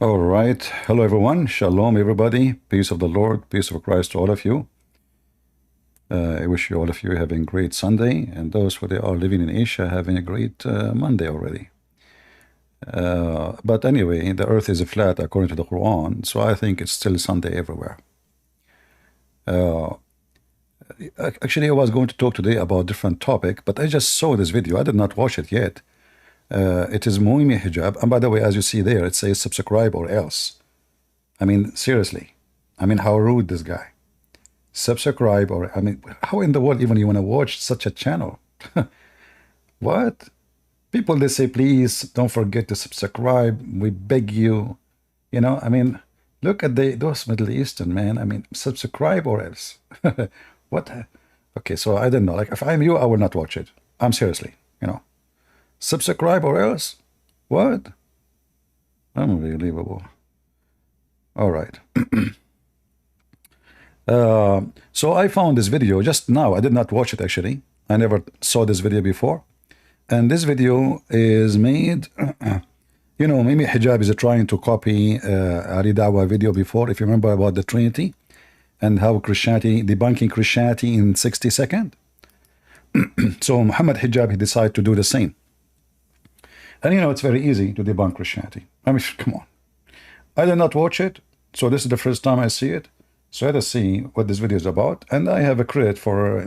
All right. Hello, everyone. Shalom, everybody. Peace of the Lord, peace of Christ to all of you. I wish you all of you having a great Sunday, and those who they are living in Asia having a great Monday already. But anyway, the earth is flat according to the Quran, so I think it's still Sunday everywhere. Actually, I was going to talk today about a different topic, but I just saw this video. I did not watch it yet. It is Muhammed Hijab, and by the way, as you see there, it says subscribe or else. I mean, seriously. I mean, how rude this guy. Subscribe or, I mean, how in the world even you want to watch such a channel? What? People, they say, please don't forget to subscribe. We beg you. You know, I mean, look at those Middle Eastern, man. I mean, subscribe or else. What? Okay, so I don't know. Like, if I'm you, I will not watch it. I'm seriously, you know. Subscribe or else? What? Unbelievable. All right. So I found this video just now. I did not watch it actually. I never saw this video before. And this video is made, you know, maybe Hijab is trying to copy Ali Dawah video before, if you remember about the Trinity and how Christianity, debunking Christianity in 60 seconds. So Muhammad Hijab, he decided to do the same. And you know, it's very easy to debunk Christianity. I mean, come on. I did not watch it, so this is the first time I see it. So let us see what this video is about. And I have a credit for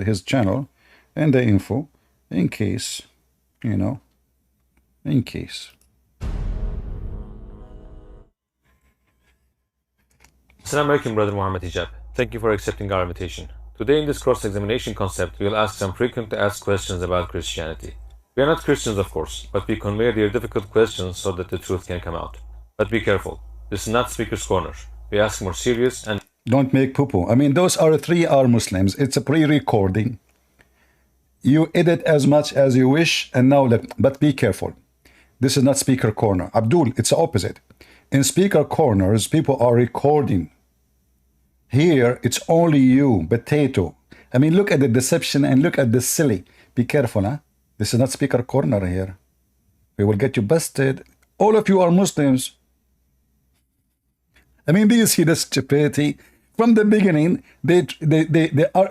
his channel and the info in case, you know, in case. Assalamu alaikum, Brother Muhammad Hijab. Thank you for accepting our invitation. Today in this cross-examination concept, we will ask some frequently asked questions about Christianity. We are not Christians, of course, but we convey their difficult questions so that the truth can come out. But be careful. This is not Speaker's Corner. We ask more serious and... Don't make poo-poo. I mean, those are 3R Muslims. It's a pre-recording. You edit as much as you wish, and now look, but be careful. This is not Speaker Corner. Abdul, it's the opposite. In Speaker Corners, people are recording. Here, it's only you, potato. I mean, look at the deception and look at the silly. Be careful, huh? This is not Speaker Corner here. We will get you busted. All of you are Muslims. I mean, do you see the stupidity? From the beginning, they are...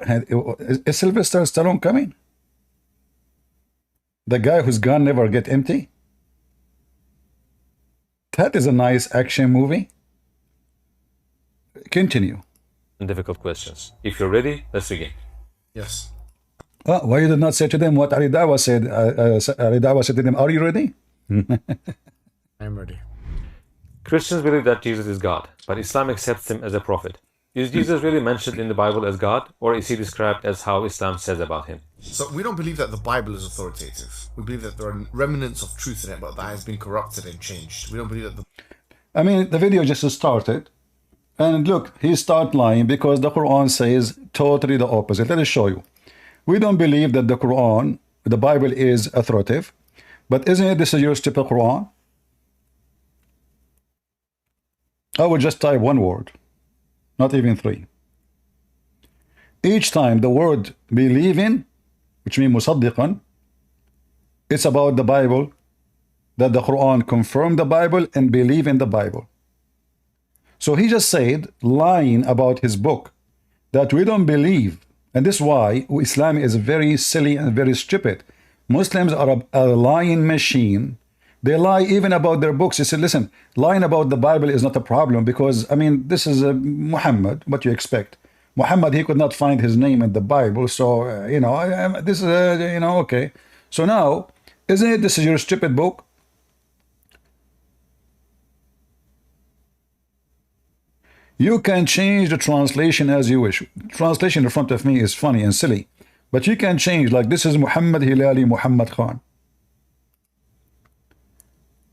Is Sylvester Stallone coming? The guy whose gun never get empty? That is a nice action movie. Continue. difficult questions. If you're ready, let's begin. Yes. Why you did not say to them what Ali Dawah said? Ali Dawah said to them, are you ready? I'm ready. Christians believe that Jesus is God, but Islam accepts him as a prophet. Is Jesus really mentioned in the Bible as God, or is he described as how Islam says about him? So we don't believe that the Bible is authoritative. We believe that there are remnants of truth in it, but that has been corrupted and changed. We don't believe that the... I mean, the video just started, and look, he started lying because the Quran says totally the opposite. Let us show you. We don't believe that the Quran, the Bible is authoritative, but isn't it this is your stupid Quran? I would just type one word, not even three. Each time the word believe in, which means musaddiqan, it's about the Bible, that the Quran confirmed the Bible and believe in the Bible. So he just said, lying about his book, that we don't believe. And this is why Islam is very silly and very stupid. Muslims are a lying machine. They lie even about their books. He said, listen, lying about the Bible is not a problem because, I mean, this is Muhammad, what you expect. Muhammad, he could not find his name in the Bible. So, you know, this is, you know, okay. So now, isn't it this is your stupid book? You can change the translation as you wish. Translation in front of me is funny and silly. But you can change, like this is Muhammad Hilali Muhammad Khan.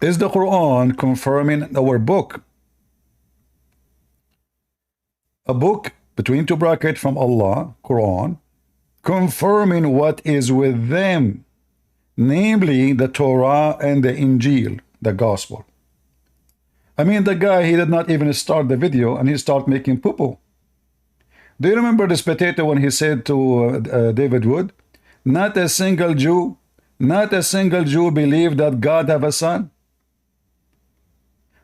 Is the Quran confirming our book? A book between two brackets from Allah, Quran, confirming what is with them, namely the Torah and the Injil, the Gospel. I mean, the guy, he did not even start the video and he started making poo-poo. Do you remember this potato when he said to David Wood, not a single Jew believed that God have a son?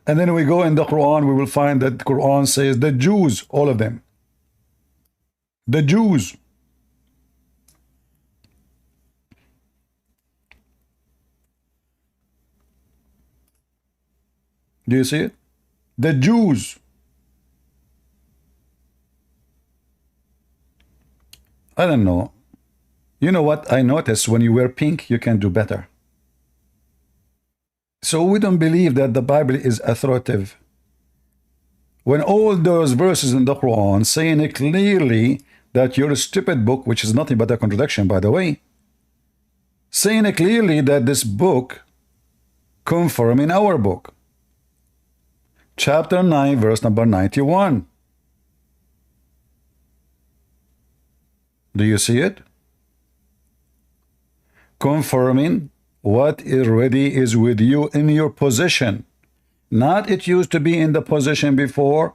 And then we go in the Quran, we will find that the Quran says the Jews, all of them. The Jews. Do you see it? The Jews. I don't know. You know what I noticed? When you wear pink, you can do better. So we don't believe that the Bible is authoritative. When all those verses in the Quran saying it clearly that your stupid book, which is nothing but a contradiction, by the way, saying it clearly that this book confirming our book. Chapter 9, verse number 91. Do you see it? Confirming what already is with you in your possession. Not it used to be in the possession before.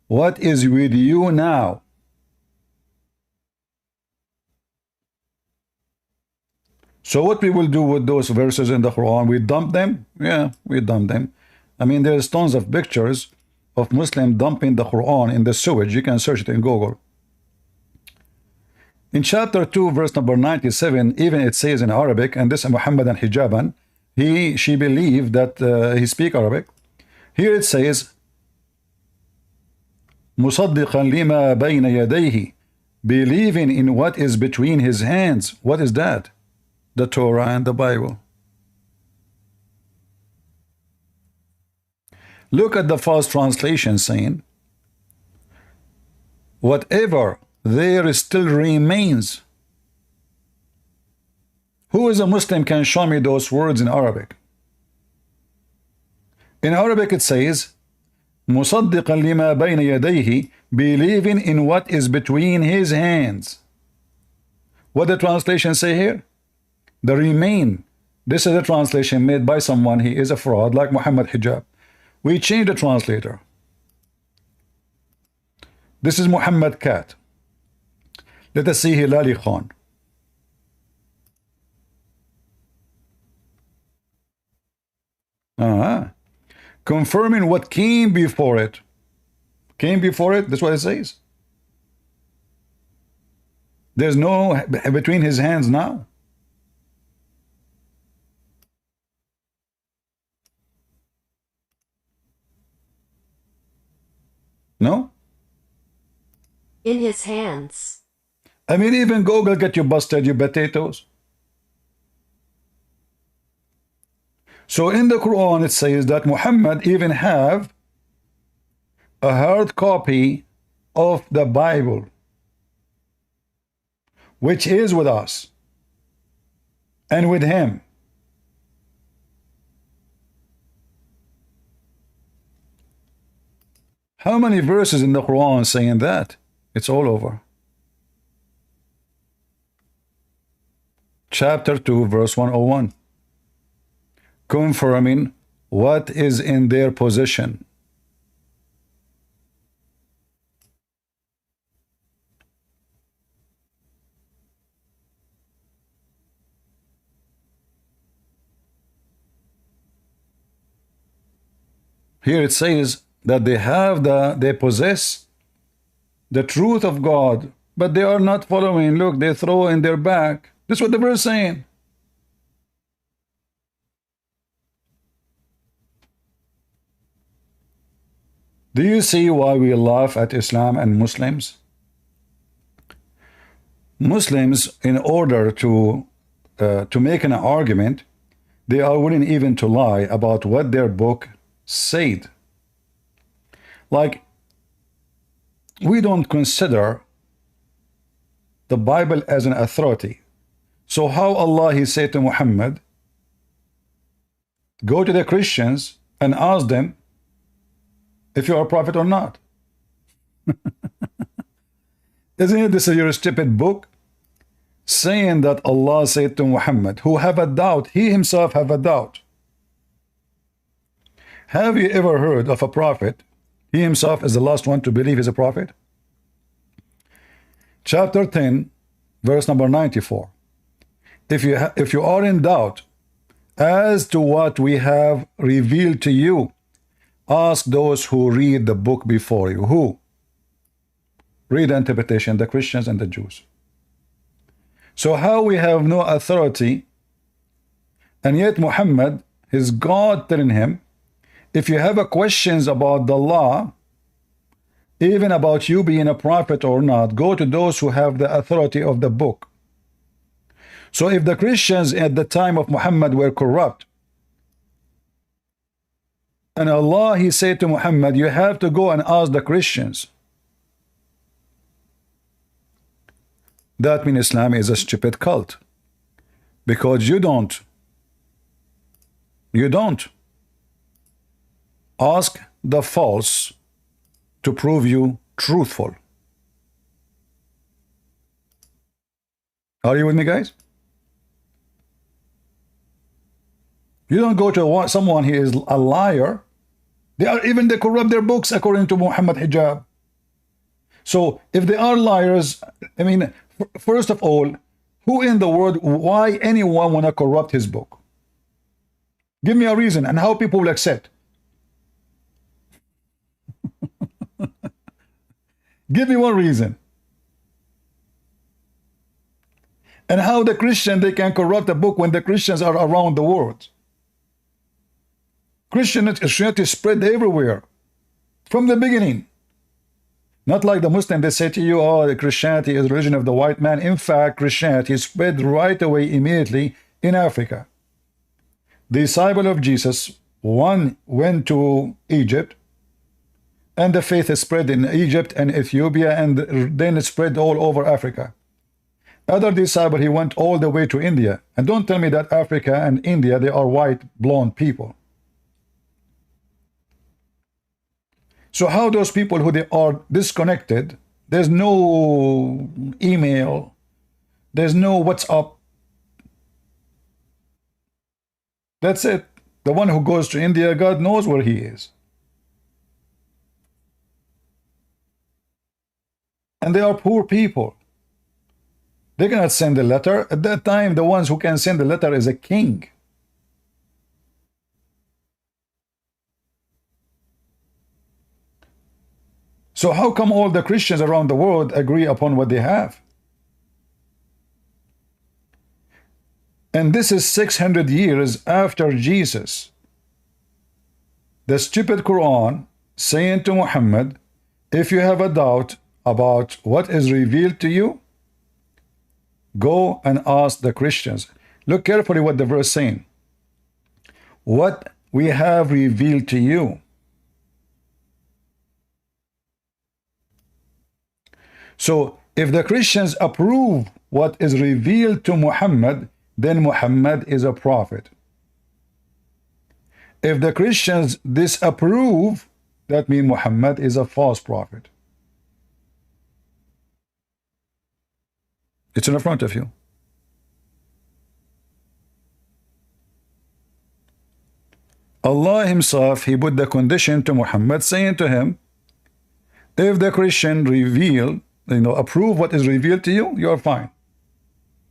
What is with you now? So what we will do with those verses in the Quran, we dump them? Yeah, we dump them. I mean, there's tons of pictures of Muslims dumping the Quran in the sewage. You can search it in Google. In chapter 2, verse number 97, even it says in Arabic, and this Muhammed and Hijaban, she believed that he speak Arabic. Here it says, مُصَدِّقًا لِمَا بَيْنَ يَدَيْهِ, believing in what is between his hands. What is that? The Torah and the Bible. Look at the false translation saying, whatever there still remains. Who is a Muslim can show me those words in Arabic? In Arabic it says, مُصَدِّقًا لِمَا بَيْنَ يَدَيْهِ, believing in what is between his hands. What the translation say here? The remain. This is a translation made by someone. He is a fraud like Muhammad Hijab. We change the translator. This is Muhammad Cat. Let us see Hilali Khan. Confirming what came before it. Came before it, that's what it says. There's no between his hands now. No? In his hands. I mean, even Google get you busted, you potatoes. So in the Quran it says that Muhammad even have a hard copy of the Bible, which is with us and with him. How many verses in the Quran saying that? It's all over. Chapter 2, verse 101. Confirming what is in their possession. Here it says that they possess the truth of God, but they are not following. Look, they throw in their back. That's what the verse is saying. Do you see why we laugh at Islam and Muslims? Muslims, in order to make an argument, they are willing even to lie about what their book said. Like, we don't consider the Bible as an authority. So how Allah, he said to Muhammad, go to the Christians and ask them if you are a prophet or not. Isn't it this is your stupid book? Saying that Allah said to Muhammad, who have a doubt, he himself have a doubt. Have you ever heard of a prophet? He himself is the last one to believe he's a prophet. Chapter 10, verse number 94. If you are in doubt as to what we have revealed to you, Ask those who read the book before you. Who? Read the interpretation, the Christians and the Jews. So how we have no authority, and yet Muhammad, his God telling him, if you have a questions about the law, even about you being a prophet or not, go to those who have the authority of the book. So if the Christians at the time of Muhammad were corrupt, and Allah, he said to Muhammad, you have to go and ask the Christians. That means Islam is a stupid cult. Because you don't ask the false to prove you truthful. Are you with me, guys? You don't go to someone who is a liar. They corrupt their books according to Muhammad Hijab. So if they are liars, I mean, first of all, who in the world, why anyone want to corrupt his book? Give me a reason and how people will accept. Give me one reason. And how the Christian, they can corrupt a book when the Christians are around the world. Christianity spread everywhere from the beginning. Not like the Muslim, they say to you, oh, the Christianity is the religion of the white man. In fact, Christianity spread right away immediately in Africa. The disciple of Jesus, one went to Egypt, and the faith is spread in Egypt and Ethiopia, and then it spread all over Africa. Other disciple, he went all the way to India. And don't tell me that Africa and India, they are white, blonde people. So how those people who they are disconnected, there's no email, there's no WhatsApp. That's it. The one who goes to India, God knows where he is. And they are poor people. They cannot send a letter. At that time, the ones who can send a letter is a king. So how come all the Christians around the world agree upon what they have? And this is 600 years after Jesus. The stupid Quran saying to Muhammad, if you have a doubt about what is revealed to you, go and ask the Christians. Look carefully what the verse is saying. What we have revealed to you. So if the Christians approve what is revealed to Muhammad, then Muhammad is a prophet. If the Christians disapprove, that means Muhammad is a false prophet. It's in front of you. Allah himself, he put the condition to Muhammad, saying to him, if the Christian reveal, approve what is revealed to you, you are fine.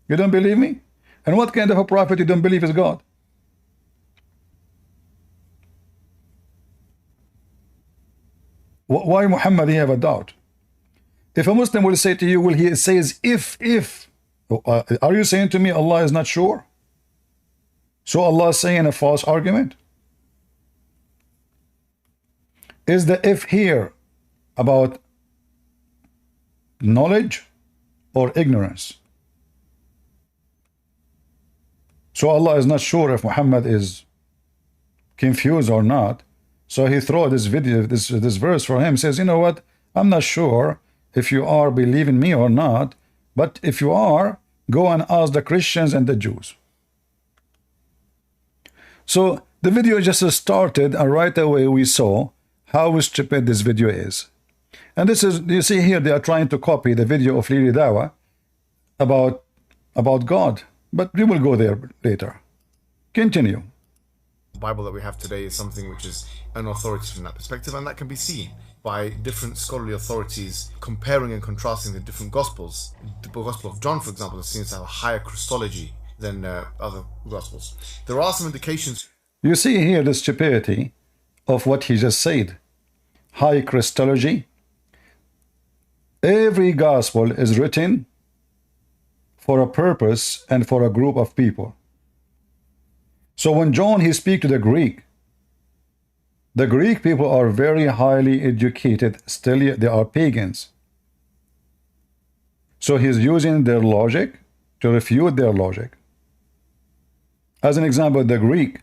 You don't believe me? And what kind of a prophet you don't believe is God? Why Muhammad he have a doubt? If a Muslim will say to you, well, he says if, are you saying to me Allah is not sure? So Allah is saying a false argument? Is the if here about knowledge or ignorance? So Allah is not sure if Muhammad is confused or not. So he throw this video, this verse for him, says, you know what, I'm not sure if you are believing me or not, but if you are, go and ask the Christians and the Jews. So the video just started, and right away we saw how stupid this video is. And this is, you see here, they are trying to copy the video of Lili Dawa about God. But we will go there later. Continue. The Bible that we have today is something which is unauthoritative from that perspective, and that can be seen by different scholarly authorities comparing and contrasting the different Gospels. The Gospel of John, for example, seems to have a higher Christology than other Gospels. There are some indications. You see here the stupidity. of what he just said. High Christology. Every gospel is written for a purpose and for a group of people. So when John, he speaks to the Greek people are very highly educated, still they are pagans. So he's using their logic to refute their logic. As an example, the Greek,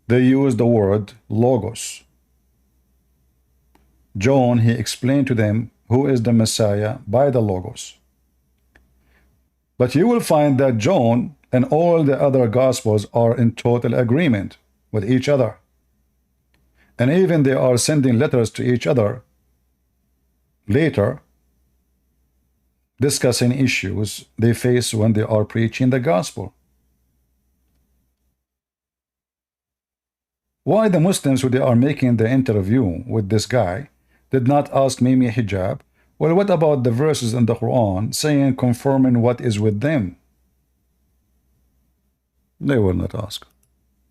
they use the word logos. John, he explained to them who is the Messiah by the logos. But you will find that John and all the other gospels are in total agreement with each other. And even they are sending letters to each other later, discussing issues they face when they are preaching the gospel. Why the Muslims, who they are making the interview with this guy, did not ask Mimi Hijab, well, what about the verses in the Quran saying confirming what is with them? They will not ask.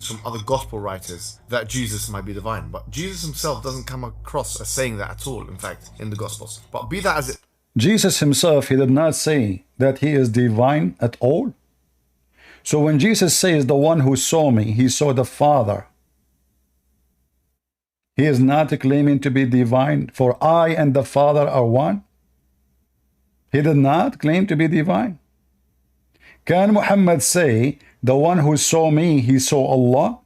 From other gospel writers that Jesus might be divine, but Jesus himself doesn't come across as saying that at all, in fact, in the gospels. But be that as it, Jesus himself, he did not say that he is divine at all. So when Jesus says, the one who saw me, he saw the Father, he is not claiming to be divine, for I and the Father are one. He did not claim to be divine. Can Muhammad say, the one who saw me, he saw Allah?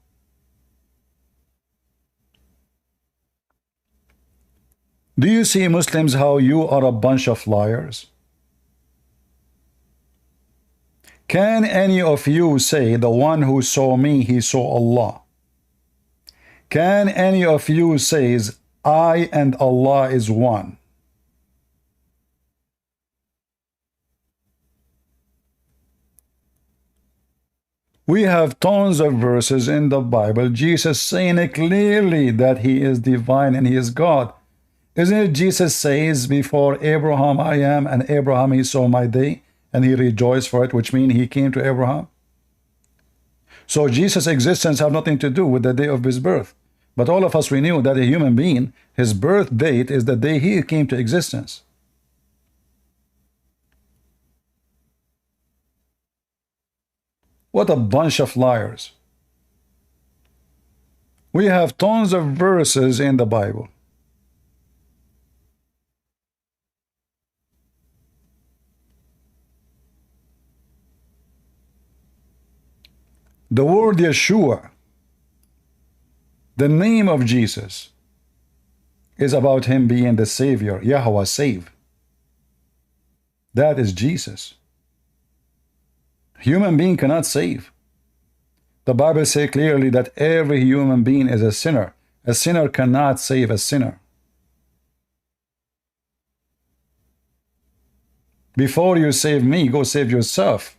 Do you see, Muslims, how you are a bunch of liars? Can any of you say, the one who saw me, he saw Allah? Can any of you says, I and Allah is one? We have tons of verses in the Bible, Jesus saying it clearly that he is divine and he is God. Isn't it Jesus says, before Abraham I am, and Abraham he saw my day, and he rejoiced for it, which means he came to Abraham? So Jesus' existence have nothing to do with the day of his birth. But all of us, we knew that a human being, his birth date is the day he came to existence. What a bunch of liars. We have tons of verses in the Bible. The word Yeshua, the name of Jesus, is about him being the Savior, Yahweh save. That is Jesus. Human being cannot save. The Bible says clearly that every human being is a sinner. A sinner cannot save a sinner. Before you save me, go save yourself.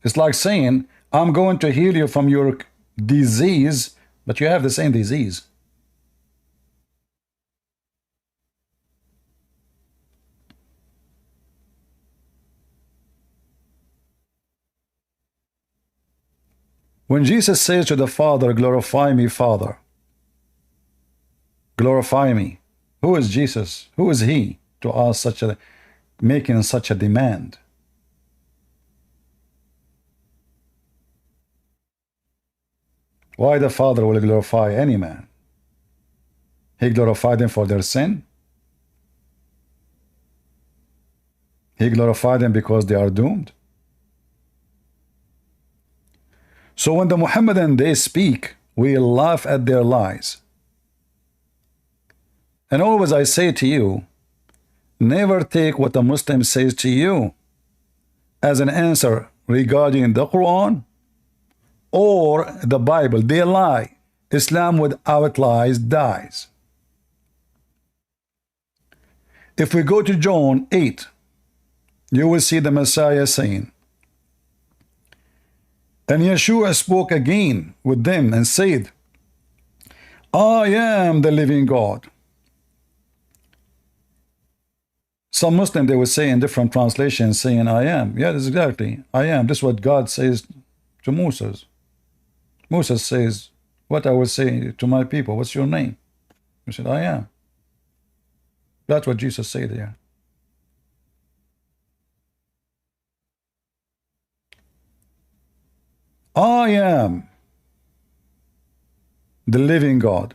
It's like saying, I'm going to heal you from your disease, but you have the same disease. When Jesus says to the Father, glorify me, Father, glorify me, who is Jesus? Who is he to ask making such a demand? Why the Father will glorify any man? He glorified them for their sin. He glorified them because they are doomed. So when the Muhammadan, they speak, we laugh at their lies. And always I say to you, never take what a Muslim says to you as an answer regarding the Quran or the Bible. They lie. Islam without lies dies. If we go to John 8, you will see the Messiah saying, and Yeshua spoke again with them and said, I am the living God. Some Muslims, they will say in different translations, saying, I am. Yeah, that's exactly. I am. This is what God says to Moses. Moses says, what I will say to my people, what's your name? He said, I am. That's what Jesus said here. I am the living God.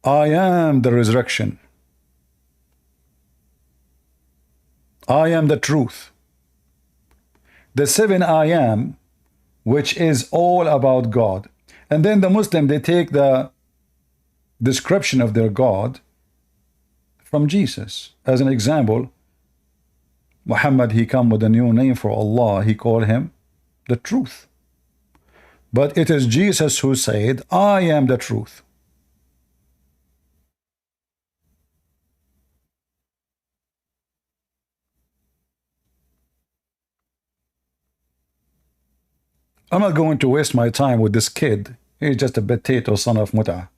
I am the resurrection. I am the truth. The 7 I am, which is all about God. And then the Muslim, they take the description of their God from Jesus. As an example, Muhammad, he come with a new name for Allah. He called him the truth. But it is Jesus who said, I am the truth. I'm not going to waste my time with this kid. He's just a potato son of Muta,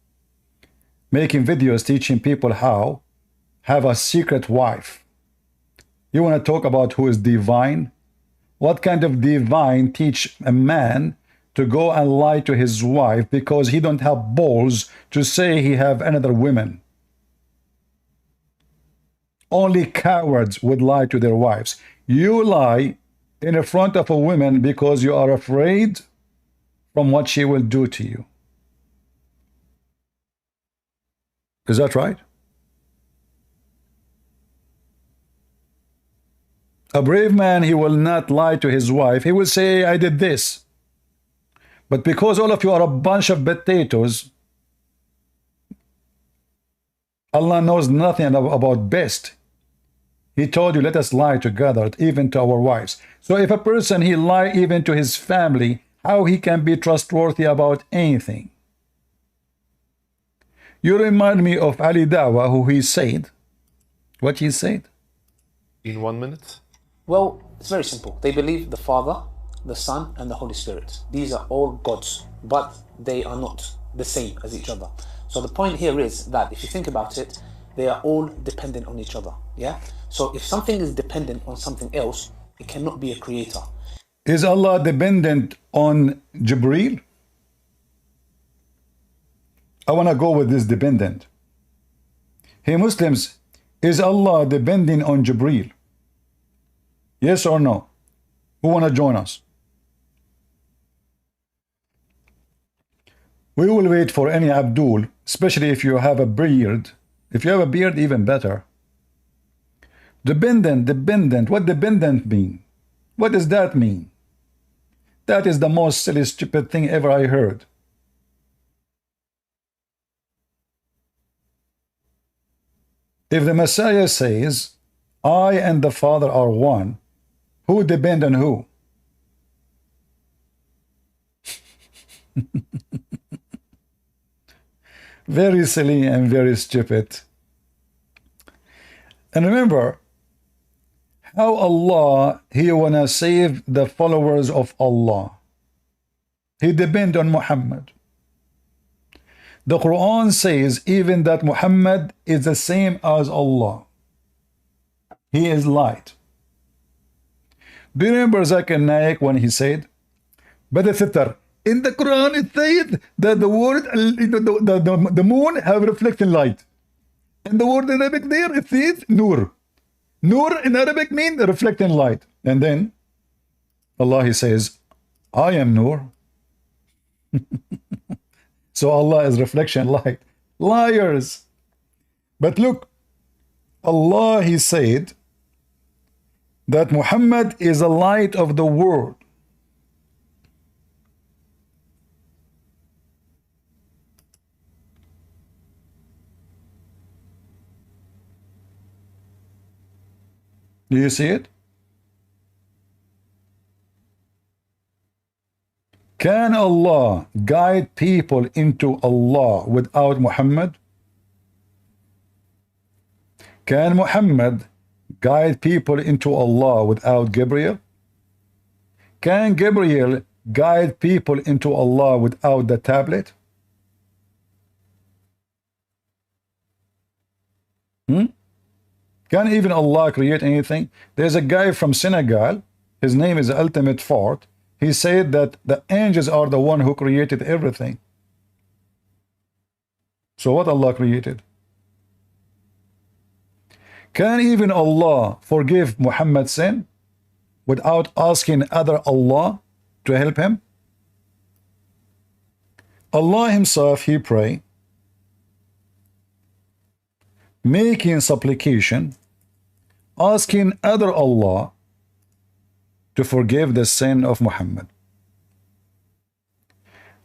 making videos teaching people how have a secret wife. You want to talk about who is divine? What kind of divine teach a man to go and lie to his wife because he don't have balls to say he have another woman? Only cowards would lie to their wives. You lie in front of a woman because you are afraid from what she will do to you. Is that right? A brave man, he will not lie to his wife. He will say, I did this. But because all of you are a bunch of potatoes, Allah knows nothing about best. He told you, let us lie together, even to our wives. So if a person, he lie even to his family, how he can be trustworthy about anything? You remind me of Ali Dawa, who he said, what he said? In 1 minute? Well, it's very simple. They believe the Father, the Son, and the Holy Spirit. These are all gods, but they are not the same as each other. So the point here is that if you think about it, they are all dependent on each other. Yeah? So if something is dependent on something else, it cannot be a creator. Is Allah dependent on Jibreel? I want to go with this dependent. Hey Muslims, is Allah depending on Jibreel? Yes or no? Who want to join us? We will wait for any Abdul, especially if you have a beard. If you have a beard, even better. Dependent. What dependent mean? What does that mean? That is the most silly, stupid thing ever I heard. If the Messiah says, I and the Father are one, who depend on who? Very silly and very stupid. And remember, how Allah, He wanna save the followers of Allah. He depend on Muhammad. The Quran says even that Muhammad is the same as Allah. He is light. Do you remember Zakir Naik when he said, Bada Sitar, in the Quran it says that the word, the moon have reflecting light. And the word in Arabic there, it says Nur. Nur in Arabic means reflecting light. And then Allah, He says, I am Nur. So Allah is reflection light. Liars. But look, Allah, He said that Muhammad is a light of the world. Do you see it? Can Allah guide people into Allah without Muhammad? Can Muhammad guide people into Allah without Gabriel? Can Gabriel guide people into Allah without the tablet? Can even Allah create anything? There's a guy from Senegal, his name is Ultimate Fort. He said that the angels are the one who created everything. So what Allah created? Can even Allah forgive Muhammad's sin without asking other Allah to help him? Allah himself, he pray, making supplication, asking other Allah to forgive the sin of Muhammad.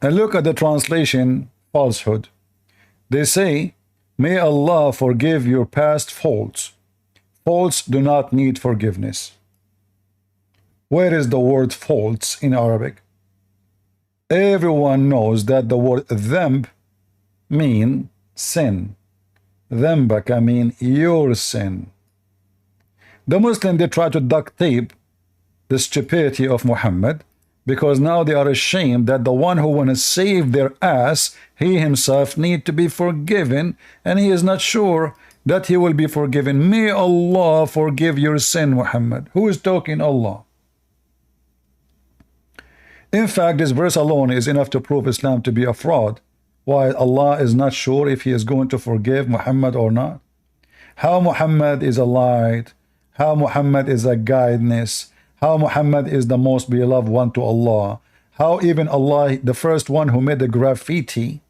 And look at the translation, falsehood. They say, may Allah forgive your past faults. Faults do not need forgiveness. Where is the word faults in Arabic? Everyone knows that the word dhanb mean sin. Dhanbaka mean your sin. The Muslims, they try to duct tape the stupidity of Muhammad because now they are ashamed that the one who want to save their ass, he himself need to be forgiven, and he is not sure that he will be forgiven. May Allah forgive your sin, Muhammad. Who is talking? Allah. In fact, this verse alone is enough to prove Islam to be a fraud. Why Allah is not sure if he is going to forgive Muhammad or not. How Muhammad is a light, how Muhammad is a guidance, how Muhammad is the most beloved one to Allah, how even Allah, the first one who made the graffiti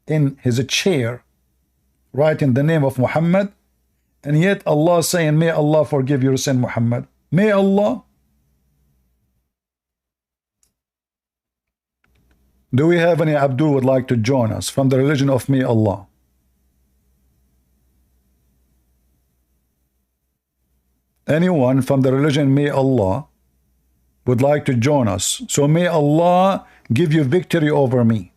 in his chair, writing the name of Muhammad, and yet Allah saying, may Allah forgive your sin, Muhammad. May Allah. Do we have any Abdul would like to join us from the religion of May Allah? Anyone from the religion May Allah would like to join us? So may Allah give you victory over me.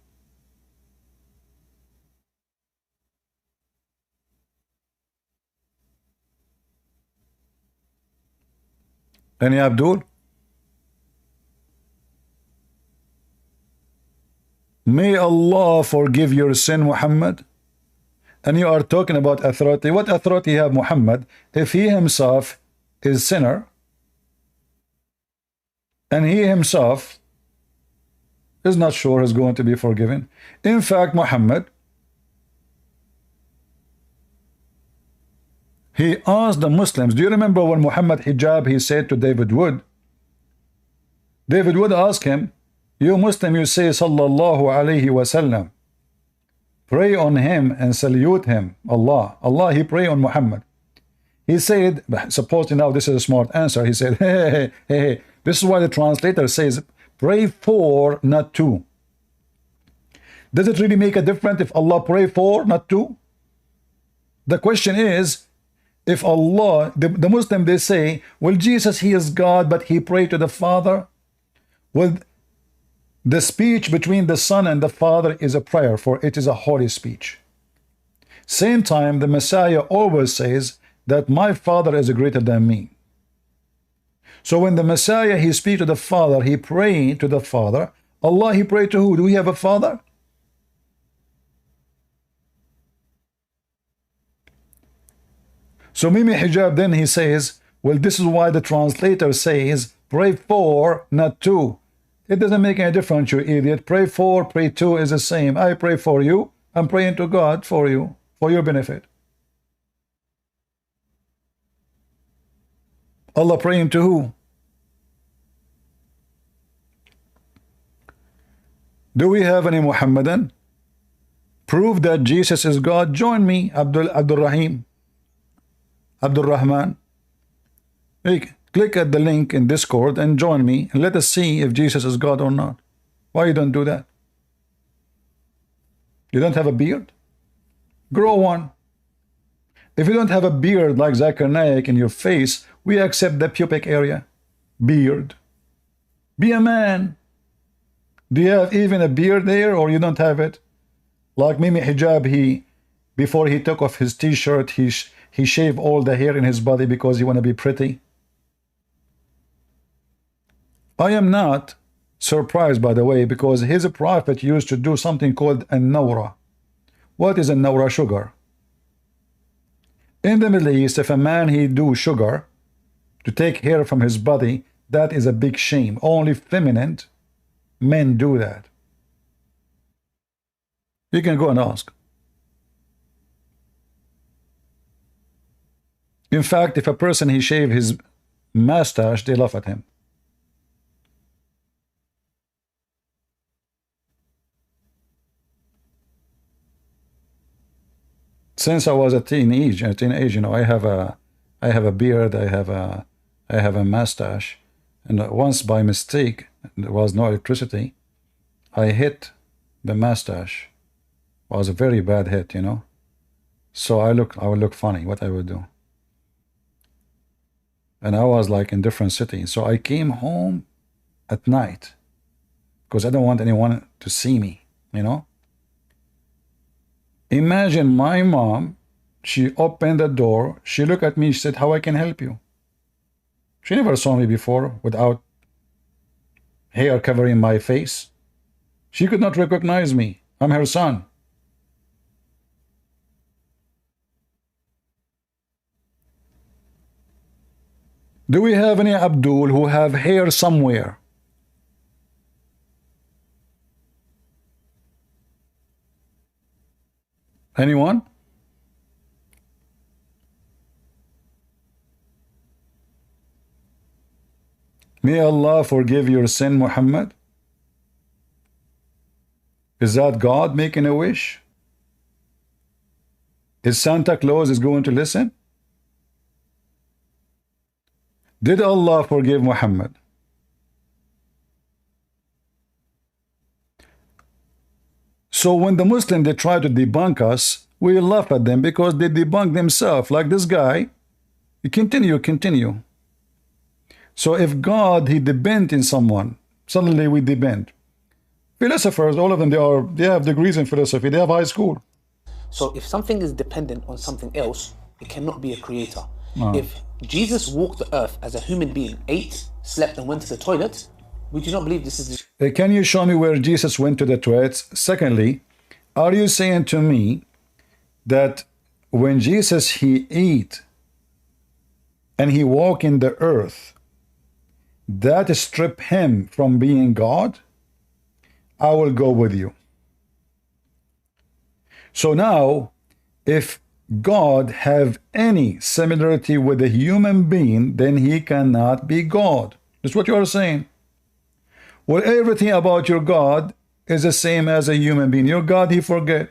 Any Abdul? May Allah forgive your sin, Muhammad. And you are talking about authority. What authority have Muhammad if he himself is sinner and he himself is not sure is going to be forgiven? In fact, Muhammad, he asked the Muslims. Do you remember when Muhammad Hijab, he said to David Wood? David Wood asked him, you Muslim, you say sallallahu alayhi wasallam, pray on him and salute him. Allah, he pray on Muhammad. He said, supposing now this is a smart answer, he said, hey, this is why the translator says, pray for, not to. Does it really make a difference if Allah pray for, not to? The question is, if Allah, the Muslim, they say, well, Jesus, he is God, but he prayed to the Father. Well, the speech between the Son and the Father is a prayer, for it is a holy speech. Same time, the Messiah always says that my Father is greater than me. So when the Messiah, he speaks to the Father, he prayed to the Father. Allah, he prayed to who? Do we have a Father? So Mimi Hijab, then he says, well, this is why the translator says, pray for, not to. It doesn't make any difference, you idiot. Pray for, pray to is the same. I pray for you. I'm praying to God for you, for your benefit. Allah praying to who? Do we have any Muhammadan? Prove that Jesus is God. Join me, Abdul Rahim, Abdul Rahman. Hey, click at the link in Discord and join me, and let us see if Jesus is God or not. Why you don't do that? You don't have a beard? Grow one. If you don't have a beard like Zakir Naik in your face, we accept the pubic area. Beard. Be a man. Do you have even a beard there, or you don't have it? Like Mimi Hijab, before he took off his t-shirt, he shaved all the hair in his body because he want to be pretty. I am not surprised, by the way, because his prophet used to do something called a nawra. What is a nawra? Sugar. In the Middle East, if a man he do sugar to take hair from his body, that is a big shame. Only feminine men do that. You can go and ask. In fact, if a person he shave his mustache, they laugh at him. Since I was a teenage, you know, I have a beard, I have a mustache, and once by mistake, there was no electricity, I hit the mustache. It was a very bad hit, you know. So I would look funny, what I would do. And I was like in different cities. So I came home at night because I don't want anyone to see me, you know. Imagine my mom, she opened the door, she looked at me, she said, how I can help you? She never saw me before without hair covering my face. She could not recognize me. I'm her son. Do we have any Abdul who have hair somewhere? Anyone? May Allah forgive your sin, Muhammad. Is that God making a wish? Is Santa Claus is going to listen? Did Allah forgive Muhammad? So when the Muslims, they try to debunk us, we laugh at them because they debunk themselves. Like this guy, you continue. So if God, he depend in someone, suddenly we depend. Philosophers, all of them, they have degrees in philosophy. They have high school. So if something is dependent on something else, it cannot be a creator. If Jesus walked the earth as a human being, ate, slept, and went to the toilet, we do not believe this is the... Can you show me where Jesus went to the toilets? Secondly, are you saying to me that when Jesus, he ate and he walked in the earth, that strip him from being God? I will go with you. So now, if God have any similarity with a human being, then he cannot be God. That's what you are saying. Well, everything about your God is the same as a human being. Your God, he forget.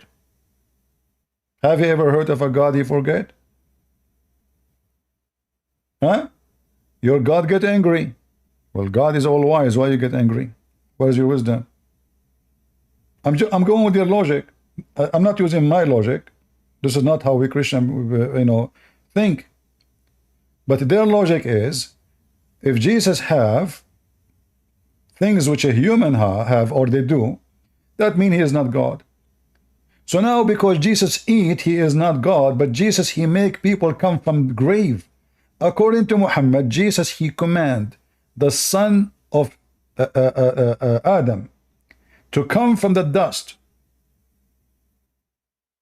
Have you ever heard of a God he forget? Huh? Your God get angry. Well, God is all wise. Why you get angry? Where is your wisdom? I'm going with your logic. I'm not using my logic. This is not how we Christian, you know, think. But their logic is, if Jesus have things which a human have or they do, that means he is not God. So now because Jesus eat, he is not God, but Jesus, he make people come from the grave. According to Muhammad, Jesus, he command the son of Adam to come from the dust.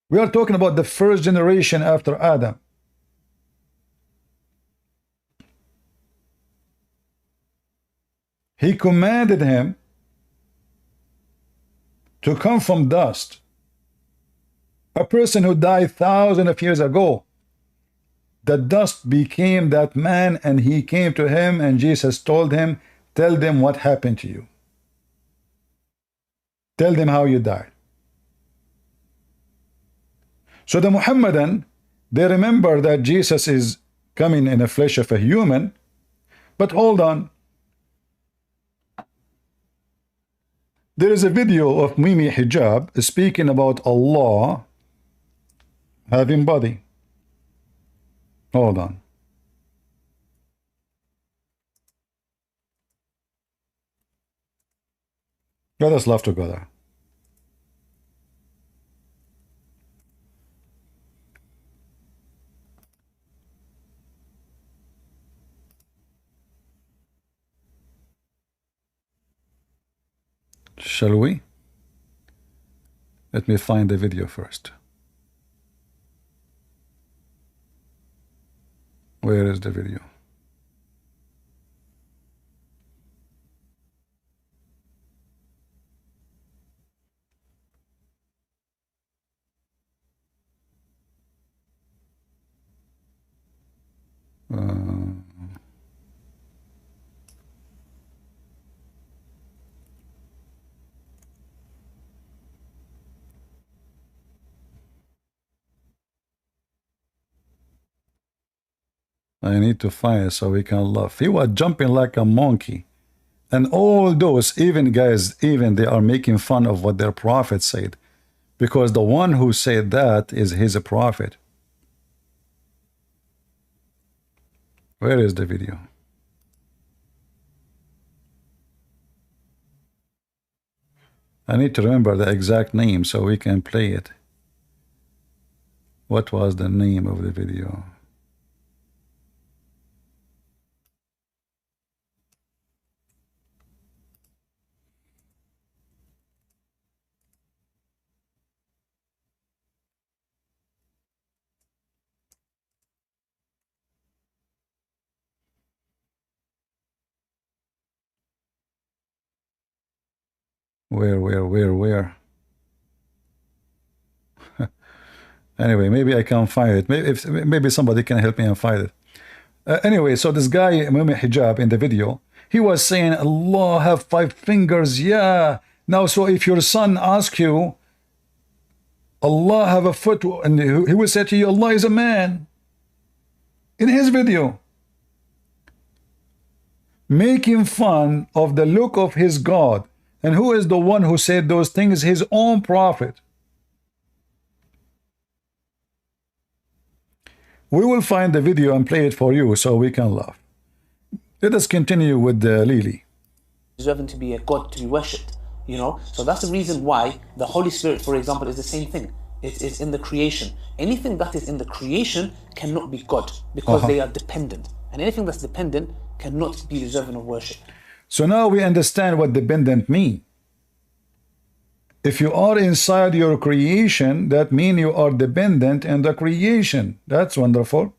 We are talking about the first generation after Adam. He commanded him to come from dust. A person who died thousands of years ago, the dust became that man, and he came to him, and Jesus told him, tell them what happened to you. Tell them how you died. So the Muhammadan, they remember that Jesus is coming in the flesh of a human, but hold on. There is a video of Mimi Hijab speaking about Allah having body. Hold on. Let us laugh together. Shall we? Let me find the video first. Where is the video? I need to find it so we can laugh. He was jumping like a monkey. And all those, even guys, even they are making fun of what their prophet said. Because the one who said that is his prophet. Where is the video? I need to remember the exact name so we can play it. What was the name of the video? Where? Anyway, maybe I can find it. Maybe somebody can help me and find it. Anyway, so this guy, Muhammed Hijab, in the video, he was saying, Allah have 5 fingers. Yeah. Now, so if your son asks you, Allah have a foot, and he will say to you, Allah is a man. In his video. Making fun of the look of his God. And who is the one who said those things? His own prophet. We will find the video and play it for you so we can laugh. Let us continue with Lily. Deserving to be a God to be worshipped, you know. So that's the reason why the Holy Spirit, for example, is the same thing. It's in the creation. Anything that is in the creation cannot be God because they are dependent. And anything that's dependent cannot be deserving of worship. So now we understand what dependent mean. If you are inside your creation, that means you are dependent in the creation. That's wonderful.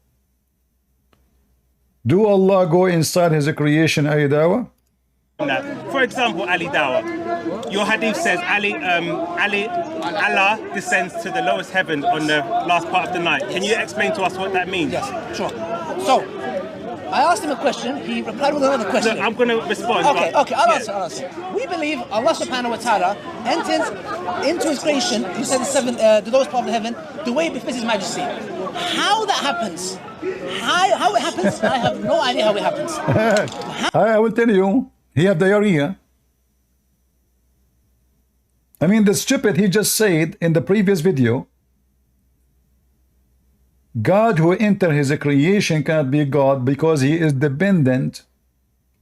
Do Allah go inside his creation, Aydawa? For example, Ali Dawa, your hadith says Allah descends to the lowest heaven on the last part of the night. Can you explain to us what that means? Yes, sure. So, I asked him a question, he replied with another question. No, I'm going to respond. Okay, I'll answer. We believe Allah subhanahu wa ta'ala enters into his creation, you said the lowest part of the heaven, the way it befits his majesty. How that happens, how it happens, I have no idea how it happens. I will tell you, he have diarrhea. I mean, the stupid he just said in the previous video, God who entered his creation cannot be God because he is dependent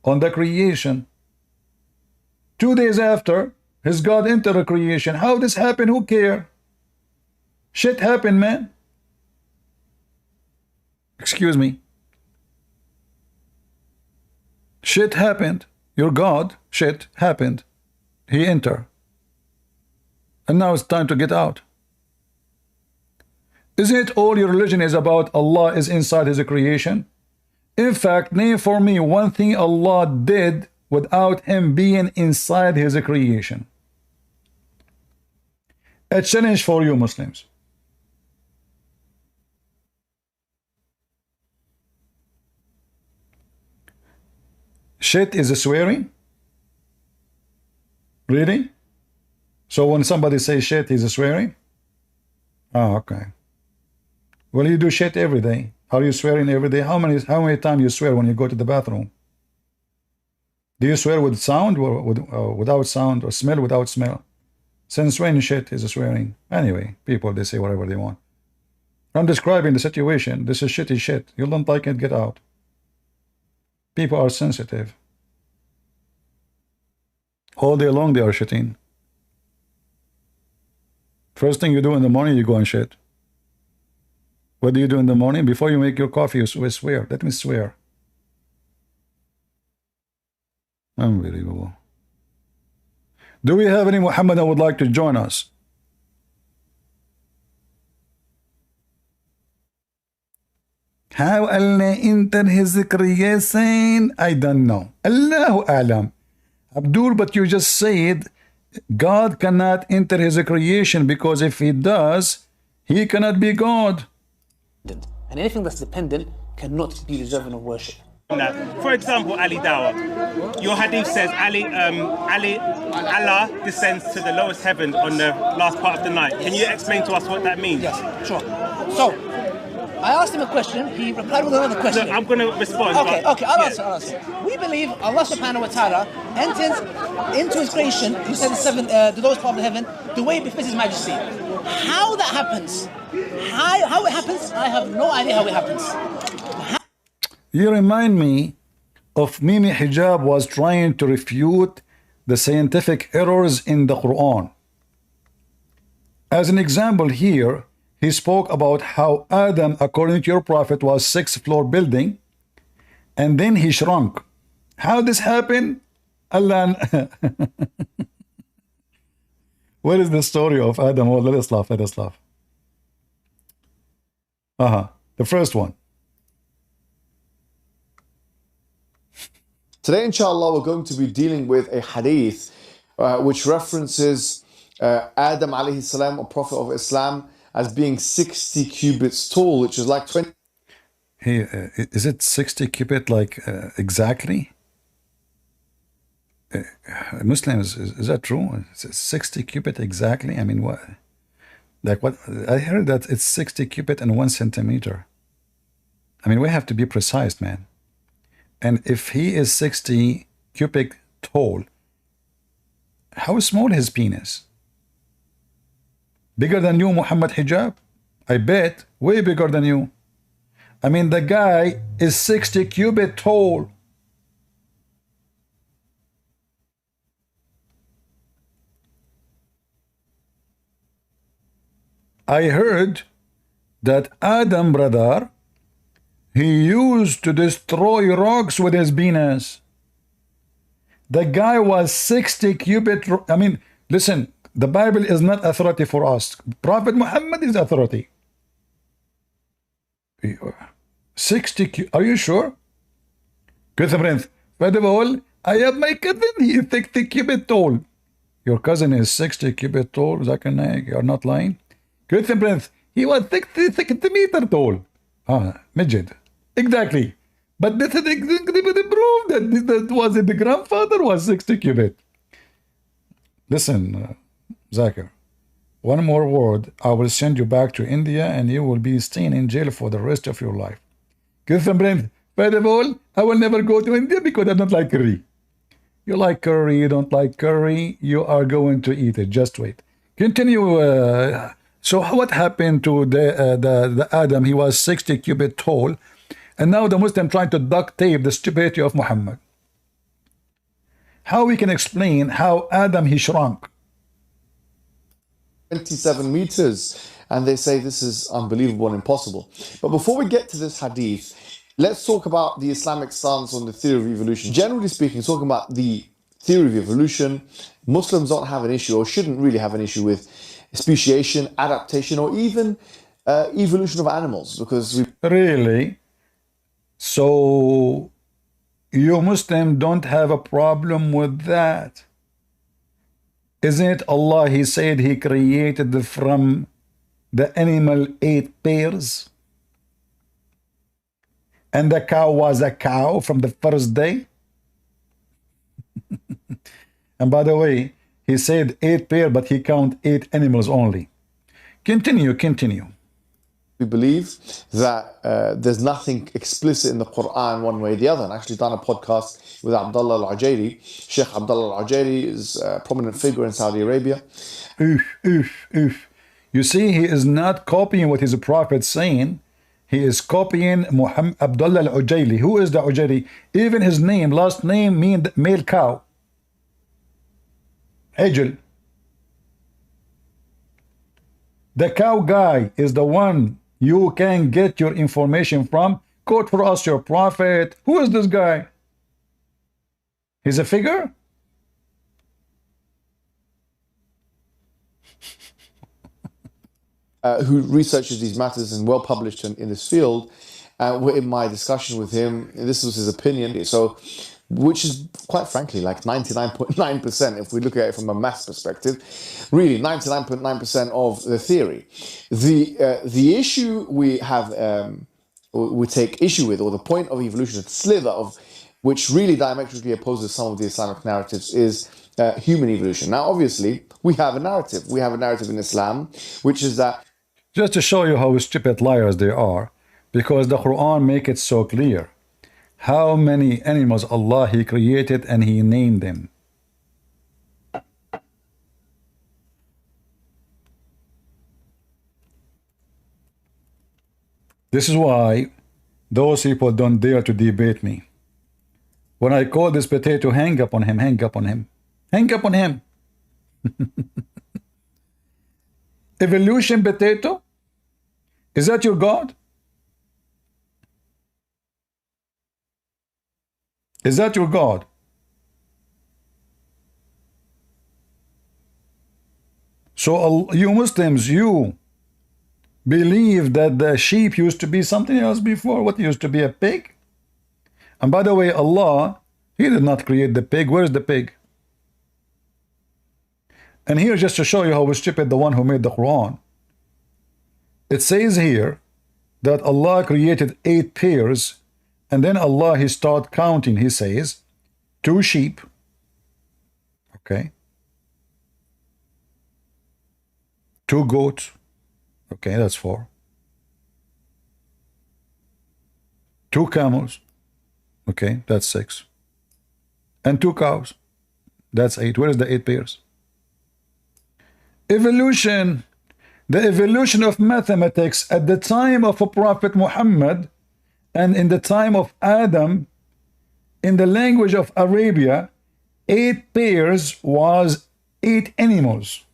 on the creation. 2 days after, his God entered the creation. How this happened? Who care? Shit happened, man. Excuse me. Shit happened. Your God, shit happened. He entered. And now it's time to get out. Isn't it all your religion is about Allah is inside his creation? In fact, name for me one thing Allah did without him being inside his creation. A challenge for you Muslims. Shit is a swearing? Really? So when somebody says shit, he's a swearing? Oh, okay. Well, you do shit every day. Are you swearing every day? How many times you swear when you go to the bathroom? Do you swear with sound or without sound, or smell without smell? Since when shit is a swearing? Anyway, people, they say whatever they want. I'm describing the situation. This is shitty shit. You don't like it, get out. People are sensitive. All day long they are shitting. First thing you do in the morning, you go and shit. What do you do in the morning? Before you make your coffee, you swear. Let me swear. Unbelievable. Do we have any Muhammad that would like to join us? How Allah entered his creation? I don't know. Allahu Alam. Abdul, but you just said God cannot enter his creation because if he does, he cannot be God. And anything that's dependent cannot be deserving of worship. For example, Ali Dawa, your hadith says Allah descends to the lowest heaven on the last part of the night. Can you explain to us what that means? Yes, sure. So, I asked him a question. He replied with another question. Look, I'm going to respond. Okay, but- okay, I'll answer. We believe Allah subhanahu wa ta'ala enters into his creation, you said the lowest part of heaven, the way it befits his majesty. How that happens, how it happens, I have no idea how it happens. You remind me of Mimi Hijab was trying to refute the scientific errors in the Quran. As an example here, he spoke about how Adam, according to your prophet, was 6th-floor building, and then he shrunk. How this happened? Allah. What is the story of Adam? Oh, let us laugh. The first one. Today, inshallah, we're going to be dealing with a hadith which references Adam alayhi salam, a prophet of Islam, as being 60 cubits tall, which is like 20. Hey, is it 60 cubit like exactly? Muslims, is that true? Is it 60 cubit exactly? I mean, what? Like what? I heard that it's 60 cubit and 1 centimeter. I mean, we have to be precise, man. And if he is 60 cubic tall, how small his penis? Bigger than you, Muhammad Hijab? I bet way bigger than you. I mean, the guy is 60 cubit tall. I heard that Adam, brother, he used to destroy rocks with his penis. The guy was 60 cubit. I mean, listen, the Bible is not authority for us. Prophet Muhammad is authority. 60, are you sure? Good friend. First of all, I have my cousin, he is 60 cubit tall. Your cousin is 60 cubit tall, Zakir Naik, you're not lying. Good friend, he was 60 centimeter tall. Midget. Exactly. But this is exactly the proof that was it the grandfather was 60 cubit. Listen, Zakir, one more word, I will send you back to India and you will be staying in jail for the rest of your life. Good friend, first of all, I will never go to India because I don't like curry. You like curry, you don't like curry, you are going to eat it. Just wait. Continue. So what happened to the Adam? He was 60 cubit tall, and now the Muslim trying to duct tape the stupidity of Muhammad. How we can explain how Adam he shrunk? 27 meters, and they say this is unbelievable and impossible. But before we get to this hadith, let's talk about the Islamic stance on the theory of evolution. Generally speaking, talking about the theory of evolution, Muslims don't have an issue, or shouldn't really have an issue with speciation, adaptation, or even evolution of animals, because we Really? So you Muslim don't have a problem with that? Isn't it Allah, he said he created from the animal 8 pairs? And the cow was a cow from the first day? And by the way, he said 8 pair, but he count 8 animals only. Continue. we believe that there's nothing explicit in the Quran one way or the other. And actually done a podcast with Abdullah Al-Ajayri. Sheikh Abdullah Al-Ajayri is a prominent figure in Saudi Arabia. You see, he is not copying what his prophet saying. He is copying Muhammad Abdullah Al-Ujayli. Who is the Ujayli? Even his name, last name means male cow. Ajal. The cow guy is the one you can get your information from. Quote for us your prophet. Who is this guy? He's a figure? Who researches these matters and well published in this field. In my discussion with him, this was his opinion. So, which is quite frankly like 99.9%, if we look at it from a maths perspective, really 99.9% of the theory. The issue we have, we take issue with, or the point of evolution, the slither of which really diametrically opposes some of the Islamic narratives, is human evolution. Now, obviously, we have a narrative. We have a narrative in Islam, which is that. Just to show you how stupid liars they are, Because the Quran make it so clear. How many animals Allah He created and He named them. This is why those people don't dare to debate me. When I call this potato, hang up on him, hang up on him, hang up on him. Evolution potato? Is that your God? Is that your God? So you Muslims, you believe that the sheep used to be something else before. What used to be a pig? And by the way, Allah, He did not create the pig. Where is the pig? And here, just to show you how stupid the one who made the Quran, it says here that Allah created 8 pairs, and then Allah, He start counting. He says 2 sheep, okay, 2 goats, okay, that's 4, 2 camels, okay, that's 6, and 2 cows, that's 8. Where is the 8 pairs? Evolution. The evolution of mathematics at the time of a Prophet Muhammad and in the time of Adam, in the language of Arabia, 8 pairs was 8 animals.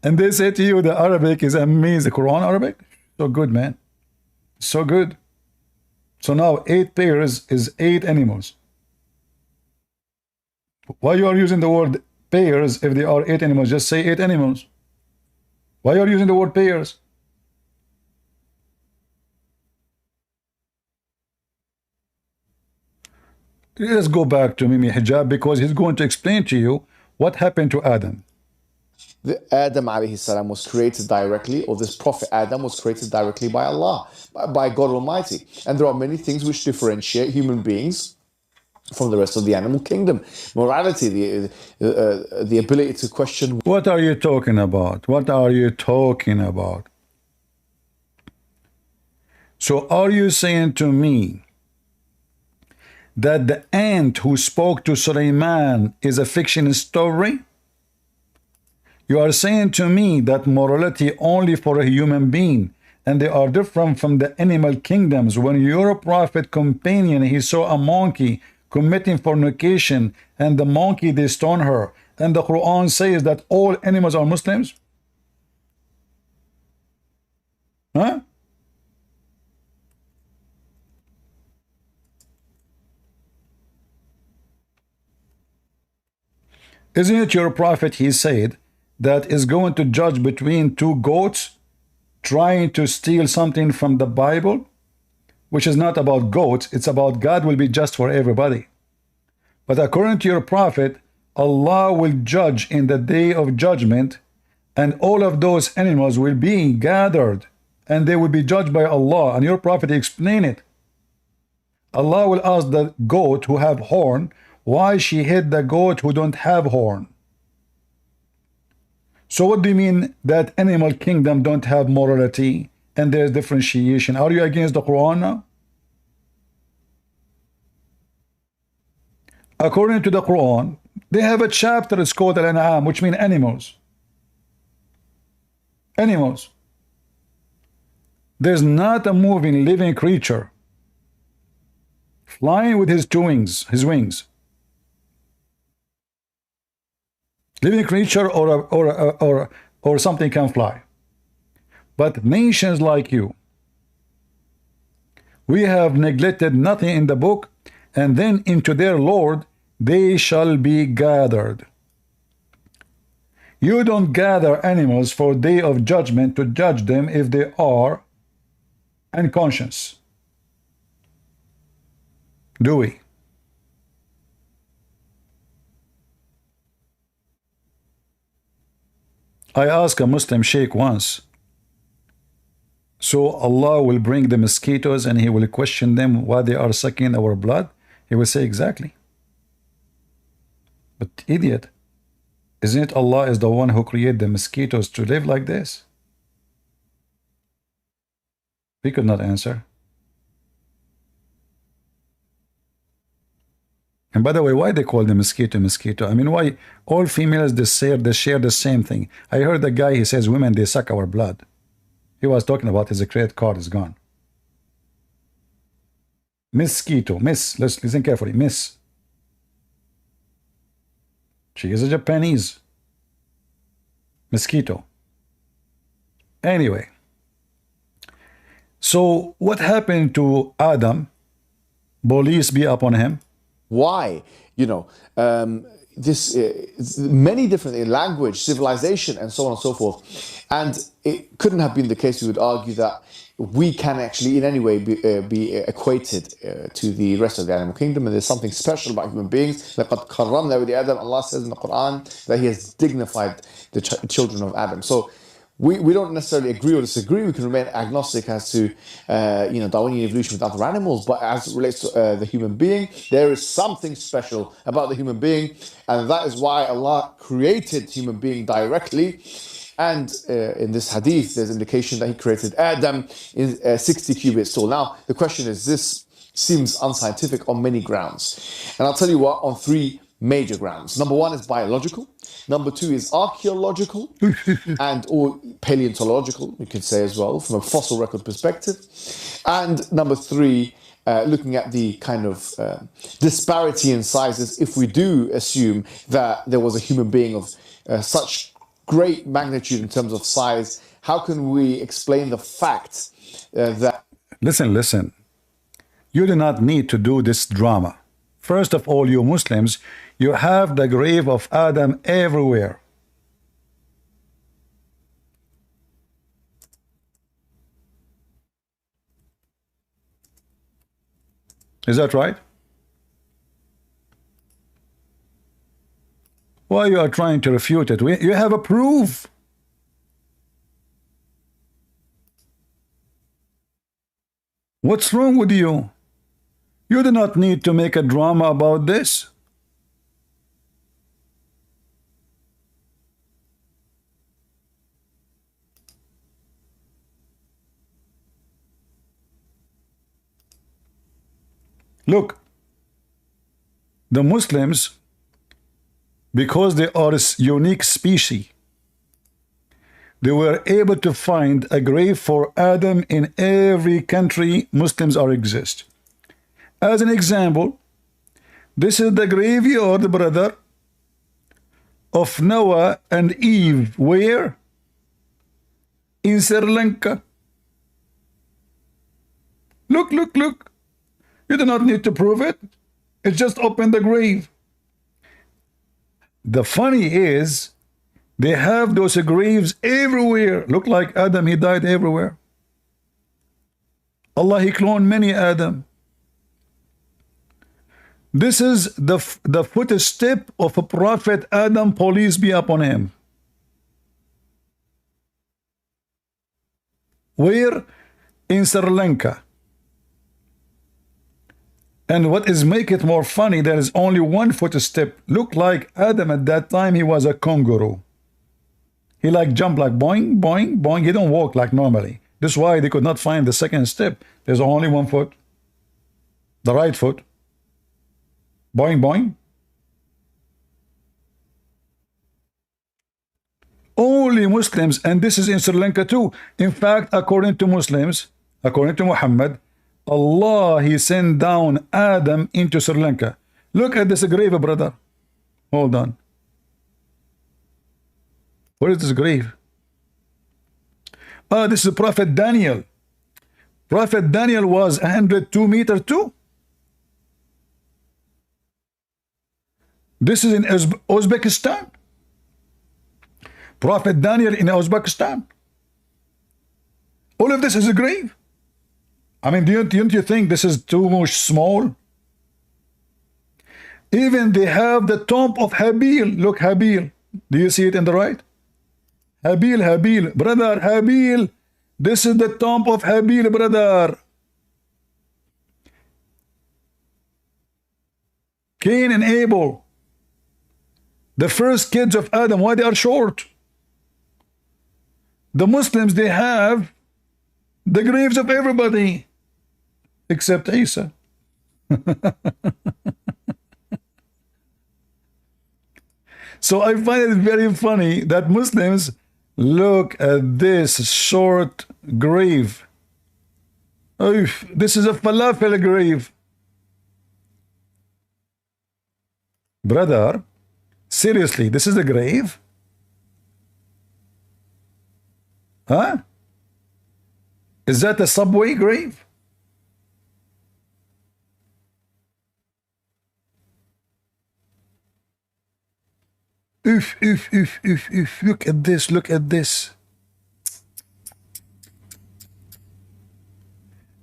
And they say to you the Arabic is amazing. Quran Arabic? So good, man. So good. So now 8 pairs is 8 animals. Why you are using the word pairs if they are 8 animals? Just say 8 animals. Why are you using the word pairs? Let's go back to Mimi Hijab, because he's going to explain to you what happened to Adam. Adam alayhi salam was created directly, or this prophet Adam was created directly by Allah, by God Almighty. And there are many things which differentiate human beings from the rest of the animal kingdom. Morality, the ability to question. What are you talking about? What are you talking about? So are you saying to me that the ant who spoke to Sulaiman is a fiction story? You are saying to me that morality only for a human being, and they are different from the animal kingdoms. When your prophet companion, he saw a monkey committing fornication, and the monkey, they stone her, and the Quran says that all animals are Muslims? Huh? Isn't it your prophet, he said, that is going to judge between 2 goats trying to steal something from the Bible, which is not about goats, it's about God will be just for everybody. But according to your prophet, Allah will judge in the day of judgment, and all of those animals will be gathered, and they will be judged by Allah. And your prophet explained it. Allah will ask the goat who have horn, why she hit the goat who don't have horn. So what do you mean that animal kingdom don't have morality and there's differentiation? Are you against the Quran now? According to the Quran, they have a chapter, it's called Al-An'am, which means animals. Animals. There's not a moving, living creature flying with his 2 wings, his wings. Living creature or something can fly. But nations like you, we have neglected nothing in the book, and then into their Lord they shall be gathered. You don't gather animals for day of judgment to judge them if they are unconscious. Do we? I asked a Muslim sheikh once, so Allah will bring the mosquitoes and he will question them why they are sucking our blood? He will say, exactly. But idiot, isn't it Allah is the one who created the mosquitoes to live like this? We could not answer. And by the way, why they call the mosquito mosquito? I mean, why all females they share the same thing? I heard a guy, he says women they suck our blood. He was talking about his credit card is gone. Mosquito, miss, let's listen carefully, miss. She is a Japanese. Mosquito. Anyway. So what happened to Adam? Police be upon him. Why? You know, this many different language, civilization, and so on and so forth. And it couldn't have been the case, we would argue, that we can actually in any way be equated to the rest of the animal kingdom, and there's something special about human beings. لَقَدْ كَرَّمْنَا بَنِي آدَمَ, Allah says in the Quran that He has dignified the children of Adam. So we don't necessarily agree or disagree. We can remain agnostic as to Darwinian evolution with other animals, but as it relates to the human being, there is something special about the human being, and that is why Allah created human being directly. And in this hadith, there's indication that He created Adam in 60 cubits tall. Now, the question is, this seems unscientific on many grounds. And I'll tell you what, on three major grounds. Number one is biological. Number two is archaeological and or paleontological, you could say as well, from a fossil record perspective. And number three, looking at the kind of disparity in sizes, if we do assume that there was a human being of such great magnitude in terms of size, how can we explain the fact that... Listen. You do not need to do this drama. First of all, you Muslims, you have the grave of Adam everywhere. Is that right? Why you are trying to refute it? You have a proof. What's wrong with you? You do not need to make a drama about this. Look, the Muslims, because they are a unique species, they were able to find a grave for Adam in every country Muslims are exist. As an example, this is the graveyard, brother, of Noah and Eve. Where? In Sri Lanka. Look. You do not need to prove it. It's just open the grave. The funny is, they have those graves everywhere. Look like Adam, he died everywhere. Allah, he cloned many Adam. This is the footstep of a prophet Adam, peace be upon him. Where? In Sri Lanka. And what is make it more funny, there is only one footstep. Look like Adam at that time, he was a kangaroo. He like jump like boing, boing, boing. He don't walk like normally. That's why they could not find the second step. There's only one foot. The right foot. Boing, boing. Only Muslims, and this is in Sri Lanka too. In fact, according to Muslims, according to Muhammad, Allah, he sent down Adam into Sri Lanka. Look at this grave, brother. Hold on. Where is this grave? This is Prophet Daniel. Prophet Daniel was 102 meters too. This is in Uzbekistan. Prophet Daniel in Uzbekistan. All of this is a grave. I mean, don't you think this is too much small? Even they have the tomb of Habil. Look, Habil. Do you see it in the right? Habil, brother, Habil. This is the tomb of Habil, brother. Cain and Abel. The first kids of Adam, why they are short? The Muslims, they have the graves of everybody except Isa. So I find it very funny that Muslims look at this short grave. Oof, this is a falafel grave. Brother, seriously, this is a grave? Huh? Is that a subway grave? Oof, oof, oof, oof, oof. Look at this, look at this.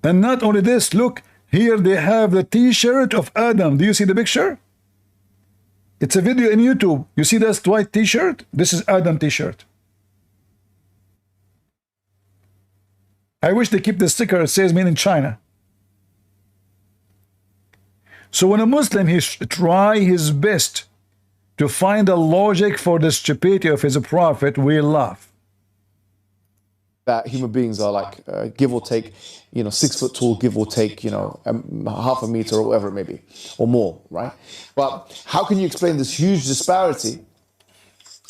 And not only this, look, here they have the t-shirt of Adam. Do you see the picture? It's a video in YouTube. You see this white t-shirt? This is Adam t-shirt. I wish they keep the sticker that says made in China. So when a Muslim, he try his best to find a logic for the stupidity of his prophet, we laugh. That human beings are like, give or take, 6 foot tall, give or take, half a meter or whatever it may be, or more, right? But how can you explain this huge disparity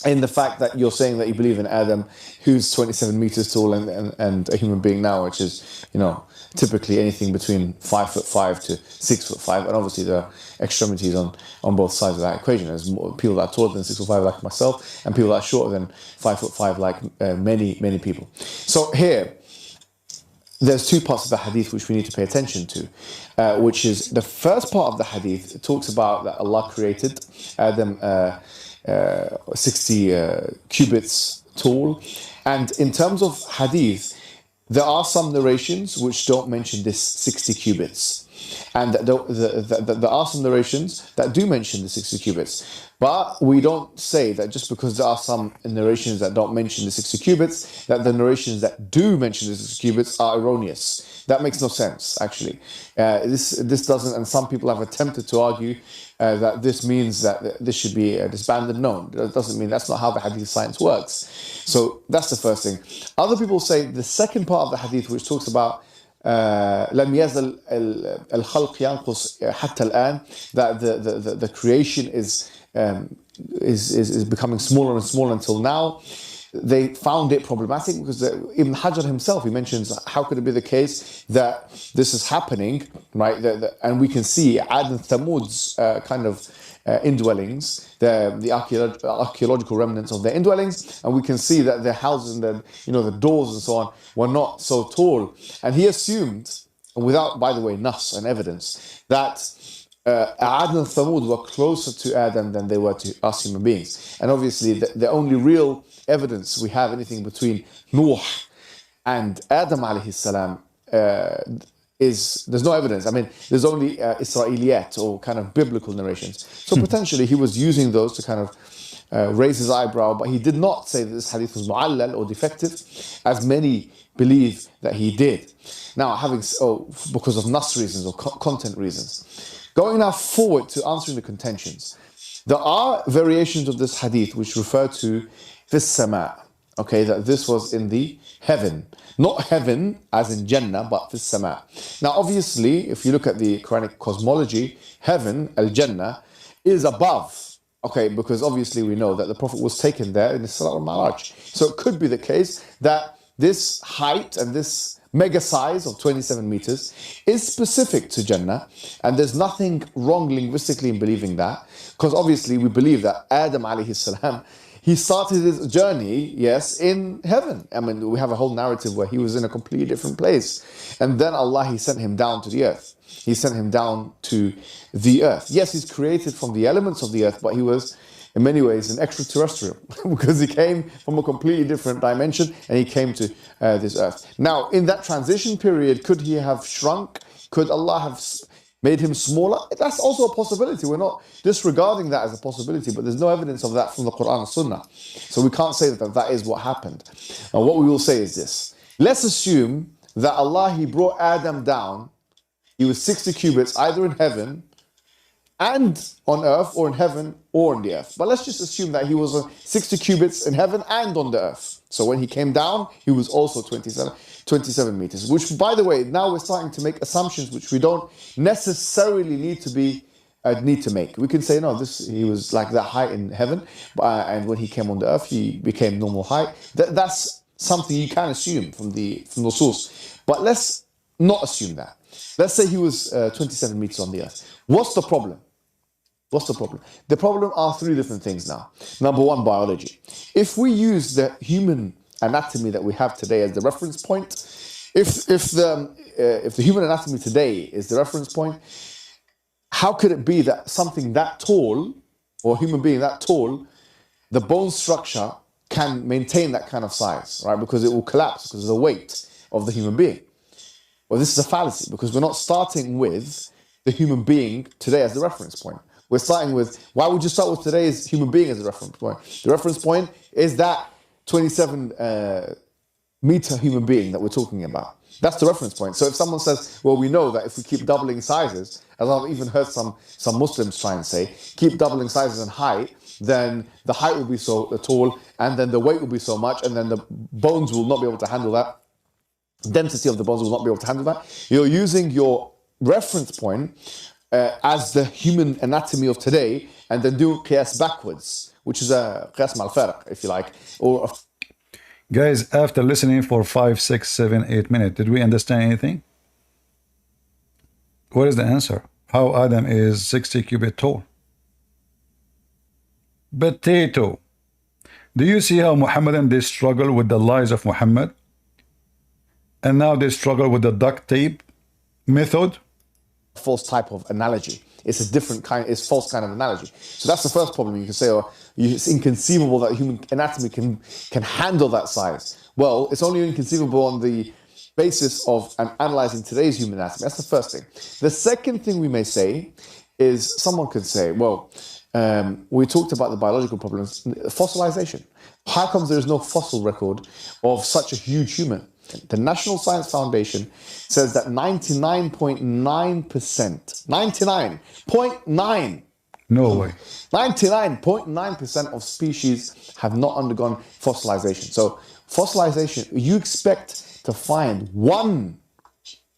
in the fact that you're saying that you believe in Adam, who's 27 meters tall, and a human being now, which is, typically anything between 5'5" to 6'5", and obviously there are extremities on both sides of that equation. There's people that are taller than 6'5" like myself, and people that are shorter than 5'5" like many people. So here, there's two parts of the hadith which we need to pay attention to, which is the first part of the hadith. It talks about that Allah created Adam 60 cubits tall, and in terms of hadith, there are some narrations which don't mention this 60 cubits, and there are some narrations that do mention the 60 cubits. But we don't say that just because there are some narrations that don't mention the 60 cubits, that the narrations that do mention the 60 cubits are erroneous. That makes no sense, actually. This doesn't, and some people have attempted to argue that this means that this should be disbanded. No, that doesn't mean, that's not how the hadith science works. So that's the first thing. Other people say the second part of the hadith, which talks about لم يزل الخلق ينقص حتى الآن, that the creation is becoming smaller and smaller until now. They found it problematic because Ibn Hajar himself, he mentions, how could it be the case that this is happening, right? And we can see Ad and Thamud's kind of indwellings, the archaeological remnants of their indwellings, and we can see that their houses and the doors and so on were not so tall. And he assumed, without, by the way, nas and evidence, that Ad and Thamud were closer to Adam than they were to us human beings. And obviously, the only real evidence we have anything between Nuh and Adam alayhi salam there's no evidence. I mean, there's only Israeliyat, or kind of biblical narrations. So potentially he was using those to kind of raise his eyebrow, but he did not say that this hadith was mu'allal or defective, as many believe that he did. Now, because of nas reasons or content reasons. Going now forward to answering the contentions. There are variations of this hadith which refer to fis sama, okay, that this was in the heaven. Not heaven as in Jannah, but fis sama. Now, obviously, if you look at the Quranic cosmology, heaven, al-Jannah, is above, okay, because obviously we know that the Prophet was taken there in the Isra al-Mi'raj. So it could be the case that this height and this mega size of 27 meters is specific to Jannah, and there's nothing wrong linguistically in believing that, because obviously we believe that Adam alayhi salam, he started his journey, yes, in heaven. I mean, we have a whole narrative where he was in a completely different place, and then Allah, he sent him down to the earth. He sent him down to the earth. Yes, he's created from the elements of the earth, but he was in many ways an extraterrestrial because he came from a completely different dimension and he came to this earth. Now, in that transition period, could he have shrunk? Could Allah have made him smaller? That's also a possibility. We're not disregarding that as a possibility, but there's no evidence of that from the Quran and Sunnah. So we can't say that that is what happened. Now, what we will say is this. Let's assume that Allah, he brought Adam down. He was 60 cubits, either in heaven and on earth, or in heaven, or on the earth. But let's just assume that he was 60 cubits in heaven and on the earth. So when he came down, he was also 27 meters, which, by the way, now we're starting to make assumptions which we don't necessarily need to make. We can say, no, he was like that height in heaven, and when he came on the earth, he became normal height. That's something you can assume from the source. But let's not assume that. Let's say he was 27 meters on the earth. What's the problem? The problem are three different things now. Number one, biology. If we use the human anatomy that we have today as the reference point, if the human anatomy today is the reference point, how could it be that something that tall, or a human being that tall, the bone structure can maintain that kind of size, right? Because it will collapse because of the weight of the human being. Well, this is a fallacy, because we're not starting with the human being today as the reference point. We're starting with, why would you start with today's human being as a reference point? The reference point is that 27 meter human being that we're talking about. That's the reference point. So if someone says, well, we know that if we keep doubling sizes, as I've even heard some Muslims try and say, keep doubling sizes in height, then the height will be so tall, and then the weight will be so much, and then the bones will not be able to handle that. Density of the bones will not be able to handle that. You're using your reference point as the human anatomy of today, and then do qiyas backwards, which is a qiyas mal farq, if you like. Or guys, after listening for 5, 6, 7, 8 minutes, did we understand anything? What is the answer? How Adam is 60 cubit tall? Potato. Do you see how Muhammadan, they struggle with the lies of Muhammad? And now they struggle with the duct tape method? False type of analogy. It's a different kind, it's false kind of analogy. So that's the first problem. You can say, oh, it's inconceivable that human anatomy can handle that size. Well, it's only inconceivable on the basis of analyzing today's human anatomy. That's the first thing. The second thing we may say is, someone could say, well, we talked about the biological problems, fossilization. How comes there is no fossil record of such a huge human? The National Science Foundation says that 99.9%, 99.9, no way, 99.9% of species have not undergone fossilization. So fossilization, you expect to find one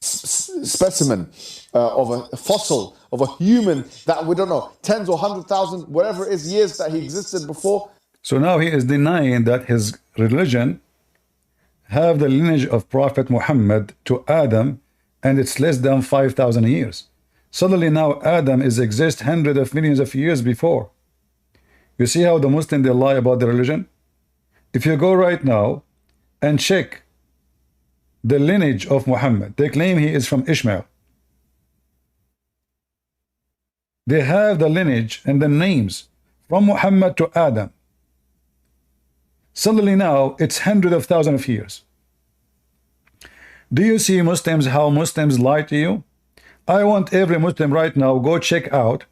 specimen of a fossil of a human that, we don't know, tens or 100,000, whatever it is, years that he existed before. So now he is denying that his religion have the lineage of Prophet Muhammad to Adam, and it's less than 5,000 years. Suddenly now Adam exists hundreds of millions of years before. You see how the Muslims, they lie about the religion? If you go right now and check the lineage of Muhammad, they claim he is from Ishmael. They have the lineage and the names from Muhammad to Adam. Suddenly now it's hundreds of thousands of years. Do you see Muslims, how Muslims lie to you? I want every Muslim right now, go check out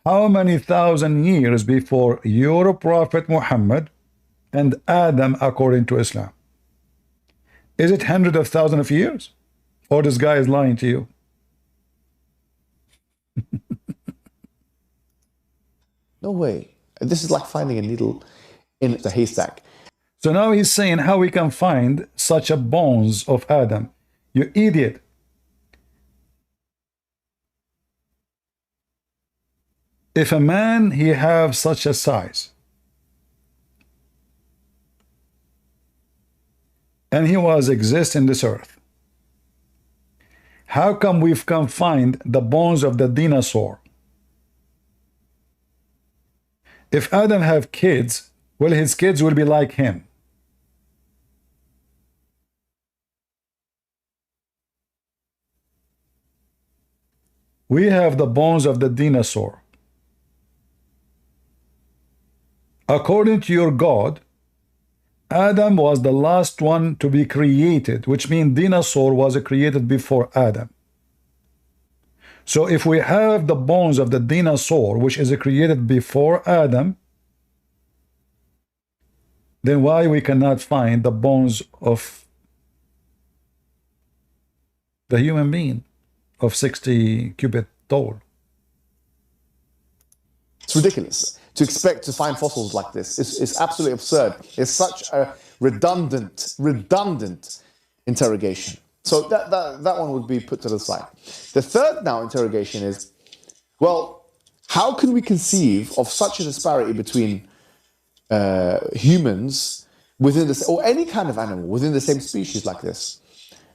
how many thousand years before your Prophet Muhammad and Adam according to Islam. Is it hundreds of thousands of years? Or this guy is lying to you? No way. This is like finding a needle in the haystack. So now he's saying how we can find such a bones of Adam. You idiot. If a man, he have such a size, and he was exist in this earth, how come we can find the bones of the dinosaur? If Adam have kids, well, his kids will be like him. We have the bones of the dinosaur. According to your God, Adam was the last one to be created, which means dinosaur was created before Adam. So if we have the bones of the dinosaur, which is created before Adam, then why we cannot find the bones of the human being of 60 cubit tall? It's ridiculous to expect to find fossils like this. It's absolutely absurd. It's such a redundant interrogation. So that one would be put to the side. The third now interrogation is, well, how can we conceive of such a disparity between humans within this, or any kind of animal within the same species like this?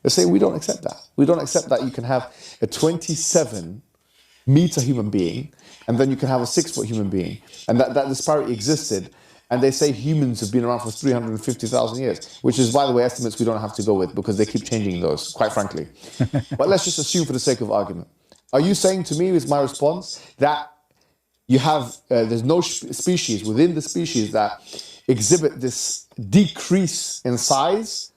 They say we don't accept that. We don't accept that you can have a 27-meter human being, and then you can have a 6-foot human being, and that disparity existed. And they say humans have been around for 350,000 years, which is, by the way, estimates we don't have to go with because they keep changing those, quite frankly. But let's just assume for the sake of argument. Are you saying to me, is my response, that you have, there's no species within the species that exhibit this decrease in size,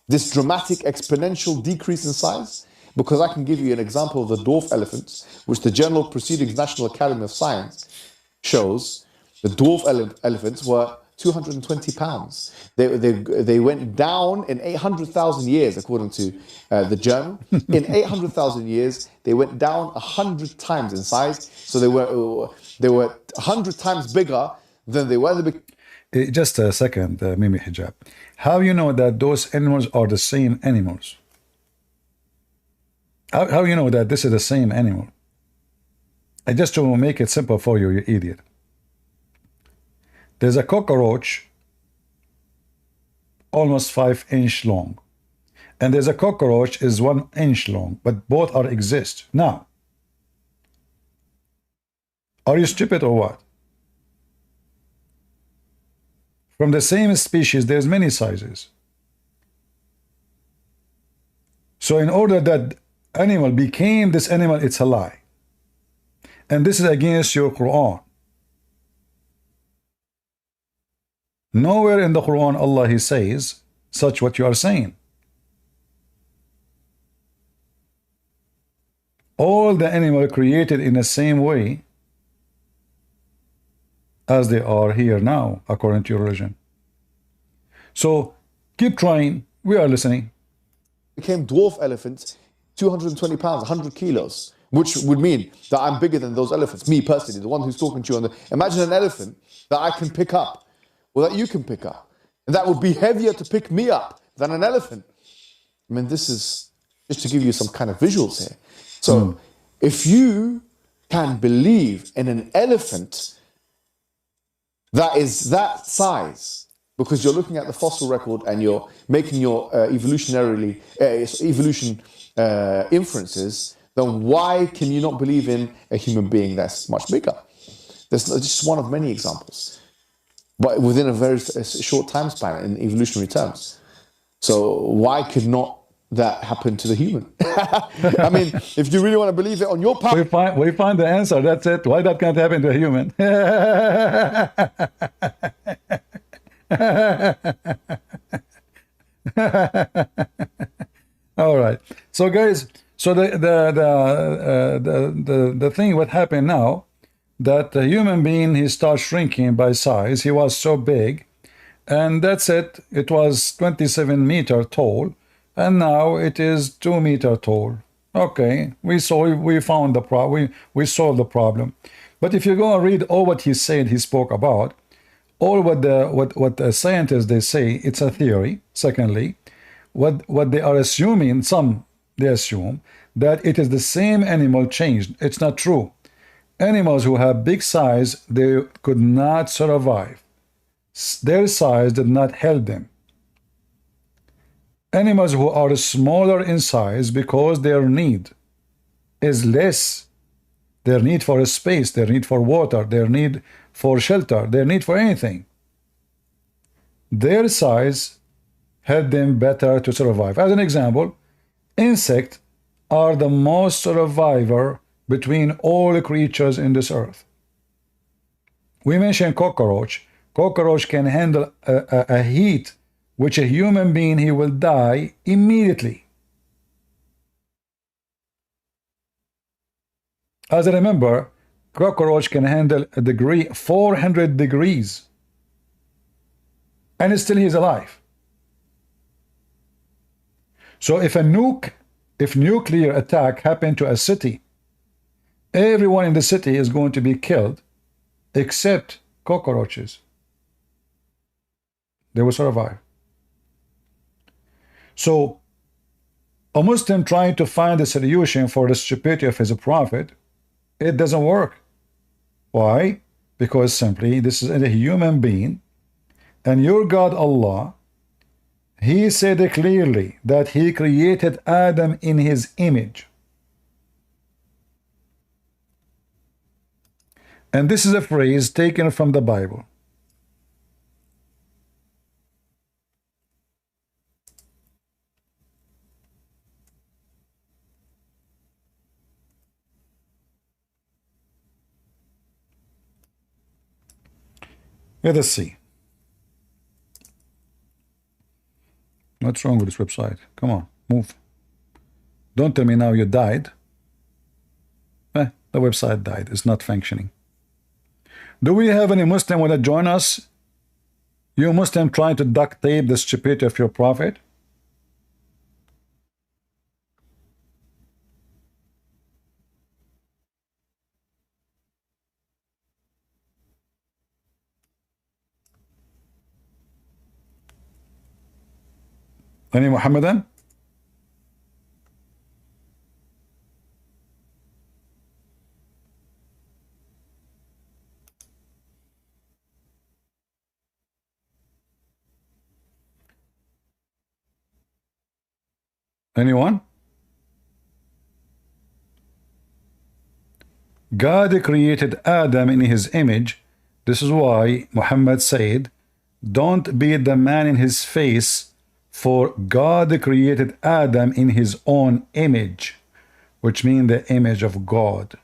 this dramatic exponential decrease in size? Because I can give you an example of the dwarf elephants, which the Journal of Proceedings National Academy of Science shows. The dwarf elephants were 220 pounds. They went down in 800,000 years, according to the journal. In 800,000 years, they went down 100 times in size. So they were 100 times bigger than they were. Just a second, Mimi Hijab. How you know that those animals are the same animals? How you know that this is the same animal? Just to make it simple for you, you idiot. There's a cockroach almost 5-inch long, and there's a cockroach is 1 inch long, but both are exist. Now, are you stupid or what? From the same species, there's many sizes. So in order that animal became this animal, it's a lie. And this is against your Quran. Nowhere in the Quran Allah He says such what you are saying. All the animals created in the same way as they are here now, according to your religion. So keep trying. We are listening. Became dwarf elephants, 220 pounds, 100 kilos, which would mean that I'm bigger than those elephants. Me personally, the one who's talking to you on the. Imagine an elephant that I can pick up, or that you can pick up. And that would be heavier to pick me up than an elephant. I mean, this is just to give you some kind of visuals here. So if you can believe in an elephant that is that size, because you're looking at the fossil record and you're making your evolution inferences, then why can you not believe in a human being that's much bigger? There's just one of many examples, but within a very short time span in evolutionary terms. So why could not that happen to the human? I mean, if you really want to believe it on your part, we find the answer. That's it. Why that can't happen to a human? All right. So guys, so the thing what happened now, that the human being, he starts shrinking by size. He was so big, and that's it. It was 27 meter tall, and now it is 2 meter tall. Okay, we found the problem. We solved the problem. But if you go and read all what he said, he spoke about, all what the scientists they say, it's a theory. Secondly, what they are assuming, they assume that it is the same animal changed. It's not true. Animals who have big size, they could not survive. Their size did not help them. Animals who are smaller in size, because their need is less, their need for space, their need for water, their need for shelter, their need for anything, their size helped them better to survive. As an example, insects are the most survivor between all creatures in this earth. We mentioned cockroach. Cockroach can handle a heat which a human being, he will die immediately. As I remember, cockroach can handle a degree 400 degrees, and still he's alive. So if nuclear attack happened to a city, everyone in the city is going to be killed, except cockroaches. They will survive. So a Muslim trying to find a solution for the stupidity of his prophet, it doesn't work. Why? Because simply this is a human being, and your God Allah, He said clearly that He created Adam in His image. And this is a phrase taken from the Bible. Let us see. What's wrong with this website? Come on, move. Don't tell me now you died. The website died. It's not functioning. Do we have any Muslim want to join us? You Muslim trying to duct tape the stupidity of your prophet? Any Muhammadan? Anyone? God created Adam in his image. This is why Muhammad said, don't beat the man in his face, for God created Adam in his own image, which means the image of God.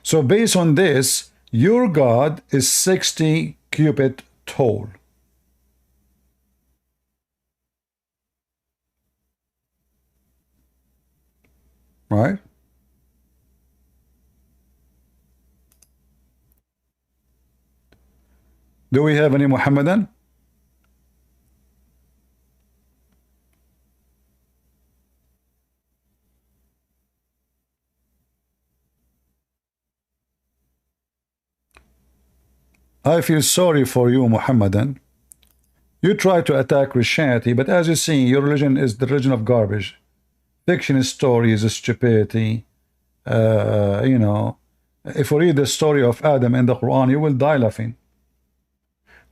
So based on this, your God is 60 cubits tall. Right? Do we have any Muhammadan? I feel sorry for you, Muhammadan. You try to attack Christianity, but as you see, your religion is the religion of garbage. Fiction stories is stupidity. You know, if you read the story of Adam in the Quran, you will die laughing.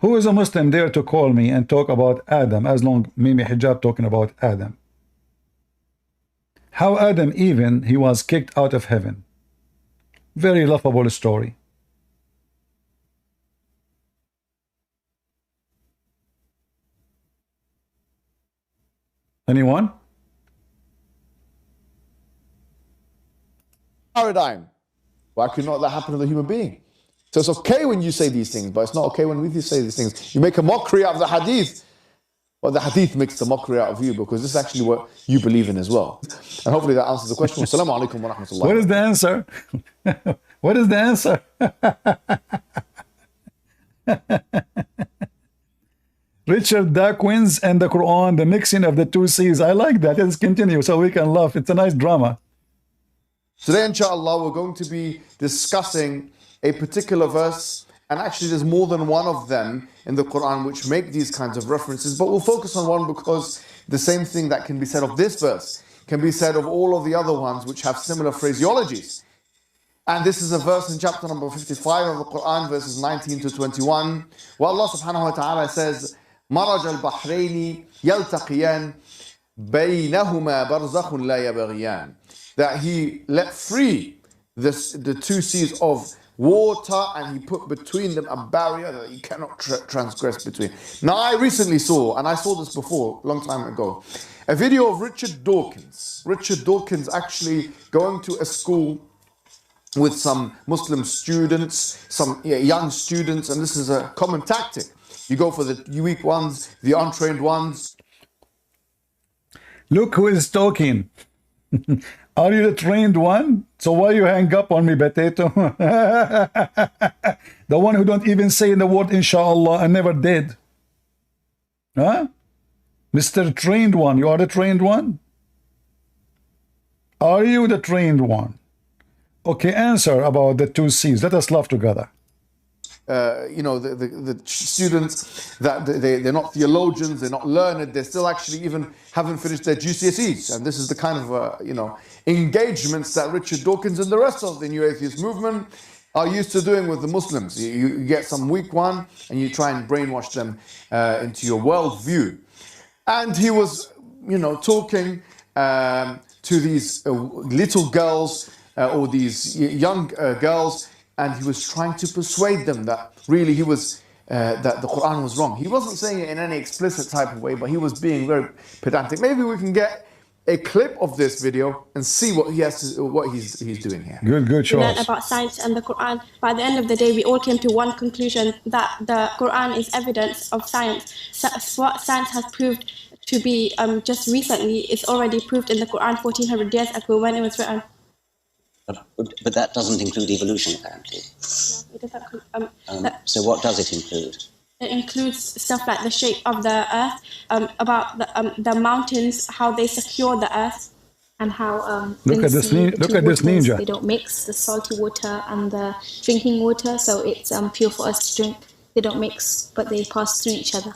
Who is a Muslim dare to call me and talk about Adam, as long Mimi Hijab talking about Adam? How Adam even, he was kicked out of heaven. Very laughable story. Anyone? Paradigm. Why could not that happen to the human being? So it's okay when you say these things, but it's not okay when we say these things. You make a mockery out of the hadith. Well, the hadith makes the mockery out of you, because this is actually what you believe in as well. And hopefully that answers the question. Assalamu alaikum wa rahmatullah. What is the answer? What is the answer? Richard Dawkins and the Quran, the mixing of the two C's. I like that. Let's continue so we can laugh. It's a nice drama. Today, inshallah, we're going to be discussing a particular verse, and actually there's more than one of them in the Quran which make these kinds of references, but we'll focus on one because the same thing that can be said of this verse can be said of all of the other ones which have similar phraseologies. And this is a verse in chapter number 55 of the Quran, verses 19 to 21, where Allah subhanahu wa ta'ala says, مرج البحرين يلتقيان بينهما برزخ لا يبغيان, that He let free the two seas of water, and He put between them a barrier that you cannot transgress between. Now, I recently saw, and I saw this before, a long time ago, a video of Richard Dawkins. Richard Dawkins actually going to a school with some Muslim students, some young students, and this is a common tactic. You go for the weak ones, the untrained ones. Look who is talking. Are you the trained one? So why you hang up on me, potato? The one who don't even say the word inshallah and never did. Huh? Mr. Trained one, you are the trained one? Are you the trained one? Okay, answer about the two C's. Let us laugh together. The students that they're not theologians, they're not learned, they still actually even haven't finished their GCSEs. And this is the kind of, engagements that Richard Dawkins and the rest of the New Atheist movement are used to doing with the Muslims. You get some weak one and you try and brainwash them into your worldview. And he was, talking to these little girls or these young girls, and he was trying to persuade them that really that the Quran was wrong. He wasn't saying it in any explicit type of way, but he was being very pedantic. Maybe we can get a clip of this video and see what he's doing here. Good choice. We learned about science and the Quran. By the end of the day, we all came to one conclusion, that the Quran is evidence of science. So what science has proved to be just recently is already proved in the Quran 1400 years ago when it was written. But that doesn't include evolution, apparently. No, it doesn't. So what does it include? It includes stuff like the shape of the earth, about the mountains, how they secure the earth, and how look at this ninja. They don't mix the salty water and the drinking water, so it's pure for us to drink. They don't mix, but they pass through each other.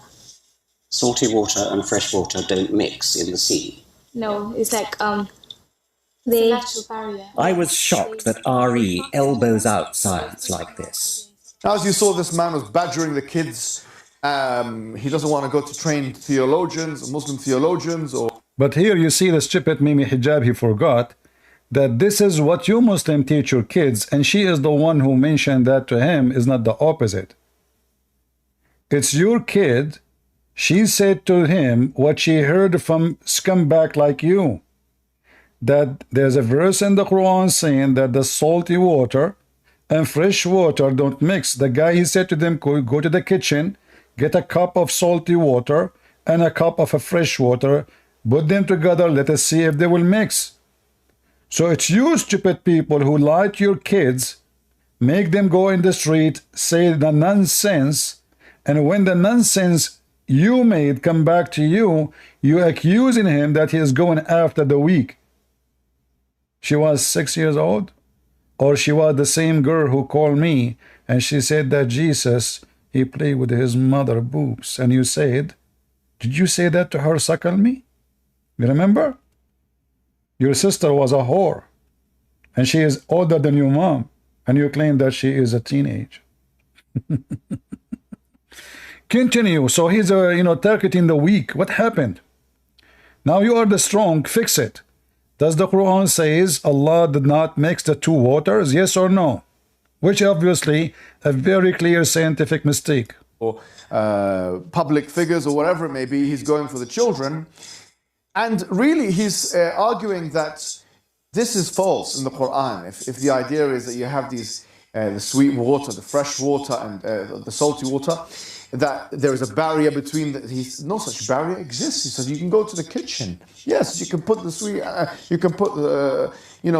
Salty water and fresh water don't mix in the sea. No, it's like the natural barrier. I was shocked that RE elbows out science like this. As you saw, this man was badgering the kids. He doesn't want to go to train theologians, Muslim theologians, or... But here you see the stupid Mimi Hijab, he forgot that this is what you Muslim teach your kids, and she is the one who mentioned that to him, is not the opposite. It's your kid. She said to him what she heard from scumbag like you, that there's a verse in the Quran saying that the salty water and fresh water don't mix. The guy, he said to them, go to the kitchen, get a cup of salty water and a cup of a fresh water, put them together, let us see if they will mix. So it's you stupid people who lie to your kids, make them go in the street, say the nonsense, and when the nonsense you made come back to you, you accusing him that he is going after the weak. She was 6 years old, or she was the same girl who called me and she said that Jesus, he played with his mother boobs, and you said, did you say that to her, suckle me? You remember? Your sister was a whore and she is older than your mom, and you claim that she is a teenage. Continue. So he's targeting the weak. What happened? Now you are the strong, fix it. Does the Quran says Allah did not mix the two waters? Yes or no? Which obviously a very clear scientific mistake. Or public figures or whatever it may be, he's going for the children. And really he's arguing that this is false in the Quran. If the idea is that you have these, the sweet water, the fresh water and the salty water, that there is a barrier between no such barrier exists. He says you can go to the kitchen. Yes, you can put the sweet, you can put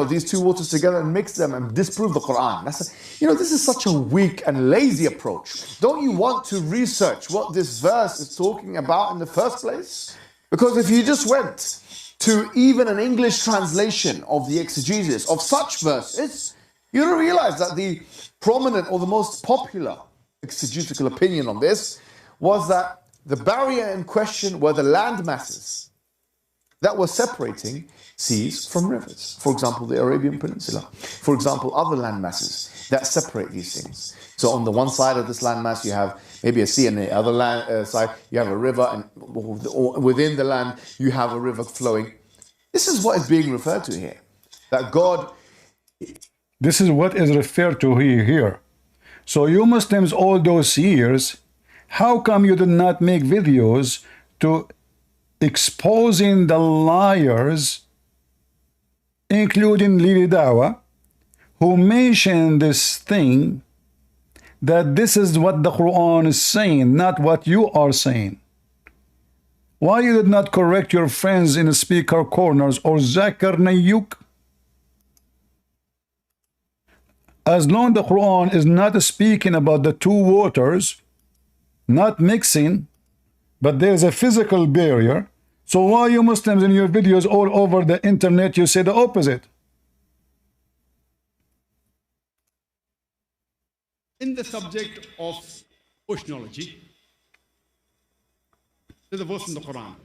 these two waters together and mix them and disprove the Quran. This is such a weak and lazy approach. Don't you want to research what this verse is talking about in the first place? Because if you just went to even an English translation of the exegesis of such verses, you don't realize that the prominent or the most popular exegetical opinion on this was that the barrier in question were the land masses that were separating seas from rivers. For example, the Arabian Peninsula. For example, other land masses that separate these things. So on the one side of this land mass, you have maybe a sea, and the other side, you have a river, and within the land, you have a river flowing. This is what is being referred to here. That God... This is what is referred to here. So you Muslims all those years, how come you did not make videos to exposing the liars, including Lili Dawa, who mentioned this thing, that this is what the Quran is saying, not what you are saying? Why you did not correct your friends in the speaker corners or Zakir Nayuk? As long the Quran is not speaking about the two waters, not mixing, but there's a physical barrier, so why you Muslims in your videos all over the internet, you say the opposite? in the subject of oceanology, there's a verse in the Quran,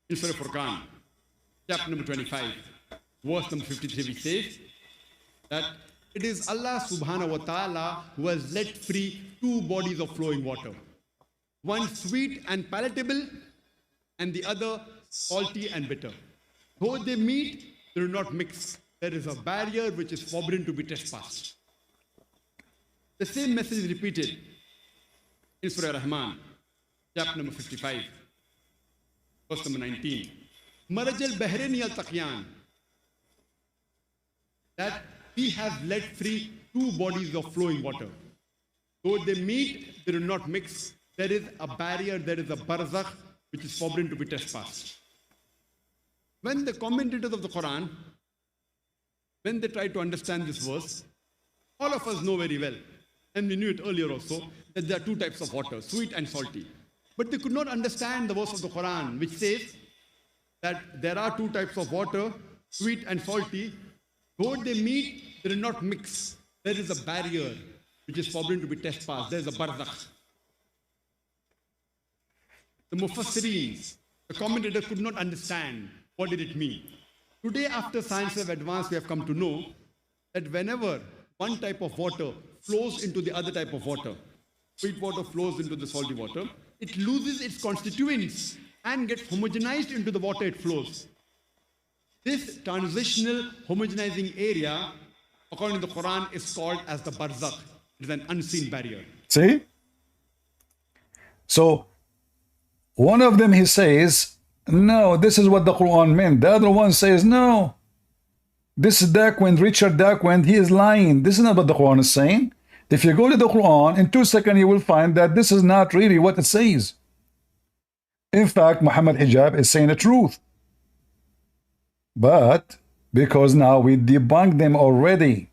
in Surah Furqan, chapter number 25, verse number 53, which says that it is Allah subhanahu wa ta'ala who has let free two bodies of flowing water, one sweet and palatable, and the other salty and bitter. Though they meet, they do not mix. There is a barrier which is forbidden to be trespassed. The same message is repeated in Surah Rahman, chapter number 55, verse number 19. Maraj al-Bahrain yaltaqiyan, that He has let free two bodies of flowing water. Though they meet, they do not mix. There is a barrier, there is a barzakh, which is forbidden to be trespassed. When the commentators of the Quran, when they try to understand this verse, all of us know very well, and we knew it earlier also, that there are two types of water, sweet and salty. But they could not understand the verse of the Quran, which says that there are two types of water, sweet and salty. Though they meet, they do not mix. There is a barrier which is forbidden to be trespassed. There is a barzakh. The Mufassirin, the commentators could not understand what did it mean. Today, after science have advanced, we have come to know that whenever one type of water flows into the other type of water, sweet water flows into the salty water, it loses its constituents and gets homogenized into the water it flows. This transitional homogenizing area, according to the Quran, is called as the barzakh. It is an unseen barrier. See? So, one of them, he says, no, this is what the Quran meant. The other one says, no, this is Darkwind, Richard Darkwind, he is lying. This is not what the Quran is saying. If you go to the Quran, in 2 seconds you will find that this is not really what it says. In fact, Muhammad Hijab is saying the truth. But because now we debunked them already.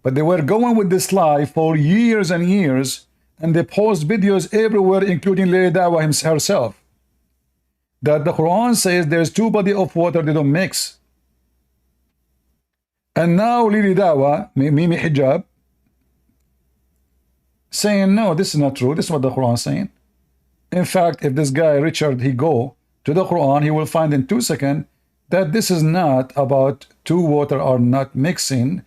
But they were going with this lie for years and years, and they post videos everywhere, including Lady Dawa herself, that the Quran says there's two bodies of water, they don't mix. And now Lady Dawa, Mimi Hijab, saying, no, this is not true. This is what the Quran is saying. In fact, if this guy, Richard, he go to the Quran, he will find in 2 seconds that this is not about two water are not mixing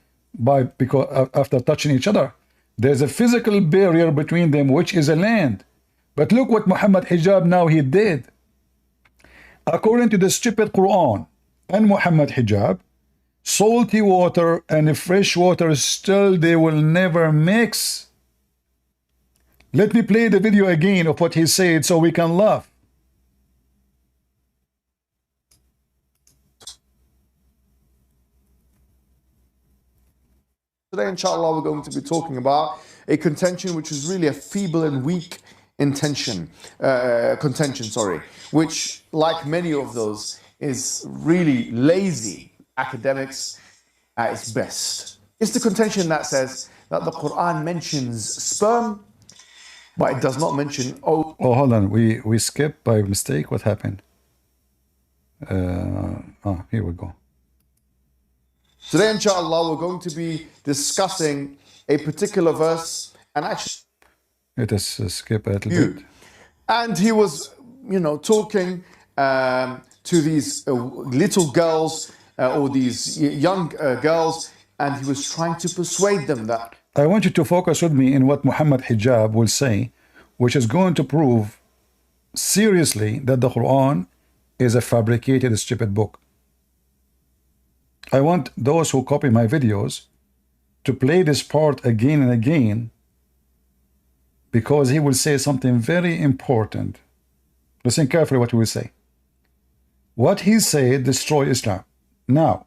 because after touching each other. There's a physical barrier between them, which is a land. But look what Muhammad Hijab now he did. According to the stupid Quran and Muhammad Hijab, salty water and fresh water still they will never mix. Let me play the video again of what he said so we can laugh. Today, inshallah, we're going to be talking about a contention which is really a feeble and weak contention, which, like many of those, is really lazy academics at its best. It's the contention that says that the Quran mentions sperm, but it does not mention... Oh, hold on. We skipped by mistake. What happened? Here we go. Today, inshallah, we're going to be discussing a particular verse, and actually... Let us skip a little bit. And he was, talking to these little girls, or these young girls, and he was trying to persuade them that... I want you to focus with me in what Muhammad Hijab will say, which is going to prove seriously that the Quran is a fabricated, stupid book. I want those who copy my videos to play this part again and again, because he will say something very important. Listen carefully what he will say. What he said destroy Islam. Now,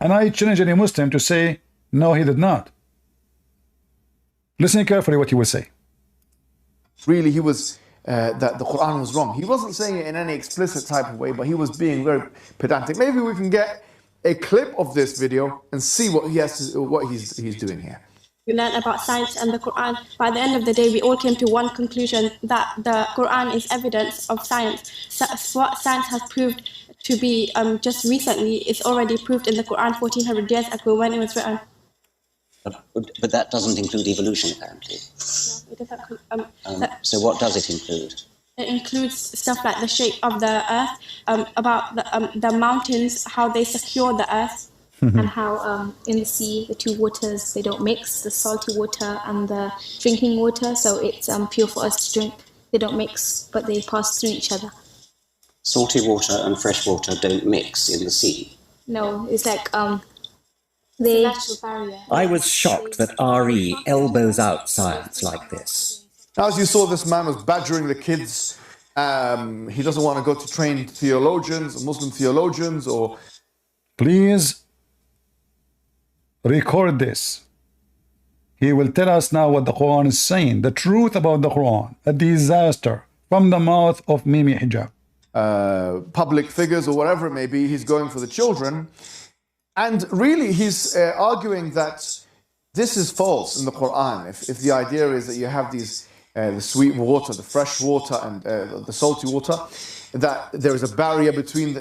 and I challenge any Muslim to say, no, he did not. Listen carefully what he will say. Really, he was, that the Quran was wrong. He wasn't saying it in any explicit type of way, but he was being very pedantic. Maybe we can get a clip of this video and see what he has to, what he's doing here. We learned about science and the Quran. By the end of the day, we all came to one conclusion, that the Quran is evidence of science. What science has proved to be just recently is already proved in the Quran 1400 years ago when it was written. But that doesn't include evolution, apparently. No, it doesn't. So what does it include? It includes stuff like the shape of the earth, about the mountains, how they secure the earth, and how in the sea the two waters, they don't mix, the salty water and the drinking water, so it's pure for us to drink. They don't mix, but they pass through each other. Salty water and fresh water don't mix in the sea. No, it's like It's a natural barrier. I was shocked that RE elbows out science like this. As you saw, this man was badgering the kids. He doesn't want to go to trained theologians, Muslim theologians, or... Please record this. He will tell us now what the Quran is saying, the truth about the Quran, a disaster from the mouth of Mimi Hijab. Public figures or whatever it may be, he's going for the children. And really, he's arguing that this is false in the Quran. If the idea is that you have these, the sweet water, the fresh water, and the salty water, that there is a barrier between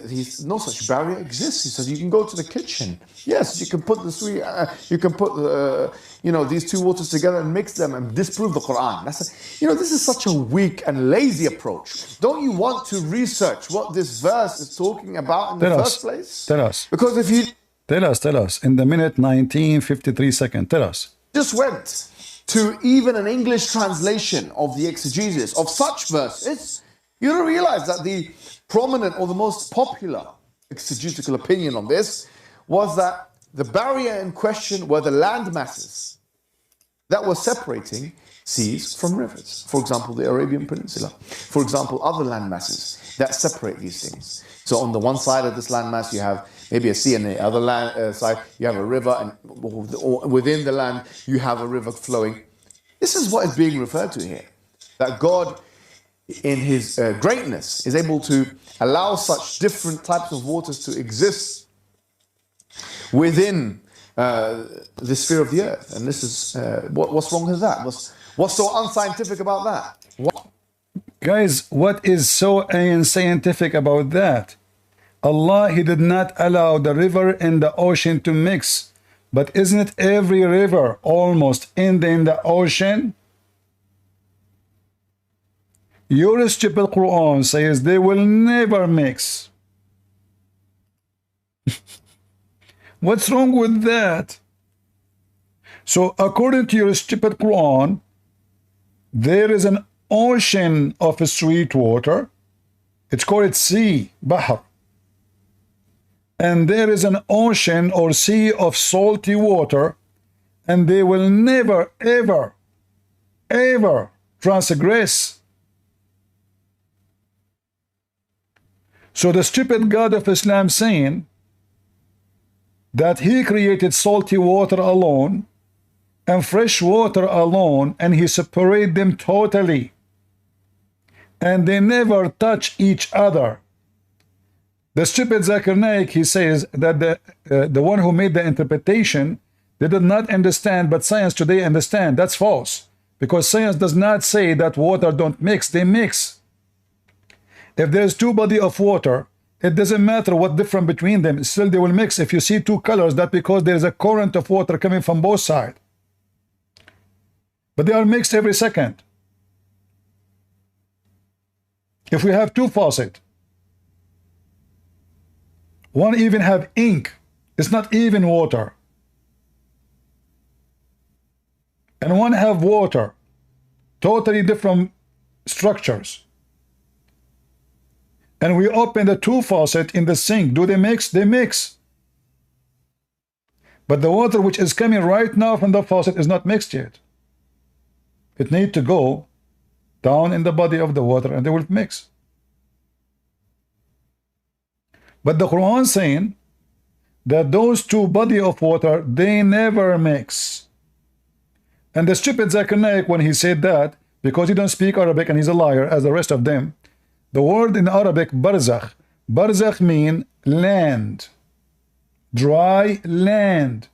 no such barrier exists. He says you can go to the kitchen. Yes, you can put the sweet, you can put these two waters together and mix them and disprove the Quran. This is such a weak and lazy approach. Don't you want to research what this verse is talking about in the first place? Tell us. Because if you tell us in the minute 19:53 seconds. Tell us. Just went to even an English translation of the exegesis of such verses, you don't realize that the prominent or the most popular exegetical opinion on this was that the barrier in question were the land masses that were separating seas from rivers. For example, the Arabian Peninsula. For example, other land masses that separate these things. So on the one side of this land mass, you have maybe a sea, and the other side, you have a river, and within the land, you have a river flowing. This is what is being referred to here. That God, in His greatness, is able to allow such different types of waters to exist within the sphere of the earth. And this is, what's wrong with that? What's so unscientific about that? Guys, what is so unscientific about that? Allah, He did not allow the river and the ocean to mix. But isn't it every river almost ending in the ocean? Your stupid Quran says they will never mix. What's wrong with that? So according to your stupid Quran, there is an ocean of sweet water. It's called sea, Bahr. And there is an ocean or sea of salty water, and they will never, ever, ever transgress. So the stupid God of Islam saying that He created salty water alone and fresh water alone, and He separated them totally, and they never touch each other. The stupid Zakir Naik, he says that the one who made the interpretation, they did not understand, but science today understand. That's false, because science does not say that water don't mix. They mix. If there's two bodies of water, it doesn't matter what difference between them, still they will mix. If you see two colors, that's because there is a current of water coming from both sides. But they are mixed every second. If we have two faucets, one even have ink, it's not even water. And one have water, totally different structures. And we open the two faucets in the sink. Do they mix? They mix. But the water which is coming right now from the faucet is not mixed yet. It needs to go down in the body of the water and they will mix. But the Quran saying that those two bodies of water, they never mix. And the stupid Zakir Naik, when he said that, because he don't speak Arabic and he's a liar as the rest of them, the word in Arabic, barzakh. Barzakh mean land. Dry land.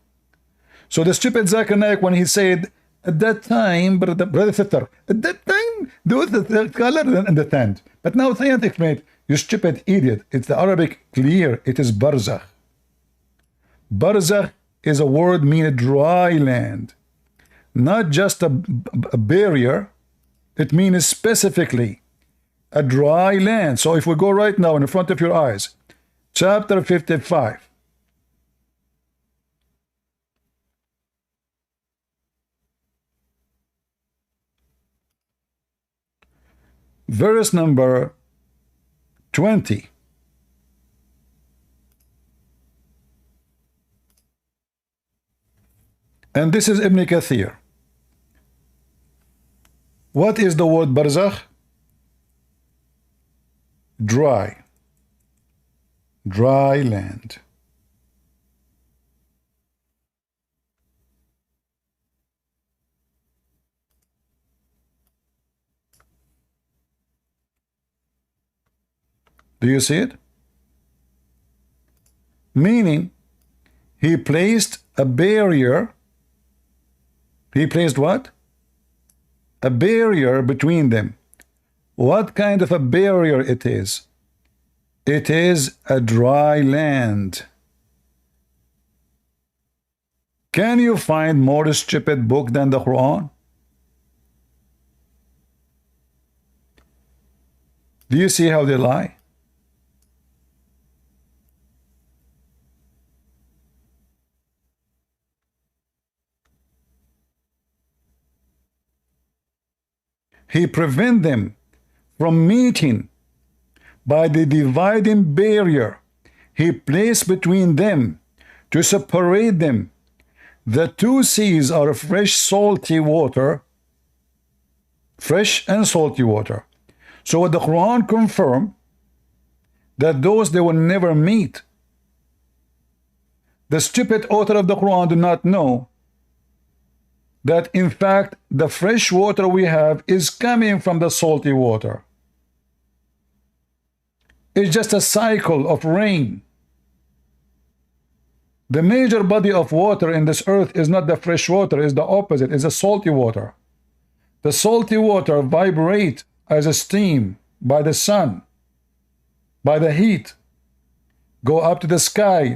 So the stupid Zakir Naik, when he said, at that time, brother sister, at that time, there was the color and the tint. But now science explained, you stupid idiot. It's the Arabic clear. It is barzakh. Barzakh is a word meaning dry land, not just a barrier. It means specifically a dry land. So if we go right now in front of your eyes, chapter 55, verse number 20. And this is Ibn Kathir. What is the word barzakh? Dry. Dry land. Do you see it? Meaning, he placed a barrier. He placed what? A barrier between them. What kind of a barrier it is? It is a dry land. Can you find more stupid book than the Quran? Do you see how they lie? He prevent them from meeting by the dividing barrier he placed between them to separate them. The two seas are fresh, salty water, fresh and salty water. So what the Quran confirm that those they will never meet. The stupid author of the Quran do not know that in fact the fresh water we have is coming from the salty water. It's just a cycle of rain. The major body of water in this earth is not the fresh water, it's the opposite, it's the salty water. The salty water vibrate as a steam by the sun, by the heat, go up to the sky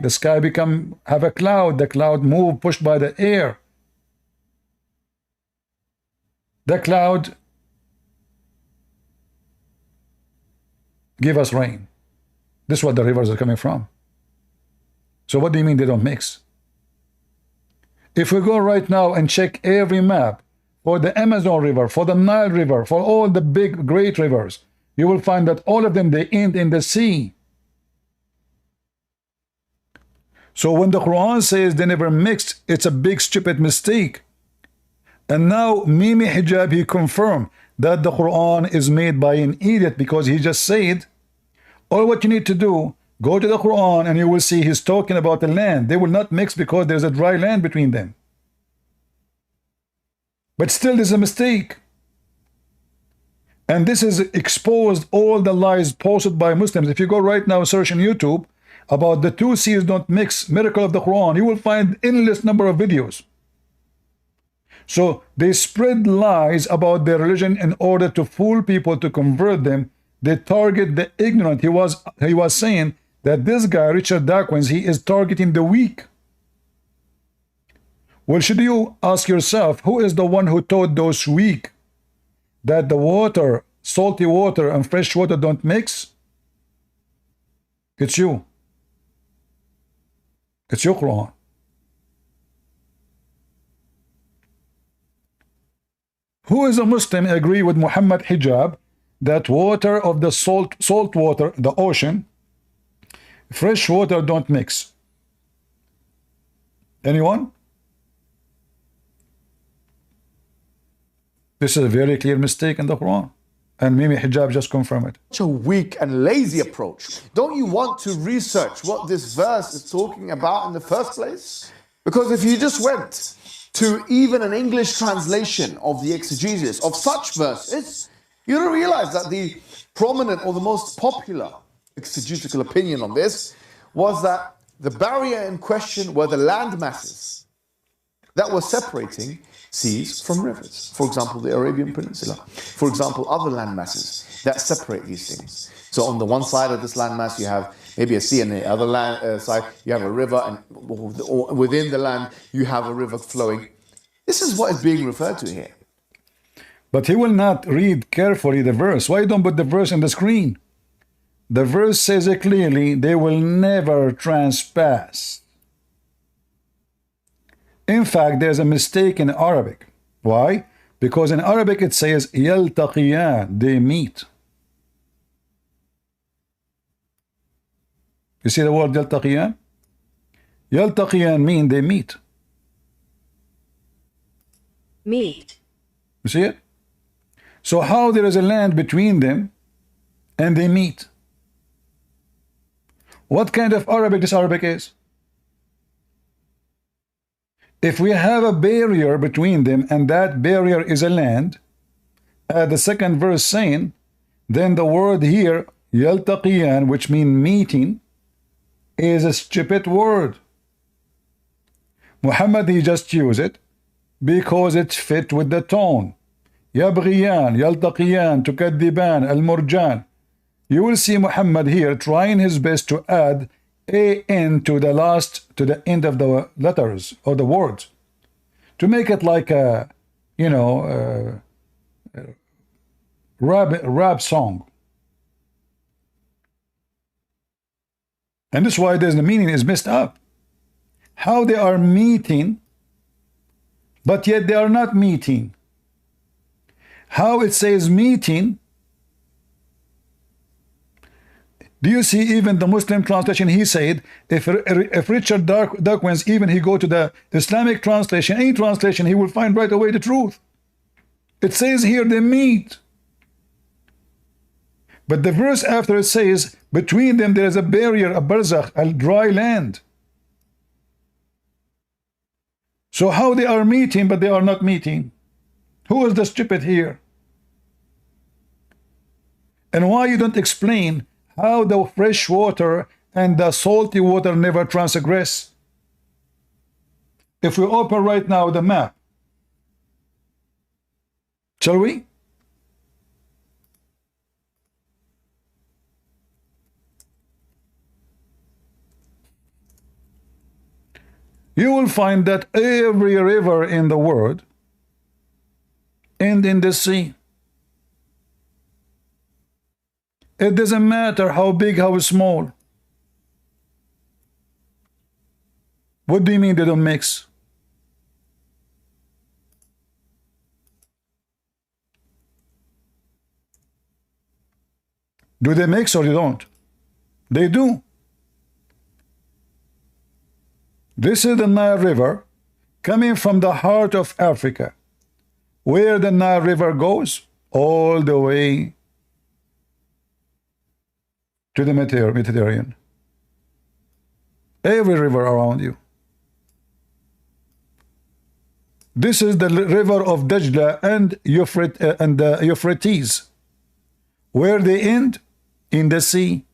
have a cloud, the cloud move pushed by the air. The cloud give us rain. This is what the rivers are coming from. So what do you mean they don't mix? If we go right now and check every map for the Amazon River, for the Nile River, for all the big great rivers, you will find that all of them, they end in the sea. So when the Quran says they never mixed, it's a big stupid mistake. And now Mimi Hijab, he confirmed that the Quran is made by an idiot, because he just said, all what you need to do, go to the Quran and you will see he's talking about the land. They will not mix because there's a dry land between them. But still there's a mistake. And this is exposed all the lies posted by Muslims. If you go right now search on YouTube about the two seas don't mix, miracle of the Quran, you will find endless number of videos. So they spread lies about their religion in order to fool people, to convert them. They target the ignorant. He was saying that this guy, Richard Dawkins, he is targeting the weak. Well, should you ask yourself, who is the one who taught those weak that the water, salty water and fresh water don't mix? It's you. It's your Quran. Who is a Muslim agree with Muhammad Hijab that water of the salt water, the ocean, fresh water don't mix? Anyone? This is a very clear mistake in the Quran, and Mimi Hijab just confirmed it. Such a weak and lazy approach. Don't you want to research what this verse is talking about in the first place? Because if you just went to even an English translation of the exegesis of such verses, you don't realize that the prominent or the most popular exegetical opinion on this was that the barrier in question were the land masses that were separating seas from rivers. For example, the Arabian Peninsula. For example, other land masses that separate these things. So on the one side of this landmass, you have maybe a sea, and the other land side you have a river, and within the land you have a river flowing. This is what is being referred to here. But he will not read carefully the verse. Why don't put the verse on the screen? The verse says it clearly, they will never transpass. In fact, there's a mistake in Arabic. Why? Because in Arabic it says يَلْتَقِيَانِ, they meet. You see the word يَلْتَقِيَانِ? يَلْتَقِيَانِ mean they meet. Meet. You see it? So how there is a land between them and they meet? What kind of Arabic this Arabic is? If we have a barrier between them and that barrier is a land, the second verse saying, then the word here, يَلْتَقِيَانِ, which means meeting, is a stupid word. Muhammad, he just used it because it fit with the tone. يَبْغِيَانِ, يَلْتَقِيَانِ, تُكَذِّبَانِ, الْمُرْجَانِ. You will see Muhammad here trying his best to add an to the last, to the end of the letters or the words, to make it like a, you know, rap song. And this is why the meaning is messed up. How they are meeting, but yet they are not meeting. How it says meeting. Do you see even the Muslim translation? He said, if Richard Dawkins, even he go to the Islamic translation, any translation, he will find right away the truth. It says here they meet. But the verse after it says, between them there is a barrier, a barzakh, a dry land. So how they are meeting, but they are not meeting? Who is the stupid here? And why you don't explain how the fresh water and the salty water never transgress? If we open right now the map, shall we? You will find that every river in the world ends in the sea. It doesn't matter how big, how small. What do you mean they don't mix? Do they mix or they don't? They do. This is the Nile River coming from the heart of Africa. Where the Nile River goes? All the way to the Mediterranean. Every river around you. This is the river of Dajla and Euphrates. Where they end? In the sea.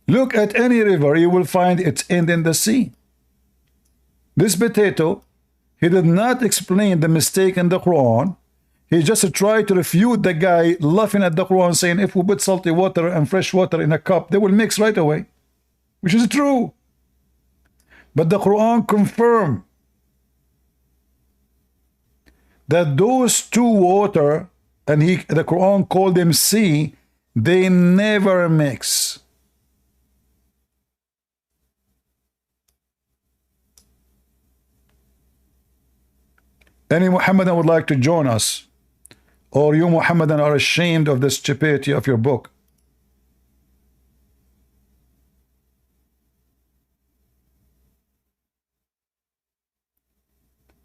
Look at any river, you will find its end in the sea. This potato, he did not explain the mistake in the Quran. He just tried to refute the guy laughing at the Quran, saying if we put salty water and fresh water in a cup, they will mix right away, which is true. But the Quran confirmed that those two water, and the Quran called them sea, they never mix. Any Muhammadan would like to join us? Or you Muhammadan are ashamed of the stupidity of your book?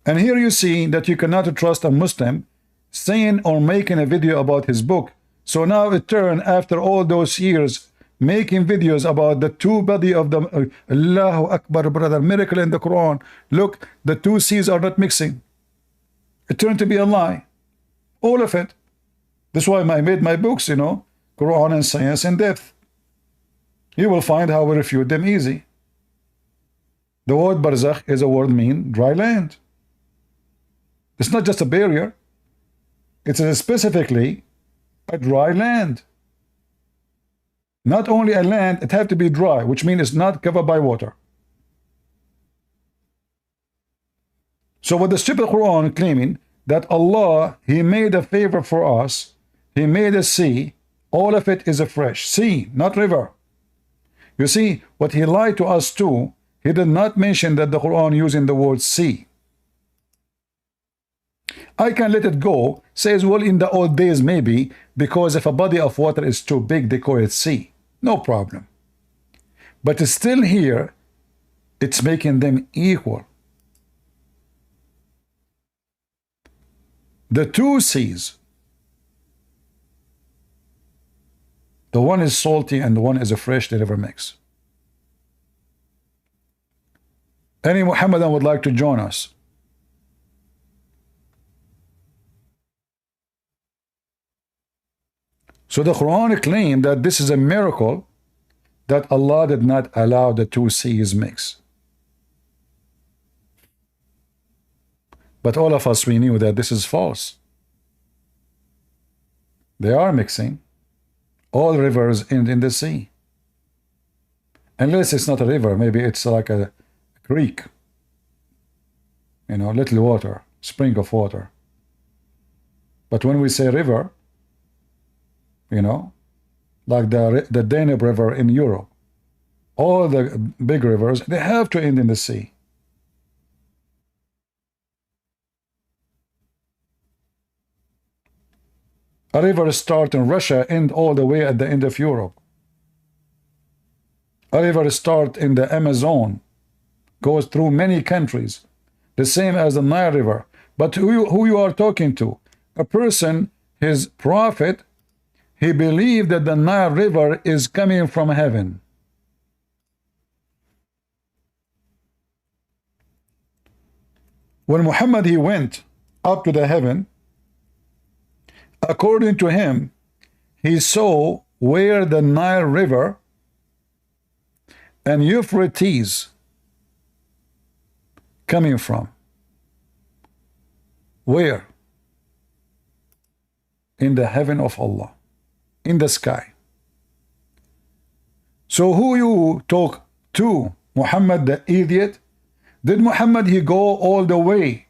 And here you see that you cannot trust a Muslim saying or making a video about his book. So now it turned, after all those years, making videos about the two body of the Allahu Akbar, brother, miracle in the Quran. Look, the two seas are not mixing. It turned to be a lie. All of it. That's why I made my books, you know, Quran and Science in Depth. You will find how we refute them easy. The word barzakh is a word mean dry land. It's not just a barrier. It's specifically a dry land. Not only a land, it have to be dry, which means it's not covered by water. So what the stupid Quran claiming that Allah, He made a favor for us, He made a sea, all of it is a fresh sea, not river. You see, what He lied to us too, He did not mention that the Quran using the word sea. I can let it go, says, well, in the old days maybe, because if a body of water is too big, they call it sea. No problem. But it's still here, it's making them equal. The two seas, the one is salty and the one is a fresh, they never mix. Any Muhammadan would like to join us? So the Quran claimed that this is a miracle that Allah did not allow the two seas mix. But all of us, we knew that this is false. They are mixing. All rivers end in the sea. Unless it's not a river, maybe it's like a creek. You know, little water, spring of water. But when we say river, you know, like the Danube River in Europe, all the big rivers, they have to end in the sea. A river start in Russia, end all the way at the end of Europe. A river start in the Amazon, goes through many countries, the same as the Nile River. But who you are talking to? A person, his prophet, he believed that the Nile River is coming from heaven. When Muhammad, he went up to the heaven, according to him, he saw where the Nile River and Euphrates coming from. Where? In the heaven of Allah, in the sky. So who you talk to? Muhammad the idiot? Did Muhammad he go all the way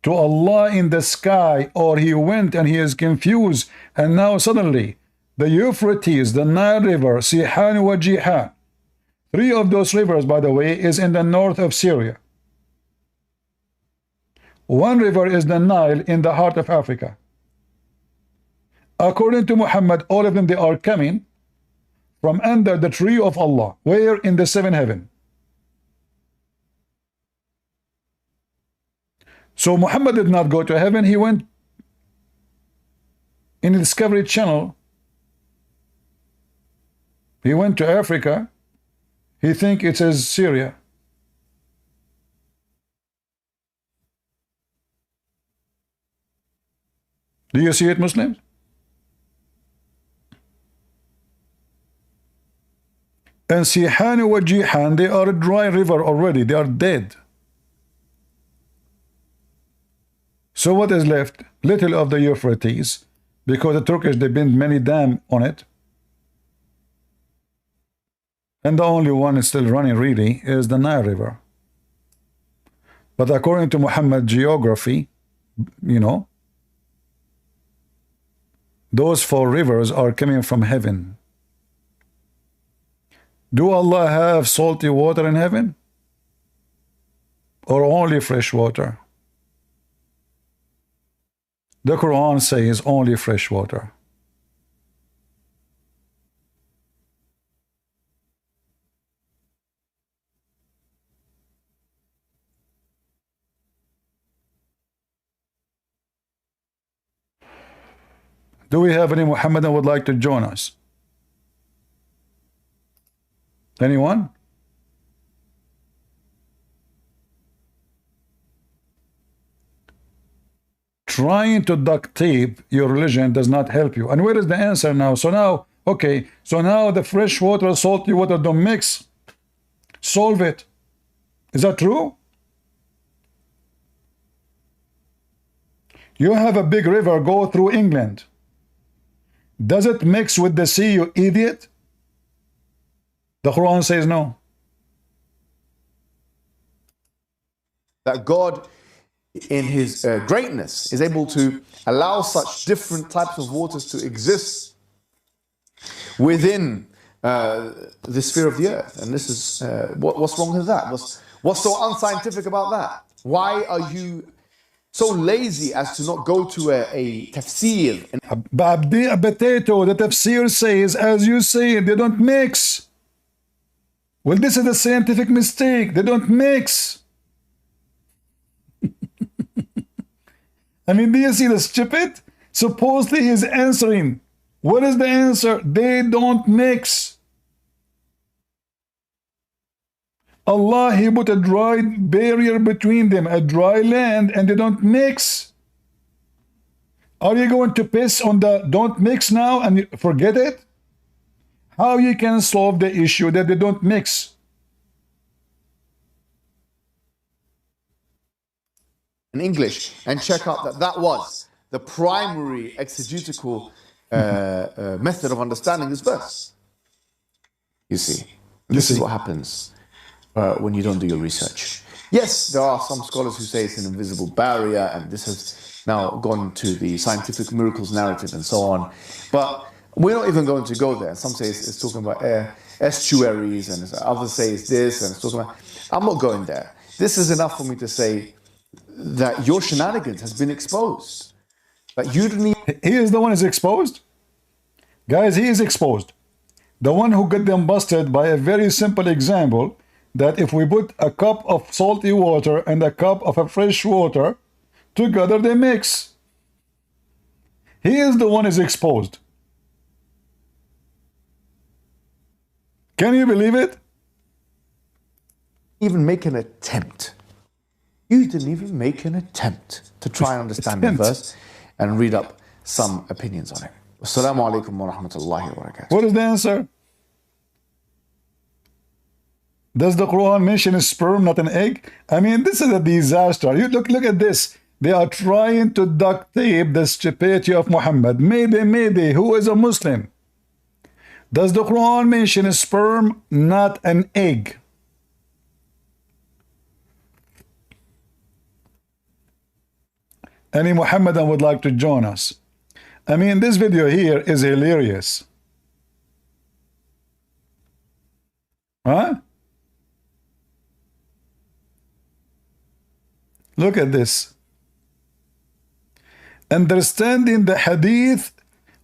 to Allah in the sky, or he went and he is confused and now suddenly the Euphrates, the Nile River, Sihan wa Jihan, three of those rivers, by the way, is in the north of Syria. One river is the Nile in the heart of Africa. According to Muhammad, all of them, they are coming from under the tree of Allah. Where? In the seventh heaven. So Muhammad did not go to heaven. He went in the Discovery Channel. He went to Africa. He think it says Syria. Do you see it, Muslims? And Sihan wa Jihan, they are a dry river already. They are dead. So what is left? Little of the Euphrates, because the Turkish, they built many dams on it. And the only one is still running really is the Nile River. But according to Muhammad geography, you know, those four rivers are coming from heaven. Do Allah have salty water in heaven? Or only fresh water? The Quran says only fresh water. Do we have any Muhammadan would like to join us? Anyone? Trying to duct tape your religion does not help you. And where is the answer now? So now, okay, so now the fresh water, salty water don't mix. Solve it. Is that true? You have a big river go through England. Does it mix with the sea, you idiot? The Quran says no. That God, in his greatness, is able to allow such different types of waters to exist within the sphere of the earth. And this is, what's wrong with that? What's so unscientific about that? Why are you so lazy as to not go to a tafsir? Potato, the tafsir says, as you say, they don't mix. Well, this is a scientific mistake. They don't mix. I mean, do you see the stupid? Supposedly he's answering. What is the answer? They don't mix. Allah, he put a dry barrier between them, a dry land, and they don't mix. Are you going to piss on the don't mix now and forget it? How you can solve the issue that they don't mix? In English, and check out that was the primary exegetical method of understanding this verse. You see, this is what happens when you don't do your research. Yes, there are some scholars who say it's an invisible barrier, and this has now gone to the scientific miracles narrative and so on. But we're not even going to go there. Some say it's talking about estuaries, and others say it's this, and it's talking about... I'm not going there. This is enough for me to say that your shenanigans has been exposed. That you didn't even... He is the one who's exposed? Guys, he is exposed. The one who got them busted by a very simple example, that if we put a cup of salty water and a cup of a fresh water together, they mix. He is the one who's exposed. Can you believe it? Even make an attempt. You didn't even make an attempt to try and understand the verse and read up some opinions on it. Assalamu alaikum wa rahmatullahi wa barakatuh. What is the answer? Does the Quran mention a sperm, not an egg? I mean, this is a disaster. You look at this. They are trying to duct tape the stupidity of Muhammad. Maybe, who is a Muslim? Does the Quran mention a sperm, not an egg? Any Muhammadan would like to join us? I mean, this video here is hilarious. Huh? Look at this. Understanding the hadith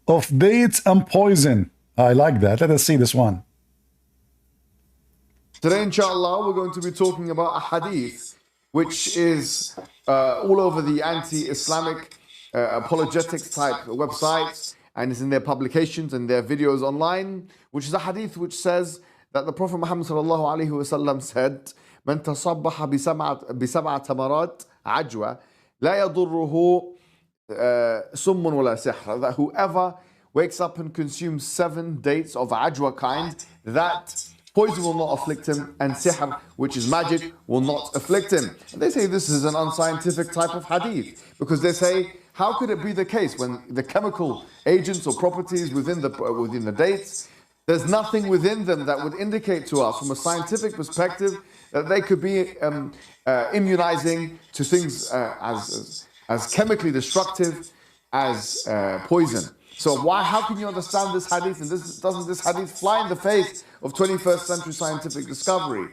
of dates and poison. I like that. Let us see this one. Today, inshallah, we're going to be talking about a hadith which is all over the anti-Islamic apologetics type websites, and is in their publications and their videos online, which is a hadith which says that the Prophet Muhammad sallallahu alaihi wasallam said, "Man tasabbaha bisab'a tamarat ajwa la yadurruhu summun wala sihr." That whoever wakes up and consumes 7 dates of ajwa kind, that poison will not afflict him, and sihr, which is magic, will not afflict him. And they say this is an unscientific type of hadith, because they say, how could it be the case when the chemical agents or properties within the dates, there's nothing within them that would indicate to us from a scientific perspective that they could be immunizing to things as chemically destructive as poison. So how can you understand this hadith, and doesn't this hadith fly in the face of 21st century scientific discovery?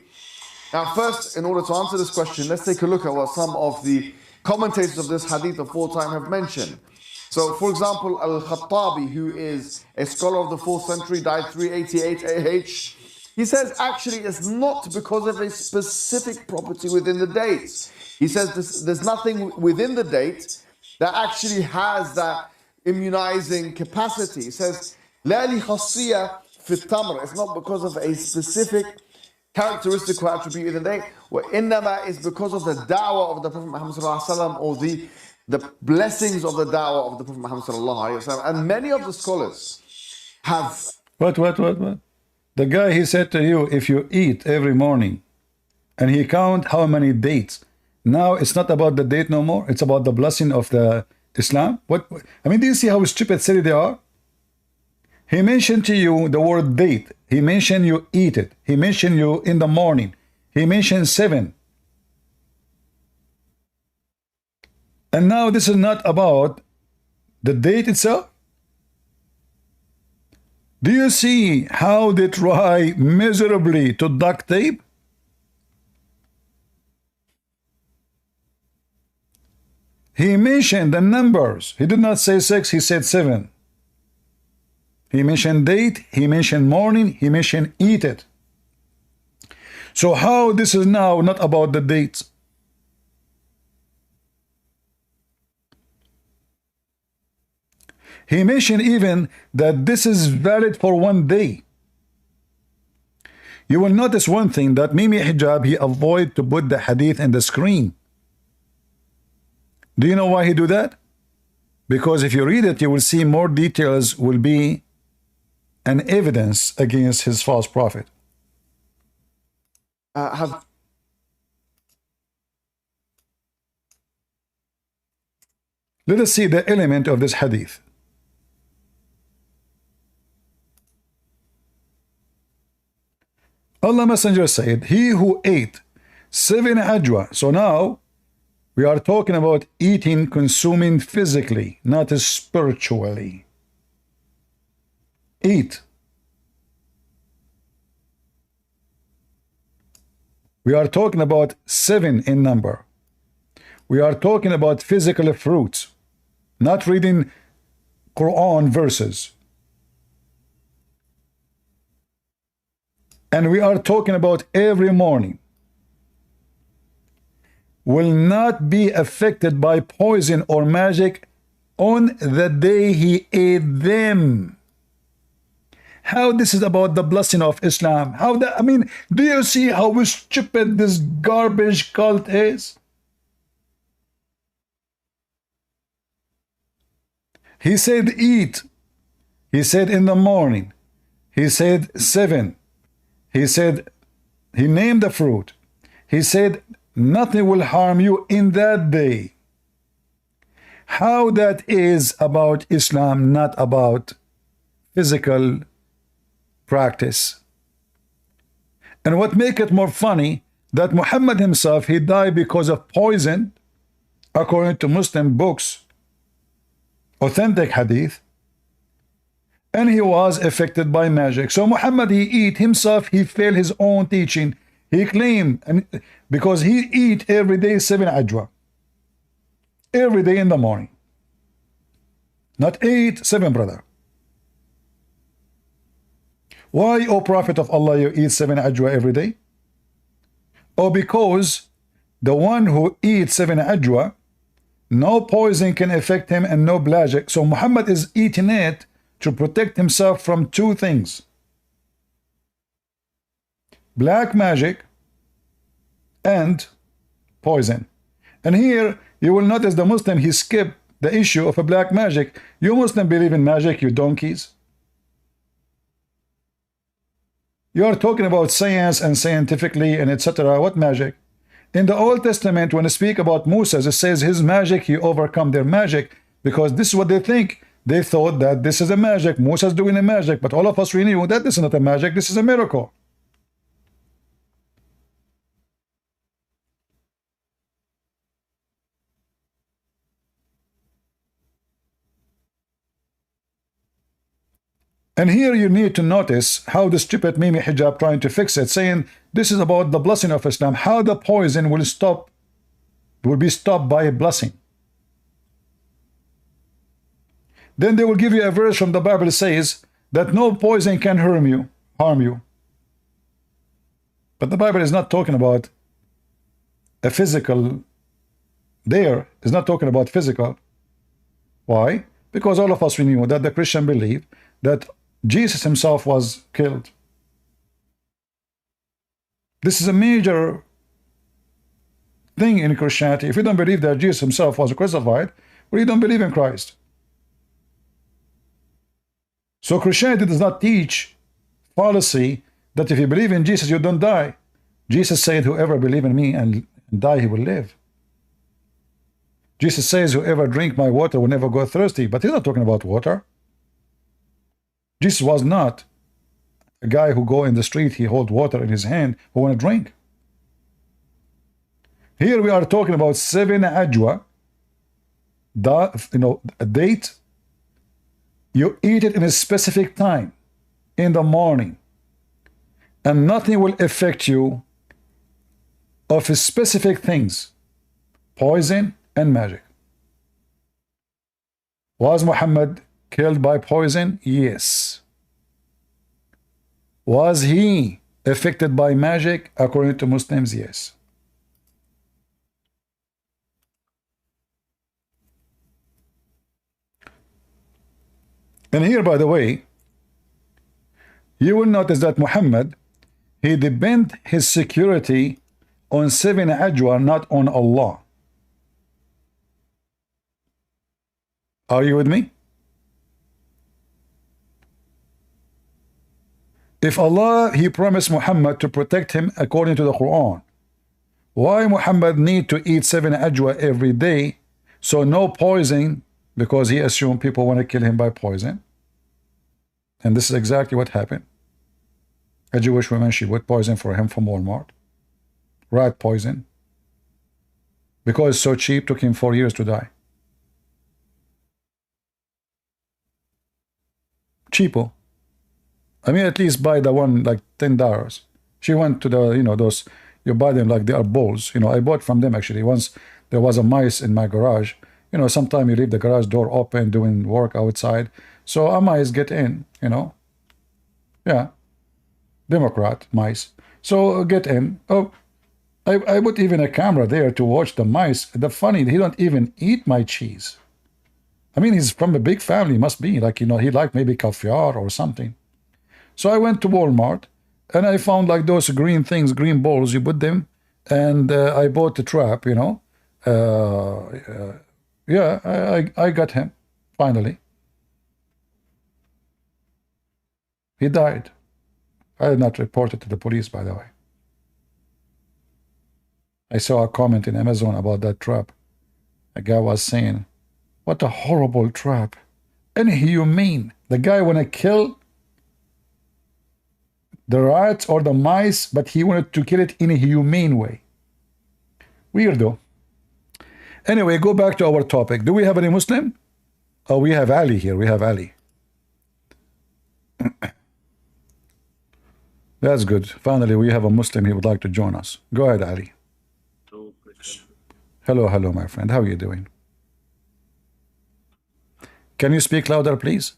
Now first, in order to answer this question, let's take a look at what some of the commentators of this hadith aforetime have mentioned. So for example, Al-Khattabi, who is a scholar of the 4th century, died 388 AH, he says actually it's not because of a specific property within the dates. He says there's nothing within the date that actually has that immunizing capacity. He says, "La li khasiyya fi tamr." It's not because of a specific characteristic or attribute in the date. Wa innama is because of the da'wah of the Prophet Muhammad sallallahu alaihi wasallam, or the blessings of the da'wah of the Prophet Muhammad sallallahu alaihi wasallam. And many of the scholars have... What? The guy, he said to you, if you eat every morning, and he count how many dates. Now it's not about the date no more. It's about the blessing of the Islam. What? I mean, do you see how stupid silly they are? He mentioned to you the word date. He mentioned you eat it. He mentioned you in the morning. He mentioned 7. And now this is not about the date itself. Do you see how they try miserably to duct tape? He mentioned the numbers. He did not say 6, he said 7. He mentioned date, he mentioned morning, he mentioned eat it. So how this is now not about the dates? He mentioned even that this is valid for 1 day. You will notice one thing, that Mimi Hijab, he avoid to put the hadith in the screen. Do you know why he do that? Because if you read it, you will see more details will be an evidence against his false prophet. Let us see the element of this hadith. Allah Messenger said, he who ate 7 ajwa. So now we are talking about eating, consuming physically, not spiritually. Eat. We are talking about 7 in number. We are talking about physical fruits, not reading Quran verses. And we are talking about every morning. Will not be affected by poison or magic on the day he ate them. How this is about the blessing of Islam? How that, I mean, do you see how stupid this garbage cult is? He said eat. He said in the morning. He said 7. He said, he named the fruit. He said, nothing will harm you in that day. How that is about Islam, not about physical practice. And what make it more funny, that Muhammad himself, he died because of poison, according to Muslim books, authentic hadith, and he was affected by magic. So Muhammad, he eat himself, he failed his own teaching. He claimed, and because he eat every day 7 ajwa, every day in the morning, not 8, 7, brother. Why, O Prophet of Allah, you eat 7 ajwa every day? Oh, because the one who eats 7 ajwa, no poison can affect him and no magic. So Muhammad is eating it to protect himself from 2 things: black magic and poison. And here you will notice the Muslim, he skipped the issue of a black magic. You Muslim believe in magic, you donkeys. You are talking about science and scientifically and etc. What magic? In the Old Testament, when they speak about Moses, it says his magic, he overcome their magic, because this is what they think. They thought that this is a magic, Moses doing a magic, but all of us we knew that this is not a magic, this is a miracle. And here you need to notice how the stupid Mimi Hijab trying to fix it, saying this is about the blessing of Islam, how the poison will be stopped by a blessing. Then they will give you a verse from the Bible that says that no poison can harm you. But the Bible is not talking about a physical. There is not talking about physical. Why? Because all of us we knew that the Christian believe that Jesus himself was killed. This is a major thing in Christianity. If you don't believe that Jesus himself was crucified, well, you don't believe in Christ. So Christianity does not teach fallacy that if you believe in Jesus, you don't die. Jesus said, whoever believe in me and die, he will live. Jesus says, whoever drink my water will never go thirsty. But he's not talking about water. Jesus was not a guy who go in the street, he hold water in his hand, who want to drink. Here we are talking about 7 ajwa, a date. You eat it in a specific time, in the morning, and nothing will affect you of specific things, poison and magic. Was Muhammad killed by poison? Yes. Was he affected by magic? According to Muslims, yes. And here, by the way, you will notice that Muhammad, he depend his security on 7 ajwa, not on Allah. Are you with me? If Allah, he promised Muhammad to protect him according to the Quran, why Muhammad need to eat 7 ajwa every day? So no poison, because he assumed people want to kill him by poison. And this is exactly what happened. A Jewish woman, she bought poison for him from Walmart. Rat poison. Because it's so cheap, took him 4 years to die. Cheapo. I mean, at least buy the one like $10. She went to the, those, you buy them like they are bowls. I bought from them actually. Once there was a mice in my garage. Sometimes you leave the garage door open doing work outside. So a mice get in, Yeah. Democrat mice. So get in. Oh, I put even a camera there to watch the mice. The funny, he don't even eat my cheese. I mean, he's from a big family, must be. Like, he like maybe caviar or something. So I went to Walmart and I found like those green things, green balls, you put them, and I bought the trap, Yeah, I got him, finally. He died. I did not report it to the police, by the way. I saw a comment in Amazon about that trap. A guy was saying, what a horrible trap. Inhumane. The guy want to kill the rats or the mice, but he wanted to kill it in a humane way. Weirdo. Anyway, go back to our topic. Do we have any Muslim? Oh, we have Ali here. We have Ali. That's good. Finally, we have a Muslim. He would like to join us. Go ahead, Ali. Hello, hello, my friend. How are you doing? Can you speak louder, please?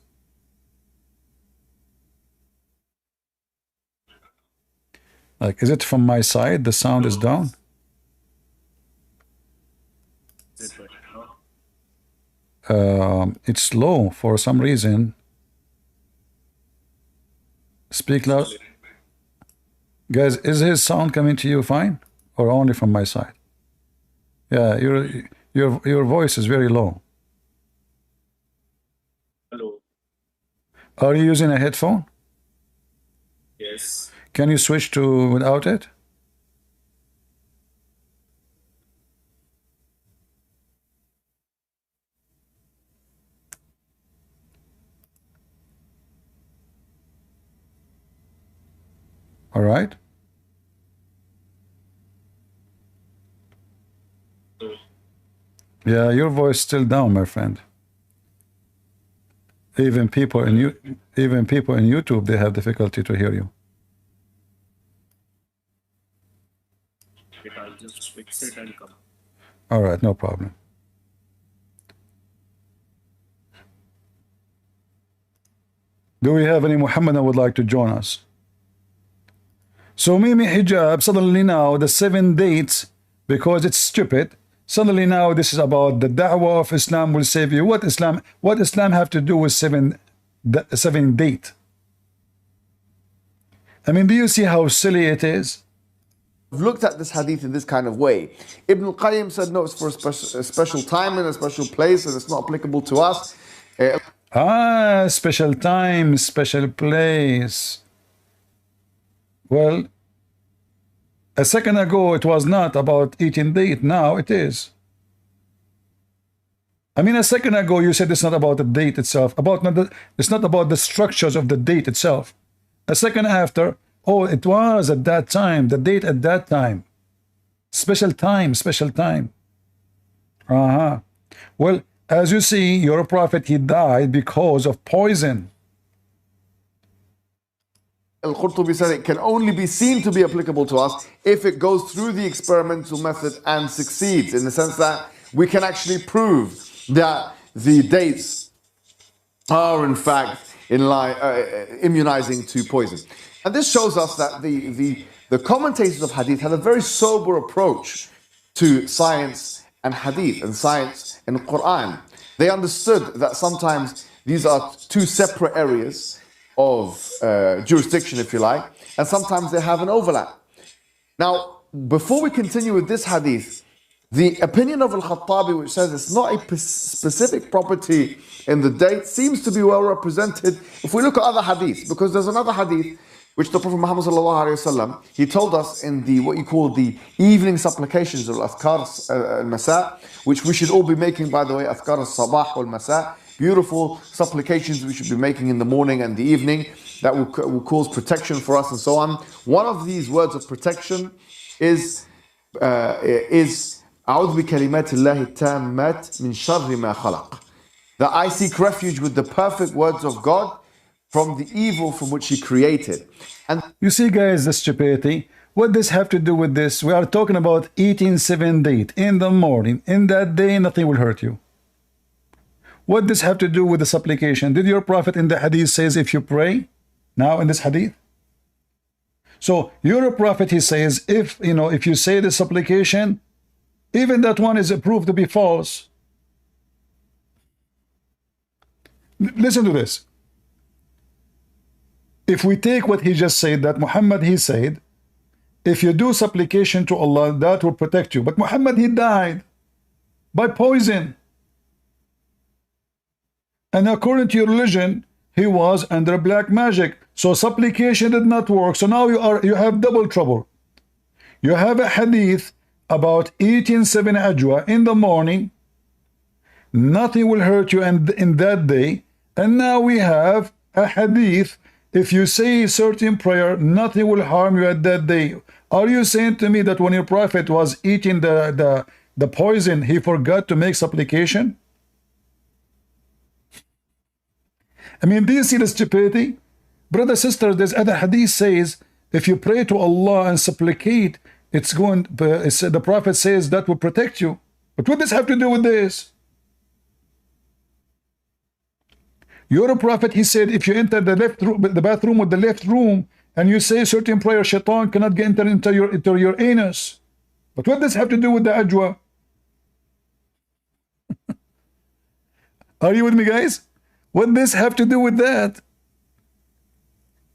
Like, is it from my side? The sound is down? It's low for some reason. Speak loud. Guys, is his sound coming to you fine? Or only from my side? Yeah, your voice is very low. Hello. Are you using a headphone? Yes. Can you switch to without it? All right. Yeah, your voice still down, my friend. Even people in YouTube, they have difficulty to hear you. I'll just fix it and come. All right, no problem. Do we have any Muhammad that would like to join us? So Mimi Hijab, suddenly now the 7 dates, because it's stupid, suddenly now this is about the da'wah of Islam will save you. What Islam have to do with 7 date? I mean, do you see how silly it is? I've looked at this hadith in this kind of way. Ibn al-Qayyim said no, it's for a special time and a special place and it's not applicable to us. Special time, special place. Well, a second ago it was not about eating date, now it is. I mean, a second ago you said it's not about the date itself, it's not about the structures of the date itself. A second after, oh, it was at that time, the date at that time. Special time, special time. Well, as you see, your prophet, he died because of poison. Al-Qurtubi said it can only be seen to be applicable to us if it goes through the experimental method and succeeds, in the sense that we can actually prove that the dates are in fact immunizing to poison. And this shows us that the commentators of hadith had a very sober approach to science and hadith and science and Quran. They understood that sometimes these are two separate areas of jurisdiction, if you like, and sometimes they have an overlap. Now, before we continue with this hadith, the opinion of Al-Khattabi, which says it's not a specific property in the date, seems to be well represented if we look at other hadiths, because there's another hadith which the Prophet Muhammad ﷺ, he told us in the what you call the evening supplications of Athkar al-Masa, which we should all be making, by the way, Athkar al-Sabah wal-Masa, beautiful supplications we should be making in the morning and the evening that will cause protection for us and so on. One of these words of protection is أعوذ بكلمات الله التامات من شر ما خلق. That I seek refuge with the perfect words of God from the evil from which He created. And you see, guys, the stupidity. What does have to do with this? We are talking about eating 7 days in the morning. In that day, nothing will hurt you. What does have to do with the supplication? Did your prophet in the hadith says if you pray now in this hadith? So your prophet, he says, if you say the supplication, even that one is proved to be false. Listen to this. If we take what he just said, that Muhammad, he said, if you do supplication to Allah, that will protect you. But Muhammad, he died by poison. And according to your religion, he was under black magic. So supplication did not work. So now you have double trouble. You have a hadith about eating 7 ajwa in the morning. Nothing will hurt you in that day. And now we have a hadith. If you say a certain prayer, nothing will harm you at that day. Are you saying to me that when your prophet was eating the poison, he forgot to make supplication? I mean, do you see the stupidity? Brother, sister, there's other hadith says, if you pray to Allah and supplicate, the prophet says that will protect you. But what does have to do with this? Your prophet, he said, if you enter the bathroom with the left room and you say certain prayer, shaitan cannot get into your anus. But what does have to do with the ajwa? Are you with me, guys? What does have to do with that?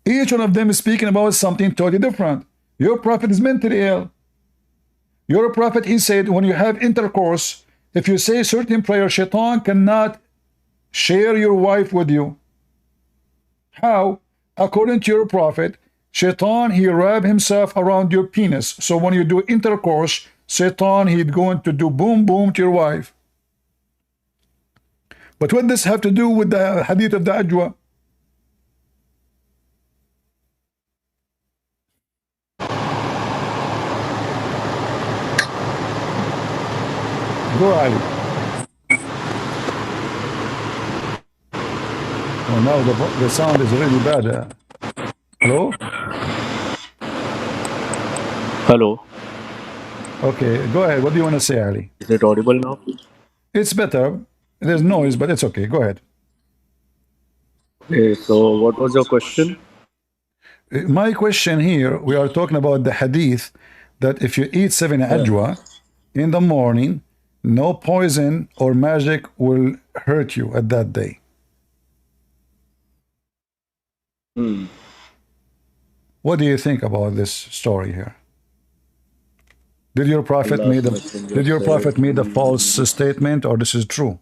Each one of them is speaking about something totally different. Your prophet is mentally ill. Your prophet, he said, when you have intercourse, if you say certain prayer, shaitan cannot share your wife with you. How? According to your prophet, shaitan, he wrap himself around your penis. So when you do intercourse, shaitan, he's going to do boom boom to your wife. But what does have to do with the hadith of the ajwa? Go, Ali. Oh, now the sound is really bad. Hello? Hello. Okay, go ahead. What do you want to say, Ali? Is it audible now? It's better. There's noise, but it's okay. Go ahead. Okay, so what was your question? My question here, we are talking about the hadith that if you eat 7 ajwa in the morning, no poison or magic will hurt you at that day. What do you think about this story here? Did your prophet made a false statement, or this is true?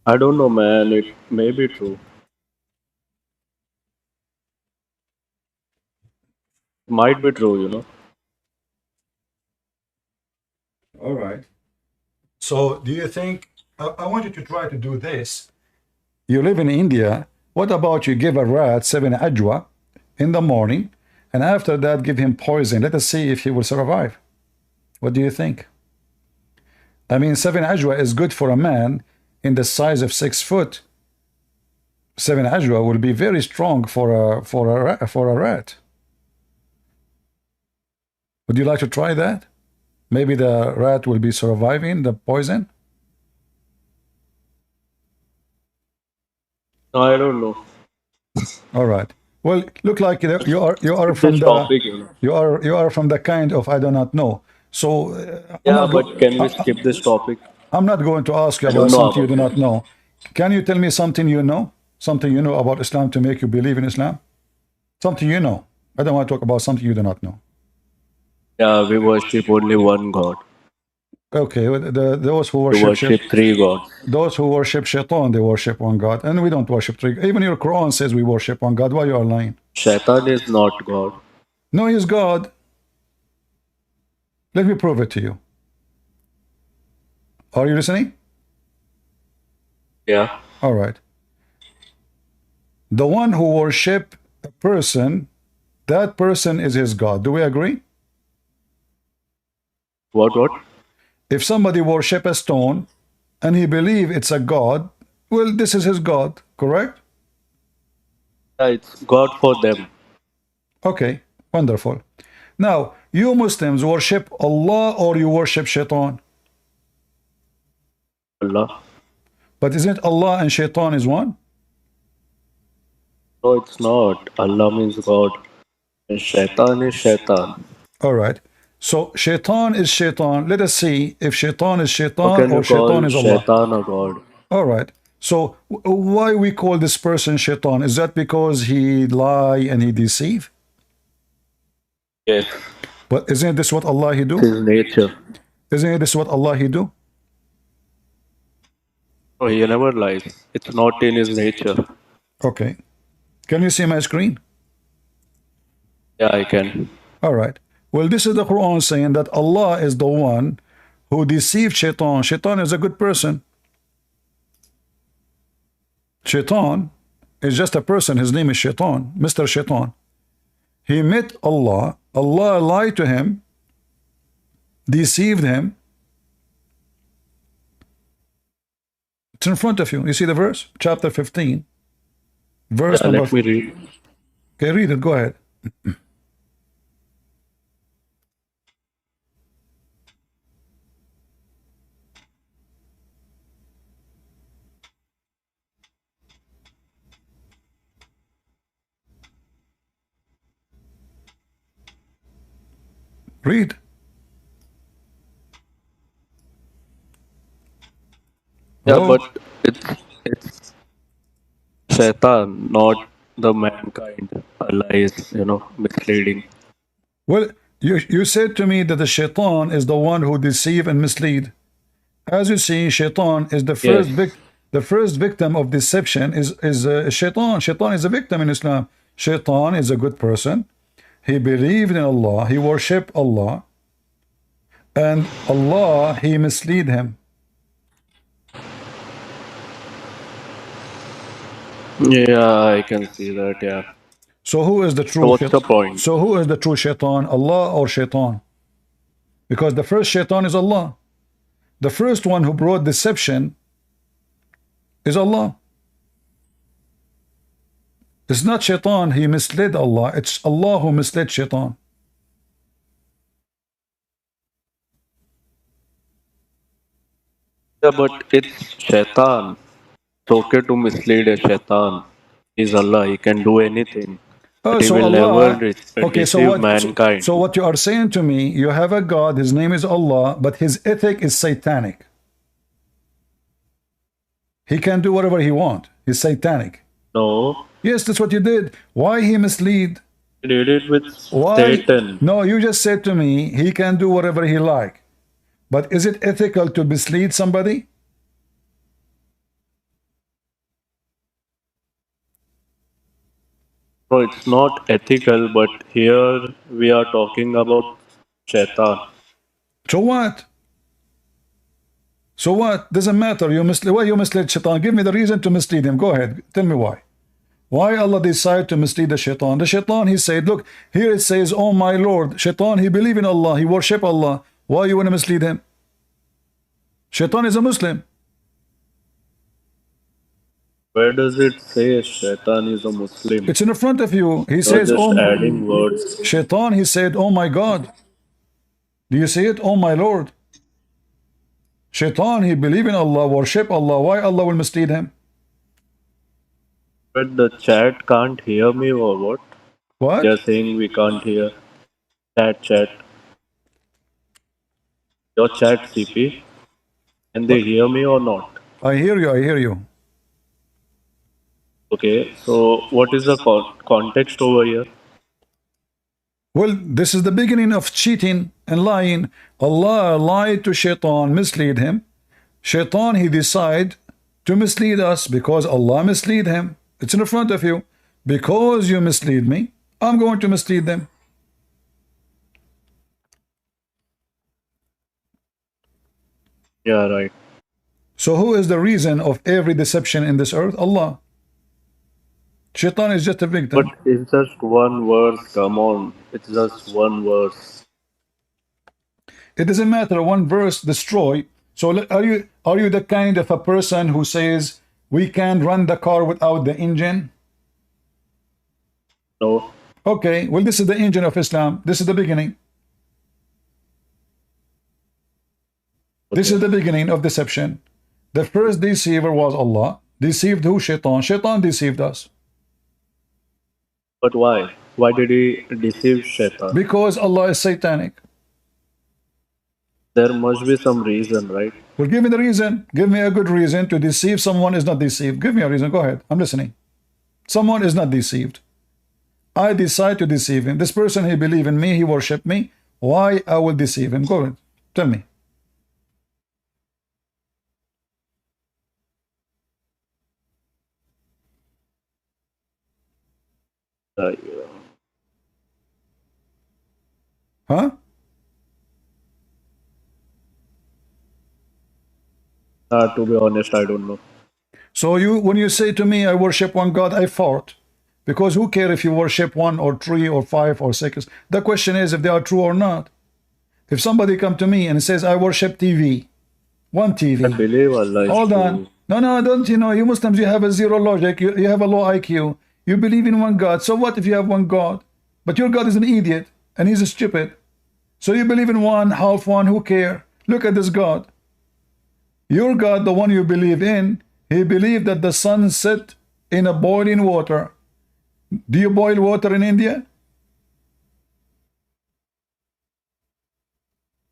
I don't know, man. It may be true. Might be true, All right. So do you think, I want you to try to do this. You live in India. What about you give a rat 7 ajwa in the morning, and after that give him poison? Let us see if he will survive. What do you think? I mean, 7 ajwa is good for a man in the size of 6 foot. 7 ajwa will be very strong for a rat. Would you like to try that? Maybe the rat will be surviving the poison. I don't know. All right. Well, look like you are from This the topic, you are from the kind of I do not know. So yeah, but can we skip this topic? I'm not going to ask you I don't about know something you do about not know. Can you tell me something you know? Something you know about Islam to make you believe in Islam? Something you know. I don't want to talk about something you do not know. Yeah, we worship only one God. Okay, those who We worship worship 3 gods. those who worship shaitan, they worship one God, and we don't worship 3. Even your Quran says we worship one God. Why you are lying? Shaitan is not God. No, he's God. Let me prove it to you. Are you listening? Yeah. All right. The one who worship a person, that person is his God. Do we agree? What? If somebody worship a stone and he believe it's a God, well, this is his God, correct? Yeah, it's God for them. Okay, wonderful. Now, you Muslims worship Allah or you worship Shaitan? Allah. But isn't Allah and Shaitan is one? No, it's not. Allah means God. And Shaitan is Shaitan. All right. So Shaitan is Shaitan. Let us see if Shaitan is How Shaitan can or you Shaitan call is Allah. Shaitan a God? All right. So why we call this person Shaitan? Is that because he lie and he deceive? Yes. But isn't this what Allah he do? It's his nature. Isn't this what Allah he do? No, he never lies. It's not in his nature. Okay. Can you see my screen? Yeah, I can. All right. Well, this is the Quran saying that Allah is the one who deceived Shaitan. Shaitan is a good person. Shaitan is just a person. His name is Shaitan, Mr. Shaitan. He met Allah. Allah lied to him, deceived him. It's in front of you. You see the verse? Chapter 15. Verse number... Let me read. Okay, read it. Go ahead. Read. Yeah, Hello? but it's Shaitan, not the mankind. Allah is, misleading. Well, you said to me that the Shaitan is the one who deceive and mislead. As you see, Shaitan is the first the first victim of deception is Shaitan. Shaitan is a victim in Islam. Shaitan is a good person. He believed in Allah. He worshipped Allah. And Allah, he mislead him. Yeah, I can see that, yeah. So who is the true So what's the point? So who is the true Shaitan? Allah or Shaitan? Because the first Shaitan is Allah. The first one who brought deception is Allah. It's not Shaitan, he misled Allah. It's Allah who misled Shaitan. Yeah, but it's Shaitan. It's okay to mislead a Shaitan. He's Allah, he can do anything. But he So will Allah, never okay, deceive mankind. so what you are saying to me, you have a God, his name is Allah, but his ethic is satanic. He can do whatever he wants. He's satanic. No. Yes, that's what you did. Why he mislead? He did it with Why? Satan. No, you just said to me, he can do whatever he like. But is it ethical to mislead somebody? No, it's not ethical, but here we are talking about Shaitan. So what? So what? Doesn't matter. You mislead. Why you misled Shaitan? Give me the reason to mislead him. Go ahead. Tell me why. Why Allah decided to mislead the Shaitan? The Shaitan, he said, look, here it says, oh my Lord. Shaitan, he believe in Allah. He worship Allah. Why you want to mislead him? Shaitan is a Muslim. Where does it say Shaitan is a Muslim? It's in front of you. He You're says, just oh, adding words. Shaitan, he said, oh my God. Do you see it? Oh my Lord. Shaitan, he believe in Allah, worship Allah. Why Allah will mislead him? But the chat can't hear me or what? What? They're saying we can't hear. Chat. Your chat, CP. Can they hear me or not? I hear you. Okay, so what is the context over here? Well, this is the beginning of cheating and lying. Allah lied to Shaitan, mislead him. Shaitan, he decide to mislead us because Allah mislead him. It's in front of you. Because you mislead me, I'm going to mislead them. Yeah, right. So who is the reason of every deception in this earth? Allah. Shaitan is just a victim. But it's just one verse, come on. It's just one verse. It doesn't matter, one verse destroy. So are you the kind of a person who says we can run the car without the engine? No. Okay, well this is the engine of Islam. This is the beginning. Okay. This is the beginning of deception. The first deceiver was Allah. Deceived who? Shaitan. Shaitan deceived us. But why? Why did he deceive Shaitan? Because Allah is satanic. There must be some reason, right? Well, give me the reason. Give me a good reason to deceive someone is not deceived. Give me a reason. Go ahead. I'm listening. Someone is not deceived. I decide to deceive him. This person, he believe in me. He worship me. Why I will deceive him? Go ahead. Tell me. Huh? To be honest, I don't know. So when you say to me, I worship one God, I fought. Because who cares if you worship 1 or 3 or 5 or 6? The question is if they are true or not. If somebody come to me and says, I worship TV, one TV. I believe Allah is Hold on. true. No, don't you know, you Muslims, you have a zero logic. You have a low IQ. You believe in one God. So what if you have one God? But your God is an idiot and he's stupid. So you believe in one, half one, who care? Look at this God. Your God, the one you believe in, he believed that the sun set in a boiling water. Do you boil water in India?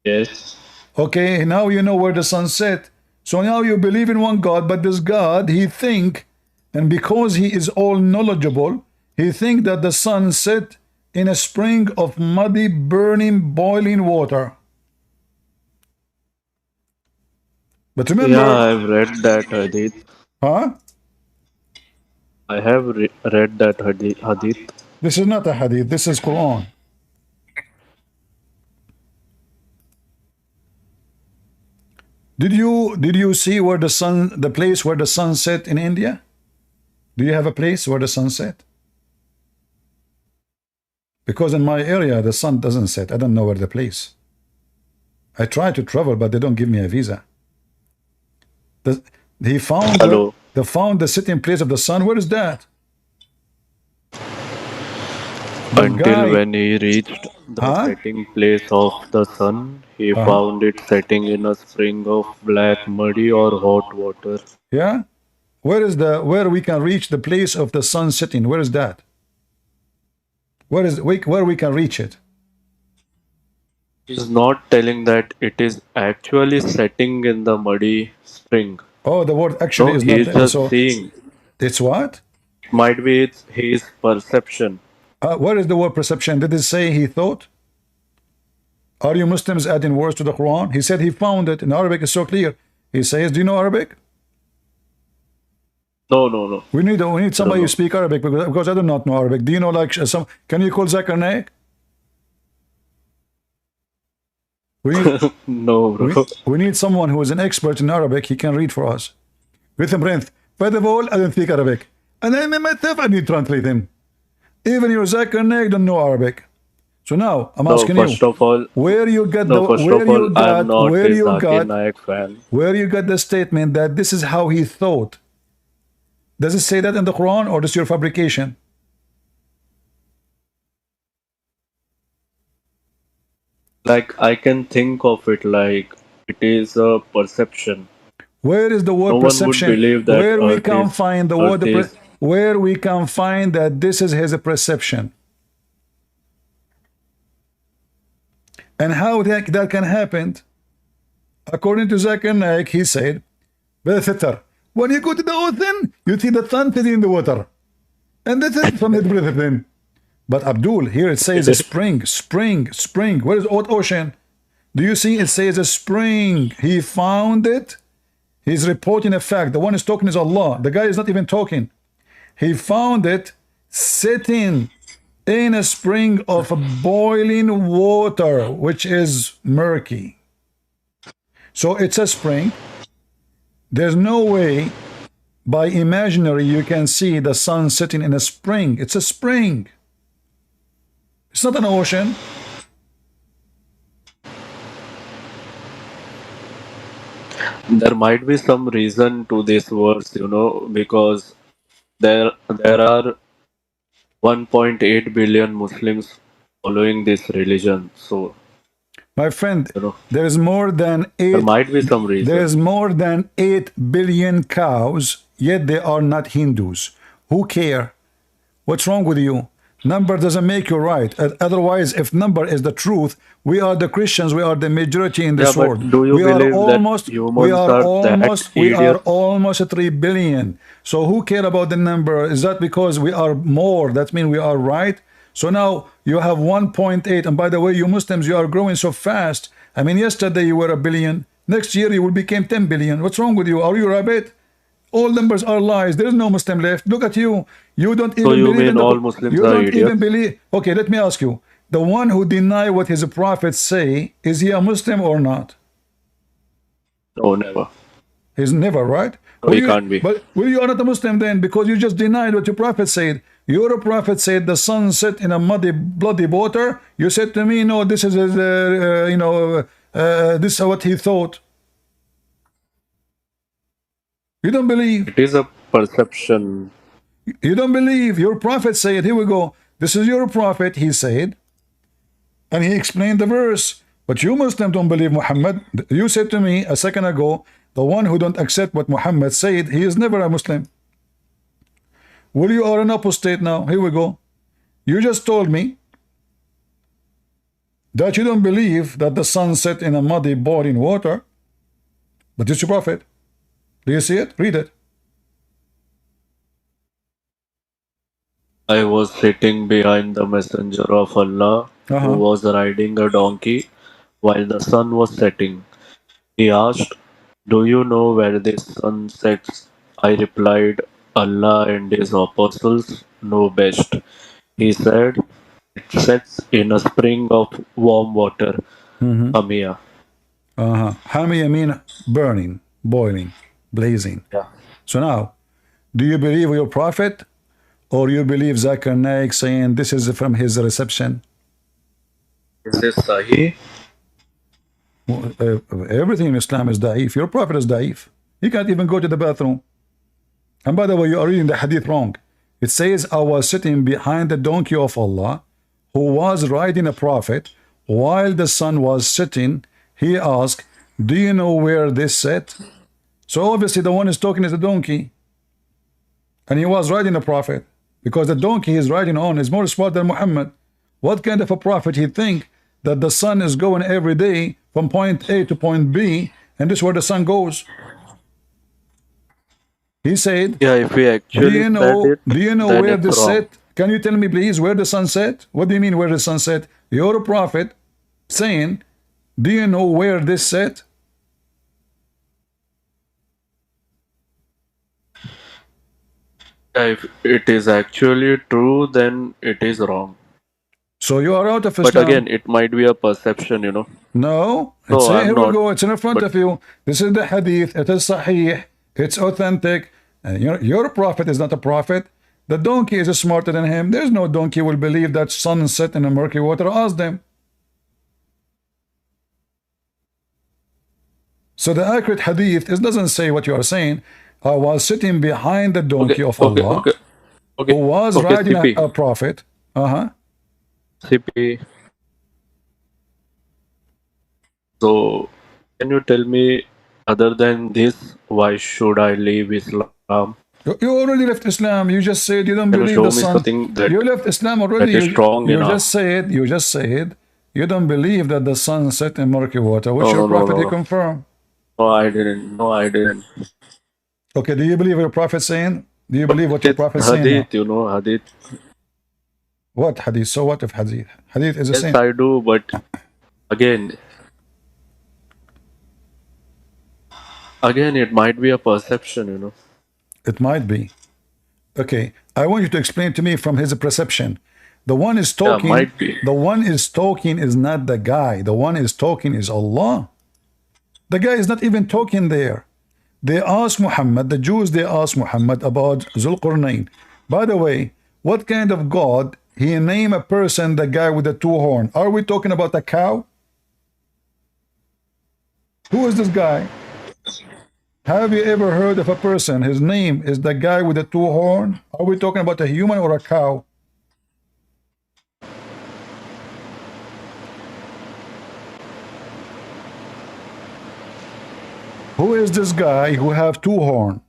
Yes. Okay, now you know where the sun set. So now you believe in one God, but this God, he think, and because he is all knowledgeable, he think that the sun set in a spring of muddy, burning, boiling water. But remember... Yeah, I've read that hadith. Huh? I have read that hadith. This is not a hadith, this is Quran. Did you see where the place where the sun set in India? Do you have a place where the sun set? Because in my area the sun doesn't set. I don't know where the place. I try to travel, but they don't give me a visa. He found the sitting place of the sun. Where is that? Until when he reached the setting place of the sun, he found it setting in a spring of black, muddy or hot water. Yeah? Where we can reach the place of the sun setting? Where is that? Where we can reach it? He's not telling that it is actually setting in the muddy spring. Oh, the word actually is he's not... just so seeing. It's what? Might be it's his perception. Where is the word perception? Did it say he thought? Are you Muslims adding words to the Quran? He said he found it. In Arabic is so clear. He says, do you know Arabic? No. We need somebody who speak Arabic because I do not know Arabic. Do you know like some... Can you call Zakir Naik? We need, No, bro. we need someone who is an expert in Arabic. He can read for us. With him, Prince. First of all, I don't speak Arabic. And I myself, I need to translate him. Even your Zakir Naik don't know Arabic. So now I'm No, asking first you, of all, where you get no, the first where of all, you I'm got not where a you Zakir got Naik fan. where you got the statement that this is how he thought. Does it say that in the Quran or is your fabrication? Like, I can think of it like it is a perception. Where is the No word one would perception? believe that Where we can find the word Earth is. where we can find that this is his perception? And how that can happen? According to Zakir Naik, he said, when you go to the ocean, you see the sun sitting in the water. And this is from his brethren. But Abdul, here it says a spring, spring, spring. Where is what ocean? Do you see it says a spring? He found it. He's reporting a fact. The one who's talking is Allah. The guy is not even talking. He found it sitting in a spring of boiling water, which is murky. So it's a spring. There's no way by imaginary you can see the sun sitting in a spring. It's a spring. It's not an ocean. There might be some reason to this verse, because there are 1.8 billion Muslims following this religion. So, my friend, there is more than there might be some reason. There is more than 8 billion cows, yet they are not Hindus. Who care? What's wrong with you? Number doesn't make you right. Otherwise, if number is the truth, we are the Christians, we are the majority in this world. Do you we believe are almost, that humans we are almost 3 billion. So who care about the number? Is that because we are more? That means we are right? So now you have 1.8, and by the way, you Muslims, you are growing so fast. I mean, yesterday you were 1 billion. Next year you will become 10 billion. What's wrong with you? Are you rabbit? All numbers are lies. There is no Muslim left. Look at you. You don't even believe in all Muslims you are don't idiots? even believe. Okay, let me ask you. The one who deny what his prophets say, is he a Muslim or not? No, never. He's never, right? No, he can't be. But well, you are not a Muslim then, because you just denied what your prophet said. Your prophet said the sun set in a muddy, bloody water. You said to me, no, this is, this is what he thought. You don't believe. It is a perception. You don't believe. Your prophet said, here we go. This is your prophet, he said. And he explained the verse. But you Muslims don't believe Muhammad. You said to me a second ago, the one who don't accept what Muhammad said, he is never a Muslim. Well, you are an apostate now. Here we go. You just told me that you don't believe that the sun set in a muddy, boiling water. But it's your prophet. Do you see it? Read it. I was sitting behind the messenger of Allah, who was riding a donkey while the sun was setting. He asked, "Do you know where the sun sets?" I replied, "Allah and his apostles know best." He said, "It sets in a spring of warm water, Hamia." Hamia mean burning, boiling, blazing. Yeah. So now, do you believe your prophet, or you believe Zakir Naik saying this is from his reception? Is this Sahih? Everything in Islam is da'if. Your prophet is da'if. He can't even go to the bathroom. And by the way, you are reading the hadith wrong. It says, I was sitting behind the donkey of Allah, who was riding a prophet, while the sun was setting. He asked, do you know where this set? So obviously the one is talking is the donkey. And he was riding a prophet, because the donkey he's riding on is more smart than Muhammad. What kind of a prophet he think that the sun is going every day from point A to point B, and this is where the sun goes? He said, yeah, if we actually do you know where the wrong. set? Can you tell me please where the sun set? What do you mean where the sun set? You're a prophet saying, do you know where this set? If it is actually true, then it is wrong. So you are out of But Islam. again, it might be a perception, you know. No, No, it's I'm here we not. go. It's in front But of you. This is the hadith. It is sahih. It's authentic. And your prophet is not a prophet. The donkey is smarter than him. There's no donkey will believe that sun set in a murky water. Ask them. So the accurate hadith, it doesn't say what you are saying. I was sitting behind the donkey of Allah, who was riding CP. a prophet. CP. So, can you tell me, other than this, why should I leave Islam? You already left Islam. You just said you don't Can you believe show the me sun. something that, You left Islam already. that is strong You enough? just said you don't believe that the sun set in murky water, which your prophet he confirmed. No, I didn't. No, I didn't. Okay, do you believe your prophet saying? Do you believe what your prophet saying? Hadith, you know, hadith. What hadith? So what if hadith? Hadith is the Yes, same. I do, but again, it might be a perception, you know. It might be. Okay, I want you to explain to me from his perception. The one is talking. might be. The one is talking is not the guy. The one is talking is Allah. The guy is not even talking there. They asked Muhammad, the Jews, they asked Muhammad about Zulqarnain. By the way, what kind of God he named a person, the guy with the two horns? Are we talking about a cow? Who is this guy? Have you ever heard of a person, his name is the guy with the two horns? Are we talking about a human or a cow? Who is this guy who have two horns?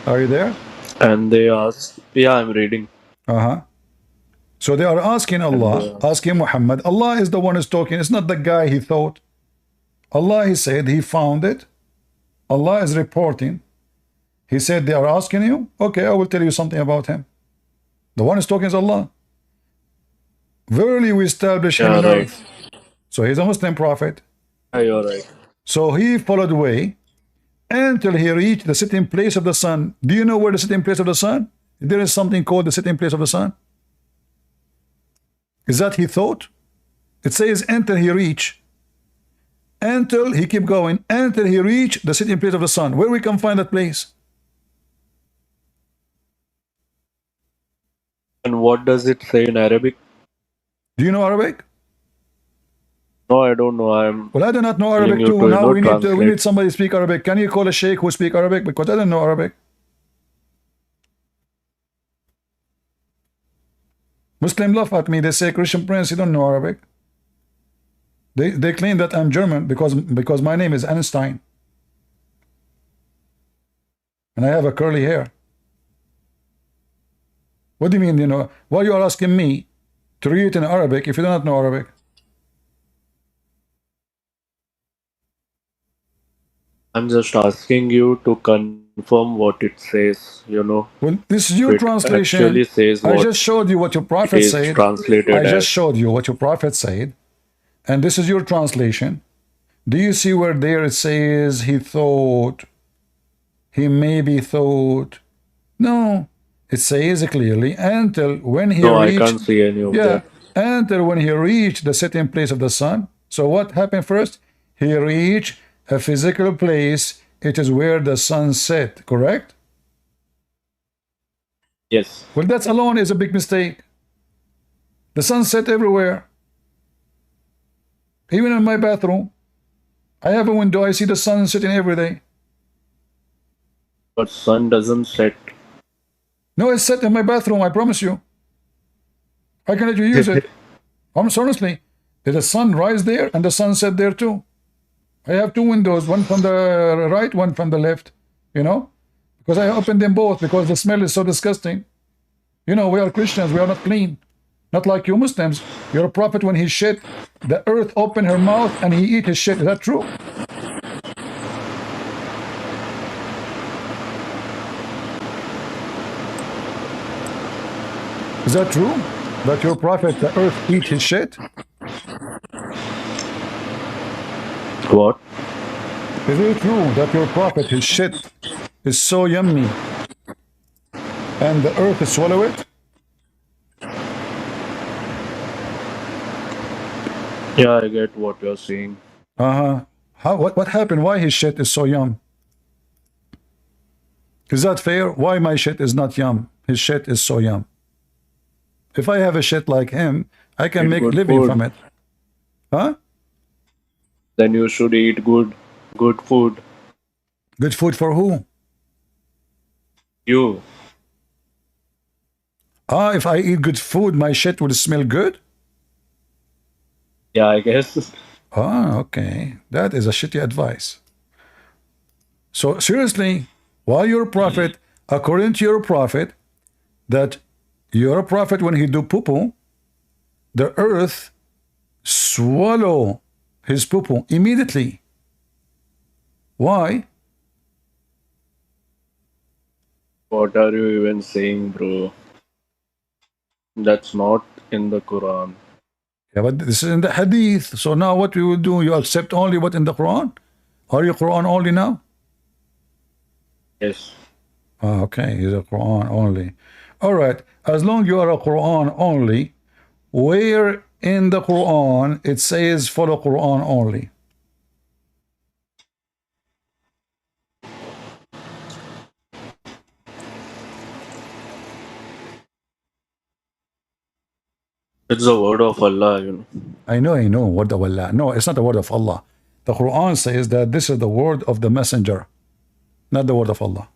Are you there? And they asked, yeah, I'm reading. So they are asking Allah, asking Muhammad. Allah is the one who's talking. It's not the guy he thought. Allah, he said, he found it. Allah is reporting. He said, they are asking you? Okay, I will tell you something about him. The one who's talking is Allah. Verily we establish him on earth. So he's a Muslim prophet. Yeah, you're right. So he followed way until he reached the sitting place of the sun. Do you know where the sitting place of the sun? There is something called the sitting place of the sun. Is that he thought? It says until he reached. Until he keep going. Until he reached the sitting place of the sun. Where we can find that place? And what does it say in Arabic? Do you know Arabic? No, I don't know. Well, I do not know Arabic too. Now we need somebody to speak Arabic. Can you call a sheikh who speak Arabic? Because I don't know Arabic. Muslim laugh at me. They say, Christian Prince, you don't know Arabic. They claim that I'm German because my name is Einstein. And I have a curly hair. What do you mean, you know? Why you are asking me to read it in Arabic if you do not know Arabic? I'm just asking you to confirm what it says, you know. Well, this is your translation. Actually says I just showed you what your prophet said. I just showed you what your prophet said. And this is your translation. Do you see where there it says he thought, he maybe thought? No. It says clearly until when he reached. I can't see any of that. Until when he reached the setting place of the sun. So what happened first? He reached a physical place. It is where the sun set, correct? Yes. Well, that alone is a big mistake. The sun set everywhere. Even in my bathroom. I have a window. I see the sun setting every day. But sun doesn't set. No, it's set in my bathroom, I promise you. I can let you use it. Honestly, there's a sun rise there and the sun set there too. I have two windows, one from the right, one from the left, you know, because I opened them both because the smell is so disgusting. You know, we are Christians, we are not clean. Not like you Muslims. Your prophet, when he shit, the earth opened her mouth and he eat his shit. Is that true? Is that true? That your prophet, the earth eat his shit? What? Is it true that your prophet, his shit, is so yummy and the earth swallow it? Yeah, I get what you're saying. What happened? Why his shit is so yum? Is that fair? Why my shit is not yum? His shit is so yum. If I have a shit like him, I can make living from it. Huh? Then you should eat good food. Good food for who? You. If I eat good food, my shit will smell good? Yeah, I guess. Okay. That is a shitty advice. So seriously, why your prophet, according to your prophet, that your prophet, when he do poo-poo, the earth swallow his poo-poo immediately. Why? What are you even saying, bro? That's not in the Quran. Yeah, but this is in the hadith. So now what we will do, you accept only what in the Quran? Are you Quran only now? Yes. Okay, he's a Quran only. All right, as long you are a Quran only, where in the Quran it says follow Quran only? It's the word of Allah, you know. I know, word of Allah. No, it's not the word of Allah. The Quran says that this is the word of the messenger, not the word of Allah.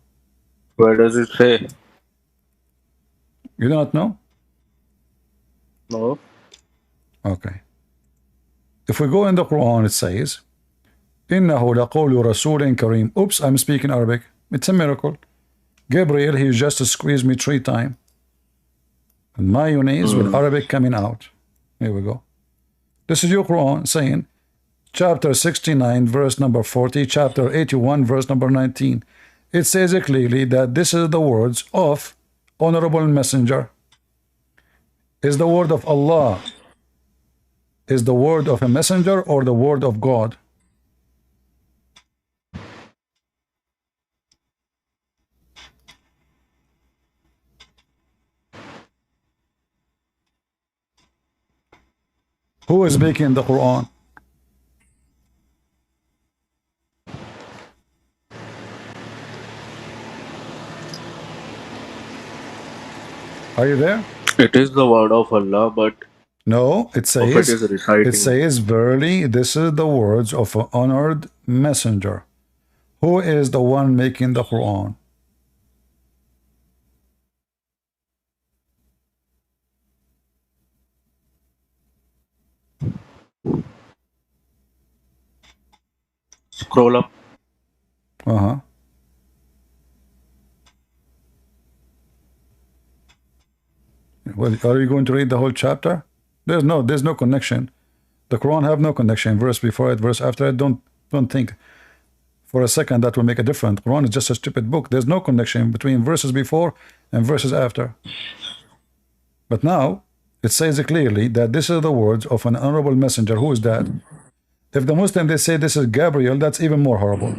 Where does it say? You do not know? No. Okay. If we go in the Quran, it says, إِنَّهُ لَقَوْلُ رَسُولٍ كَرِيمٍ. Oops, I'm speaking Arabic. It's a miracle. Gabriel, he just squeezed me 3 times. And mayonnaise with Arabic coming out. Here we go. This is your Quran saying, chapter 69, verse number 40, chapter 81, verse number 19. It says clearly that this is the words of honorable messenger. Is the word of Allah, is the word of a messenger or the word of God? Who is making the Quran? Are you there? It is the word of Allah, but no, it says, reciting. It says, verily, this is the words of an honored messenger. Who is the one making the Quran? Scroll up. Well, are you going to read the whole chapter? There's no connection. The Quran have no connection. Verse before it, verse after it. Don't think for a second that will make a difference. Quran is just a stupid book. There's no connection between verses before and verses after. But now it says clearly that this is the words of an honorable messenger. Who is that? If the Muslim they say this is Gabriel, that's even more horrible.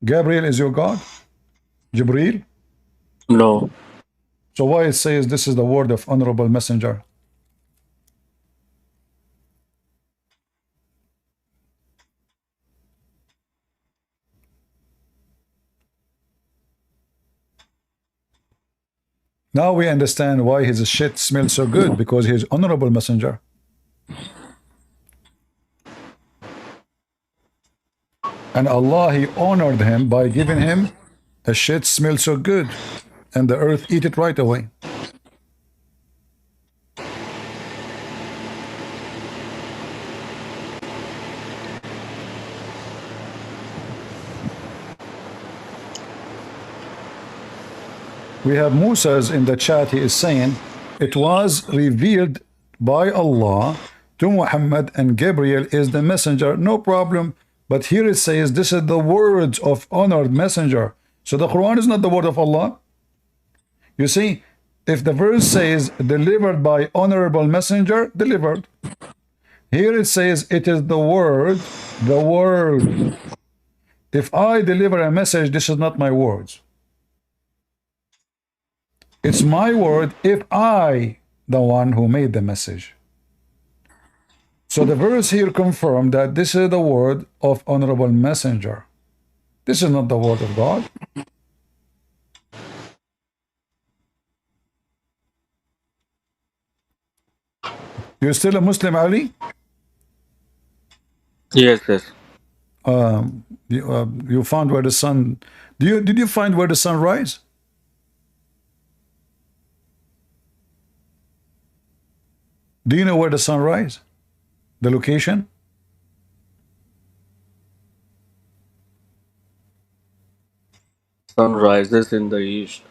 Gabriel is your God? Jibreel? No. So why it says this is the word of honorable messenger? Now we understand why his shit smells so good, because he's honorable messenger. And Allah, he honored him by giving him a shit smell so good, and the earth eat it right away. We have Musa's in the chat. He is saying it was revealed by Allah to Muhammad, and Gabriel is the messenger. No problem. But here it says this is the words of honored messenger. So the Quran is not the word of Allah. You see, if the verse says delivered by honorable messenger, delivered. Here it says, it is the word, the word. If I deliver a message, this is not my words. It's my word if I, the one who made the message. So the verse here confirmed that this is the word of honorable messenger. This is not the word of God. You're still a Muslim, Ali? Yes, yes. You found where the sun... Did you find where the sun rise? Do you know where the sun rise? The location? Sun rises in the east.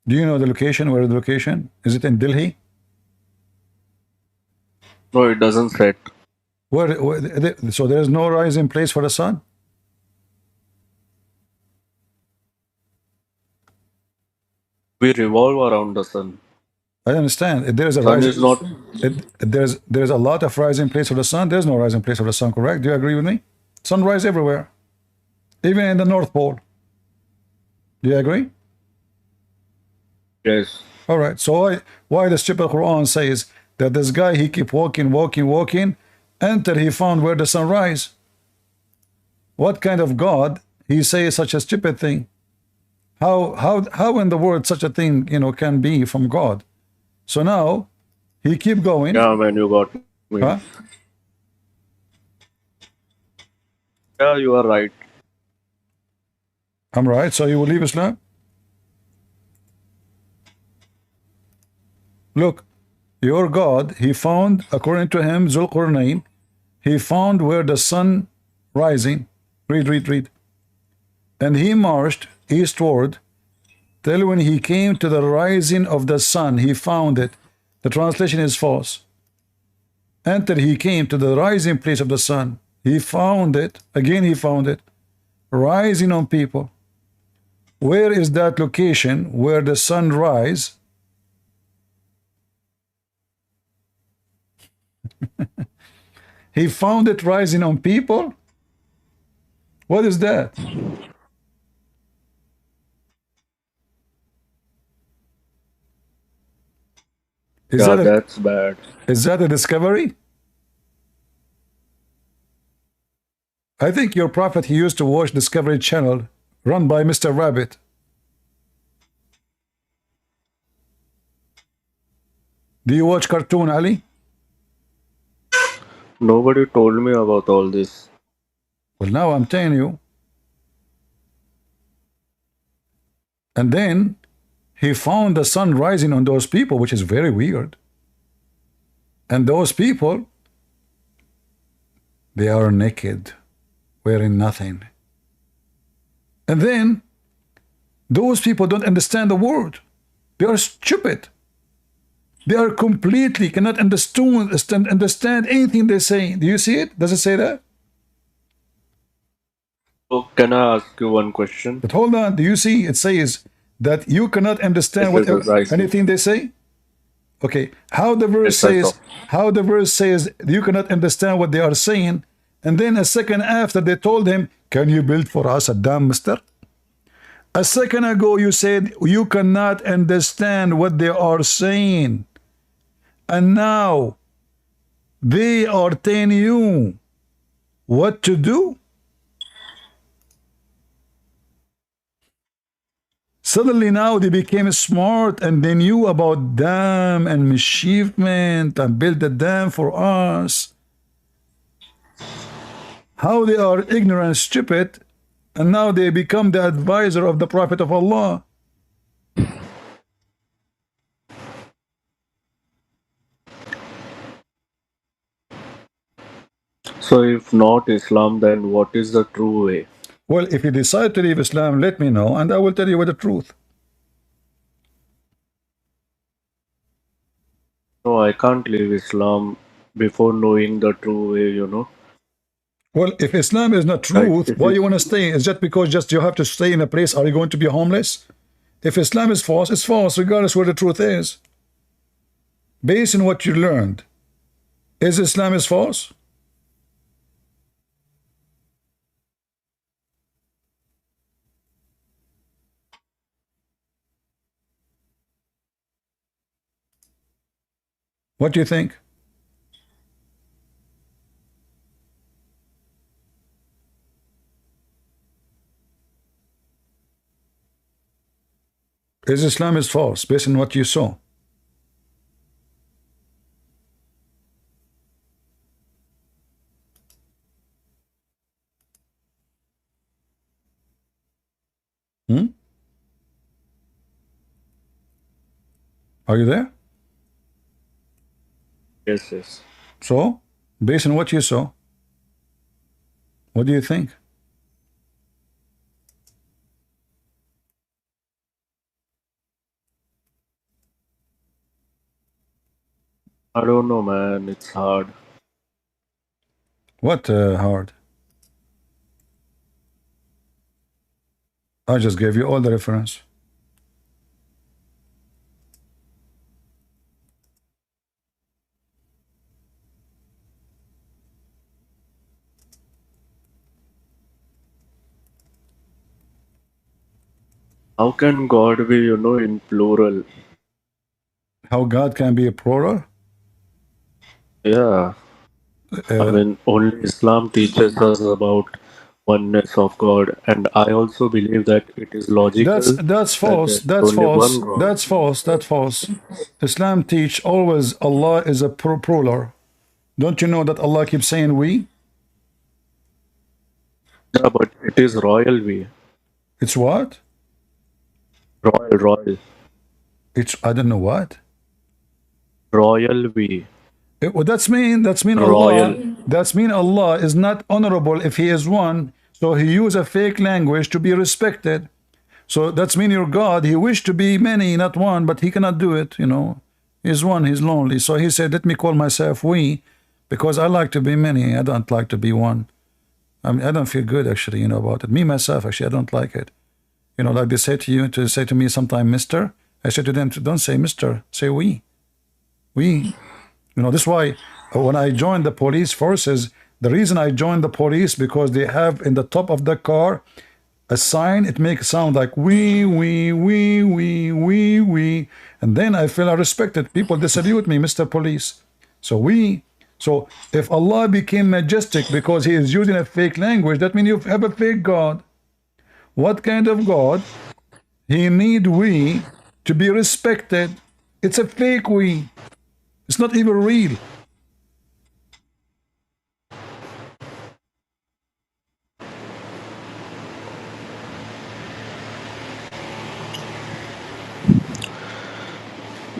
Do you know the location? Where is the location? Is it in Delhi? No, it doesn't set. So there is no rising place for the sun? We revolve around the sun. I understand. There is a Sun rising, is not. there's a lot of rising place for the sun. There's no rising place for the sun, correct? Do you agree with me? Sunrise everywhere, even in the North Pole. Do you agree? Yes. All right. So why the stupid Quran says that this guy, he keep walking, until he found where the sun rise? What kind of God he says such a stupid thing? How in the world such a thing, can be from God? So now he keep going. Yeah, man, you got me. Huh? Yeah, you are right. I'm right. So you will leave Islam? Look, your God, he found, according to him, Zulqarnain, he found where the sun rising. Read. And he marched eastward till when he came to the rising of the sun, he found it. The translation is false. Until he came to the rising place of the sun, he found it. Again, he found it. Rising on people. Where is that location where the sun rise? He found it rising on people? What is that? That's bad. Is that a discovery? I think your prophet, he used to watch Discovery Channel run by Mr. Rabbit. Do you watch cartoon, Ali? Nobody told me about all this. Well, now I'm telling you. And then he found the sun rising on those people, which is very weird. And those people, they are naked, wearing nothing. And then those people don't understand the word. They are stupid. They are completely cannot understand anything they say. Do you see it? Does it say that? So can I ask you one question? But hold on. Do you see? It says that you cannot understand anything they say. Okay. How the verse says you cannot understand what they are saying, and then a second after they told him, "Can you build for us a dam, mister?" A second ago you said you cannot understand what they are saying. And now they are telling you what to do. Suddenly now they became smart and they knew about dam and mischievement and build a dam for us. How they are ignorant, stupid, and now they become the advisor of the Prophet of Allah. So if not Islam, then what is the true way? Well, if you decide to leave Islam, let me know and I will tell you what the truth. No, I can't leave Islam before knowing the true way, you know. Well, if Islam is not truth, why you want to stay? It's just because you have to stay in a place. Are you going to be homeless? If Islam is false, it's false, regardless where the truth is. Based on what you learned, is Islam is false? What do you think? Is Islam is false based on what you saw? Hmm? Are you there? Yes, yes. So, based on what you saw, what do you think? I don't know, man. It's hard. What hard? I just gave you all the reference. How can God be, in plural? How God can be a plural? Yeah. I mean, only Islam teaches us about oneness of God, and I also believe that it is logical That's false. that there is That's only false. one God. That's false. That's false. Islam teach always Allah is a plural. Don't you know that Allah keeps saying we? Yeah, but it is royal we. It's what? Royal. It's I don't know what. Royal we. Well, that's mean Allah. That's mean Allah is not honorable if He is one. So He use a fake language to be respected. So that's mean your God. He wished to be many, not one, but He cannot do it. He's one. He's lonely. So He said, "Let me call myself we, because I like to be many. I don't like to be one. I don't feel good actually, about it. Me myself actually, I don't like it. Like they say to you to say to me sometime, Mister. I say to them, don't say Mister. Say we. We. This is why when I joined the police forces, the reason I joined the police because they have in the top of the car a sign. It makes sound like we, and then I feel I respected people. They salute me, Mr. Police. So we. So if Allah became majestic because He is using a fake language, that means you have a fake God. What kind of God? He need we to be respected. It's a fake we. It's not even real.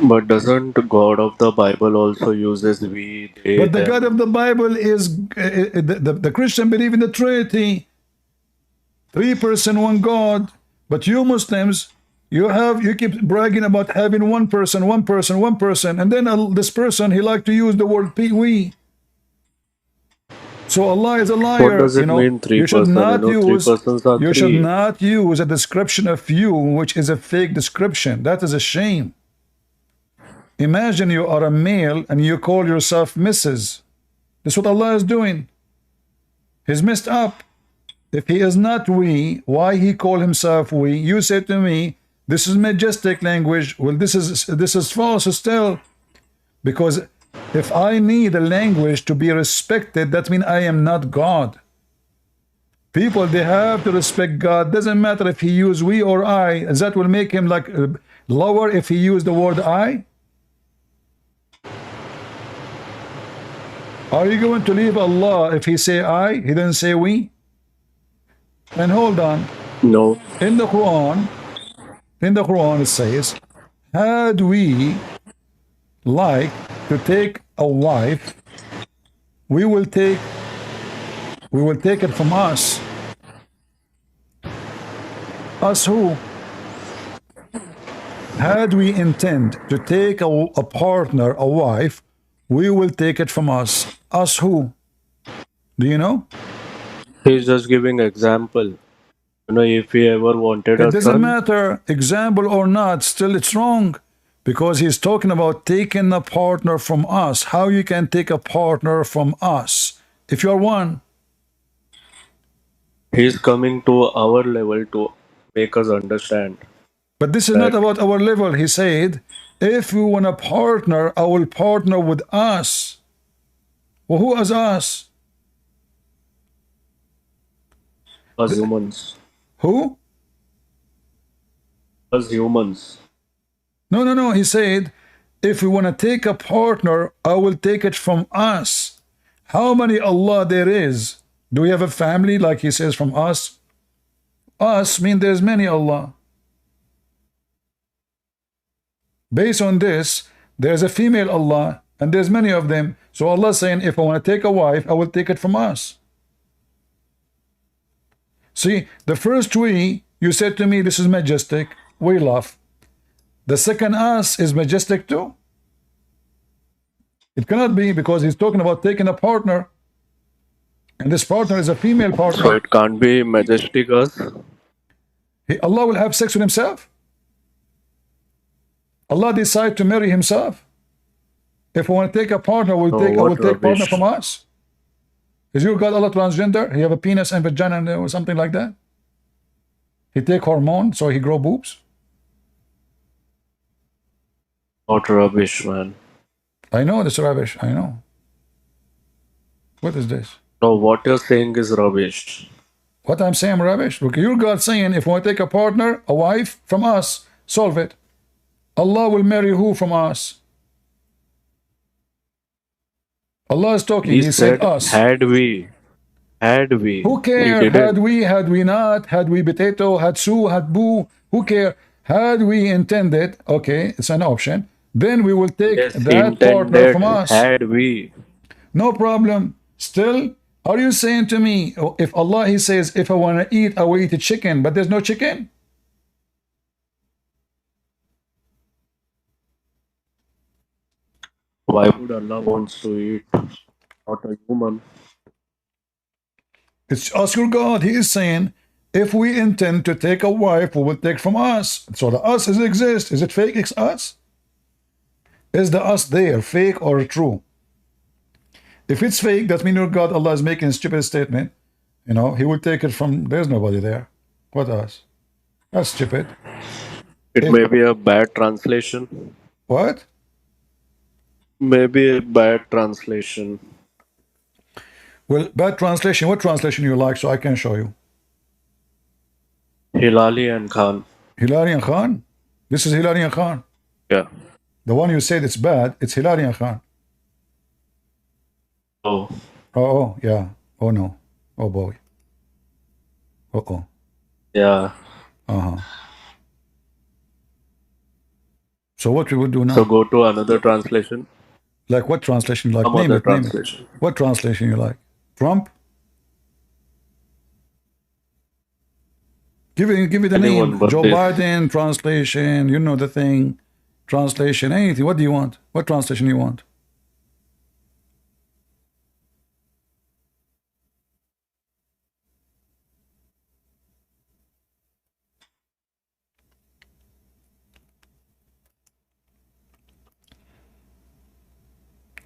But doesn't God of the Bible also uses we, they, But the them? God of the Bible is the Christian believe in the Trinity, 3-person, one God. But you Muslims, you keep bragging about having one person, and then this person he like to use the word we. So Allah is a liar. What does it mean, 3 You should persons? not use. 3 persons are You 3. should not use a description of you which is a fake description. That is a shame. Imagine you are a male and you call yourself Mrs. That's what Allah is doing. He's messed up. If He is not we, why He call Himself we? You say to me, this is majestic language. Well, this is false still. Because if I need a language to be respected, that means I am not God. People, they have to respect God. Doesn't matter if He use we or I. That will make Him like lower if He use the word I. Are you going to leave Allah if He say I? He didn't say we? And hold on. No. In the Quran it says, had we like to take a wife, we will take it from us. Us who? Had we intend to take a partner, a wife, we will take it from us. Us who? Do you know? He's just giving example. If he ever wanted a son. It doesn't matter, example or not, still it's wrong. Because he's talking about taking a partner from us. How you can take a partner from us if you're one? He's coming to our level to make us understand. But this is not about our level. He said, if we want a partner, I will partner with us. Well, who is us? As humans. Who? As humans. No. He said, if we want to take a partner, I will take it from us. How many Allah there is? Do we have a family, like he says, from us? Us mean there's many Allah. Based on this, there's a female Allah, and there's many of them. So Allah is saying, if I want to take a wife, I will take it from us. See, the first we, you said to me, this is majestic. We laugh. The second us is majestic too. It cannot be, because he's talking about taking a partner. And this partner is a female partner. So it can't be majestic us. Allah will have sex with himself. Allah decide to marry himself. If I want to take a partner, I will take partner from us. Is your God Allah transgender? He have a penis and vagina or something like that? He take hormone so he grow boobs? What rubbish, man. I know this rubbish. I know. What is this? No, what you're saying is rubbish. What I'm saying rubbish? Look, your God saying, if I want to take a partner, a wife from us, solve it. Allah will marry who from us? Allah is talking. He said us. Had we. Who care? Had we not, had we potato, had Sue, had Boo, who care? Had we intended, okay, it's an option, then we will take that partner from us. Had we. No problem. Still, are you saying to me, if Allah, he says, if I want to eat, I will eat a chicken, but there's no chicken? Why would Allah wants to eat? Not a human. It's ask your God. He is saying, if we intend to take a wife, we will take from us. So the us exists. Is it fake? It's us. Is the us there fake or true? If it's fake, that means your God Allah is making a stupid statement. You know, he will take it from, there's nobody there. What us? That's stupid. It may be a bad translation. What? Maybe a bad translation. Well, bad translation. What translation you like so I can show you? Hilali and Khan. Hilali and Khan? This is Hilali and Khan? Yeah. The one you said it's bad, it's Hilali and Khan. Oh. Oh, yeah. Oh, no. Oh, boy. Uh-oh. Yeah. Uh-huh. So what we would do now? So go to another translation. Like what translation you like? Some other translation. What translation you like? Trump? Give it a name. Joe Biden translation. You know the thing. Translation. Anything. What do you want? What translation you want?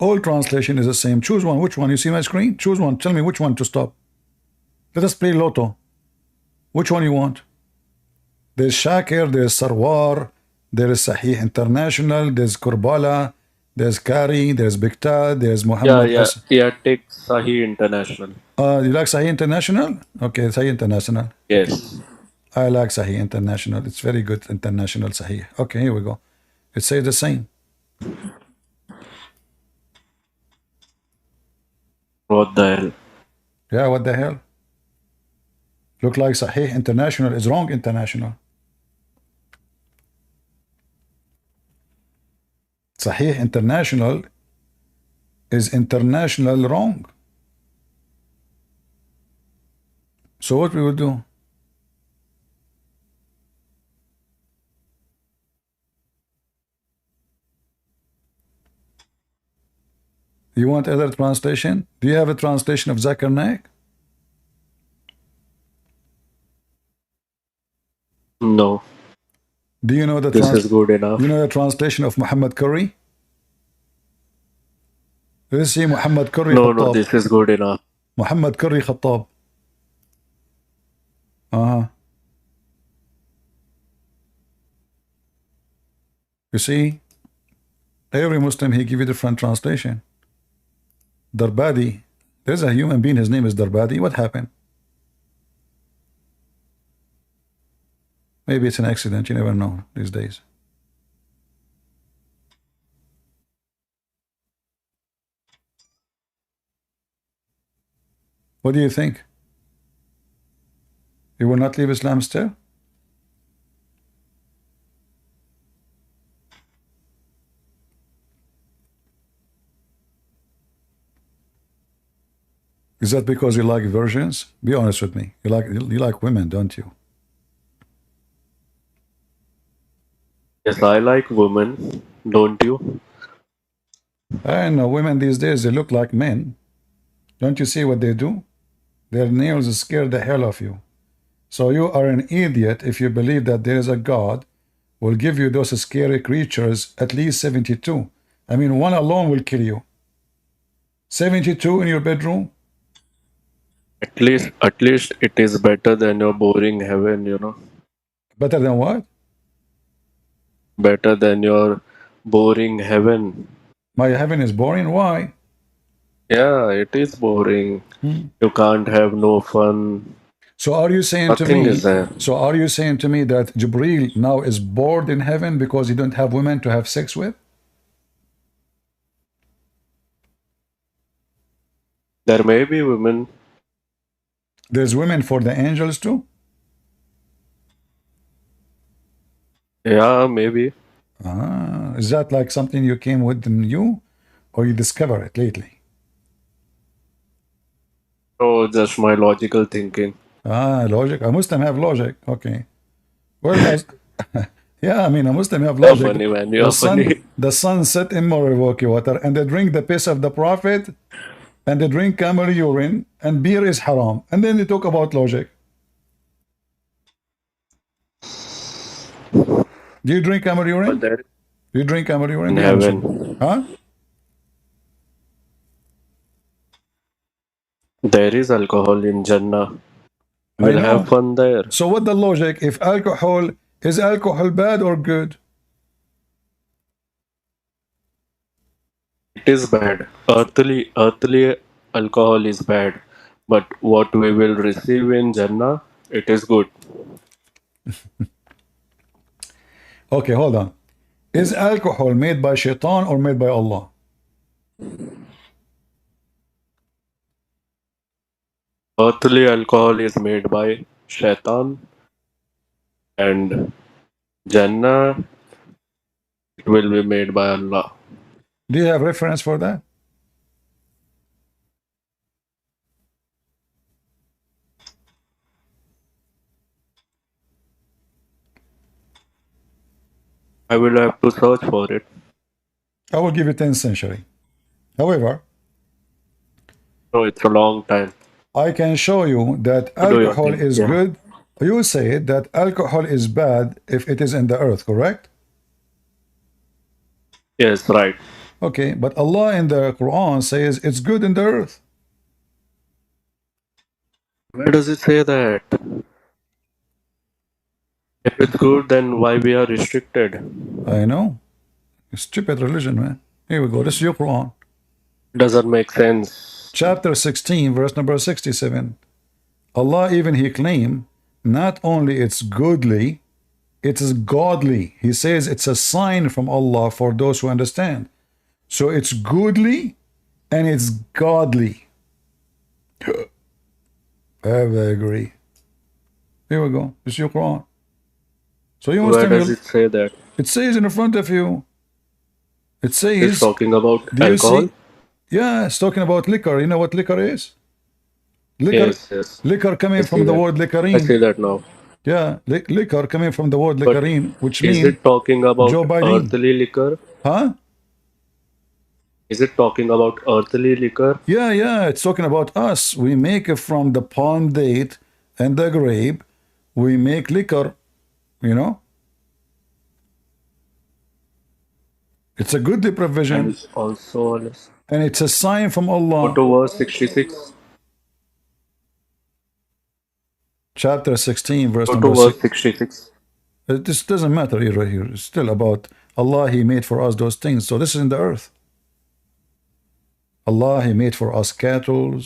All translation is the same. Choose one. Which one? You see my screen? Choose one. Tell me which one to stop. Let us play Lotto. Which one you want? There's Shakir, there's Sarwar, there is Sahih International, there's Kurbala, there's Kari, there's Biktad, there's Muhammed. Yeah, take Sahih International. You like Sahih International? Okay, Sahih International. Yes. I like Sahih International. It's very good international Sahih. Okay, here we go. It says the same. What the hell? Yeah, what the hell? Look like Sahih International is wrong international. Sahih International is international wrong. So what we will do? You want other translation? Do you have a translation of Zakir Naik? No. Do you know the this is good enough? You know the translation of Muhammad Curry? Let's see Muhammad Curry. No, this is good enough. Muhammad Curry Khattab. You see, every Muslim, he give you different translation. Darbadi, there's a human being, his name is Darbadi. What happened? Maybe it's an accident, you never know these days. What do you think? You will not leave Islam still? Is that because you like virgins? Be honest with me. You like women, don't you? Yes, I like women, don't you? I know women these days, they look like men. Don't you see what they do? Their nails scare the hell of you. So you are an idiot if you believe that there is a God who will give you those scary creatures, at least 72. I mean, one alone will kill you. 72 in your bedroom? At least it is better than your boring heaven, you know. Better than what? Better than your boring heaven. My heaven is boring? Why? Yeah, it is boring. You can't have no fun. So are you saying to Nothing me? is there. So are you saying to me that Jibreel now is bored in heaven because he don't have women to have sex with? There may be women. There's women for the angels too? Yeah, maybe. Is that like something you came with you, or you discover it lately? Oh, just my logical thinking. Logic. A Muslim have logic. Okay. Well, yeah, I mean, a Muslim have logic. You're funny, man. You're funny. The sun set in Milwaukee water, and they drink the piss of the Prophet, and they drink camel urine, and beer is haram. And then they talk about logic. Do you drink camel urine? Do you drink camel urine? In heaven. Huh? There is alcohol in Jannah. We'll have fun there. So what the logic? If alcohol, is alcohol bad or good? It is bad. Earthly alcohol is bad. But what we will receive in Jannah, it is good. Okay, hold on. Is alcohol made by shaitan or made by Allah? Earthly alcohol is made by Shaitan, and Jannah, it will be made by Allah. Do you have reference for that? I will have to search for it. I will give you 10th century. However, no, it's a long time. I can show you that alcohol is good. You say that alcohol is bad if it is in the earth, correct? Yes, right. Okay, but Allah in the Quran says it's good in the earth. Where does it say that? If it's good, then why we are restricted? I know. Stupid religion, man. Here we go. This is your Quran. Doesn't make sense. Chapter 16, verse number 67. Allah even he claim not only it's goodly, it is godly. He says it's a sign from Allah for those who understand. So it's goodly and it's godly. I agree. Here we go. This is your Quran. So you must Where does it say that? It says in front of you. It says it's talking about alcohol. Yeah, it's talking about liquor. You know what liquor is? Liquor, yes. Liquor coming from the word liquorine. I see that now. Yeah, liquor coming from the word liquorine, which means. Is it talking about earthly liquor? Huh? Is it talking about earthly liquor? Yeah, it's talking about us. We make it from the palm date and the grape. We make liquor, you know. It's a goodly provision. And also, and it's a sign from Allah. Go to verse 66. Chapter 16, verse Go number to verse 66. This doesn't matter here, right here. It's still about Allah, He made for us those things. So this is in the earth. Allah, He made for us cattle.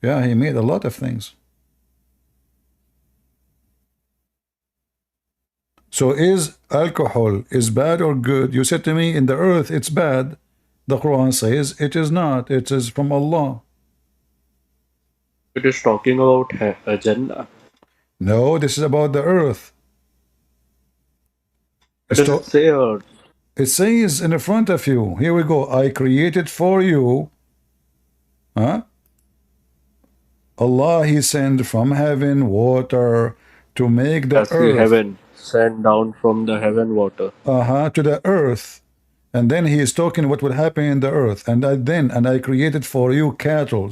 Yeah, He made a lot of things. So is alcohol is bad or good? You said to me in the earth it's bad. The Quran says it is not. It is from Allah. It is talking about Jannah. No, this is about the earth. What does it say? Or it says in the front of you. Here we go. I created for you. Huh? Allah, He sent from heaven water to make the earth. Heaven sent down from the heaven water. To the earth. And then He is talking what would happen in the earth. And I created for you cattle.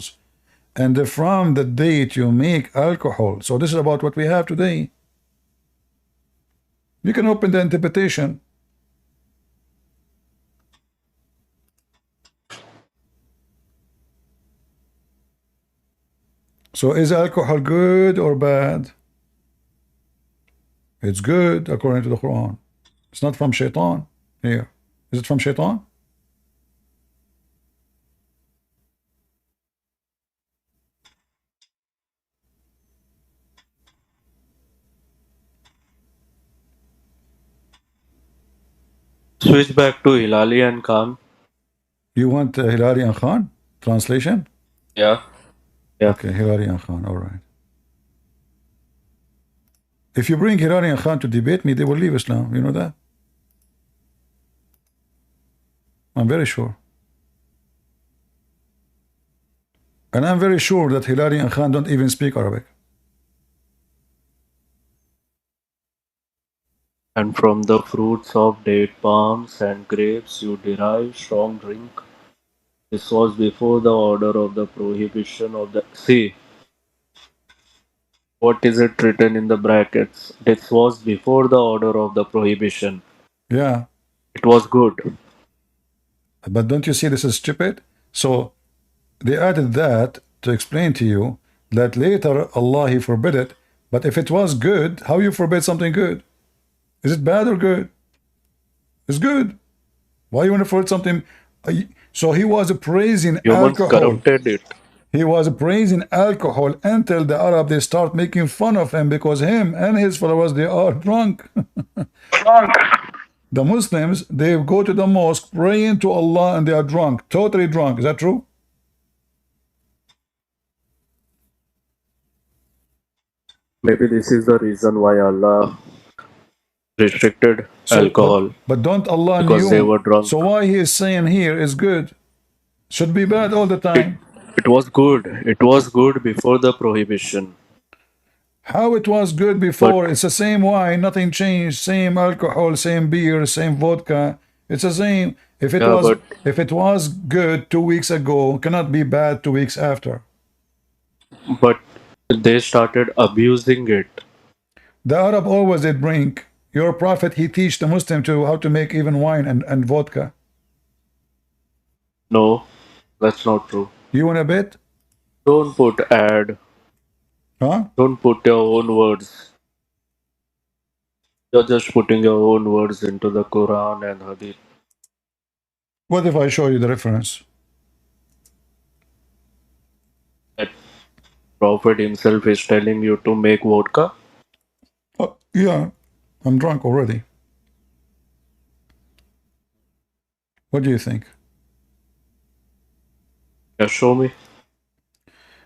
And from the date you make alcohol. So this is about what we have today. You can open the interpretation. So is alcohol good or bad? It's good according to the Quran. It's not from shaitan. Here. Is it from shaitan? Switch back to Hilali and Khan. You want Hilali and Khan? Translation? Yeah. Okay, Hilali and Khan, all right. If you bring Hilali and Khan to debate me, they will leave Islam. You know that? I'm very sure. And I'm very sure that Hilali and Khan don't even speak Arabic. And from the fruits of date palms and grapes you derive strong drink. This was before the order of the prohibition of the... See, what is it written in the brackets? This was before the order of the prohibition. Yeah. It was good. But don't you see this is stupid? So they added that to explain to you that later Allah, He forbid it. But if it was good, how you forbid something good? Is it bad or good? It's good. Why you want to forbid something? So He was praising alcohol. Corrupted it. He was praising alcohol until the Arab, they start making fun of him because him and his followers, they are drunk. The Muslims, they go to the mosque praying to Allah and they are drunk, totally drunk. Is that true? Maybe this is the reason why Allah restricted alcohol. But don't Allah because knew? They were drunk. So why He is saying here is good? Should be bad all the time. It was good. It was good before the prohibition. How it was good before? It's the same wine, nothing changed. Same alcohol, same beer, same vodka. It's the same. If it was good 2 weeks ago, cannot be bad 2 weeks after. But they started abusing it. The Arab always did drink. Your prophet, he teach the Muslim to how to make even wine and vodka. No, that's not true. You want a bet? Don't put ad. Huh? Don't put your own words. You're just putting your own words into the Quran and Hadith. What if I show you the reference? That Prophet himself is telling you to make vodka? Yeah, I'm drunk already. What do you think? Yeah, show me.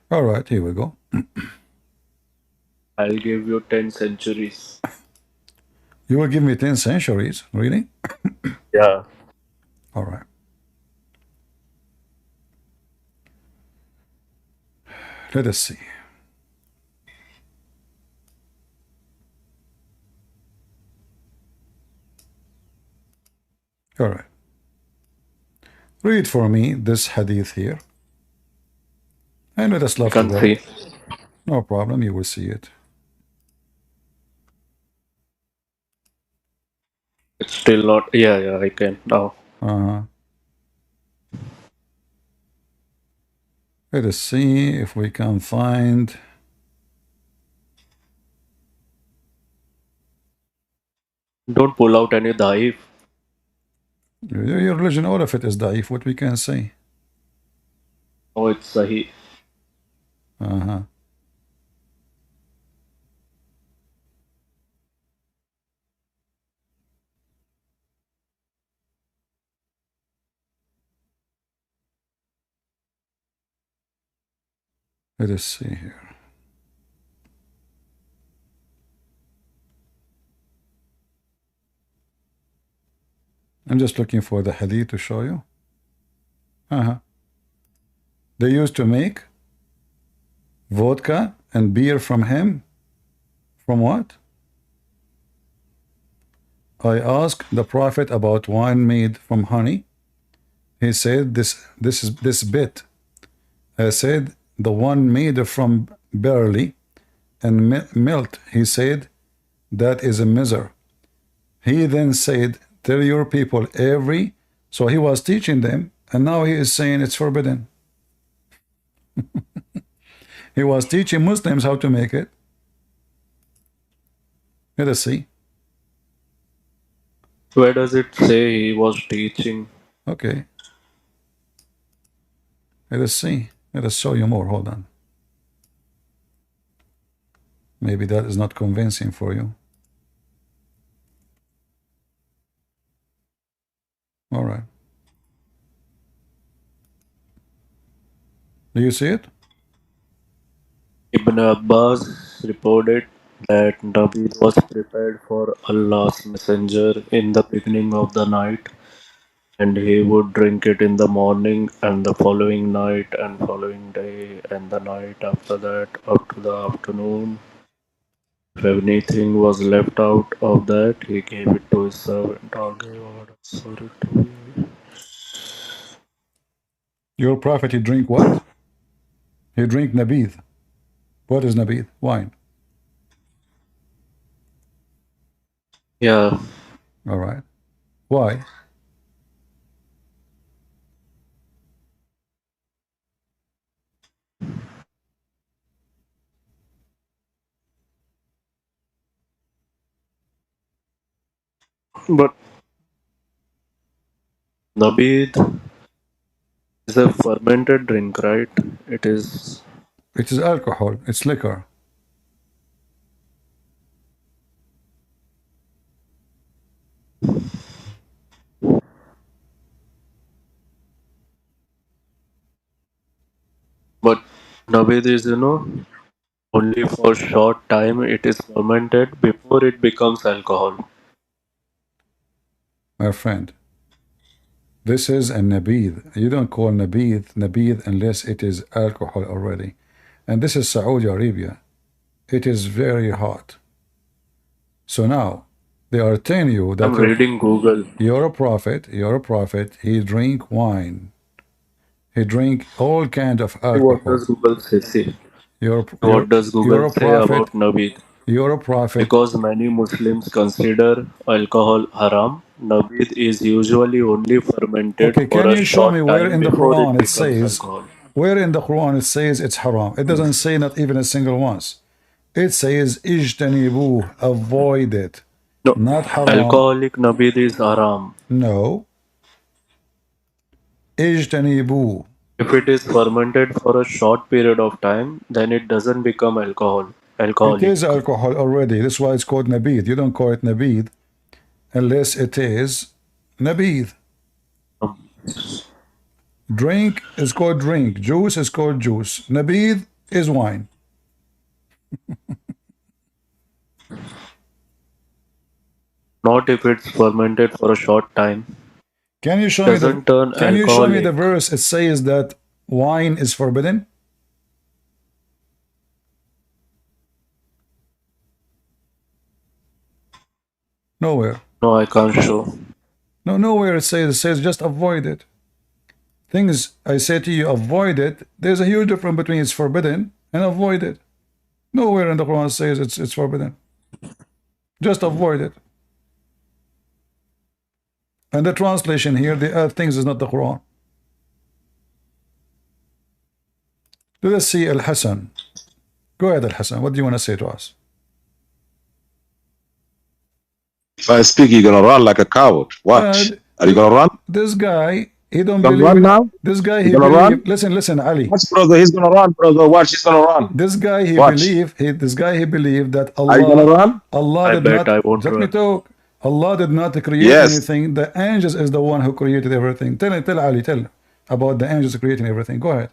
All right, here we go. I'll give you 10 centuries. You will give me 10 centuries? Really? Yeah. All right. Let us see. All right. Read for me this hadith here. And let us love you can see. No problem, you will see it. It's still not. Yeah, I can now. Let us see if we can find. Don't pull out any daif. Your religion, all of it is daif, what we can say. Oh, it's Sahih. Uh-huh. Let us see here. I'm just looking for the hadith to show you. Uh-huh. They used to make vodka and beer from him. From what? I asked the Prophet about wine made from honey. He said this bit. I said the one made from barley and milk. He said that is a miser. He then said, tell your people every. So he was teaching them, and now he is saying it's forbidden. He was teaching Muslims how to make it. Let us see. Where does it say he was teaching? Okay. Let us see. Let us show you more. Hold on. Maybe that is not convincing for you. All right. Do you see it? Ibn Abbas reported that Nabi was prepared for Allah's messenger in the beginning of the night, and he would drink it in the morning and the following night and following day and the night after that up to the afternoon. If anything was left out of that, he gave it to his servant or gave orders for it to be. Your prophet, he drink what? He drink nabid. What is nabid? Wine. Yeah. All right. Why? But Nabid is a fermented drink, right? It is. It is alcohol. It's liquor. But Nabid is, only for short time it is fermented before it becomes alcohol. My friend, this is a nabid. You don't call nabid unless it is alcohol already. And this is Saudi Arabia. It is very hot. So now, they are telling you that I'm reading Google. You're a prophet, he drink wine. He drink all kind of alcohol. What does Google say? What does Google say about Nabid? You're a prophet. Because many Muslims consider alcohol haram, Nabid is usually only fermented Okay, for can a you show me short where time in the before Quran it becomes says, alcohol. where in the Quran it says it's haram? It doesn't say not even a single once. It says ijtanibu, avoid it. No, not haram. alcoholic Nabid is haram. No. Ijtanibu. If it is fermented for a short period of time, then it doesn't become alcoholic. It is alcohol already. That's why it's called nabid. You don't call it nabid unless it is nabid. Drink is called drink. Juice is called juice. Nabid is wine. Not if it's fermented for a short time. Can you show me the verse it says that wine is forbidden? Nowhere. No, I can't show. No, nowhere it says just avoid it. Things I say to you, avoid it. There's a huge difference between it's forbidden and avoid it. Nowhere in the Quran says it's forbidden. Just avoid it. And the translation here, the other things is not the Quran. Let us see Al-Hasan. Go ahead, Al-Hasan. What do you want to say to us? If I speak, you're gonna run like a coward. Watch. Are you gonna run? This guy, he don't Gonna believe run in now? this guy. You He gonna believe. run? Listen, Ali. Watch, brother. He's gonna run, brother. Watch. He's gonna run. This guy, he Watch. believed that Are you gonna Allah, run? Allah I did bet not. I won't Let me run. talk. Allah did not create Yes. anything. The angels is the one who created everything. Tell Ali, tell about the angels creating everything. Go ahead.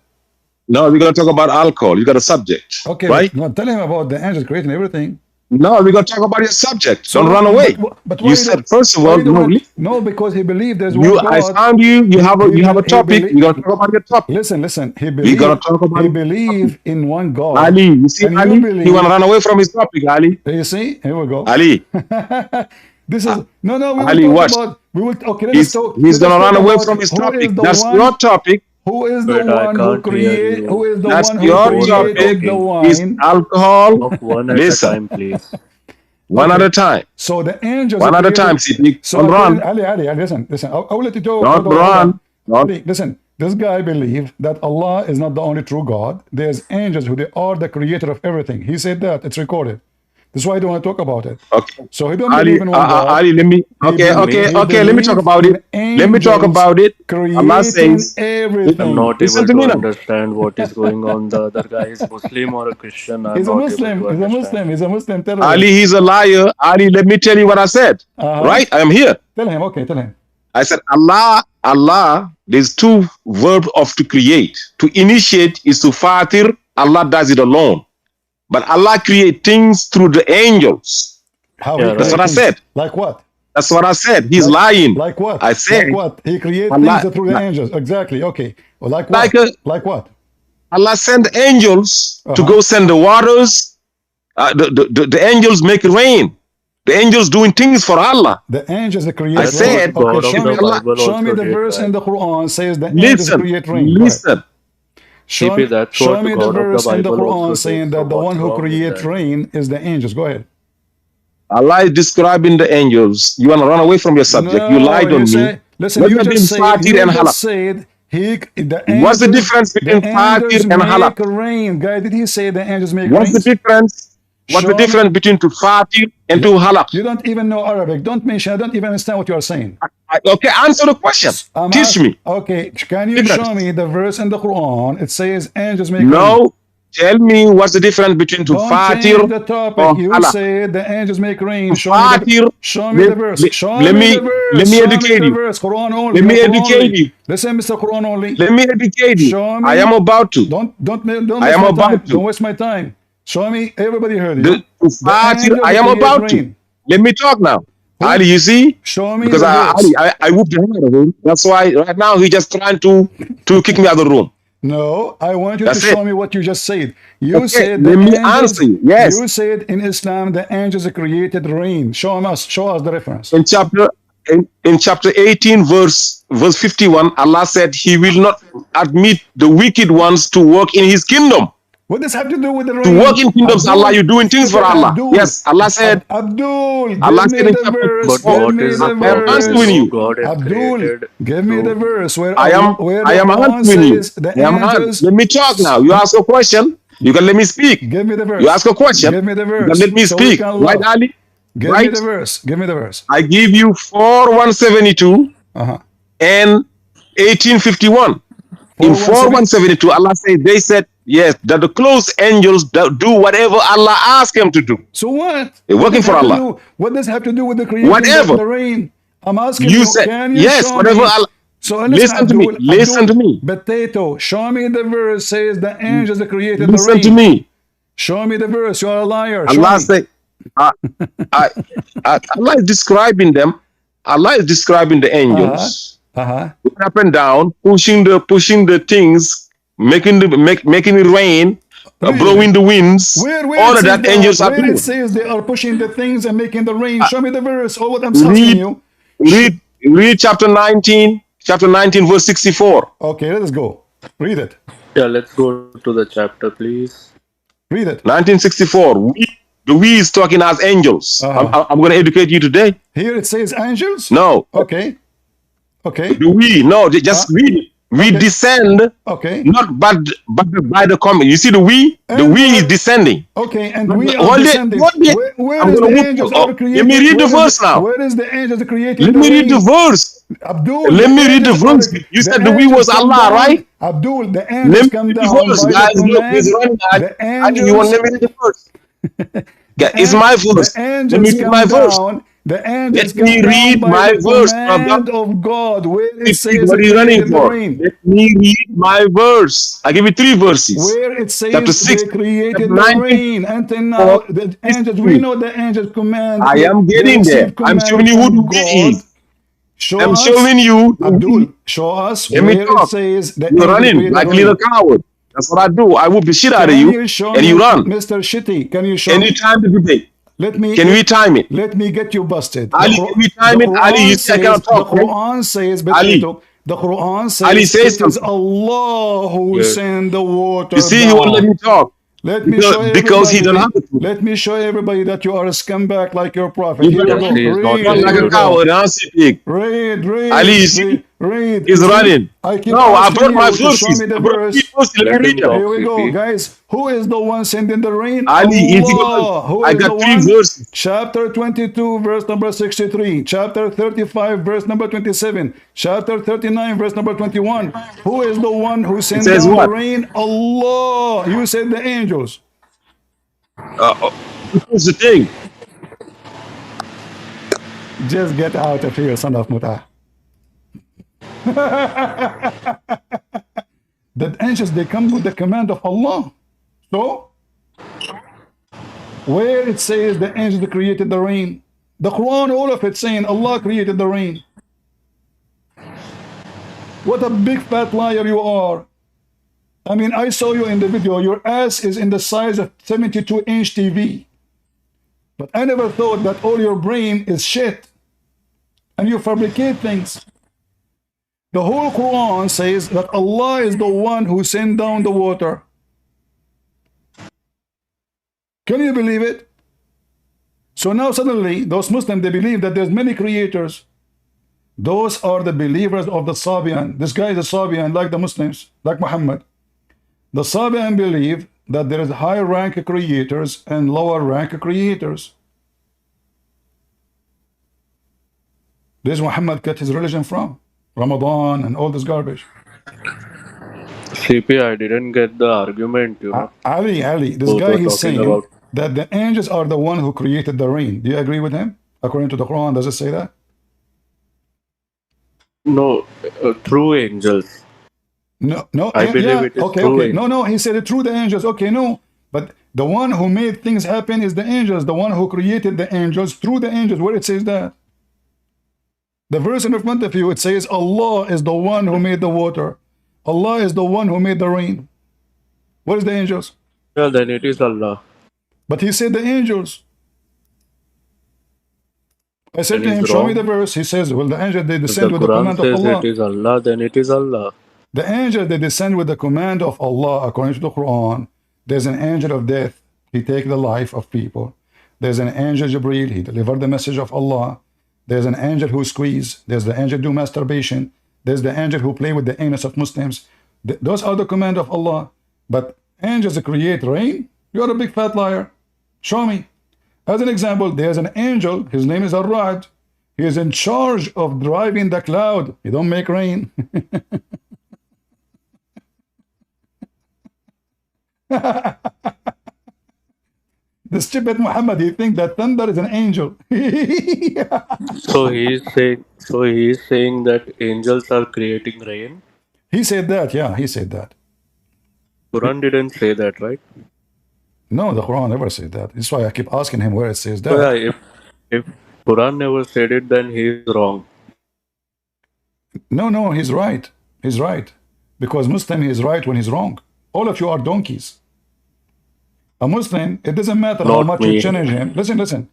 No, we're gonna talk about alcohol. You got a subject. Okay, right? but no, tell him about the angels creating everything. No, we're gonna talk about your subject. So Don't run away. But why You said first of why all, you don't no, no, because he believed there's one you. God. I found you. You have a topic. You're gonna talk about your topic. Listen. He We're gonna talk about he believed in one God. Ali. You see, And Ali. believe, He wanna run away from his topic, Ali. You see? Here we go. Ali. This is no. We Ali, will watch. talk about. We will. Okay, let's talk. He's let us gonna talk run away about from his who topic. is the That's one- your topic. Who is the But I one who can't hear create? you. Who is the That's one who your created topic. the Is wine? alcohol. Talk one at a Listen. time, please. One at a time. So the angels. One are at a created- time, Siddiq. So Don't run. Ali, listen. I will let you talk. Don't Hold on. run. Don't. Ali, listen. This guy believed that Allah is not the only true God. There's angels who they are the creator of everything. He said that. It's recorded. That's why I don't want to talk about it. Okay. So he don't Ali, believe in one God. Ali, let me. Okay. Let me talk about it. Let me talk about it. Allah says. Everything. I'm not Listen able to to me now. understand what is going on. The other guy is Muslim or a Christian. I'm He's a not Muslim. able to He's a understand. Muslim. He's a Muslim. Tell him. Ali, he's a liar. Ali, let me tell you what I said. Right? I am here. Tell him. Okay, tell him. I said, Allah, there's two verbs of to create. To initiate is to fatir. Allah does it alone. But Allah creates things through the angels. How Yeah, That's what I said. Like what? That's what I said. He's lying. Like what? I said. Like what? He created Allah- things through the angels. Exactly. Okay. Well, like what? Like what? Allah sent angels to go send the waters. The angels make it rain. The angels doing things for Allah. The angels create. I said, God of show the me, Bible show me also the did verse that. in the Quran says the angels Listen, create rain. Go ahead. listen. Show, Maybe that's show what me the the God of the verse in the Bible also Quran did. saying So that the what's one who wrong with creates that? rain is the angels. Go ahead. Allah is describing the angels. You want to run away from your subject. You lied on me. Say, listen, What you between just said, fatir and halak? What's the difference between fatir and halak? Rain. Guy, did he say the angels make What's rain? the difference? What's the difference between to fatir and to halak? You don't even know Arabic. Don't mention. I don't even understand what you are saying. Okay, answer the question. Teach me. Okay, can you Difference. show me the verse in the Quran? It says angels make rain. No. Tell me what's the difference between to Don't fatir change the topic. or You halak. say the angels make rain. Show Fatir. me the verse. Show Let me me the verse. let me Show me educate the you. verse. Quran only. Let me Quran educate only. you. Listen, Mr. Quran only. Let me educate you. Show me. I am about to. Don't I waste am my about time. to. Don't waste my time. Show me. Everybody heard you. The fatir, I am create about to. rain. Let me talk now. Ali, you see? Show me Because the verse. I whooped the hell out of him. That's why right now he's just trying to kick me out of the room. No, I want you That's to show it. me what you just said. You Okay, said let the me angels, answer you. Yes. You said in Islam the angels created rain. Show us the reference. In chapter 18, verse 51, Allah said he will not admit the wicked ones to work in his kingdom. What does have to do with the rain? To work in kingdoms, Abdul, Allah, you're doing things for Allah. Abdul, Yes, Allah said. Abdul, Allah give me said in the chapter verse. But Give what me is the the I'm verse. answering you. God has Abdul, created? give me the verse where I am where I am the Quran answering you. says the I am angels. Let me talk now. You ask a question. You can let me speak. Give me the verse. You ask a question. Give me the You verse. can let me so we speak. can Right, love. Ali? Give Right? me the verse. Give me the verse. I give you 4172 and 1851. In 4172, Allah said, they said, yes, that the close angels do whatever Allah asked them to do. So what? They're working for Allah. What does it have to do with the creation Whatever. the rain? I'm asking You you, said, can you yes, show whatever me? Allah. So Listen to me. Abdul, Listen to me. Potato, show me the verse says the angels that created the Listen rain. to me. Show me the verse. You are a liar. Show Allah me. said, Allah is describing them. Allah is describing the angels going up and down, pushing the things, making it rain, blowing the winds. Where all it of says that angels are where doing. it says they are pushing the things and making the rain. Show me the verse. Or what I'm asking you. Read chapter 19, verse 64. Okay, let us go. Read it. Yeah, let's go to the chapter, please. Read it. 1964. We is talking as angels. I'm going to educate you today. Here it says angels? No. Okay. Okay. No, just read it. We descend. Okay. Not but by the comment. You see the we? The we is descending. Okay, and we are Hold it. descending. Where I'm is gonna the whoop angels you. are created? Let me read the verse now. Where is the angels creating Let the me rain? read the verse. Abdul, Let the me read the angels verse. You said the we was Allah, right? Abdul, the Let angels me come read the down verse, by guys. the Look, he's command. running. The Ali, you want angels. let me read the verse? Yeah, it's my verse. The Let me angels read my come verse. down. The angels Let me come down read by my the verse, brother. command of God, where it Repeat says what it are you running created the for? rain. Let me read my verse. I give you 3 verses. Where it Chapter says 6, they chapter created the 19, rain. Until now, the angels, we 53. know the angels command, I am they getting there. receive I'm command showing you who from the we God. is. Show I'm us, showing you the we. Abdul, show us Let me where it talk. says the You're angels running created like the a little rain. coward. That's what I do. I whoop the shit out of Can you you show and me, you run. Mr. Shitty? Can you show Can me? you time the debate? Let me Can we time it? let me get you busted. Ali, can we The time it? Ali, you Quran see I says, cannot talk, man. Ali, the Quran Ali, says say it is something. Allah who Yes. sent the You water see, he won't let down. me talk. Let me show Because he don't everybody. have the truth. Let me show everybody that you are a scumbag like your prophet. You Here we better go. Read. run like Here a we go. coward, huh, pig. Read, Ali, read, you see, read. he's You see? running. I keep No, I asking brought my you to show me verses. the I brought 3 verse. verses. Let me read them. Here we go, guys. Who is the one sending the rain? Ali, if you Allah. Who I is the got 3 one? verses. Chapter 22, verse number 63. Chapter 35, verse number 27. Chapter 39, verse number 21. Who is the one who It sent says down the what? rain? Allah. You said the angels. Here's the thing. Just get out of here, son of Mutah. The angels, they come with the command of Allah. So, where it says the angels created the rain, the Quran, all of it saying Allah created the rain. What a big fat liar you are. I mean, I saw you in the video. Your ass is in the size of 72-inch TV. But I never thought that all your brain is shit. And you fabricate things. The whole Quran says that Allah is the one who sent down the water. Can you believe it? So now suddenly, those Muslims, they believe that there's many creators. Those are the believers of the Sabian. This guy is a Sabian, like the Muslims, like Muhammad. The Sabian believe that there is high rank creators and lower rank creators. This Muhammad got his religion from Ramadan and all this garbage. CP, I didn't get the argument, you know. Ali, this Both guy were is talking saying about. that the angels are the one who created the rain. Do you agree with him? According to the Quran, does it say that? No, true angels. No, I believe it is okay, true okay. angels. No, he said it through the angels. Okay, no. But the one who made things happen is the angels. The one who created the angels through the angels. Where it says that? The verse in front of you, it says Allah is the one who made the water. Allah is the one who made the rain. What is the angels? Well, then it is Allah. But he said the angels. I said Then to him, he's show me wrong. the verse. He says, well, the angels, they If descend the with the Quran command of says Allah. it is Allah, then it is Allah. The angels, they descend with the command of Allah, according to the Quran. There's an angel of death. He takes the life of people. There's an angel Jibreel. He delivered the message of Allah. There's an angel who squeeze. There's the angel do masturbation. There's the angel who play with the anus of Muslims. Those are the command of Allah. But angels create rain? You're a big fat liar. Show me. As an example, there's an angel. His name is Ar-Ra'd. He is in charge of driving the cloud. He don't make rain. The stupid Muhammad, he thinks that thunder is an angel. So he is saying that angels are creating rain. He said that, yeah, he said that. Quran didn't say that, right? No, the Quran never said that. That's why I keep asking him where it says that. So yeah, if Quran never said it, then he is wrong. No, he's right. He's right. Because Muslim, he is right when he's wrong. All of you are donkeys. A Muslim, it doesn't matter how much you challenge him. Listen.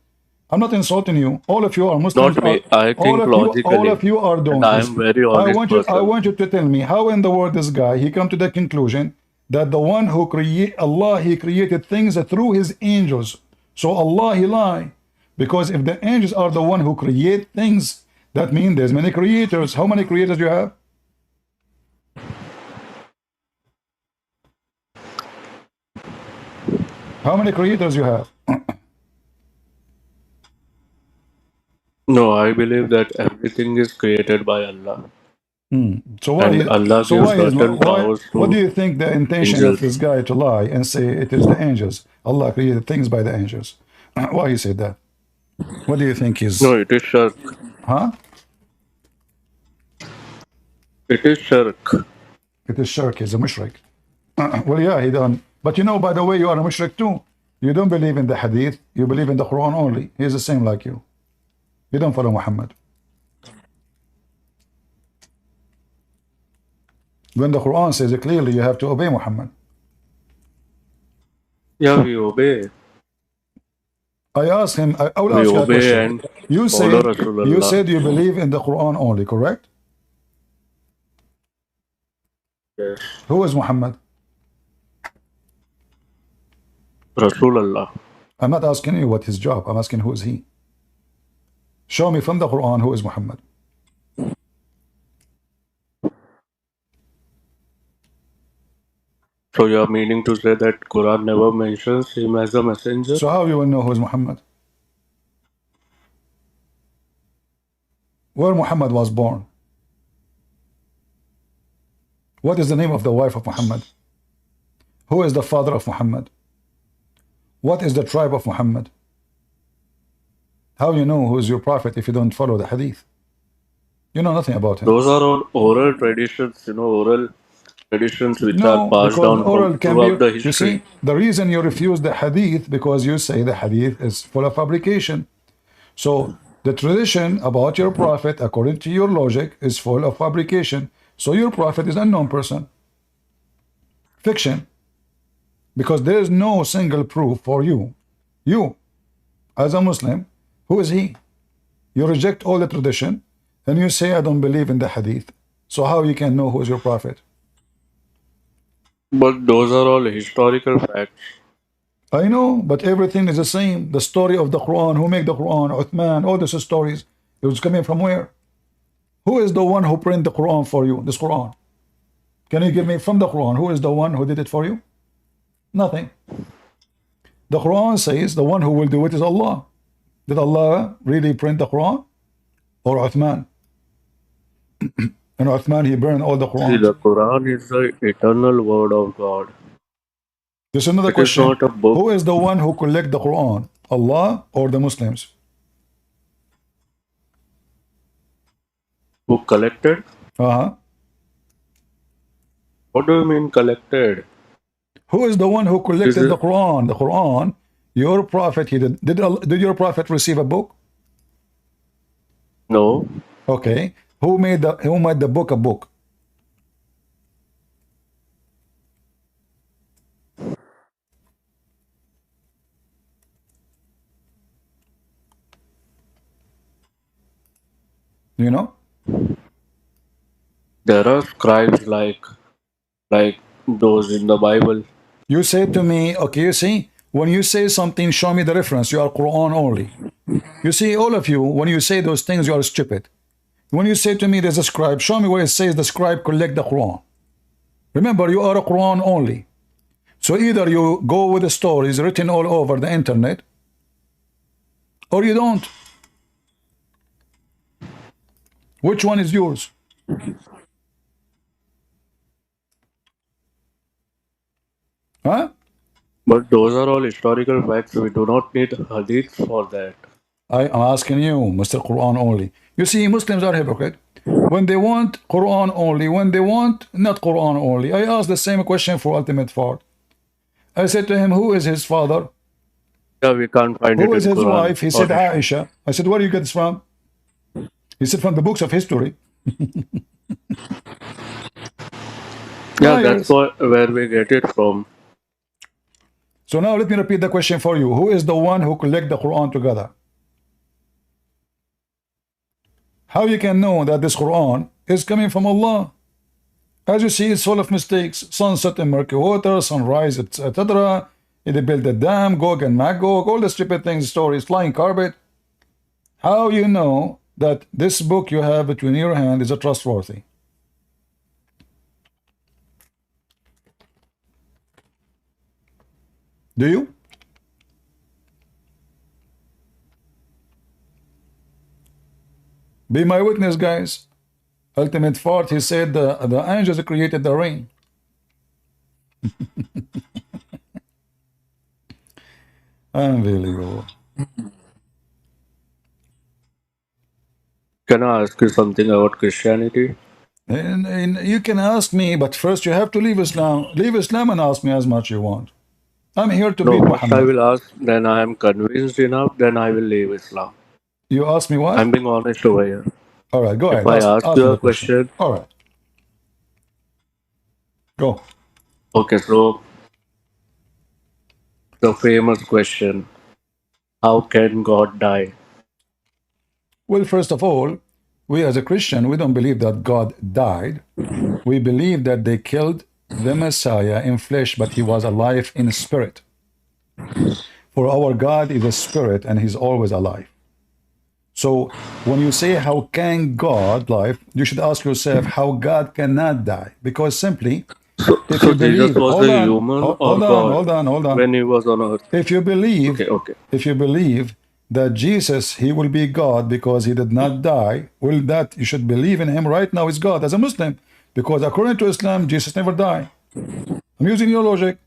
I'm not insulting you. All of you are Muslims. Not me. I think logically. All of you are donkeys. I am very honest person. I want you to tell me how in the world this guy, he come to the conclusion that the one who create Allah, he created things through his angels. So Allah, he lie. Because if the angels are the one who create things, that means there's many creators. How many creators do you have? How many creators you have? No, I believe that everything is created by Allah. So why? And Allah So gives why is certain why? powers What do to you think the intention of angels. this guy to lie and say it is the angels? Allah created things by the angels. Why he said that? What do you think is? No, it is shirk. Huh? It is shirk. It is shirk. He's a mushrik. Well, yeah, he done. But you know, by the way, you are a mushrik too. You don't believe in the hadith. You believe in the Quran only. He's the same like you. You don't follow Muhammad. When the Quran says it clearly, you have to obey Muhammad. Yeah, we obey. I asked him. I will We ask you a obey question. and You follow said Rasulullah. you believe in the Quran only, correct? Yes. Who is Muhammad? Rasulullah. I'm not asking you what his job. I'm asking who is he. Show me from the Quran who is Muhammad. So you are meaning to say that Quran never mentions him as a messenger? So how you will know who is Muhammad? Where Muhammad was born? What is the name of the wife of Muhammad? Who is the father of Muhammad? What is the tribe of Muhammad? How you know who is your prophet if you don't follow the hadith? You know nothing about him. Those are all oral traditions, oral traditions which are No, passed because down oral from can be. throughout the You history. see, the reason you refuse the hadith because you say the hadith is full of fabrication. So the tradition about your prophet, according to your logic, is full of fabrication. So your prophet is an unknown person, fiction, because there is no single proof for you. You, as a Muslim, who is he? You reject all the tradition, and you say I don't believe in the hadith. So how you can know who is your prophet? But those are all historical facts. I know, but everything is the same. The story of the Quran, who made the Quran, Uthman, all these stories, it was coming from where? Who is the one who printed the Quran for you, this Quran? Can you give me from the Quran, who is the one who did it for you? Nothing. The Quran says the one who will do it is Allah. Did Allah really print the Quran? Or Uthman? And Uthman, he burned all the See, Quran. the Quran is the eternal word of God. There's another It is question. not a book. Who is the one who collect the Quran? Allah or the Muslims? Who collected? Uh-huh. What do you mean collected? Who is the one who collected Is the it- Quran? The Quran, your prophet, he did. Did your prophet receive a book? No. Okay. Who made the book a book? You know? There are scribes like those in the Bible. You say to me, okay, you see, when you say something, show me the reference. You are Quran only. You see, all of you, when you say those things, you are stupid. When you say to me, there's a scribe, show me where it says the scribe collect the Quran. Remember, you are a Quran only. So either you go with the stories written all over the internet, or you don't. Which one is yours? Huh? But those are all historical facts. We do not need hadith for that. I am asking you, Mr. Quran only. You see, Muslims are hypocrite. When they want Quran only, when they want not Quran only. I asked the same question for Ultimate Fard. I said to him, who is his father? Yeah, we can't find it Who is in his Quran. wife? He said Aisha. I said, where do you get this from? He said, from the books of history. Yeah, that's where we get it from. So now let me repeat the question for you. Who is the one who collect the Quran together? How you can know that this Quran is coming from Allah? As you see, it's full of mistakes. Sunset in murky water, sunrise, etc. They built a dam, Gog and Magog, all the stupid things, stories, flying carpet. How you know that this book you have between your hand is a trustworthy? Do you? Be my witness, guys. Ultimate Fort, he said the angels created the rain. Unbelievable. Can I ask you something about Christianity? And you can ask me, but first you have to leave Islam. Leave Islam and ask me as much you want. I'm here to No, beat first I Muhammad. will ask, then I am convinced enough, then I will leave Islam. You ask me what? I'm being honest over here. All right, go If ahead. I Ask ask me you the a question. question, All right. Go. okay, so the famous question, how can God die? Well, first of all, we as a Christian, we don't believe that God died. We believe that they killed the Messiah in flesh, but he was alive in spirit. For our God is a spirit and he's always alive. So when you say, how can God live? You should ask yourself, how God cannot die? Because simply, if So you Jesus believe, was hold a on, human or hold God on. when he was on earth? If you believe, Okay. if you believe that Jesus, he will be God because he did not die, well, that you should believe in him right now is God as a Muslim. Because according to Islam, Jesus never died. I'm using your logic.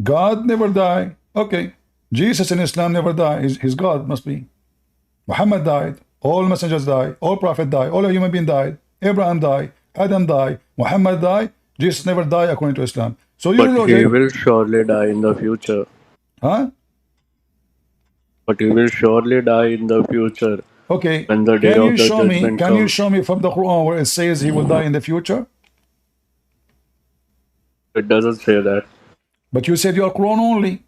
God never died. Okay. Jesus in Islam never died. He's God, must be. Muhammad died. All messengers died. All prophets died. All human beings died. Abraham died. Adam died. Muhammad died. Jesus never died according to Islam. So your But he logic. will surely die in the future. Huh? But he will surely die in the future. Okay. When the day Can of you the show me? judgment Can you comes. show me from the Quran where it says he will die in the future? It doesn't say that. But you said you are Quran only.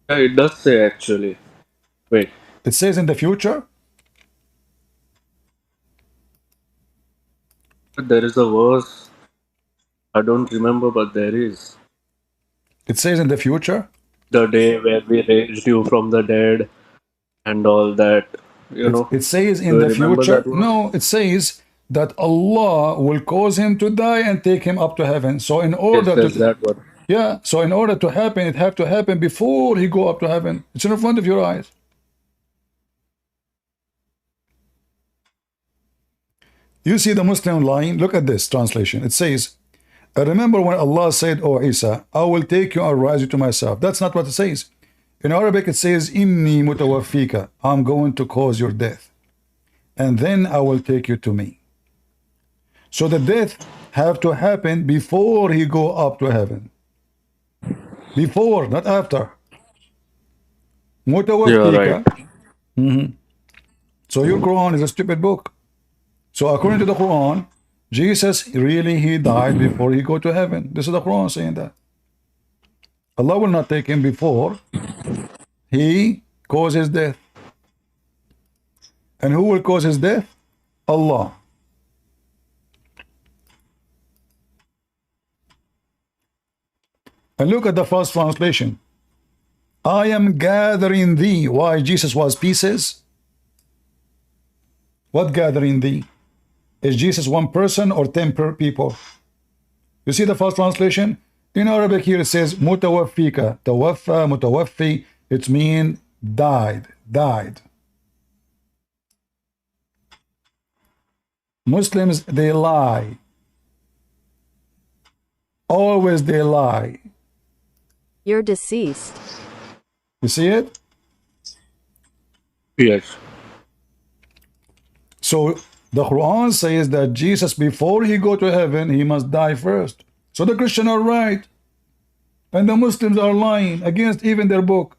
Yeah, it does say actually. Wait. It says in the future. There is a verse. I don't remember, but there is. It says in the future. The day where we raised you from the dead and all that. You know. It says Do in you the remember future. that verse? No, it says that Allah will cause him to die and take him up to heaven. So in It order says to, that one. yeah, so in order to happen, it have to happen before he go up to heaven. It's in front of your eyes. You see the Muslim line. Look at this translation. It says, I remember when Allah said, "O Isa, I will take you and raise you to myself." That's not what it says. In Arabic, it says, "Inni mutawaffika." I'm going to cause your death, and then I will take you to me. So the death have to happen before he go up to heaven. Before, not after. Mutawaffika. Right. So your Quran is a stupid book. So according to the Quran, Jesus really he died before he go to heaven. This is the Quran saying that. Allah will not take him before he causes death. And who will cause his death? Allah. And look at the first translation. I am gathering thee. Why Jesus was pieces? What gathering thee? Is Jesus one person or 10 people? You see the first translation? In Arabic here it says mutawaffika. Tawaffa, mutawaffi. It means died. Muslims, they lie. Always they lie. You're deceased. You see it? Yes. So the Quran says that Jesus, before he go to heaven, he must die first. So the Christians are right. And the Muslims are lying against even their book.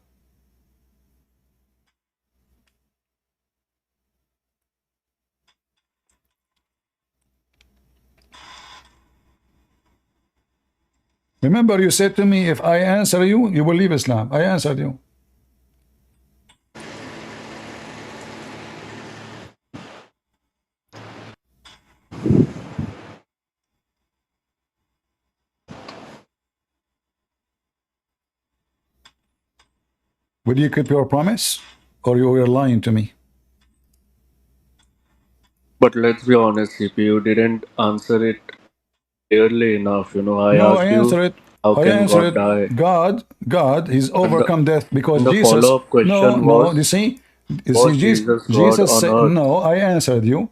Remember, you said to me, if I answer you, you will leave Islam. I answered you. Will you keep your promise? Or you were lying to me? But let's be honest, CP, you didn't answer it clearly enough. You know, I No, I asked you, answer it. How I can God answered, die? God, he's And overcome death because the Jesus. follow-up question No, was, you see, Jesus God Jesus on said, earth? no, I answered you.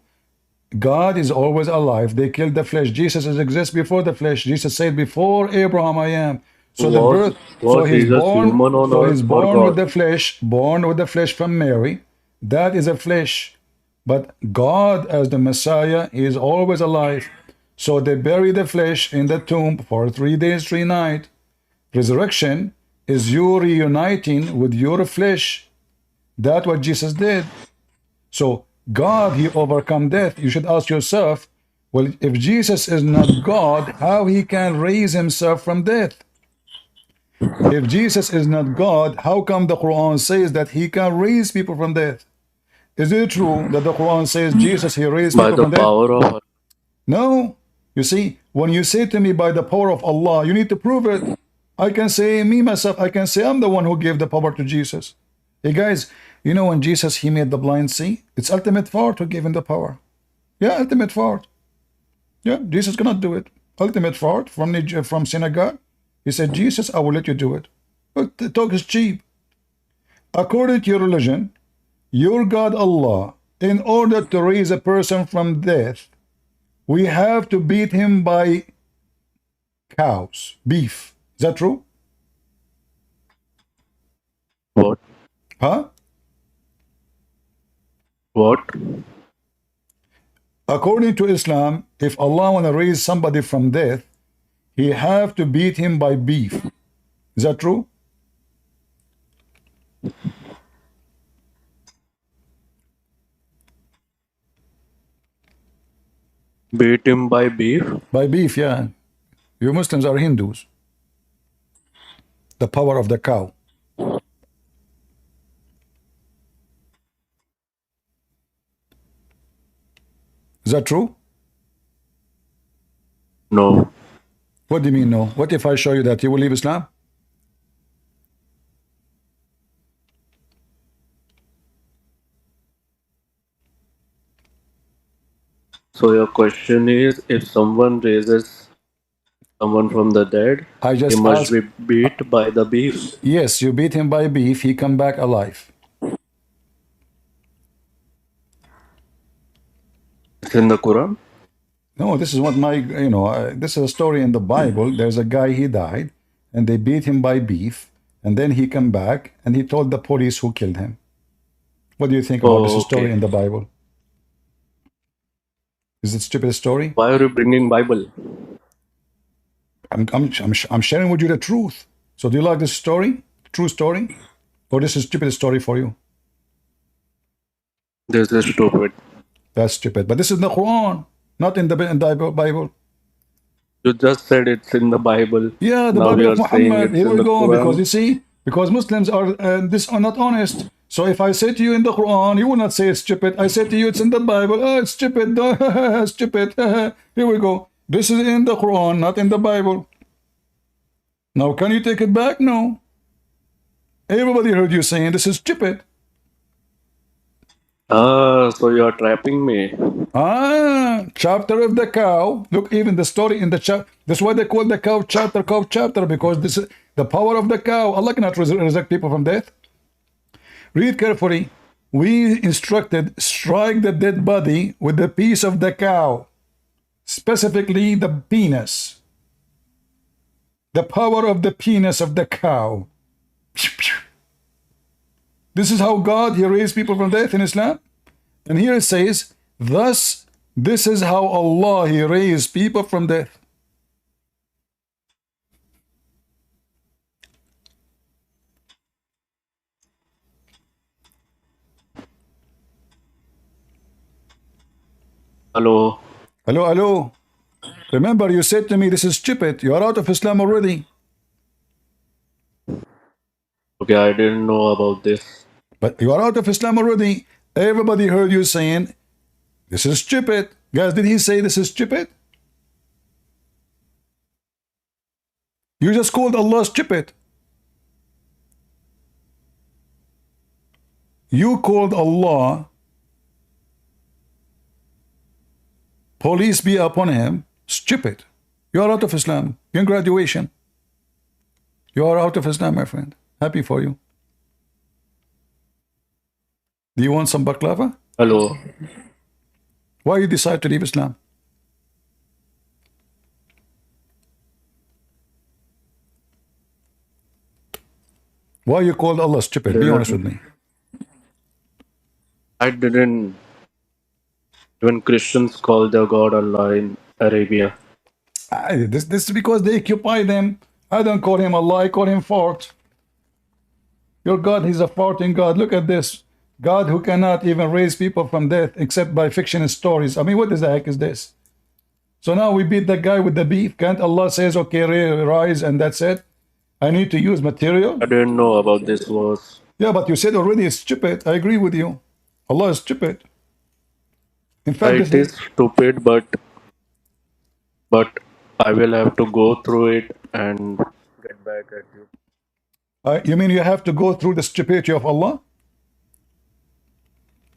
God is always alive. They killed the flesh. Jesus exists before the flesh. Jesus said, before Abraham I am. So the Was birth, so was he's Jesus born, human on so earth he's or born with God? the flesh, born with the flesh from Mary. That is a flesh. But God as the Messiah is always alive. So they bury the flesh in the tomb for 3 days, 3 nights. Resurrection is you reuniting with your flesh. That's what Jesus did. So God, he overcome death. You should ask yourself, well, if Jesus is not God, how he can raise himself from death? If Jesus is not God, how come the Quran says that he can raise people from death? Is it true that the Quran says Jesus, he raised By people the from death? power of No. You see, when you say to me by the power of Allah, you need to prove it. I can say, me, myself, I can say I'm the one who gave the power to Jesus. Hey guys, you know when Jesus, he made the blind see? It's ultimate fault who gave him the power. Yeah, ultimate fault. Yeah, Jesus cannot do it. Ultimate fault from synagogue. He said, Jesus, I will let you do it. But the talk is cheap. According to your religion, your God Allah, in order to raise a person from death, we have to beat him by cows, beef. Is that true? What? Huh? What? According to Islam, if Allah want to raise somebody from death, he have to beat him by beef. Is that true? Beat him by beef? By beef, yeah. You Muslims are Hindus. The power of the cow. Is that true? No. What do you mean no? What if I show you that? You will leave Islam? So your question is, if someone raises someone from the dead, I he just must asked. be beat by the beef. Yes, you beat him by beef, he come back alive. It's in the Quran? No, this is what this is a story in the Bible. There's a guy, he died, and they beat him by beef, and then he come back, and he told the police who killed him. What do you think about this story in the Bible? Is it stupid story? Why are you bringing Bible? I'm sharing with you the truth. So do you like this story? True story? Or this is stupid story for you? This is stupid. That's stupid. But this is in the Quran, not in the Bible. You just said it's in the Bible. Yeah, the Now Bible you of are saying Muhammad. it's Here in we the go. Quran. Because you see, because Muslims are not honest. So if I say to you in the Quran, you will not say it's stupid. I say to you it's in the Bible. Oh, it's stupid. Stupid. Here we go. This is in the Quran, not in the Bible. Now, can you take it back? No. Everybody heard you saying this is stupid. So you are trapping me. Chapter of the cow. Look, even the story in the chapter. That's why they call the cow chapter, because this is the power of the cow. Allah cannot resurrect people from death. Read carefully. We instructed, strike the dead body with the piece of the cow, specifically the penis. The power of the penis of the cow. This is how God, he raised people from death in Islam. And here it says, thus, this is how Allah, he raised people from death. Hello. Hello, hello. Remember, you said to me, this is stupid. You are out of Islam already. Okay, I didn't know about this. But you are out of Islam already. Everybody heard you saying, this is stupid. Guys, did he say this is stupid? You just called Allah stupid. You called Allah, police be upon him, stupid. You are out of Islam. You're in graduation. You are out of Islam, my friend. Happy for you. Do you want some baklava? Hello. Why you decide to leave Islam? Why you called Allah stupid? Be honest with me. I didn't. Even Christians call their God Allah in Arabia. This is because they occupy them. I don't call him Allah, I call him fart. Your God, he's a farting God. Look at this. God who cannot even raise people from death except by fiction and stories. I mean, what the heck is this? So now we beat the guy with the beef. Can't Allah says, okay, rise, and that's it? I need to use material? I didn't know about this verse. Yeah, but you said already it's stupid. I agree with you. Allah is stupid. In fact, It is stupid, but I will have to go through it and get back at you. You mean you have to go through the stupidity of Allah?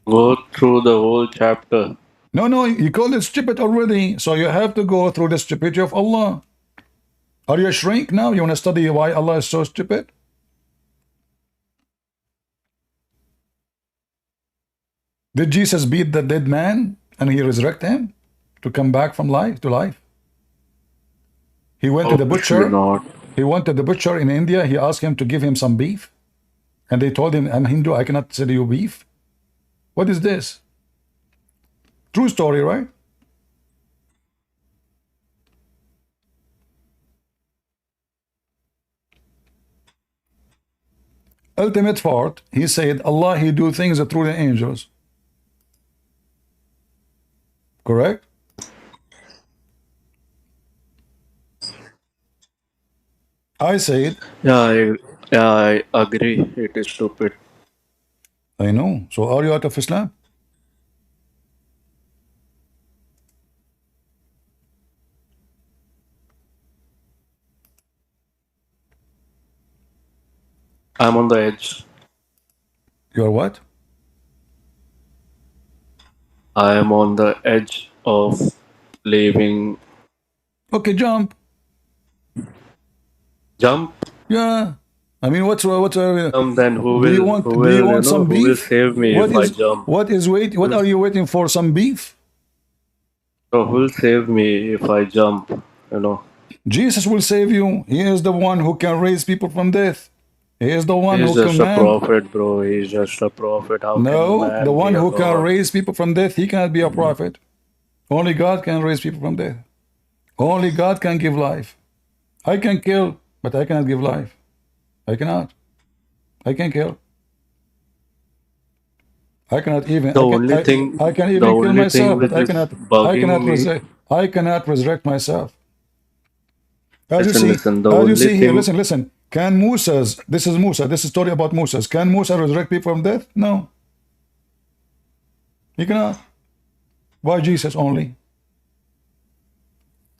Go through the whole chapter. No, you called it stupid already. So you have to go through the stupidity of Allah. Are you a shrink now? You want to study why Allah is so stupid? Did Jesus beat the dead man and he resurrected him to come back from life to life? He went to the butcher. He went to the butcher in India. He asked him to give him some beef. And they told him, I'm Hindu, I cannot sell you beef. What is this? True story, right? Ultimate fart, he said, Allah, he do things through the angels. Correct? I said. Yeah, I agree. It is stupid. I know. So are you out of Islam? I'm on the edge. You are what? I am on the edge of leaving. Okay, jump. Jump? Yeah. I mean, what's then who will, do you want some beef? Who will save me if I jump? What are you waiting for? Some beef? So who will save me if I jump? Jesus will save you. He is the one who can raise people from death. He is the one who can. He's just a prophet, bro. He's just a prophet. How no, the one who can raise people from death, he cannot be a prophet. Only God can raise people from death. Only God can give life. I can kill, but I cannot give life. I cannot. I can kill. I cannot even. I can even kill myself, but I cannot resurrect myself. As you see here, listen. Can Musa's, this is Musa, this is story about Musa's. Can Musa resurrect people from death? No. He cannot. Why Jesus only?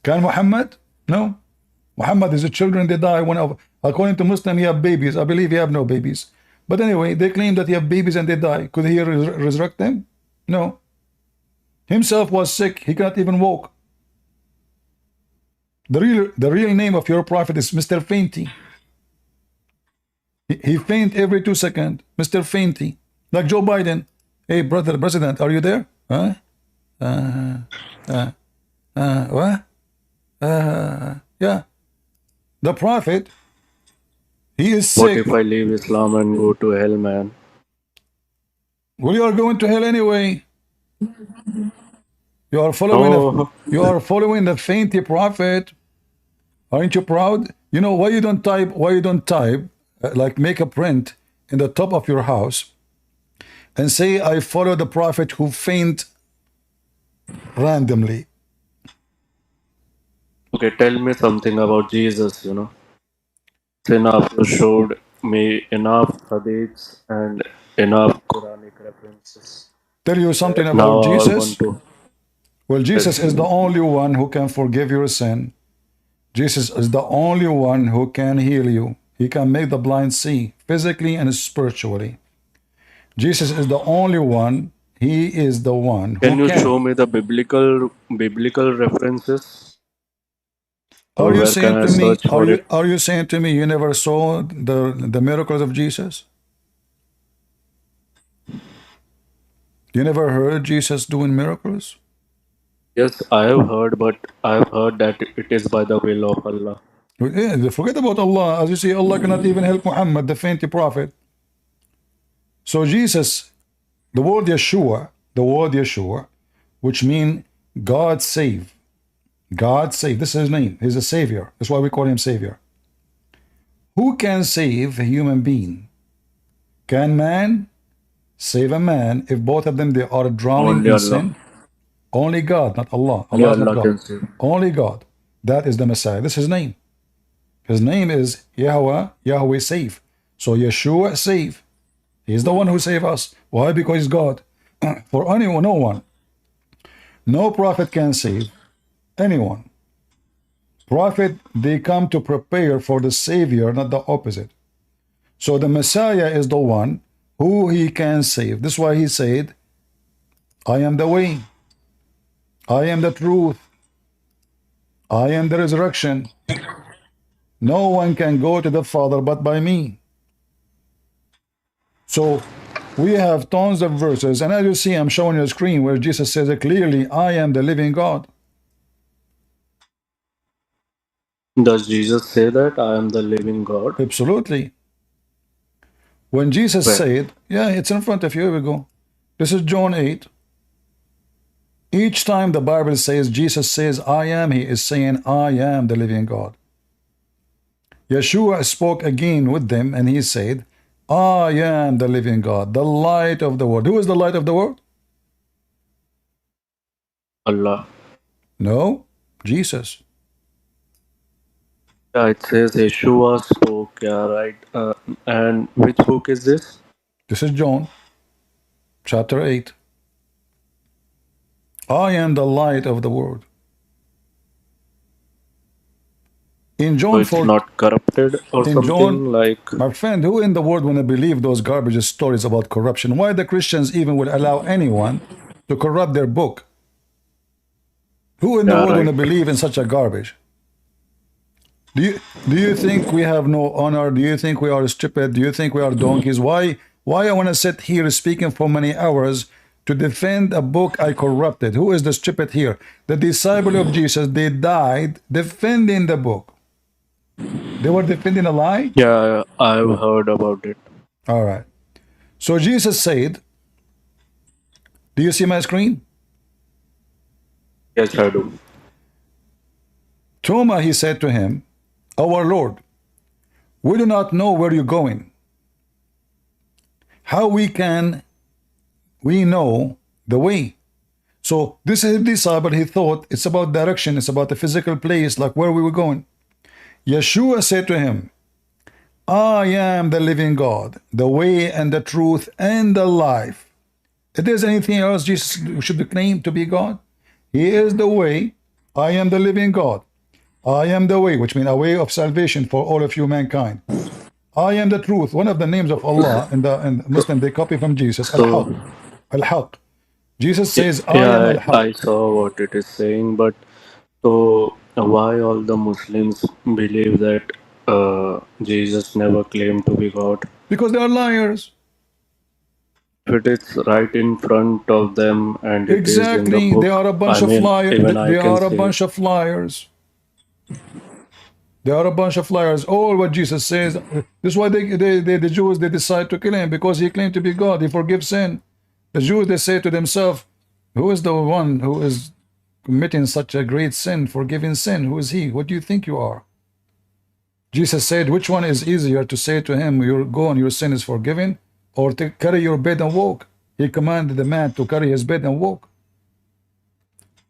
Can Muhammad? No. Muhammad is the children, they die. According to Muslim, he have babies. I believe he have no babies. But anyway, they claim that he have babies and they die. Could he resurrect them? No. Himself was sick. He cannot even walk. The real name of your prophet is Mr. Fainty. He faint every 2 seconds. Mr. Fainty. Like Joe Biden. Hey, brother, president, are you there? Huh? What? Yeah. The prophet, he is sick. What if I leave Islam and go to hell, man? Well, you are going to hell anyway. You are following the fainty prophet. Aren't you proud? You know why you don't type? Like make a print in the top of your house and say, I follow the prophet who faint randomly. Okay, tell me something about Jesus, It's enough. You showed me enough hadiths and enough Quranic references. Tell you something about Jesus? Well, Jesus is the only one who can forgive your sin. Jesus is the only one who can heal you. He can make the blind see, physically and spiritually. Jesus is the only one. He is the one. Can you show me the biblical references? So Are you where can saying I to me, search for it? are you saying to me you never saw the miracles of Jesus? You never heard Jesus doing miracles? Yes, I have heard, but I have heard that it is by the will of Allah. Yeah, forget about Allah. As you see, Allah cannot even help Muhammad, the fainty prophet. So Jesus, the word Yeshua, which means God save. God save. This is his name. He's a savior. That's why we call him savior. Who can save a human being? Can man save a man if both of them they are drowning Only in Allah. sin? Only God, not Allah. Only Allah is not Allah God. can save. Only God. That is the Messiah. This is his name. His name is Yahweh, Yahweh save. So Yeshua save. He's the one who save us. Why? Because he's God. For anyone, no one. No prophet can save anyone. Prophet, they come to prepare for the Savior, not the opposite. So the Messiah is the one who he can save. This is why he said, I am the way. I am the truth. I am the resurrection. No one can go to the Father but by me. So we have tons of verses, and as you see, I'm showing you a screen where Jesus says it clearly, I am the living God. Does Jesus say that I am the living God? Absolutely. When Jesus Where? said, yeah, it's in front of you, here we go. This is John 8. Each time the Bible says, Jesus says, I am, he is saying, I am the living God. Yeshua spoke again with them, and he said, I am the living God, the light of the world. Who is the light of the world? Allah. No, Jesus. Yeah, it says Yeshua spoke. Yeah, right. And which book is this? This is John, chapter 8. I am the light of the world. In So John it's 4, not corrupted or in something John, like. my friend, who in the world want to believe those garbage stories about corruption? Why the Christians even will allow anyone to corrupt their book? Who in the Yeah, world want right. to believe in such a garbage? Do you think we have no honor? Do you think we are stupid? Do you think we are donkeys? Why I want to sit here speaking for many hours to defend a book I corrupted? Who is the stupid here? The disciple of Jesus, they died defending the book. They were defending a lie? Yeah, I've heard about it. All right. So Jesus said, do you see my screen? Yes, I do. Toma, he said to him, our Lord, we do not know where you're going. How we know the way? So this is a disciple, he thought it's about direction, it's about the physical place, like where we were going. Yeshua said to him, I am the living God, the way and the truth and the life. If there's anything else Jesus should claim to be God, he is the way. I am the living God. I am the way, which means a way of salvation for all of humankind. I am the truth. One of the names of Allah in the Muslim, they copy from Jesus. Al-Haq. Al-Haq. Jesus says, I am Al-Haq. I saw what it is saying, but so why all the Muslims believe that Jesus never claimed to be God? Because they are liars. If it is right in front of them and it is in the Exactly. book, They are a bunch I of mean, liars. even I They can are a see bunch of liars. They are a bunch of liars. All what Jesus says. This is why the Jews, they decide to kill him, because he claimed to be God. He forgives sin. The Jews, they say to themselves, who is the one who is committing such a great sin, forgiving sin? Who is he? What do you think you are? Jesus said, which one is easier to say to him, you go and your sin is forgiven, or to carry your bed and walk? He commanded the man to carry his bed and walk.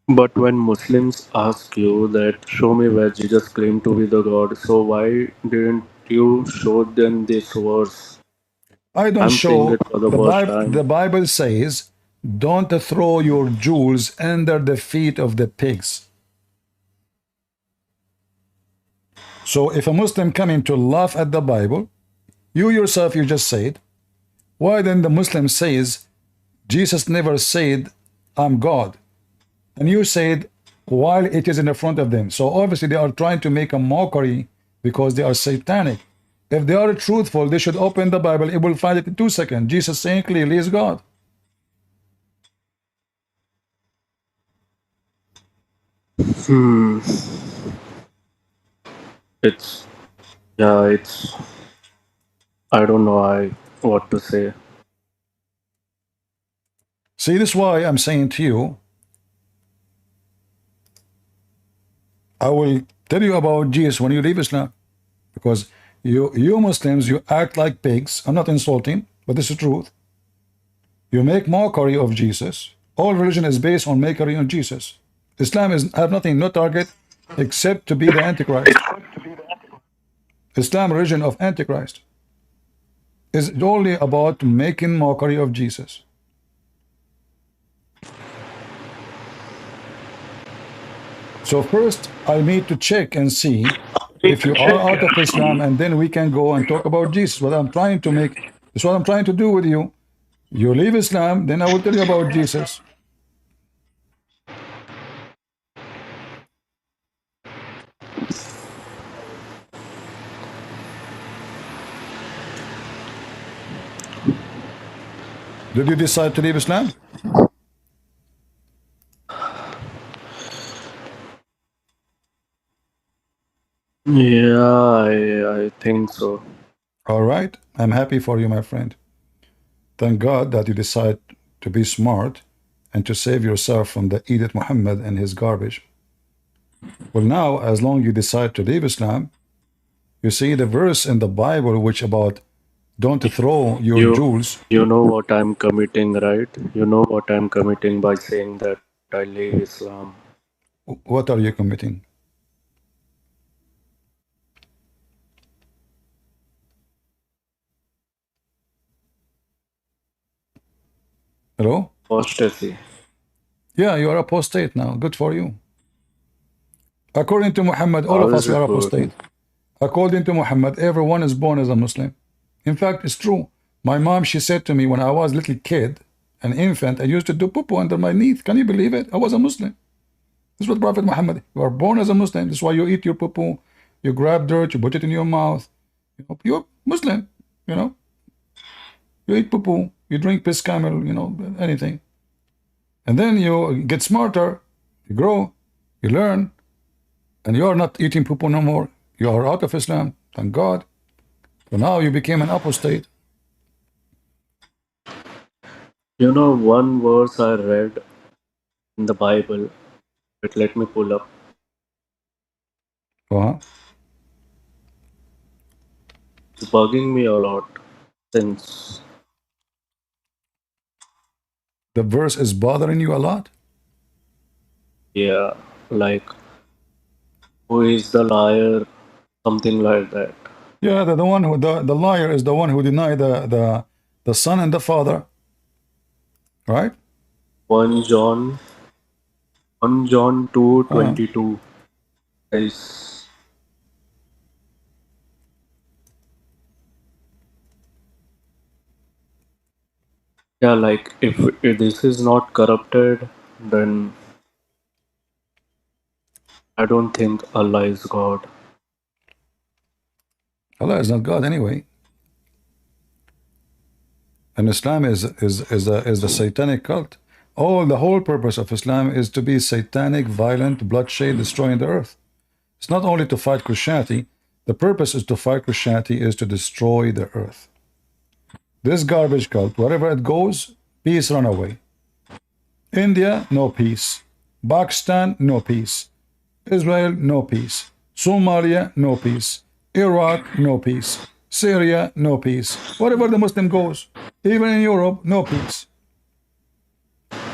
But when Muslims ask you that, show me where Jesus claimed to be the God, so why didn't you show them this verse? I don't I'm saying show. it for the first time. The Bible says, don't throw your jewels under the feet of the pigs. So if a Muslim coming to laugh at the Bible, you yourself, you just said, why then the Muslim says, Jesus never said, I'm God. And you said, while it is in the front of them. So obviously they are trying to make a mockery because they are satanic. If they are truthful, they should open the Bible. It will find it in 2 seconds. Jesus saying clearly is God. It's, I don't know what to say. See, this is why I'm saying to you, I will tell you about Jesus when you leave Islam. Because you Muslims, you act like pigs. I'm not insulting, but this is truth. You make mockery of Jesus. All religion is based on mockery on Jesus. Islam have nothing, no target, except to be the Antichrist. Islam, religion of Antichrist, is only about making mockery of Jesus. So first, I need to check and see if you are out of Islam, and then we can go and talk about Jesus. What I'm trying to make, is what I'm trying to do with you. You leave Islam, then I will tell you about Jesus. Did you decide to leave Islam? Yeah, I think so. All right. I'm happy for you, my friend. Thank God that you decide to be smart and to save yourself from the idiot Muhammad and his garbage. Well, now, as long as you decide to leave Islam, you see the verse in the Bible which about don't throw your jewels. You know what I'm committing, right? You know what I'm committing by saying that I leave Islam. What are you committing? Hello? Apostasy. Yeah, you are apostate now. Good for you. According to Muhammad, all of us are apostate. According to Muhammad, everyone is born as a Muslim. In fact, it's true. My mom, she said to me when I was a little kid, an infant, I used to do poo-poo under my knees. Can you believe it? I was a Muslim. This is what Prophet Muhammad, you are born as a Muslim. This is why you eat your poo-poo. You grab dirt, you put it in your mouth. You're Muslim, you know. You eat poo-poo, you drink piss camel, anything. And then you get smarter, you grow, you learn, and you are not eating poo-poo no more. You are out of Islam, thank God. So now you became an apostate. You know, one verse I read in the Bible, but let me pull up. It's bugging me a lot since. The verse is bothering you a lot? Yeah, like, who is the liar? Something like that. Yeah, the one who the liar is the one who denied the Son and the Father. Right? 1 John 2:22. Is yeah, like if this is not corrupted, then I don't think Allah is God. Allah is not God anyway. And Islam is the satanic cult. The whole purpose of Islam is to be satanic, violent, bloodshed, destroying the earth. It's not only to fight Christianity. The purpose is to fight Christianity is to destroy the earth. This garbage cult, wherever it goes, peace run away. India, no peace. Pakistan, no peace. Israel, no peace. Somalia, no peace. Iraq, no peace. Syria, no peace. Wherever the Muslim goes, even in Europe, no peace.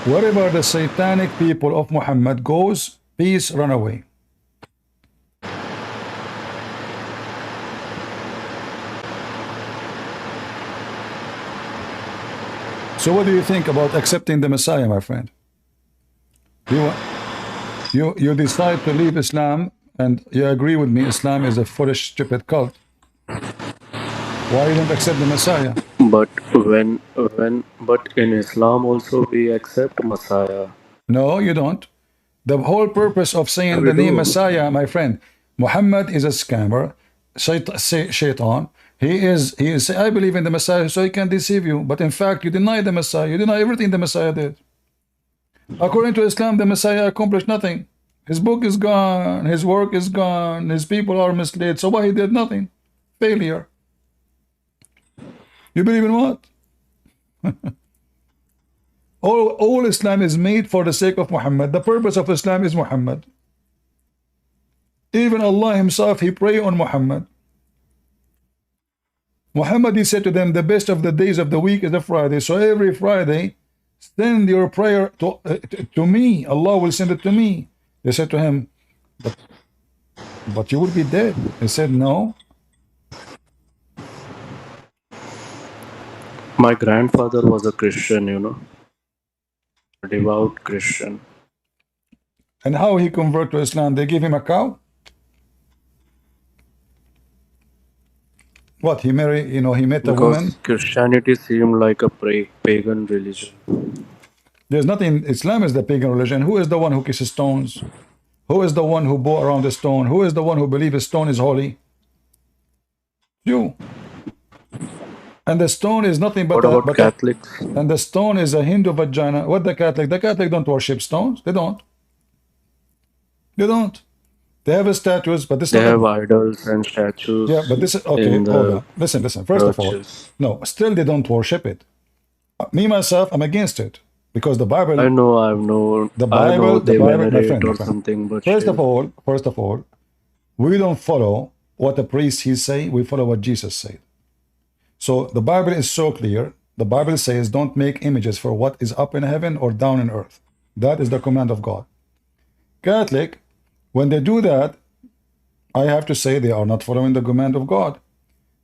Wherever the satanic people of Muhammad goes, peace run away. So what do you think about accepting the Messiah, my friend? You decide to leave Islam, and you agree with me, Islam is a foolish, stupid cult. Why you don't accept the Messiah? But but in Islam also we accept Messiah. No, you don't. The whole purpose of saying the name Messiah, my friend, Muhammad is a scammer, shaitan. He is, I believe in the Messiah, so he can deceive you. But in fact, you deny the Messiah. You deny everything the Messiah did. According to Islam, the Messiah accomplished nothing. His book is gone. His work is gone. His people are misled. So why he did nothing? Failure. You believe in what? all Islam is made for the sake of Muhammad. The purpose of Islam is Muhammad. Even Allah himself, he prayed on Muhammad. Muhammad, he said to them, the best of the days of the week is a Friday. So every Friday, send your prayer to me. Allah will send it to me. They said to him, but you will be dead. He said, no. My grandfather was a Christian, you know, a devout Christian. And how he converted to Islam? They gave him a cow? What, he married, you know, he met a woman? Christianity seemed like a pagan religion. There's nothing, Islam is the pagan religion. Who is the one who kisses stones? Who is the one who bow around the stone? Who is the one who believes a stone is holy? You. And the stone is nothing but what about Catholics? And the stone is a Hindu vagina. What the Catholic? The Catholic don't worship stones. They don't. They don't. They have statues, but this. They have idols and statues. Yeah, but this is okay. Hold on. Listen. First of all, no. Still, they don't worship it. Me myself, I'm against it because the Bible. I know. The Bible, they my friend, or something. But first of all, we don't follow what the priest he say. We follow what Jesus said. So the Bible is so clear. The Bible says, "Don't make images for what is up in heaven or down in earth." That is the command of God. Catholic. When they do that, I have to say they are not following the command of God.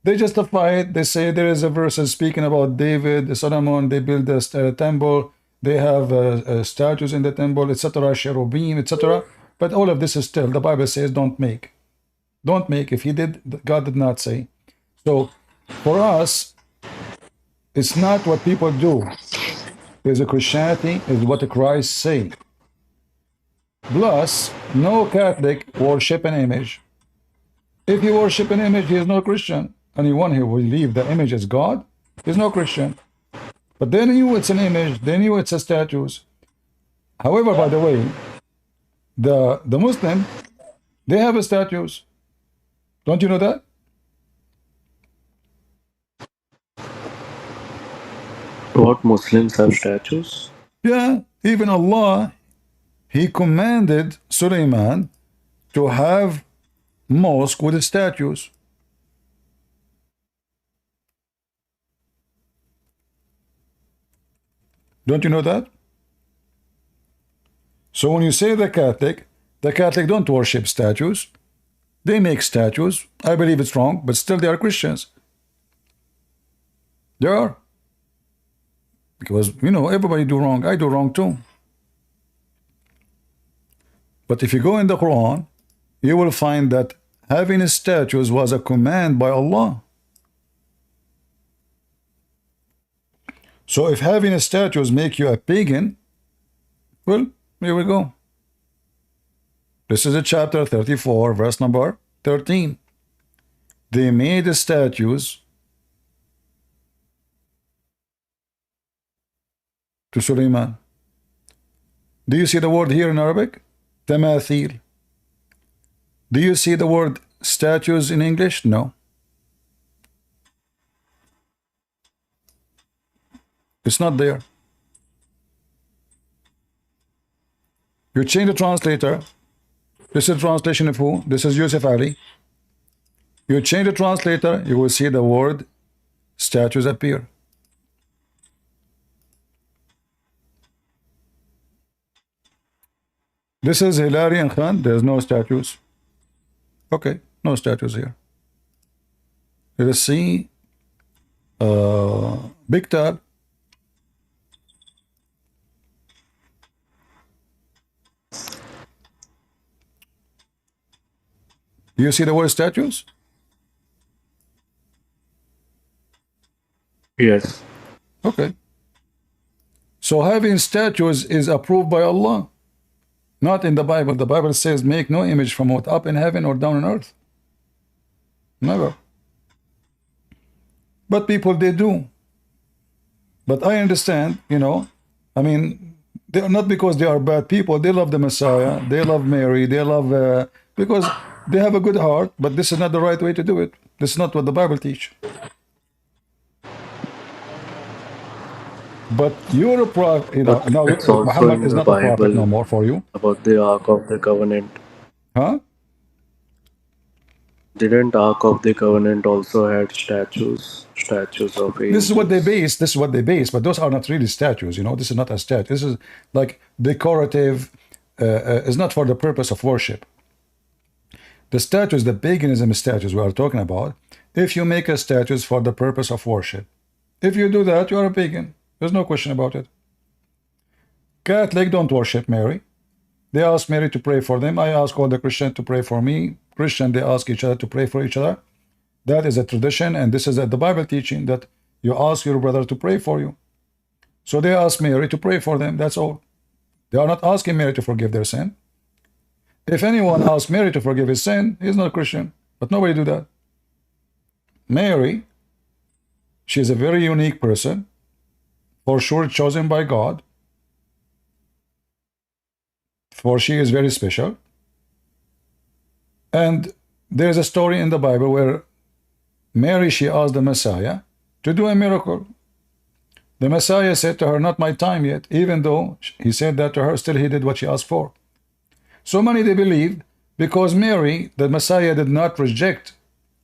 They justify it. They say there is a verse speaking about David, Solomon, they build a temple, they have statues in the temple, etc., cherubim, etc. But all of this is still, the Bible says don't make. Don't make. If he did, God did not say. So for us, it's not what people do. It's a Christianity, is what Christ say. Plus, no Catholic worship an image. If you worship an image, he is no Christian. Anyone who will believe the image is God is no Christian. But they knew it's an image, they knew it's a statues. However, by the way, the Muslim, they have statues. Don't you know that? What, Muslims have statues? Yeah, even Allah, he commanded Suleiman to have mosque with statues. Don't you know that? So when you say the Catholic don't worship statues. They make statues. I believe it's wrong, but still they are Christians. They are. Because, you know, everybody do wrong. I do wrong too. But if you go in the Quran, you will find that having statues was a command by Allah. So if having statues make you a pagan, well, here we go. This is a chapter 34, verse number 13. They made statues to Suleiman. Do you see the word here in Arabic? Tamathil. Do you see the word statues in English? No. It's not there. You change the translator. This is translation of who? This is Yusuf Ali. You change the translator, you will see the word statues appear. This is Hilary and Khan. There's no statues. Okay, no statues here. Let us see. Big tab. Do you see the word statues? Yes. Okay. So having statues is approved by Allah. Not in the Bible. The Bible says, make no image from what up in heaven or down on earth. Never. But people, they do. But I understand, you know, I mean, they are not because they are bad people. They love the Messiah. They love Mary. They love, because they have a good heart, but this is not the right way to do it. This is not what the Bible teach. But you're a prophet, you know, now It's also Muhammad in is the not a prophet Bible no more for you. about the Ark of the Covenant. Huh? Didn't Ark of the Covenant also had statues? Statues of angels? This is what they base. This is what they base. But those are not really statues. You know, this is not a statue. This is like decorative. It's not for the purpose of worship. The statues, the paganism statues we are talking about. If you make a statues for the purpose of worship, if you do that, you are a pagan. There's no question about it. Catholic don't worship Mary. They ask Mary to pray for them. I ask all the Christians to pray for me. Christian, they ask each other to pray for each other. That is a tradition, and this is the Bible teaching that you ask your brother to pray for you. So they ask Mary to pray for them. That's all. They are not asking Mary to forgive their sin. If anyone asks Mary to forgive his sin, he's not a Christian. But nobody do that. Mary, she is a very unique person, for sure chosen by God, for she is very special. And there's a story in the Bible where Mary, she asked the Messiah to do a miracle. The Messiah said to her, not my time yet. Even though he said that to her, still he did what she asked for. So many, they believed, because Mary, the Messiah, did not reject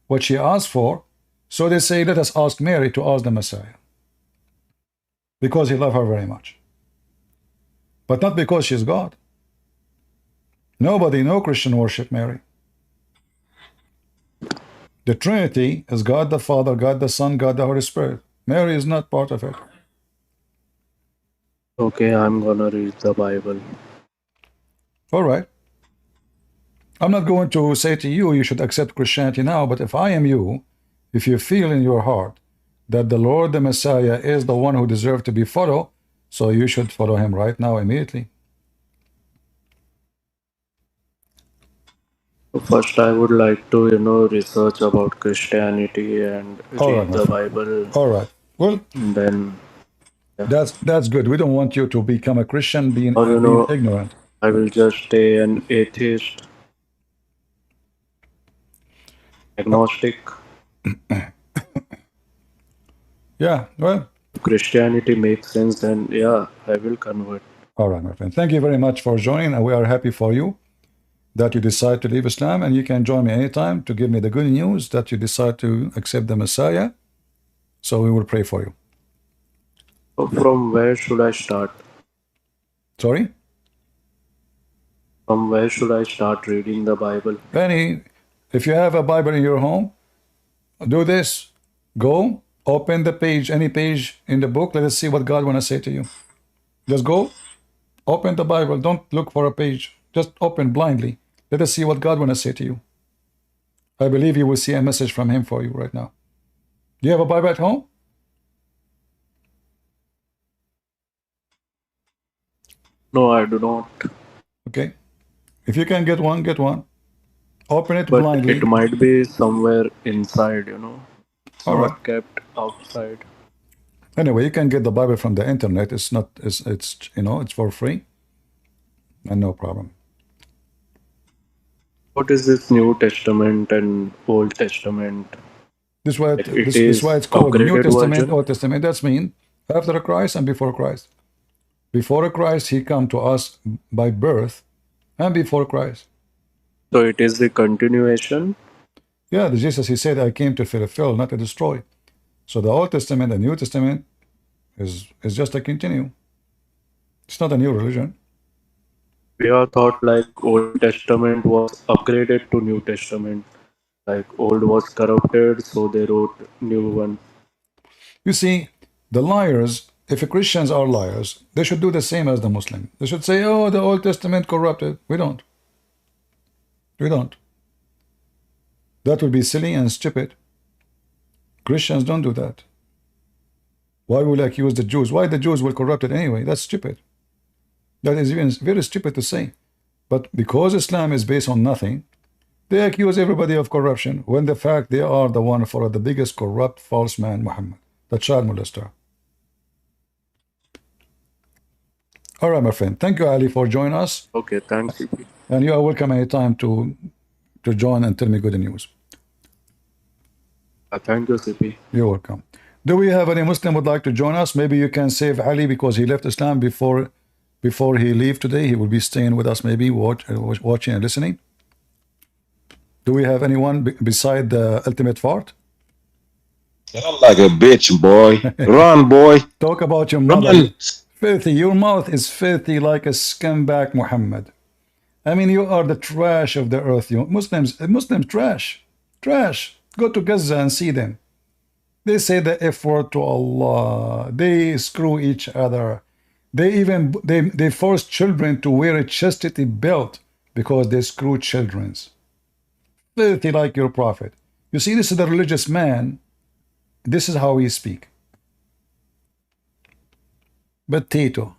what she asked for, so they say, let us ask Mary to ask the Messiah. Because he loved her very much. But not because she's God. Nobody, no Christian worship Mary. The Trinity is God the Father, God the Son, God the Holy Spirit. Mary is not part of it. Okay, I'm gonna read the Bible. All right. I'm not going to say to you, you should accept Christianity now, but if I am you, if you feel in your heart that the Lord, the Messiah, is the one who deserves to be followed, so you should follow him right now, immediately. First, I would like to, research about Christianity and read the Bible. All right. Well, then that's good. We don't want you to become a Christian being ignorant. I will just stay an atheist, agnostic. Yeah, well, Christianity makes sense, then yeah, I will convert. All right, my friend. Thank you very much for joining, and we are happy for you that you decide to leave Islam, and you can join me anytime to give me the good news that you decide to accept the Messiah. So we will pray for you. From where should I start? Sorry? From where should I start reading the Bible? If you have a Bible in your home, do this. Go, open the page, any page in the book. Let us see what God wants to say to you. Just go, open the Bible. Don't look for a page. Just open blindly. Let us see what God wants to say to you. I believe you will see a message from him for you right now. Do you have a Bible at home? No, I do not. Okay. If you can get one, get one. Open it But blindly. it might be somewhere inside, It's All not right. kept outside. Anyway, you can get the Bible from the internet. It's not, it's for free. And no problem. What is this New Testament and Old Testament? This is why it's called New Testament, version? Old Testament. That's mean after Christ and before Christ. Before Christ, he come to us by birth, and before Christ. So it is the continuation? Yeah, Jesus, he said, I came to fulfill, not to destroy. So the Old Testament and New Testament is just a continue. It's not a new religion. We are thought like Old Testament was upgraded to New Testament. Like old was corrupted, so they wrote new one. You see, the liars, if Christians are liars, they should do the same as the Muslim. They should say, oh, the Old Testament corrupted. We don't. We don't. That would be silly and stupid. Christians don't do that. Why will I accuse the Jews? Why the Jews will corrupt it anyway? That's stupid. That is even very stupid to say. But because Islam is based on nothing, they accuse everybody of corruption, when the fact they are the one for the biggest corrupt false man, Muhammad, the child molester. All right, my friend. Thank you, Ali, for joining us. Okay, thanks. And you are welcome anytime to join and tell me good news. Thank you, CP. You're welcome. Do we have any Muslim would like to join us? Maybe you can save Ali because he left Islam before he leave today. He will be staying with us, maybe watching and listening. Do we have anyone beside the ultimate fart? I'm like a bitch, boy. Run, boy. Talk about your mother. Filthy. Your mouth is filthy like a scumbag, Muhammad. I mean, you are the trash of the earth. You Muslims trash. Trash. Go to Gaza and see them. They say the F word to Allah. They screw each other. They force children to wear a chastity belt because they screw children's. Filthy like your prophet. You see, this is the religious man. This is how he speak. But Tito,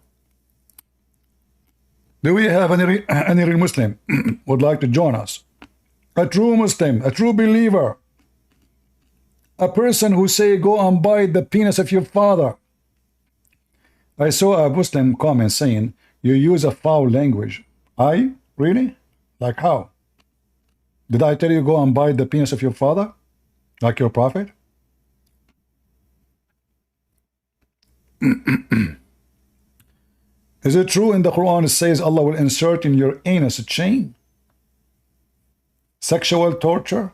do we have any real Muslim would like to join us? A true Muslim, a true believer, a person who say go and bite the penis of your father. I saw a Muslim comment saying you use a foul language. I really? Like how? Did I tell you go and bite the penis of your father, like your prophet? Is it true in the Quran it says Allah will insert in your anus a chain? Sexual torture?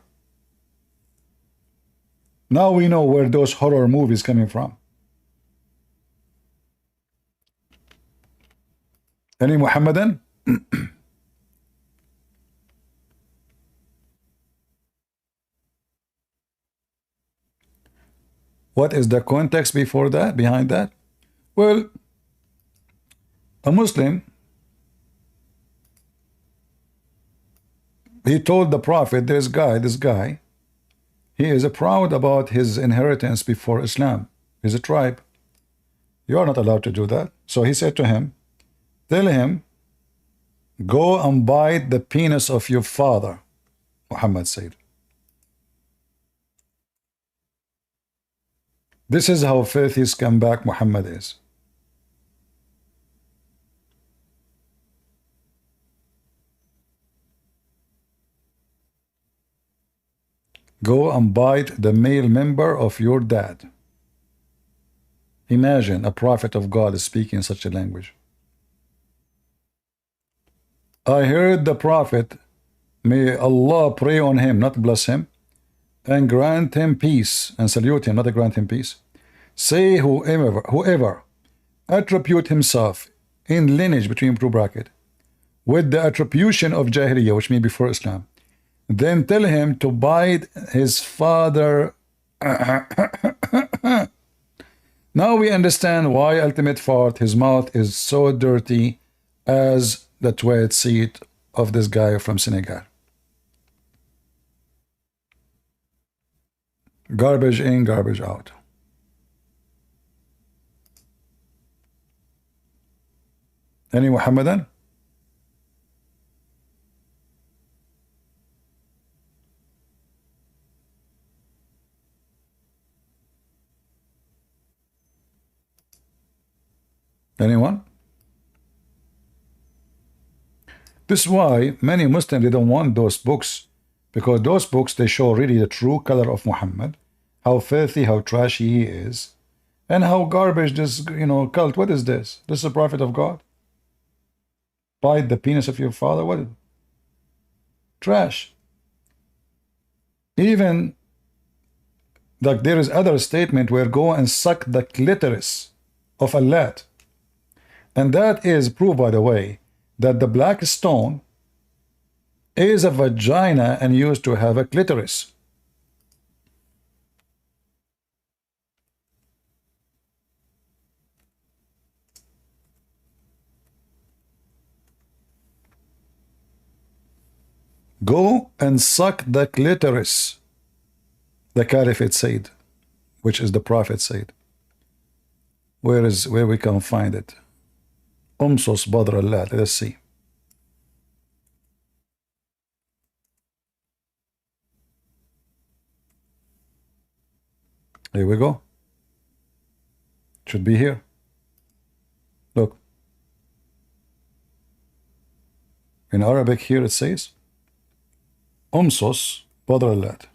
Now we know where those horror movies coming from. Any Muhammadan? What is the context before that, behind that? Well, a Muslim, he told the Prophet, this guy, he is proud about his inheritance before Islam. He's a tribe. You are not allowed to do that. So he said to him, tell him, go and bite the penis of your father, Muhammad said. This is how filthy scumbag Muhammad is. Go and bite the male member of your dad. Imagine a prophet of God is speaking such a language. I heard the prophet, may Allah pray on him, not bless him, and grant him peace, and salute him, not grant him peace. Say whoever attribute himself in lineage between two bracket with the attribution of Jahiliyyah, which means before Islam, then tell him to bite his father. Now we understand why ultimate fart, his mouth is so dirty as the toilet seat of this guy from Senegal. Garbage in, garbage out. Any Muhammadan? Anyone? This is why many Muslims, they don't want those books, because those books, they show really the true color of Muhammad, how filthy, how trashy he is, and how garbage this, cult. What is this? This is a prophet of God? Bite the penis of your father? What? Trash. Even like there is other statement where go and suck the clitoris of a lad. And that is proof, by the way, that the black stone is a vagina and used to have a clitoris. Go and suck the clitoris, the Caliphate said, which is the Prophet said. Where we can find it? Umsus Badr Allah. Let us see. Here we go. Should be here. Look. In Arabic here it says Umsos Badr al-Lat.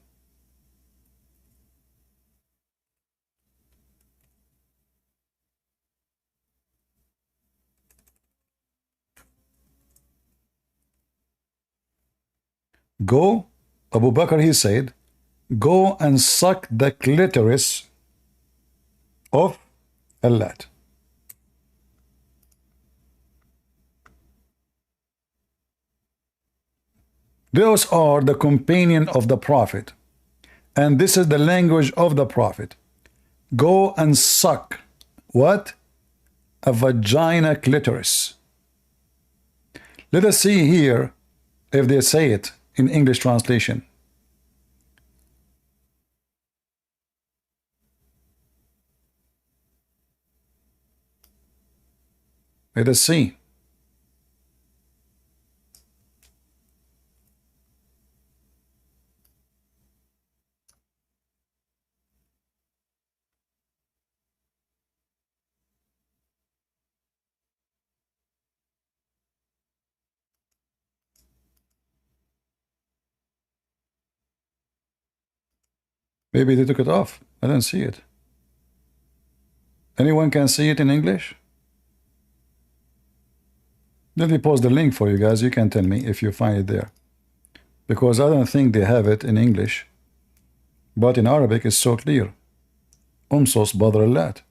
Go, Abu Bakr, he said, go and suck the clitoris of Al-Lat. Those are the companion of the Prophet. And this is the language of the Prophet. Go and suck what? A vagina clitoris. Let us see here if they say it in English translation. Let us see. Maybe they took it off. I didn't see it. Anyone can see it in English? Let me post the link for you guys. You can tell me if you find it there. Because I don't think they have it in English. But in Arabic it's so clear. Umsos Badr al-Lat.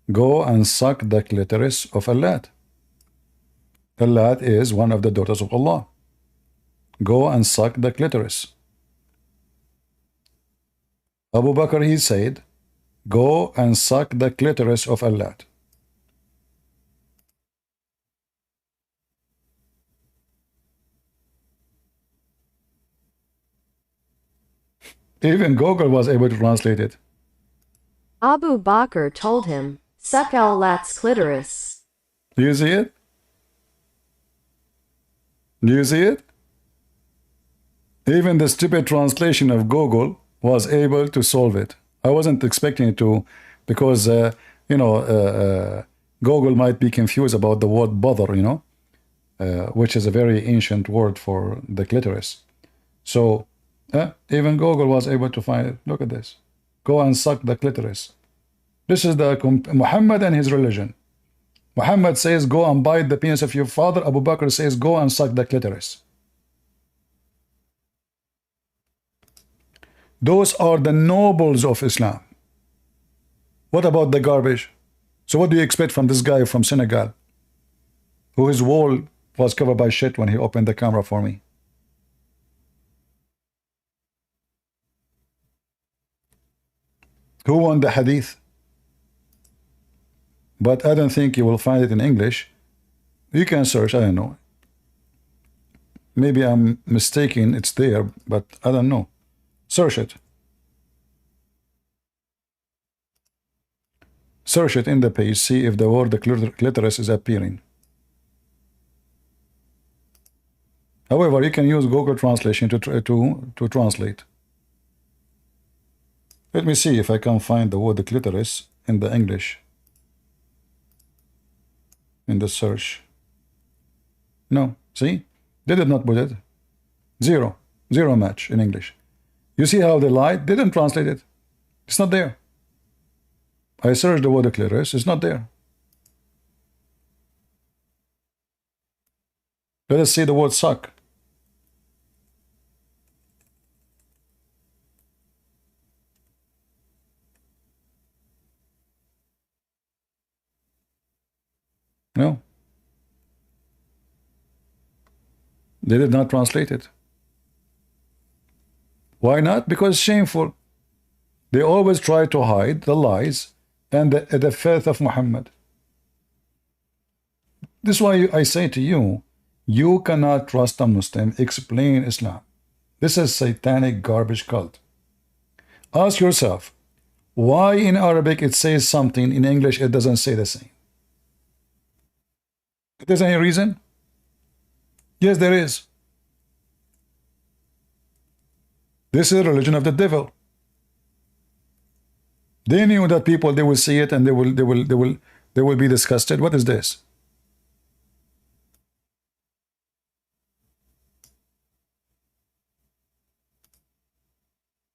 Go and suck the clitoris of Al-Lat. Al-Lat is one of the daughters of Allah. Go and suck the clitoris. Abu Bakr, he said, go and suck the clitoris of Al-Lat. Even Google was able to translate it. Abu Bakr told him, suck Al-Lat's clitoris. Do you see it? Do you see it? Even the stupid translation of Google was able to solve it. I wasn't expecting it to, because, Google might be confused about the word bother, which is a very ancient word for the clitoris. So, even Google was able to find it. Look at this. Go and suck the clitoris. This is the Muhammad and his religion. Muhammad says, go and bite the penis of your father. Abu Bakr says, go and suck the clitoris. Those are the nobles of Islam. What about the garbage? So what do you expect from this guy from Senegal, who his wall was covered by shit when he opened the camera for me? Who won the hadith? But I don't think you will find it in English. You can search, I don't know. Maybe I'm mistaken, it's there, but I don't know. Search it. Search it in the page, see if the word the clitoris is appearing. However, you can use Google Translation to translate. Let me see if I can find the word the clitoris in the English. In the search. No, see? They did not put it. Zero match in English. You see how they lied? They didn't translate it. It's not there. I searched the word clitoris. It's not there. Let us see the word suck. No. They did not translate it. Why not? Because it's shameful. They always try to hide the lies and the faith of Muhammad. This is why I say to you, you cannot trust a Muslim explain Islam. This is satanic garbage cult. Ask yourself, why in Arabic it says something, in English it doesn't say the same? If there's any reason? Yes, there is. This is the religion of the devil. They knew that people, they will see it and they will be disgusted. What is this?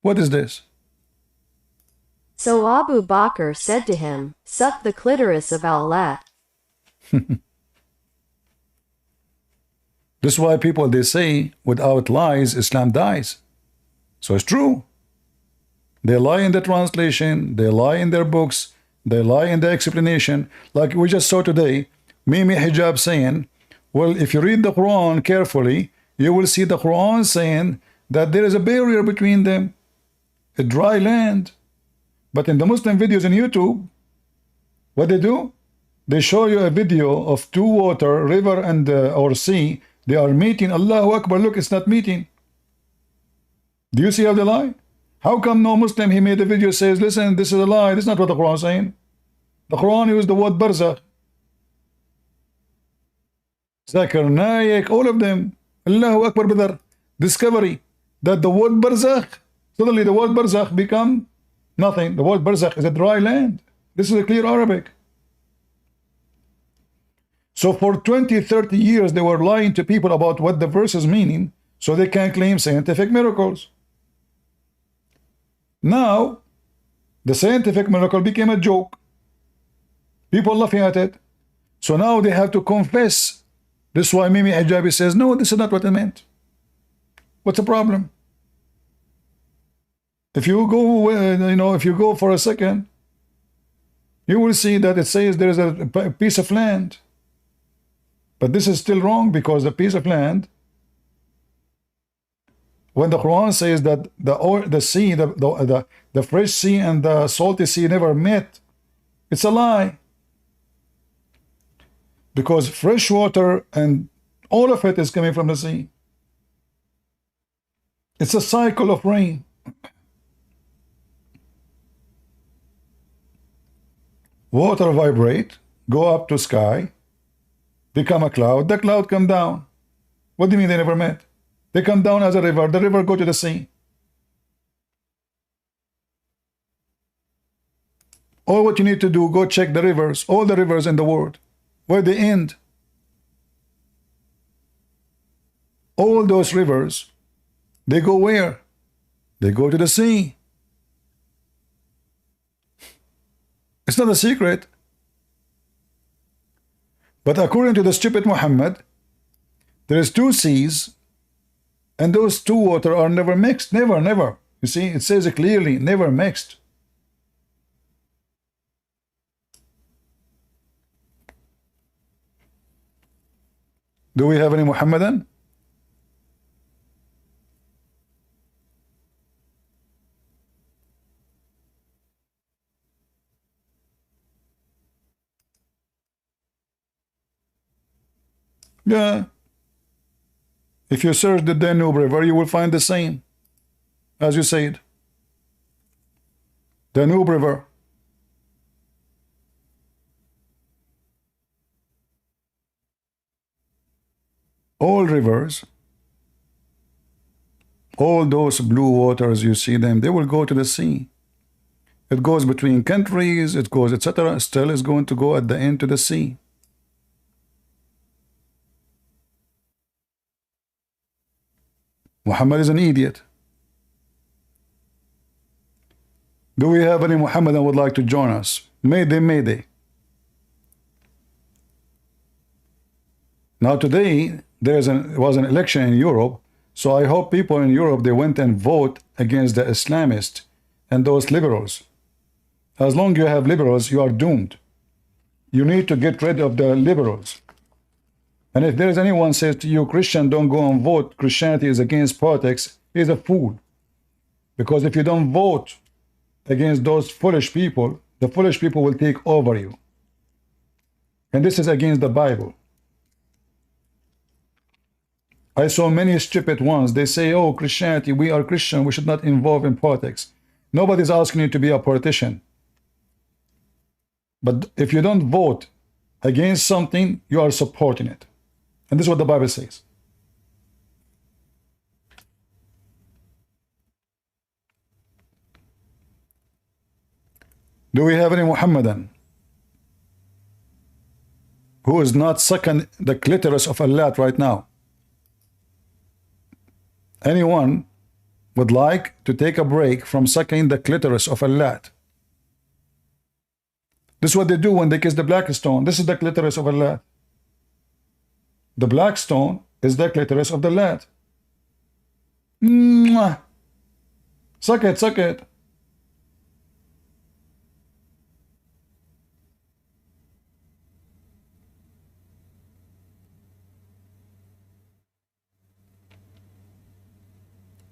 What is this? So Abu Bakr said to him, suck the clitoris of Allah. This is why people, they say, without lies, Islam dies. So it's true. They lie in the translation, they lie in their books, they lie in the explanation. Like we just saw today, Mimi Hijab saying, well, if you read the Quran carefully, you will see the Quran saying that there is a barrier between them, a dry land. But in the Muslim videos on YouTube, what they do? They show you a video of two water, river and or sea. They are meeting. Allahu Akbar, look, it's not meeting. Do you see how they lie? How come no Muslim, he made a video, says, listen, this is a lie. This is not what the Quran is saying. The Quran used the word barzakh. Zakir Naik, all of them. Allahu Akbar, brother. Discovery that the word barzakh, suddenly the word barzakh become nothing. The word barzakh is a dry land. This is a clear Arabic. So for 20, 30 years, they were lying to people about what the verse is meaning, so they can claim scientific miracles. Now, the scientific miracle became a joke. People laughing at it. So now they have to confess. This is why Mimi Hijabi says, no, this is not what I meant. What's the problem? If you go, if you go for a second, you will see that it says there is a piece of land. But this is still wrong, because the piece of land, when the Quran says that the sea, the fresh sea and the salty sea never met, it's a lie. Because fresh water and all of it is coming from the sea. It's a cycle of rain. Water vibrate, go up to sky, become a cloud, the cloud come down. What do you mean they never met? They come down as a river, the river go to the sea. All what you need to do, go check the rivers, all the rivers in the world, where they end. All those rivers, they go where? They go to the sea. It's not a secret. But according to the stupid Muhammad, there is two seas, and those two water are never mixed. Never, never. You see, it says it clearly, never mixed. Do we have any Muhammadan? Yeah. If you search the Danube River, you will find the same, as you said. Danube River. All rivers, all those blue waters, you see them, they will go to the sea. It goes between countries, it goes, etc. Still is going to go at the end to the sea. Muhammad is an idiot. Do we have any Muhammadan would like to join us? Mayday, mayday. Now today, was an election in Europe, so I hope people in Europe, they went and vote against the Islamists and those liberals. As long as you have liberals, you are doomed. You need to get rid of the liberals. And if there is anyone says to you, Christian, don't go and vote, Christianity is against politics, he's a fool. Because if you don't vote against those foolish people, the foolish people will take over you. And this is against the Bible. I saw many stupid ones. They say, oh, Christianity, we are Christian, we should not involve in politics. Nobody's asking you to be a politician. But if you don't vote against something, you are supporting it. And this is what the Bible says. Do we have any Muhammadan who is not sucking the clitoris of Allah right now? Anyone would like to take a break from sucking the clitoris of Allah? This is what they do when they kiss the black stone. This is the clitoris of Allah. The black stone is the clitoris of the lad. Mwah. Suck it, suck it.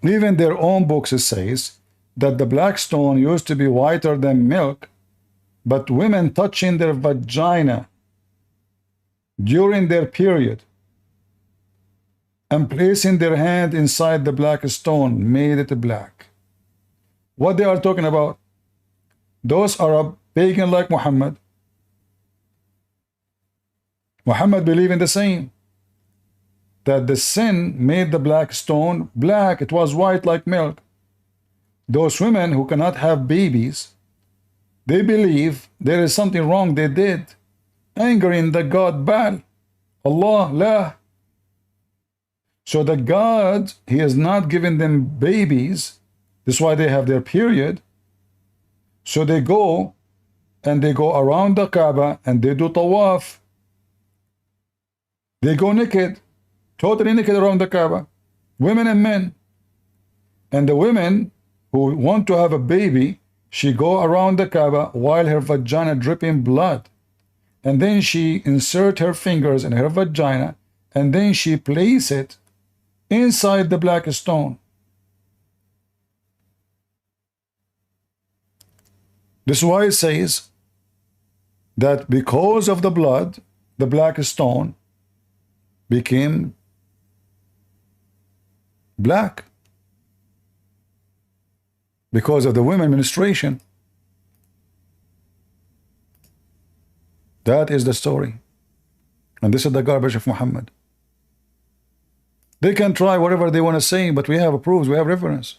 Even their own books says that the black stone used to be whiter than milk, but women touching their vagina during their period and placing their hand inside the black stone made it black. What they are talking about? Those are a pagan like Muhammad. Muhammad believed in the same, that the sin made the black stone black. It was white like milk. Those women who cannot have babies, they believe there is something wrong they did, angering the God Baal, Allah, La. So the God, he has not given them babies. This is why they have their period. So they go and they go around the Kaaba and they do tawaf. They go naked, totally naked around the Kaaba, women and men. And the women who want to have a baby, she go around the Kaaba while her vagina dripping blood. And then she insert her fingers in her vagina and then she place it inside the black stone. This is why it says that because of the blood, the black stone became black. Because of the women menstruation. That is the story. And this is the garbage of Muhammad. They can try whatever they want to say, but we have proofs, we have reference.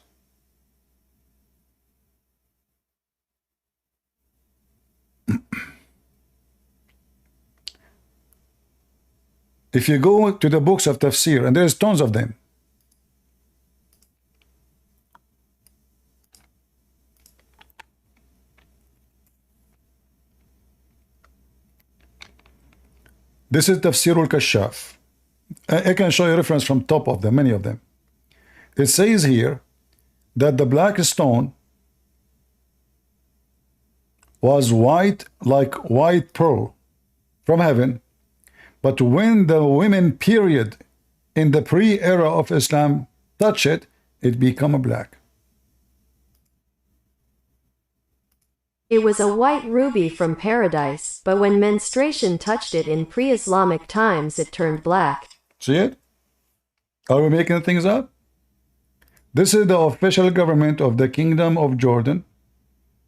If you go to the books of tafsir, and there's tons of them, this is Tafsir al-Kashaf. I can show you reference from top of them, many of them. It says here that the black stone was white like white pearl from heaven, but when the women period in the pre-era of Islam touch it, it become black. It was a white ruby from paradise, but when menstruation touched it in pre-Islamic times, it turned black. See it? Are we making things up? This is the official government of the Kingdom of Jordan.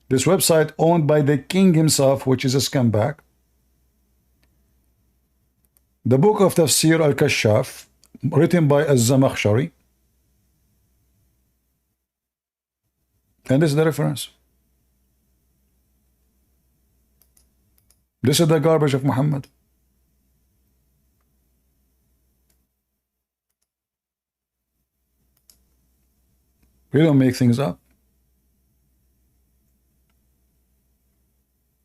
This website owned by the king himself, which is a scumbag. The book of Tafsir al-Kashaf, written by Az-Zamakhshari. And this is the reference. This is the garbage of Muhammad. We don't make things up.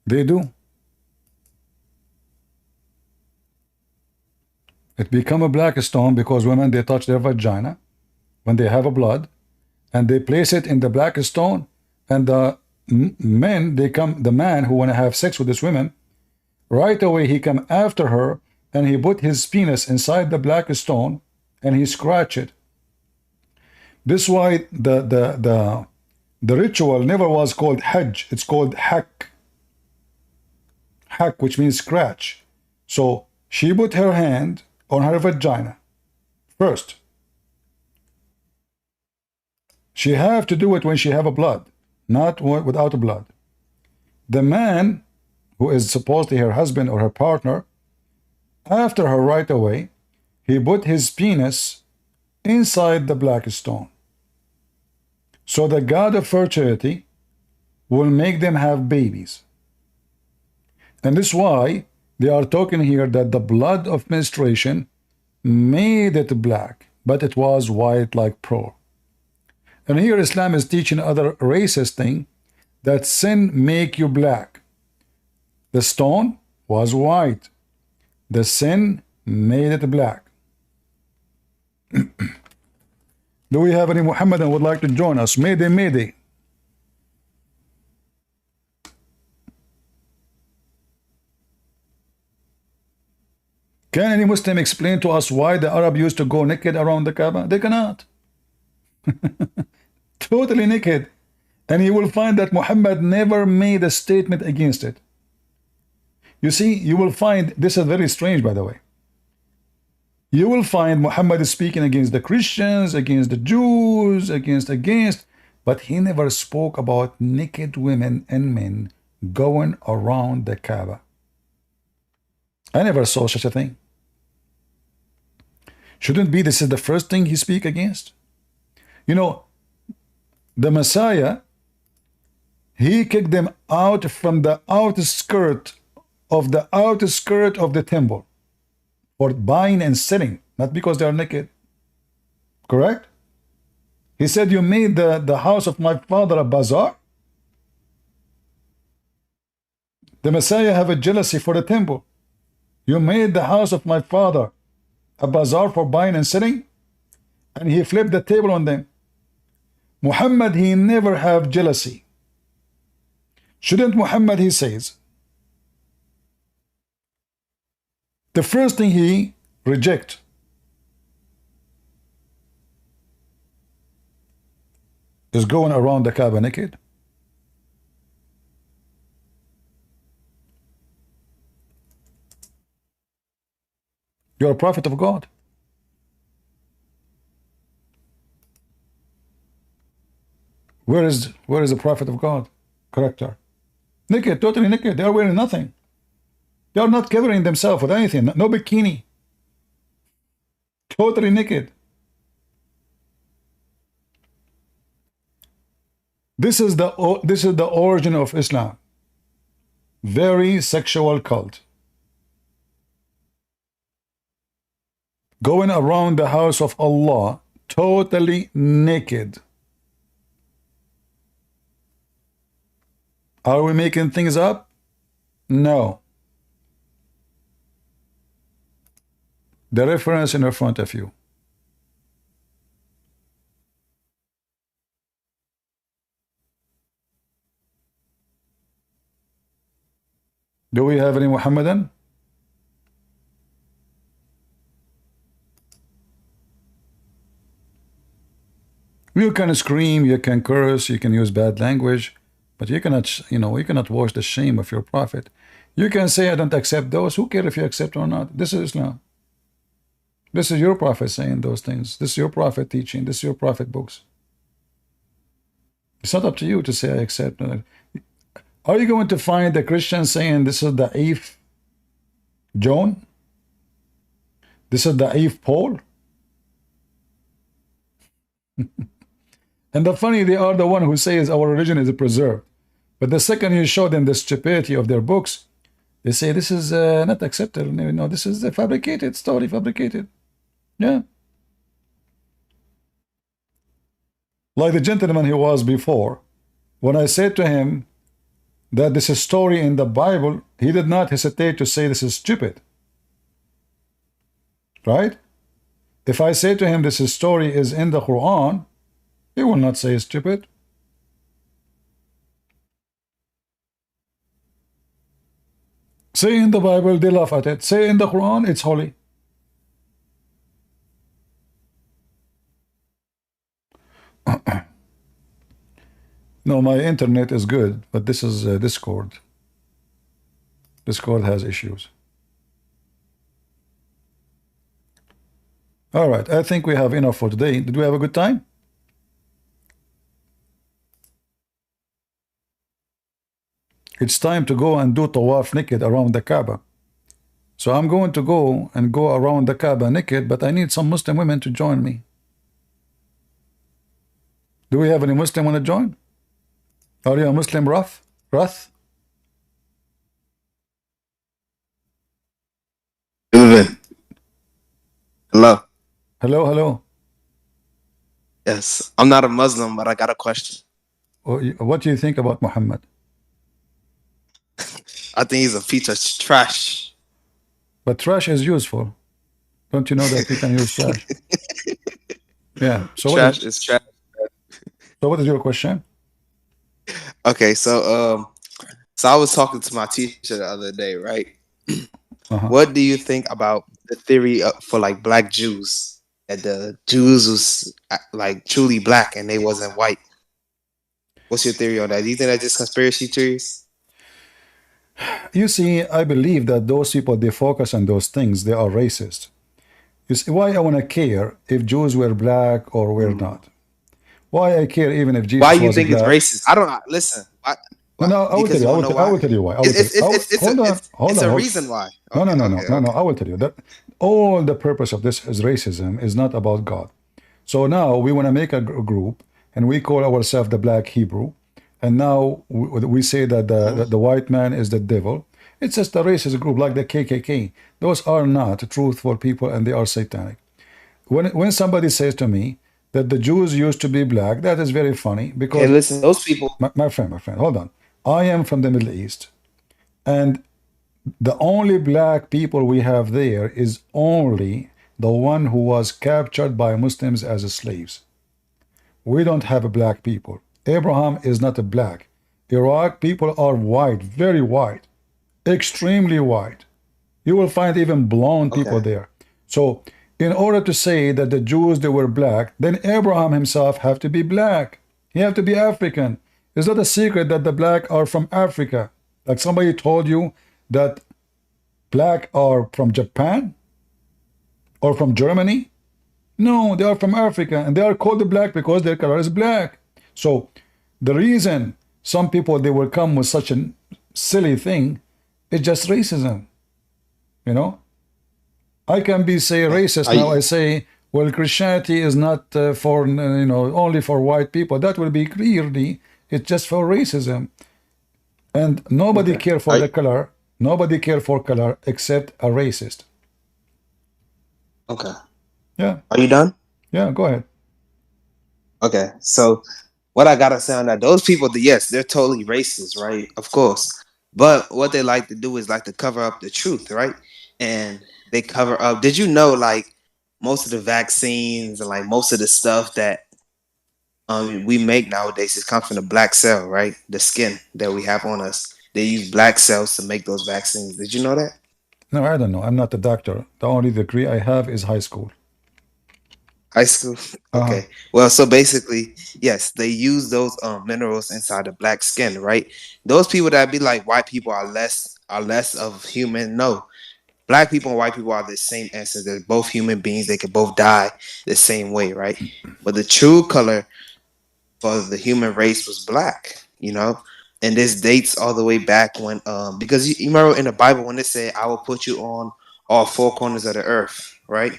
They do. It become a black stone because women, they touch their vagina when they have a blood, and they place it in the black stone, and the men, they come, the man who want to have sex with this woman, right away he come after her and he put his penis inside the black stone and he scratch it. This is why the ritual never was called Hajj. It's called Hak. Hak, which means scratch. So she put her hand on her vagina first. She have to do it when she have a blood, not without a blood. The man, who is supposedly her husband or her partner, after her right away, he put his penis inside the black stone. So the god of fertility will make them have babies. And this is why they are talking here that the blood of menstruation made it black, but it was white like pearl. And here Islam is teaching other racist thing, that sin make you black. The stone was white. The sin made it black. Do we have any Muhammadan would like to join us? Mayday, mayday. Can any Muslim explain to us why the Arab used to go naked around the Kaaba? They cannot. Totally naked. And you will find that Muhammad never made a statement against it. You see, you will find, this is very strange by the way. You will find Muhammad is speaking against the Christians, against the Jews, against, but he never spoke about naked women and men going around the Kaaba. I never saw such a thing. Shouldn't be this is the first thing he speak against? You know, the Messiah, he kicked them out from the outskirt of the temple for buying and selling, not because they are naked. Correct? He said, you made the house of my father a bazaar. The Messiah have a jealousy for the temple. You made the house of my father a bazaar for buying and selling, and he flipped the table on them. Muhammad, he never have jealousy. Shouldn't Muhammad, he says, the first thing he reject is going around the Kaaba naked? You're a prophet of God. Where is the prophet of God character? Naked, totally naked. They are wearing nothing. They are not covering themselves with anything. No bikini. Totally naked. This is the origin of Islam. Very sexual cult. Going around the house of Allah totally naked. Are we making things up? No. The reference in front of you. Do we have any Muhammadan? You can scream, you can curse, you can use bad language, but you cannot, you cannot wash the shame of your prophet. You can say, I don't accept those. Who cares if you accept or not? This is Islam. This is your prophet saying those things. This is your prophet teaching. This is your prophet books. It's not up to you to say I accept. Are you going to find the Christian saying this is the eighth John? This is the eighth Paul? And the funny, they are the one who says our religion is preserved. But the second you show them the stupidity of their books, they say this is not acceptable. No, this is a fabricated story, fabricated. Yeah. Like the gentleman he was before, when I said to him that this is story in the Bible, he did not hesitate to say this is stupid. Right? If I say to him this is story is in the Quran, he will not say it's stupid. Say in the Bible, they laugh at it. Say in the Quran, it's holy. No, my internet is good, but this is Discord. Discord has issues. All right, I think we have enough for today. Did we have a good time? It's time to go and do tawaf naked around the Kaaba. So I'm going to go around the Kaaba naked, but I need some Muslim women to join me. Do we have any Muslim want to join? Are you a Muslim, Ruth? Hello. Hello. Yes, I'm not a Muslim, but I got a question. What do you think about Muhammad? I think he's a piece of trash. But trash is useful. Don't you know that we can use trash? Yeah. So trash is trash. So what is your question? Okay, so I was talking to my teacher the other day, right? What do you think about the theory for like black Jews, that the Jews was like truly black and they wasn't white? What's your theory on that? Do you think that's just conspiracy theories? You see, I believe that those people, they focus on those things, they are racist. You see, why I want to care if Jews were black or were not? Why I care even if Jesus was black? Why you think it's racist? I don't listen. No, I will tell you. I will tell you why. It's a reason why. No. I will tell you that all the purpose of this is racism is not about God. So now we want to make a group and we call ourselves the Black Hebrew, and now we say that the white man is the devil. It's just a racist group like the KKK. Those are not truthful people and they are satanic. When somebody says to me that the Jews used to be black, that is very funny because... Hey, listen, those people... My friend, hold on. I am from the Middle East, and the only black people we have there is only the one who was captured by Muslims as slaves. We don't have black people. Abraham is not a black. Iraq people are white, very white, extremely white. You will find even blonde people there. So in order to say that the Jews, they were black, then Abraham himself have to be black. He have to be African. It's not a secret that the black are from Africa. Like somebody told you that black are from Japan or from Germany. No, they are from Africa, and they are called black because their color is black. So the reason some people, they will come with such a silly thing is just racism. You know, I can be say racist now. I say, well, Christianity is not for only for white people. That will be clearly it's just for racism, and nobody care for the color. Nobody care for color except a racist. Okay. Yeah. Are you done? Yeah, go ahead. Okay, so what I gotta say on that, those people, yes, they're totally racist, right? Of course. But what they like to do is like to cover up the truth, right? And they cover up. Did you know like most of the vaccines and like most of the stuff that we make nowadays is comes from the black cell, right? The skin that we have on us. They use black cells to make those vaccines. Did you know that? No, I don't know. I'm not a doctor. The only degree I have is high school. High school? Okay. Well, so basically, yes, they use those minerals inside the black skin, right? Those people that be like white people are less of human. No. Black people and white people are the same essence. They're both human beings. They can both die the same way, right? But the true color for the human race was black, and this dates all the way back when because you remember in the Bible when it said, I will put you on all four corners of the earth, right?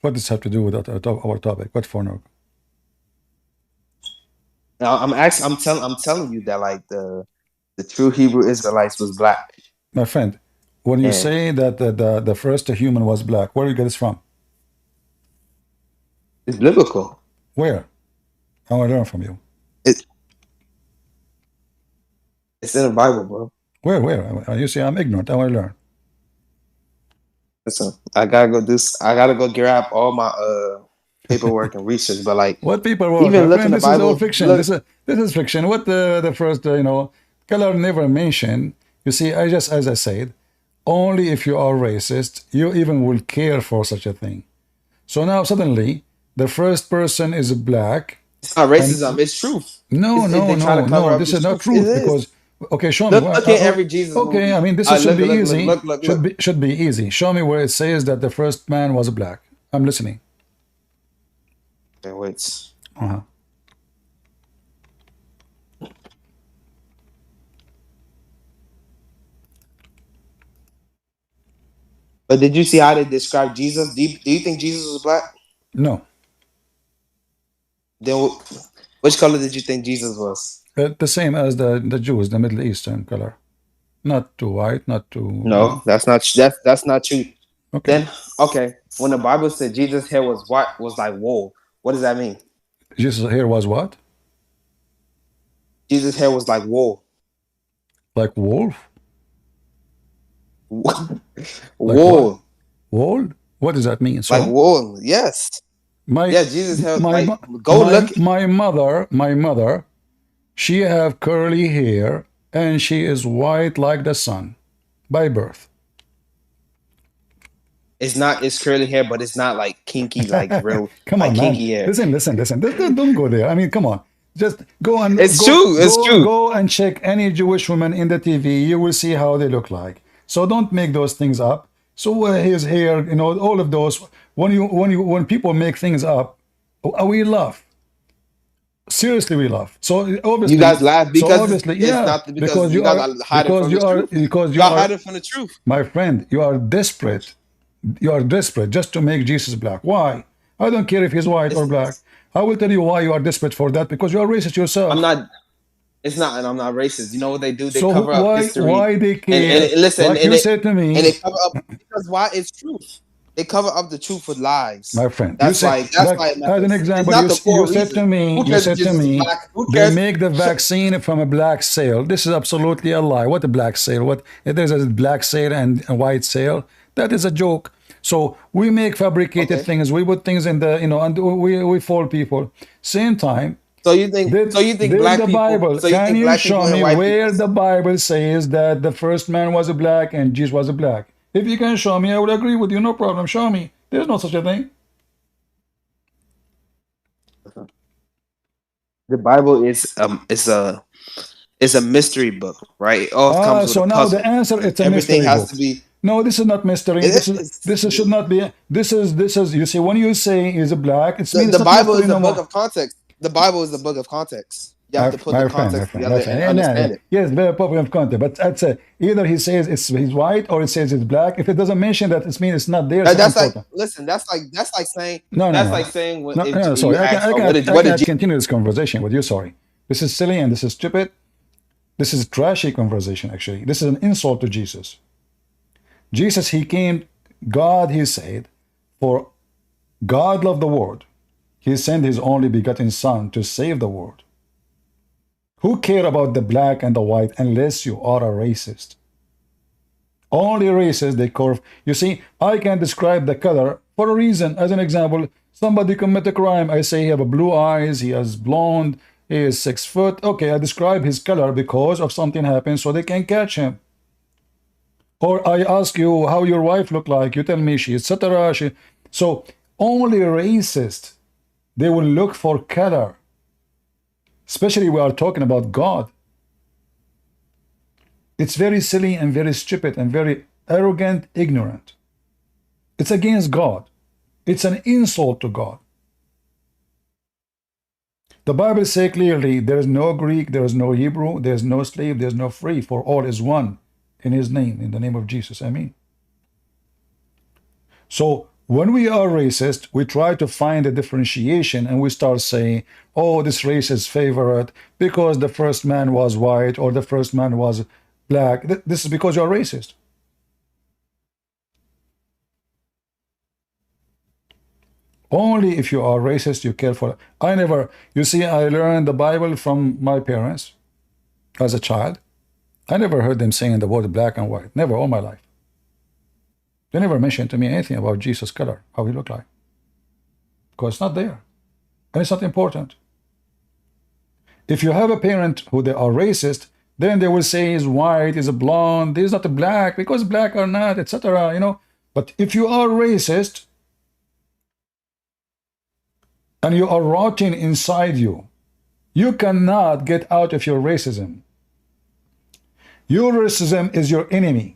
What does this have to do with our topic? What for now? Now I'm telling you that like the true Hebrew Israelites was black. My friend, when you say that the first human was black, where do you get this from? It's biblical. Where? I want to learn from you. It's in the Bible, bro. Where? You say I'm ignorant. I want to learn. Listen, I gotta go grab all my paperwork and research. But like, what paperwork? Even look in the this Bible. Is all fiction. This is fiction. What the first color never mentioned. You see, as I said, only if you are racist, you even will care for such a thing. So now suddenly the first person is black. It's not racism. It's truth. No. This is not truth because. Okay, show me. Look at every Jesus movie. Okay, I mean this should be easy. Should be easy. Show me where it says that the first man was black. I'm listening. Okay, wait. But did you see how they describe Jesus? Do you think Jesus was black? No. Then which color did you think Jesus was? The same as the Jews, the Middle Eastern color. Not too white, not too... No, that's not true. Okay. Then, okay, when the Bible said Jesus' hair was white, was like wool, what does that mean? Jesus' hair was what? Jesus' hair was like wool. Like wolf? Wool. What? Wool? What does that mean? So? Like wool, yes. Yeah, Jesus' hair, my mother, she have curly hair and she is white like the sun by birth. It's curly hair, but it's not like kinky, like real. Come on, like man. kinky hair. Listen. Don't go there. I mean, come on. Just go and It's true. Go and check any Jewish woman in the TV. You will see how they look like. So don't make those things up. So his hair, you know, all of those. When people make things up, we laugh. Seriously, we laugh. So obviously, you guys laugh because it's not because you guys are hiding from the truth. Because you are hiding from the truth. My friend, you are desperate. You are desperate just to make Jesus black. Why? I don't care if he's white or black. I will tell you why you are desperate for that, because you are racist yourself. I'm not. It's not, and I'm not racist. You know what they do? They so cover up history. Why they care? And listen, like you said to me, and they cover up because why? It's truth. They cover up the truth with lies. My friend, that's why. As an example, you said to me, they make the vaccine from a black cell. This is absolutely a lie. What a black cell? What there's a black cell and a white cell? That is a joke. So we make fabricated things. We put things in the, you know, and we fool people. Same time. So you think black the people? Bible? So you can think you black show me where the Bible says that the first man was a black and Jesus was a black? If you can show me, I would agree with you. No problem. Show me. There's no such a thing. The Bible is a mystery book, right? It all comes so with a now puzzle. the answer it's a Everything mystery has book. to be. No, this is not mystery. This should not be. This is. You see, when you say is a black, it's the Bible is the book of context. The Bible is the book of context. You have to put the context together and understand it. Yes, very popular content. But I'd say either he says he's white or it says it's black. If it doesn't mention that, it means it's not there. That's like saying Sorry, I can't continue this conversation with you. Sorry, this is silly and this is stupid. This is trashy conversation. Actually, this is an insult to Jesus. Jesus, he came. God, he said, for God loved the world. He sent his only begotten Son to save the world. Who care about the black and the white unless you are a racist? Only racists, they curve. You see, I can describe the color for a reason. As an example, somebody commit a crime. I say he have blue eyes, he has blonde, he is 6 foot. Okay, I describe his color because of something happened so they can catch him. Or I ask you how your wife look like. You tell me she, etc. So only racist, they will look for color. Especially we are talking about God. It's very silly and very stupid and very arrogant, ignorant. It's against God. It's an insult to God. The Bible says clearly there is no Greek, there is no Hebrew, there is no slave, there is no free, for all is one in his name, in the name of Jesus. Amen. So when we are racist, we try to find a differentiation and we start saying, oh, this race is favored because the first man was white or the first man was black. This is because you're racist. Only if you are racist, you care for it. You see, I learned the Bible from my parents as a child. I never heard them saying the word black and white. Never, all my life. They never mentioned to me anything about Jesus' color, how he looked like. Because it's not there. And it's not important. If you have a parent who they are racist, then they will say he's white, he's a blonde, he's not a black, because black or not, etc. You know. But if you are racist, and you are rotting inside you, you cannot get out of your racism. Your racism is your enemy.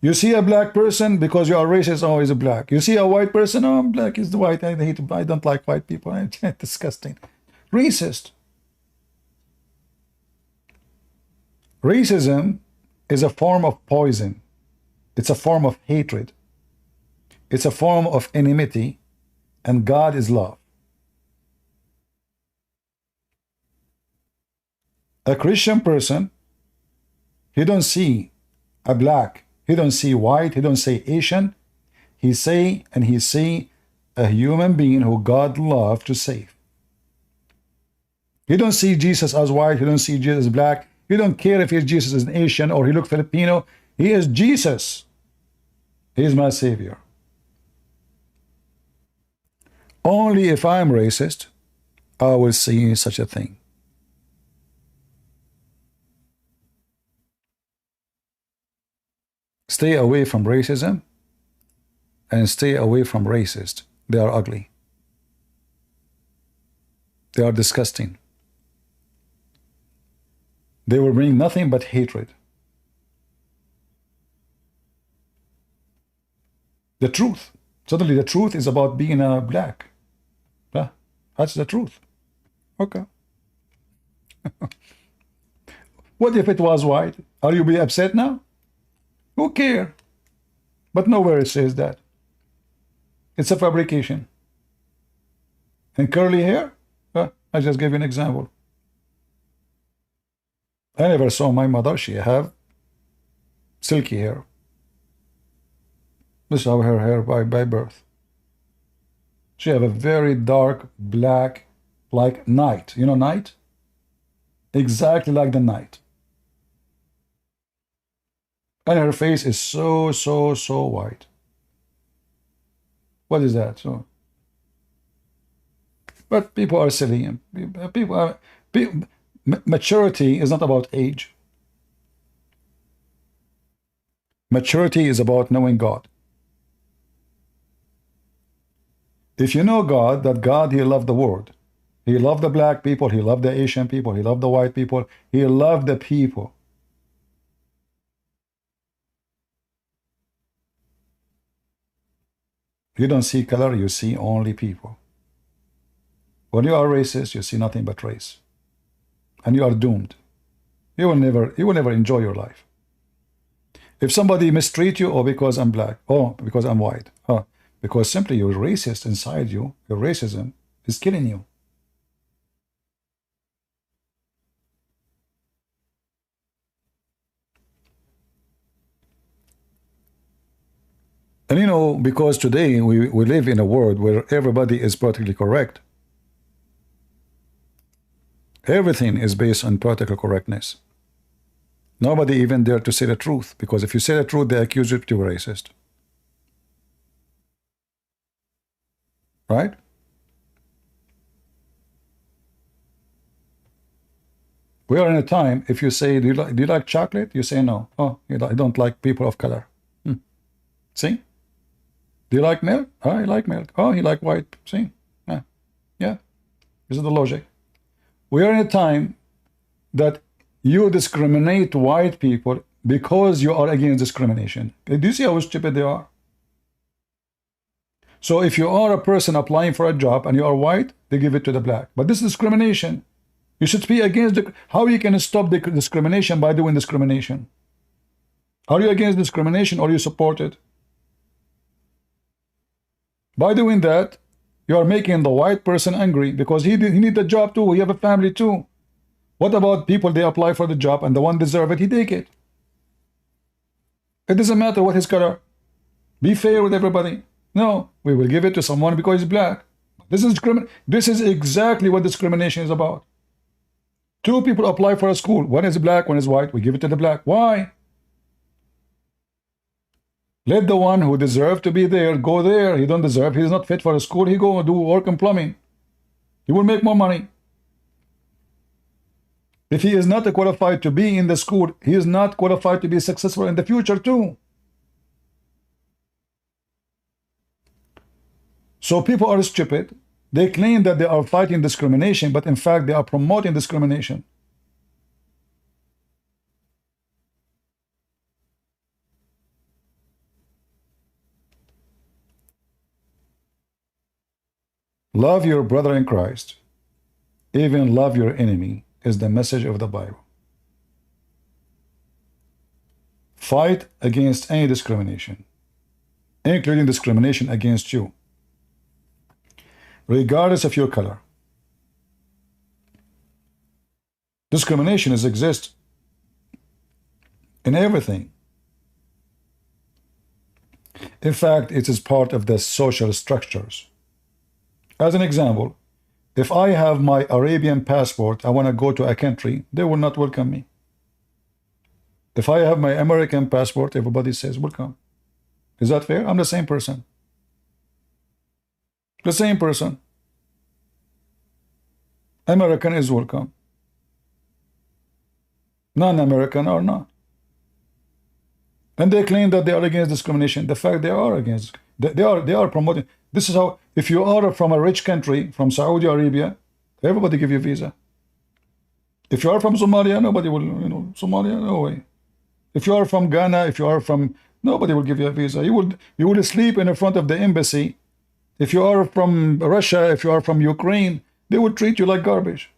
You see a black person because you are racist, oh, he's a black. You see a white person, oh, I'm black, he's the white. I don't like white people. It's disgusting. Racist. Racism is a form of poison. It's a form of hatred. It's a form of enmity, and God is love. A Christian person, he don't see a black, he don't see white, he don't say Asian. He see a human being who God loved to save. He don't see Jesus as white, he don't see Jesus as black. He don't care if Jesus is an Asian or he looks Filipino. He is Jesus. He is my Savior. Only if I'm racist, I will see such a thing. Stay away from racism and stay away from racists. They are ugly. They are disgusting. They will bring nothing but hatred. The truth. Suddenly the truth is about being a black. Yeah, that's the truth. Okay. What if it was white? Are you be upset now? Who cares? But nowhere it says that. It's a fabrication. And curly hair? I just gave you an example. I never saw my mother. She have silky hair. This is her hair by birth. She have a very dark black, like night. You know night? Exactly like the night. And her face is so white. What is that? So, but people are silly. Maturity is not about age. Maturity is about knowing God. If you know God, that God, He loved the world. He loved the black people. He loved the Asian people. He loved the white people. He loved the people. You don't see color, you see only people. When you are racist, you see nothing but race. And you are doomed. You will never enjoy your life. If somebody mistreat you, because I'm black, because I'm white, because simply you're racist inside you, your racism is killing you. And you know, because today we live in a world where everybody is politically correct. Everything is based on political correctness. Nobody even dare to say the truth, because if you say the truth, they accuse you to be racist. Right? We are in a time, if you say, do you like chocolate? You say no. Oh, I don't like people of color. See? Do you like milk? Oh, I like milk. Oh, you like white. See? Yeah. This is the logic. We are in a time that you discriminate white people because you are against discrimination. Do you see how stupid they are? So if you are a person applying for a job and you are white, they give it to the black. But this is discrimination. You should be against how you can stop the discrimination by doing discrimination? Are you against discrimination or you support it? By doing that, you are making the white person angry because he need the job too. He have a family too. What about people, they apply for the job and the one deserve it, he take it. It doesn't matter what his color. Be fair with everybody. No, we will give it to someone because he's black. This is exactly what discrimination is about. Two people apply for a school. One is black, one is white. We give it to the black. Why? Let the one who deserves to be there go there. He don't deserve. He's not fit for a school. He go do work in plumbing. He will make more money. If he is not qualified to be in the school, he is not qualified to be successful in the future too. So people are stupid. They claim that they are fighting discrimination, but in fact they are promoting discrimination. Love your brother in Christ, even love your enemy, is the message of the Bible. Fight against any discrimination, including discrimination against you, regardless of your color. Discrimination exists in everything. In fact, it is part of the social structures. As an example, if I have my Arabian passport, I want to go to a country, they will not welcome me. If I have my American passport, everybody says welcome. Is that fair? I'm the same person. The same person. American is welcome. Non-American are not. And they claim that they are against discrimination. The fact they are against, they are promoting. This is how, if you are from a rich country, from Saudi Arabia, everybody give you a visa. If you are from Somalia, nobody will, Somalia, no way. If you are from Ghana, if you are from, nobody will give you a visa. You will sleep in front of the embassy. If you are from Russia, if you are from Ukraine, they will treat you like garbage.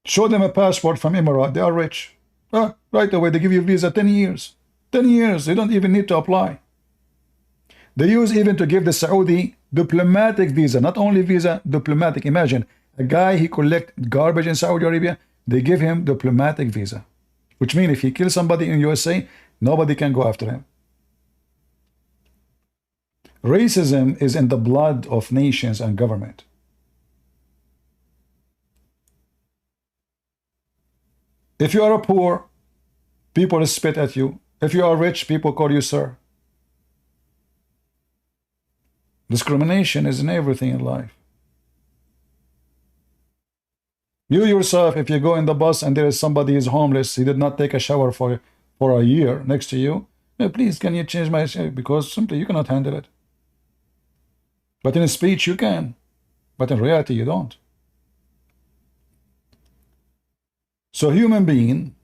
Show them a passport from Emirates, they are rich. Right away, they give you a visa 10 years. 10 years, you don't even need to apply. They use even to give the Saudi diplomatic visa, not only visa, diplomatic. Imagine, a guy, he collect garbage in Saudi Arabia, they give him diplomatic visa. Which means if he kills somebody in USA, nobody can go after him. Racism is in the blood of nations and government. If you are poor, people spit at you. If you are rich, people call you sir. Discrimination is in everything in life. You yourself, if you go in the bus and there is somebody who is homeless, he did not take a shower for a year next to you, please, can you change my shower? Because simply you cannot handle it. But in speech you can, but in reality you don't. So human being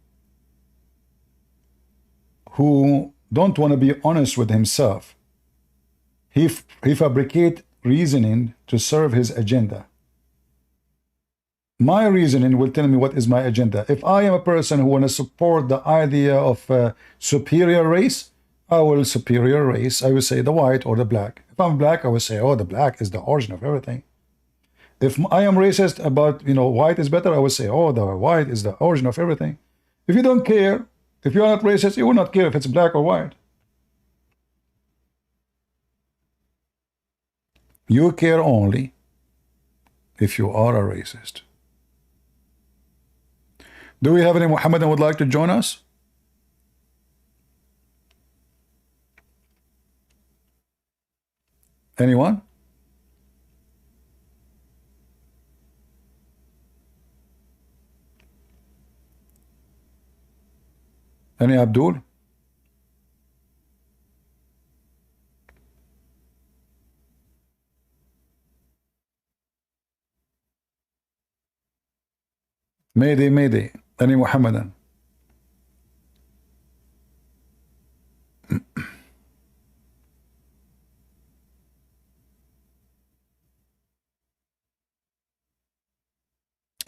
who don't want to be honest with himself, he fabricate reasoning to serve his agenda. My reasoning will tell me what is my agenda. If I am a person who want to support the idea of superior race, I will superior race. I will say the white or the black. If I'm black, I will say, oh, the black is the origin of everything. If I am racist about, white is better, I will say, oh, the white is the origin of everything. If you don't care, if you are not racist, you will not care if it's black or white. You care only if you are a racist. Do we have any Muhammadan would like to join us? Anyone? Any Abdul? Mayday, Mayday. Any Muhammadan?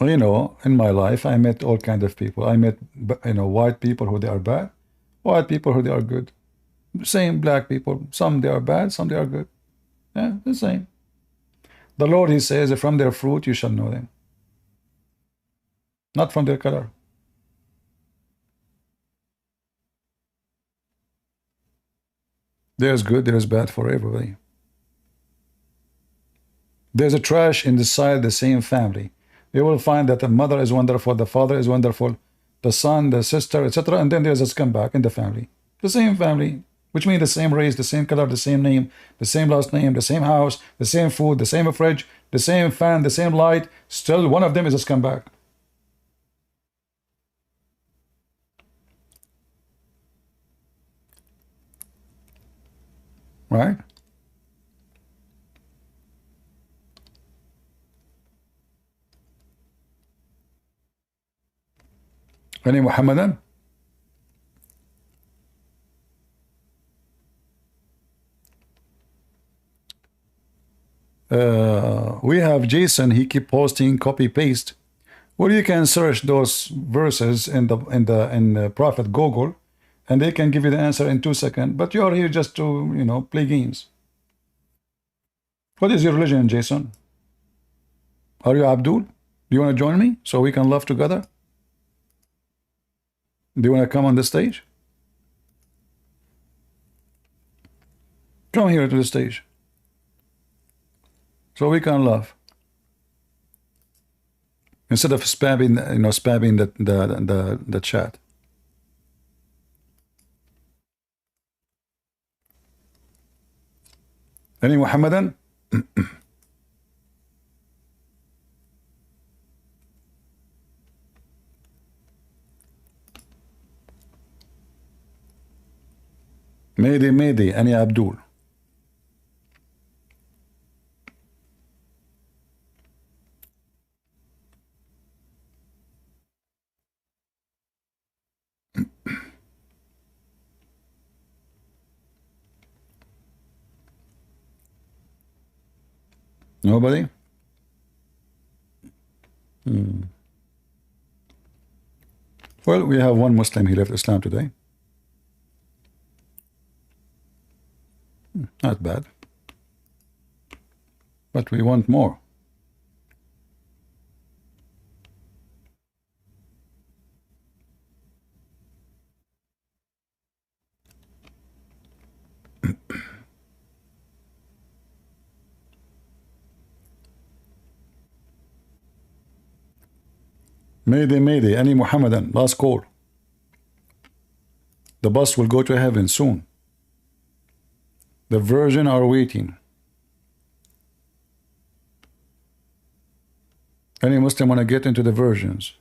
In my life, I met all kinds of people. I met, white people who they are bad, white people who they are good. Same black people. Some they are bad, some they are good. Yeah, the same. The Lord, he says, from their fruit you shall know them. Not from their color. There's good, there's bad for everybody. There's a trash inside the same family. You will find that the mother is wonderful, the father is wonderful, the son, the sister, etc. And then there's a scumbag in the family. The same family, which means the same race, the same color, the same name, the same last name, the same house, the same food, the same fridge, the same fan, the same light. Still, one of them is a scumbag. Right? Any Muhammadan? We have Jason, he keep posting copy paste. Well, you can search those verses in the Prophet Google, and they can give you the answer in 2 seconds. But you are here just to play games. What is your religion, Jason? Are you Abdul? Do you want to join me so we can laugh together? Do you want to come on the stage? Come here to the stage so we can laugh instead of spamming, spamming the chat. Any Muhammadan? Maybe, any Abdul? Nobody? Well, we have one Muslim. He left Islam today. Not bad. But we want more. Mayday, any Muhammadan, last call. The bus will go to heaven soon. The virgin are waiting. Any Muslim want to get into the virgins?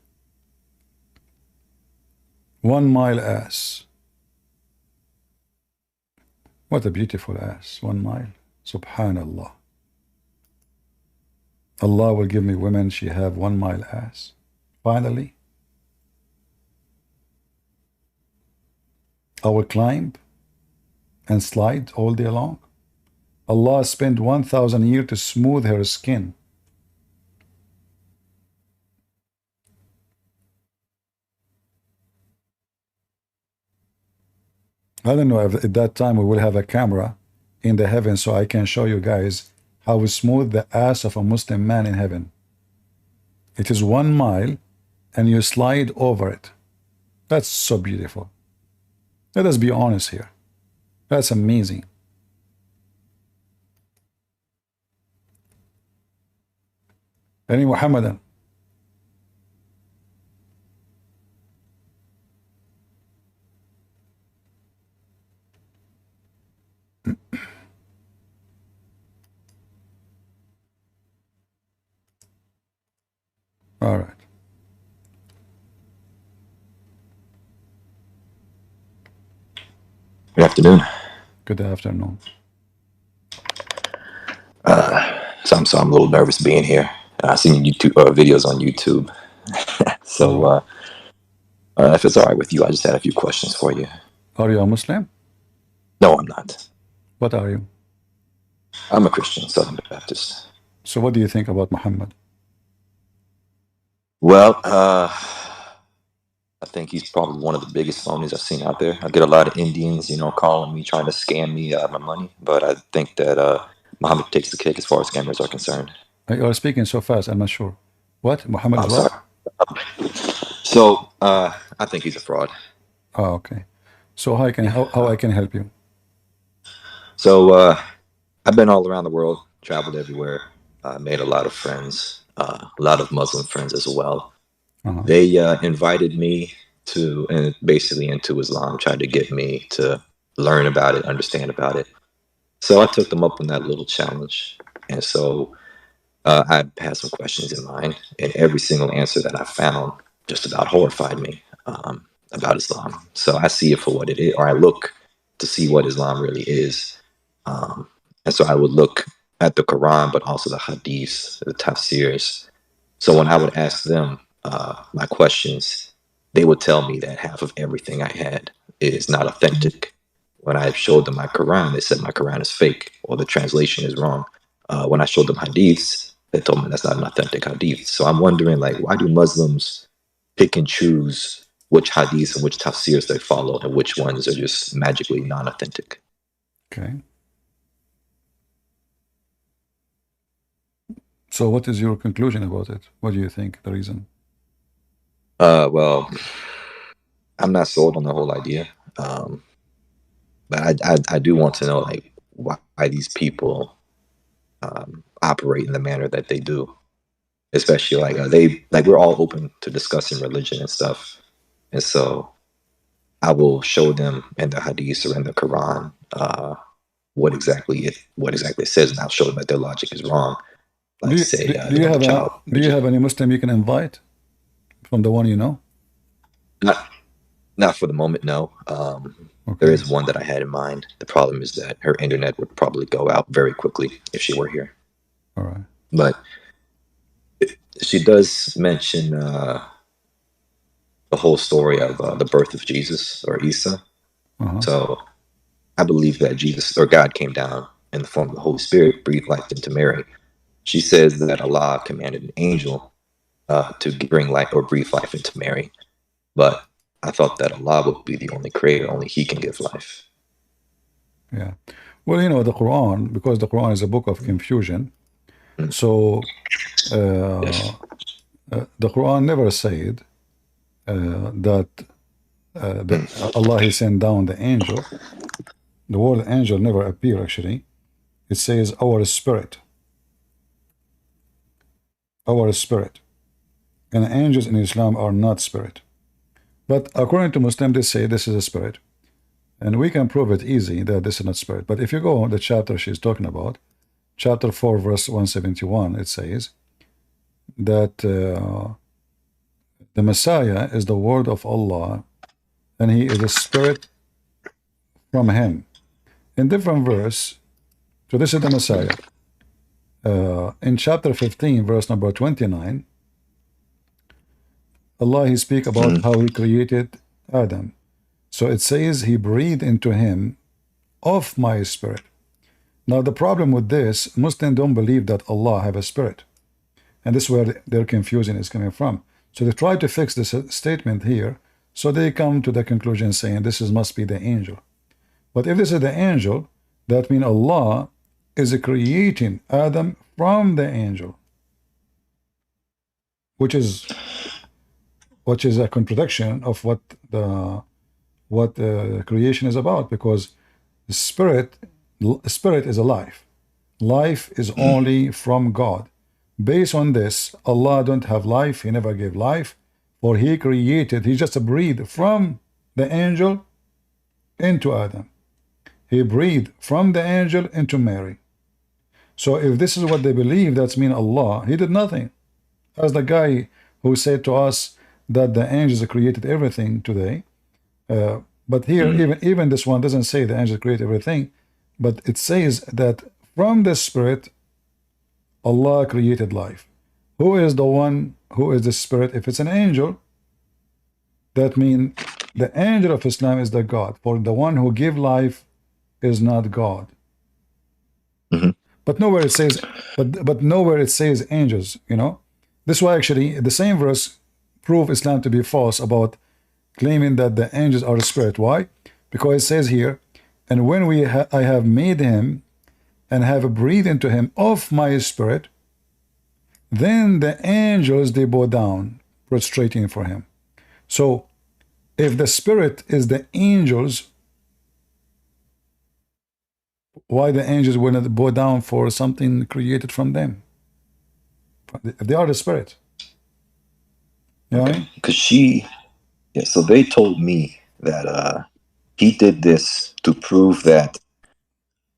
1 mile ass. What a beautiful ass, 1 mile. Subhanallah. Allah will give me women, she have 1 mile ass. Finally. I will climb and slide all day long. Allah spent 1,000 years to smooth her skin. I don't know if at that time we will have a camera in the heaven so I can show you guys how smooth the ass of a Muslim man in heaven. It is 1 mile and you slide over it. That's so beautiful. Let us be honest here. That's amazing. Any Muhammadan? All right. Good afternoon. Good afternoon. So I'm a little nervous being here. I've seen YouTube videos on YouTube. So if it's all right with you, I just had a few questions for you. Are you a Muslim? No, I'm not. What are you? I'm a Christian, Southern Baptist. So what do you think about Muhammad? Well, I think he's probably one of the biggest phonies I've seen out there. I get a lot of Indians, calling me, trying to scam me out of my money. But I think that Muhammad takes the cake as far as scammers are concerned. You are speaking so fast, I'm not sure. What? Muhammad is what? Sorry. So, I think he's a fraud. Oh, okay. So how I can help you? So, I've been all around the world, traveled everywhere, made a lot of friends, a lot of Muslim friends as well. They invited me to, and basically into Islam, tried to get me to learn about it, understand about it. So I took them up on that little challenge. And so I had some questions in mind, and every single answer that I found just about horrified me about Islam. So I see it for what it is, or I look to see what Islam really is. And so I would look at the Quran, but also the hadiths, the tafsirs. So when I would ask them my questions, they would tell me that half of everything I had is not authentic. When I showed them my Quran, they said my Quran is fake or the translation is wrong. When I showed them hadiths, they told me that's not an authentic hadith. So I'm wondering, why do Muslims pick and choose which hadiths and which tafsirs they follow and which ones are just magically non-authentic? Okay. So what is your conclusion about it? What do you think the reason? Well, I'm not sold on the whole idea. But I do want to know, like, why these people operate in the manner that they do. Especially we're all open to discussing religion and stuff. And so I will show them in the hadith or in the Quran what exactly it says, and I'll show them that their logic is wrong. Like do you have any Muslim you can invite from the one you know? Not for the moment, no. Okay. There is one that I had in mind. The problem is that her internet would probably go out very quickly if she were here. All right. But she does mention the whole story of the birth of Jesus or Isa. So I believe that Jesus or God came down in the form of the Holy Spirit, breathed life into Mary. She says that Allah commanded an angel to bring life or breathe life into Mary. But I thought that Allah would be the only creator, only He can give life. Yeah. Well, you know, the Quran, because the Quran is a book of confusion, so the Quran never said that Allah He sent down the angel. The word angel never appear actually. It says our spirit. Our spirit. And angels in Islam are not spirit. But according to Muslims, they say this is a spirit. And we can prove it easy that this is not spirit. But if you go on the chapter she's talking about, chapter 4, verse 171, it says that the Messiah is the word of Allah, and he is a spirit from him. In different verse, so this is the Messiah. In chapter 15, verse number 29, Allah, He speak about how He created Adam. So it says He breathed into him of my spirit. Now the problem with this, Muslims don't believe that Allah have a spirit. And this is where their confusion is coming from. So they try to fix this statement here. So they come to the conclusion saying this must be the angel. But if this is the angel, that means Allah is creating Adam from the angel. Which is a contradiction of what creation is about, because the spirit is alive. Life is only from God. Based on this, Allah don't have life. He never gave life, for He created. He just breathed from the angel into Adam. He breathed from the angel into Mary. So if this is what they believe, that's mean Allah, He did nothing. As the guy who said to us that the angels created everything today. But here, even this one doesn't say the angels create everything, but it says that from the spirit, Allah created life. Who is the one who is the spirit? If it's an angel, that means the angel of Islam is the God. For the one who give life is not God. But nowhere it says, but nowhere it says angels, you know. This is why actually the same verse prove Islam to be false about claiming that the angels are the spirit. Why? Because it says here, and when I have made him and have breathed into him of my spirit, then the angels, they bow down, prostrating for him. So if the spirit is the angels, why the angels will not bow down for something created from them? If they are the spirit. You know what I mean? Because so they told me that he did this to prove that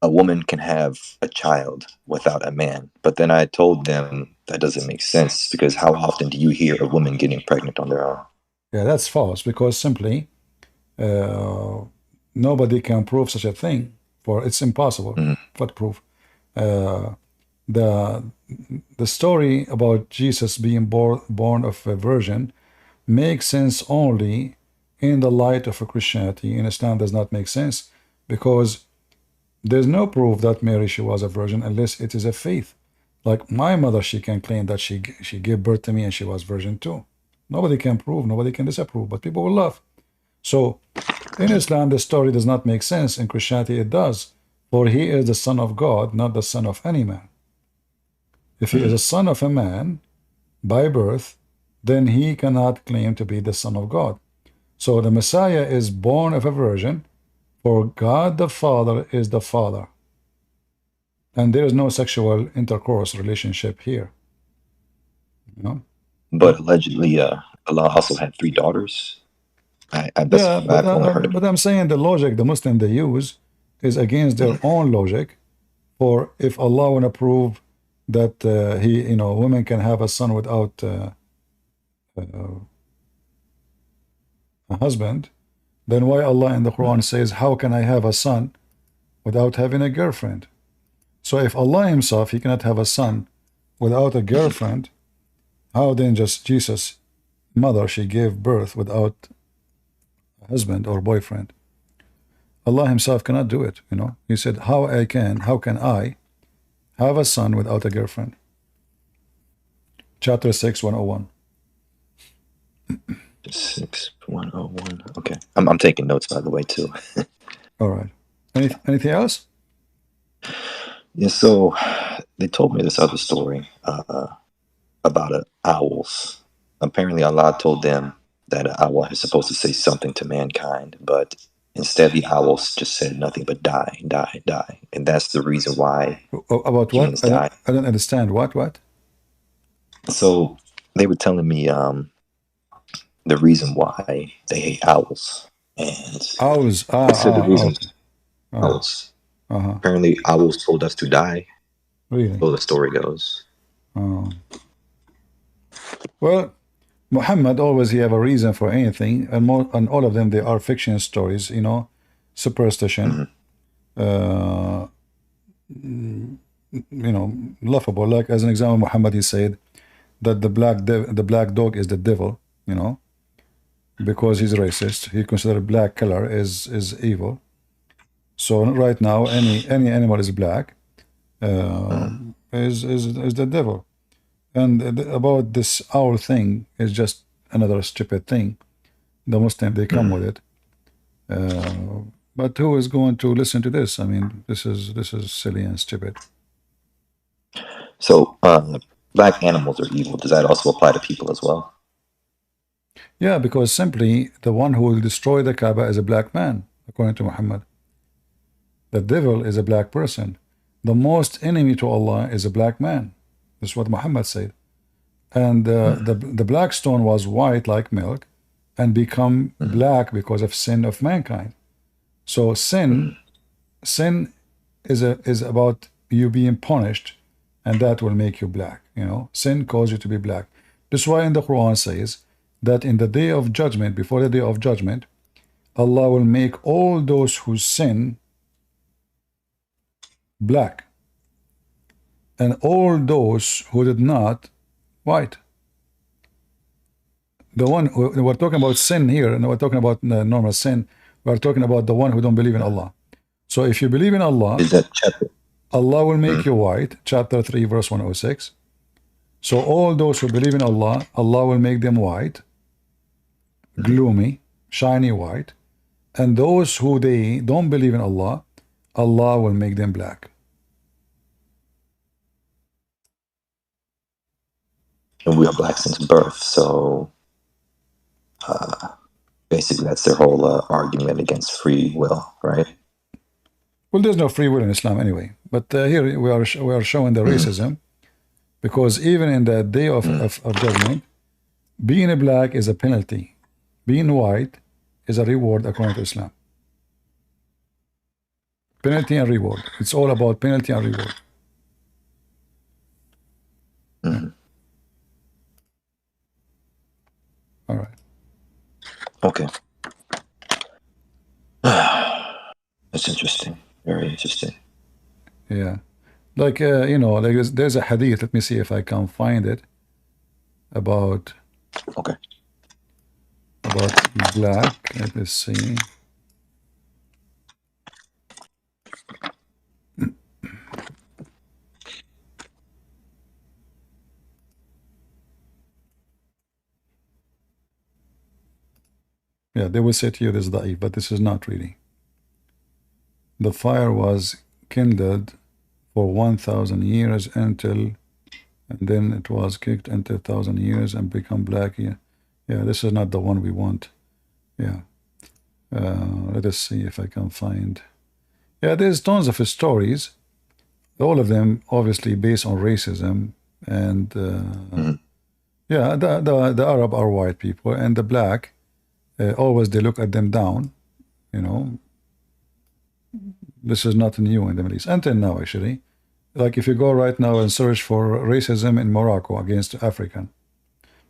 a woman can have a child without a man. But then I told them that doesn't make sense, because how often do you hear a woman getting pregnant on their own? Yeah, that's false, because simply nobody can prove such a thing. For it's impossible for proof. The story about Jesus being born of a virgin makes sense only in the light of a Christianity. In Islam does not make sense, because there's no proof that Mary, she was a virgin, unless it is a faith. Like my mother, she can claim that she gave birth to me and she was virgin too. Nobody can prove, nobody can disapprove, but people will laugh. So in Islam, the story does not make sense. In Christianity, it does. For he is the Son of God, not the son of any man. If he is a son of a man by birth, then he cannot claim to be the son of God. So the Messiah is born of a virgin, for God the Father is the Father. And there is no sexual intercourse relationship here. You know? But allegedly, Allah also had 3 daughters. I've only heard of it. But I'm saying the logic the Muslim they use is against their own logic. For if Allah want to prove that women can have a son without a husband, then why Allah in the Quran says, how can I have a son without having a girlfriend? So if Allah himself, he cannot have a son without a girlfriend, how then just Jesus' mother, she gave birth without a husband or boyfriend? Allah himself cannot do it, you know. He said, how can I have a son without a girlfriend? Chapter 6, 101. 6, 101. Okay. I'm taking notes, by the way, too. All right. Anything else? Yeah, so they told me this other story about owls. Apparently, Allah told them that an owl is supposed to say something to mankind, but instead the owls just said nothing but die, die, die. And that's the reason why about what? I don't understand. What? So they were telling me the reason why they hate owls. And owls. They said the reason owls. Apparently owls told us to die. Really? So the story goes. Oh. Well, Muhammad always he have a reason for anything, and all of them they are fiction stories, you know, superstition, you know, laughable. Like as an example, Muhammad he said that the black dog is the devil, you know, because he's racist. He considered black color is evil. So right now, any animal is black, is the devil. And about this owl thing is just another stupid thing. The Muslim they come with it, but who is going to listen to this? I mean, this is silly and stupid. So black animals are evil. Does that also apply to people as well? Yeah, because simply the one who will destroy the Kaaba is a black man, according to Muhammad. The devil is a black person. The most enemy to Allah is a black man. That's what Muhammad said. And the black stone was white like milk and become black because of sin of mankind. So sin is about you being punished, and that will make you black. You know, sin causes you to be black. That's why in the Quran says that in the day of judgment, before the day of judgment, Allah will make all those who sin black, and all those who did not, white. The one we're talking about sin here, and we're talking about normal sin. We're talking about the one who don't believe in Allah. So if you believe in Allah, is that chapter? Allah will make you white. Chapter 3, verse 106. So all those who believe in Allah, Allah will make them white, gloomy, shiny white, and those who they don't believe in Allah, Allah will make them black. And we are black since birth, so basically that's their whole argument against free will, right? Well, there's no free will in Islam anyway. But here we are showing the racism, because even in the day of judgment, being a black is a penalty. Being white is a reward according to Islam. Penalty and reward. It's all about penalty and reward. All right. Okay. That's interesting. Very interesting. Yeah. Like, you know, like there's a hadith. Let me see if I can find it. About black. Let me see. Yeah, they will say to you this is da'if, but this is not really. The fire was kindled for 1,000 years until and then it was kicked into 1,000 years and become black. Yeah, yeah, this is not the one we want. Yeah, let us see if I can find. Yeah, there's tons of stories, all of them obviously based on racism, and yeah, the Arab are white people, and the black always they look at them down. You know, this is not new in the Middle East until now, actually. Like if you go right now and search for racism in Morocco against African,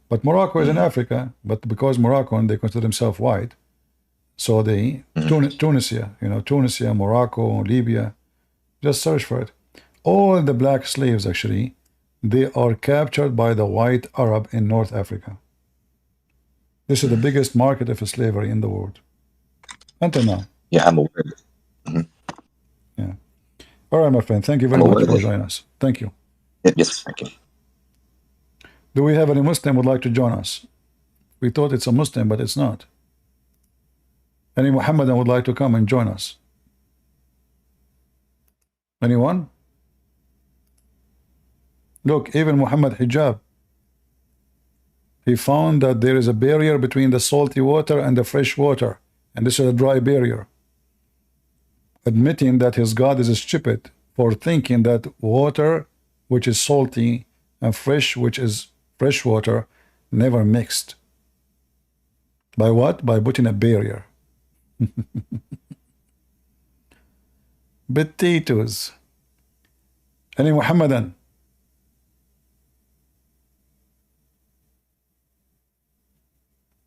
but Morocco is in Africa, but because Moroccan they consider themselves white, so they Tunisia, you know, Tunisia, Morocco, Libya, just search for it. All the black slaves actually, they are captured by the white Arab in North Africa. This is the biggest market of slavery in the world until now. Yeah, I'm aware. Yeah. All right, my friend. Thank you very much for joining us. Thank you. Yes, thank you. Do we have any Muslim who would like to join us? We thought it's a Muslim, but it's not. Any Muhammadan would like to come and join us? Anyone? Look, even Muhammad Hijab, he found that there is a barrier between the salty water and the fresh water, and this is a dry barrier. Admitting that his God is stupid for thinking that water, which is salty, and fresh, which is fresh water, never mixed. By what? By putting a barrier. Potatoes. Any Muhammadan?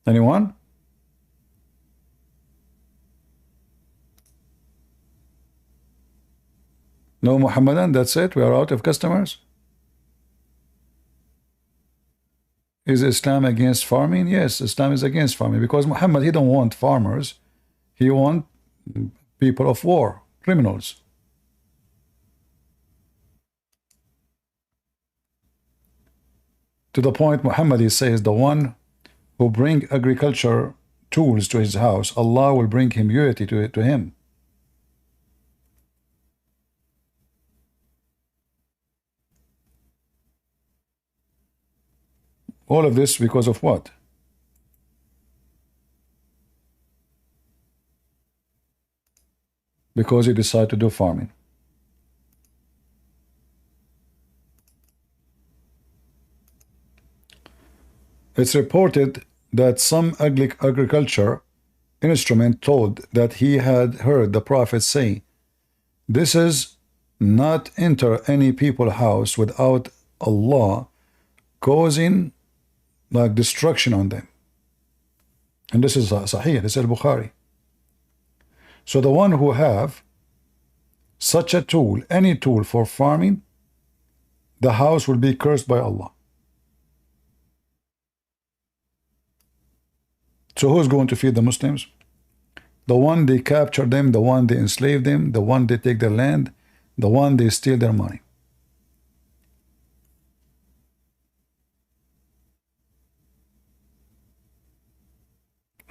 Anyone? No Muhammadan, that's it? We are out of customers? Is Islam against farming? Yes, Islam is against farming because Muhammad, he don't want farmers. He want people of war, criminals. To the point Muhammad, he says, the one who bring agriculture tools to his house, Allah will bring immunity to him. All of this because of what? Because he decided to do farming. It's reported that some agriculture instrument told that he had heard the Prophet say, "This is not enter any people's house without Allah causing like destruction on them." And this is Sahih, this is Bukhari. So the one who have such a tool, any tool for farming, the house will be cursed by Allah. So who's going to feed the Muslims? The one they capture them, the one they enslave them, the one they take their land, the one they steal their money.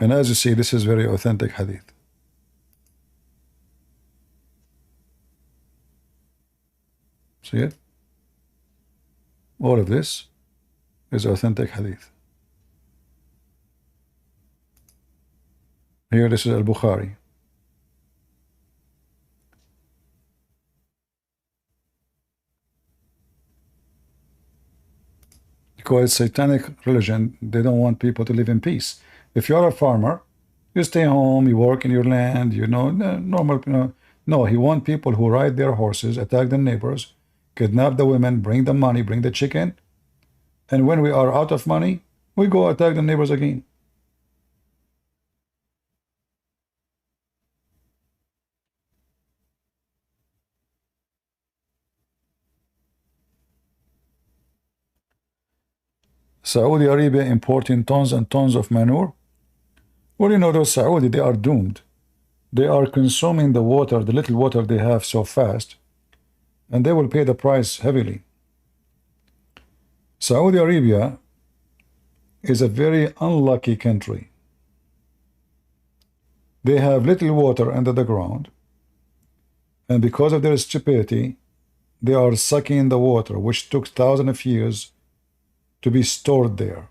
And as you see, this is very authentic hadith. See it? All of this is authentic hadith. Here, this is Al-Bukhari. Because it's satanic religion, they don't want people to live in peace. If you're a farmer, you stay home, you work in your land, you know, normal, you know. No, he wants people who ride their horses, attack the neighbors, kidnap the women, bring the money, bring the chicken, and when we are out of money, we go attack the neighbors again. Saudi Arabia importing tons and tons of manure. Well, you know, those Saudi, they are doomed. They are consuming the water, the little water they have so fast, and they will pay the price heavily. Saudi Arabia is a very unlucky country. They have little water under the ground, and because of their stupidity, they are sucking the water, which took thousands of years to be stored there.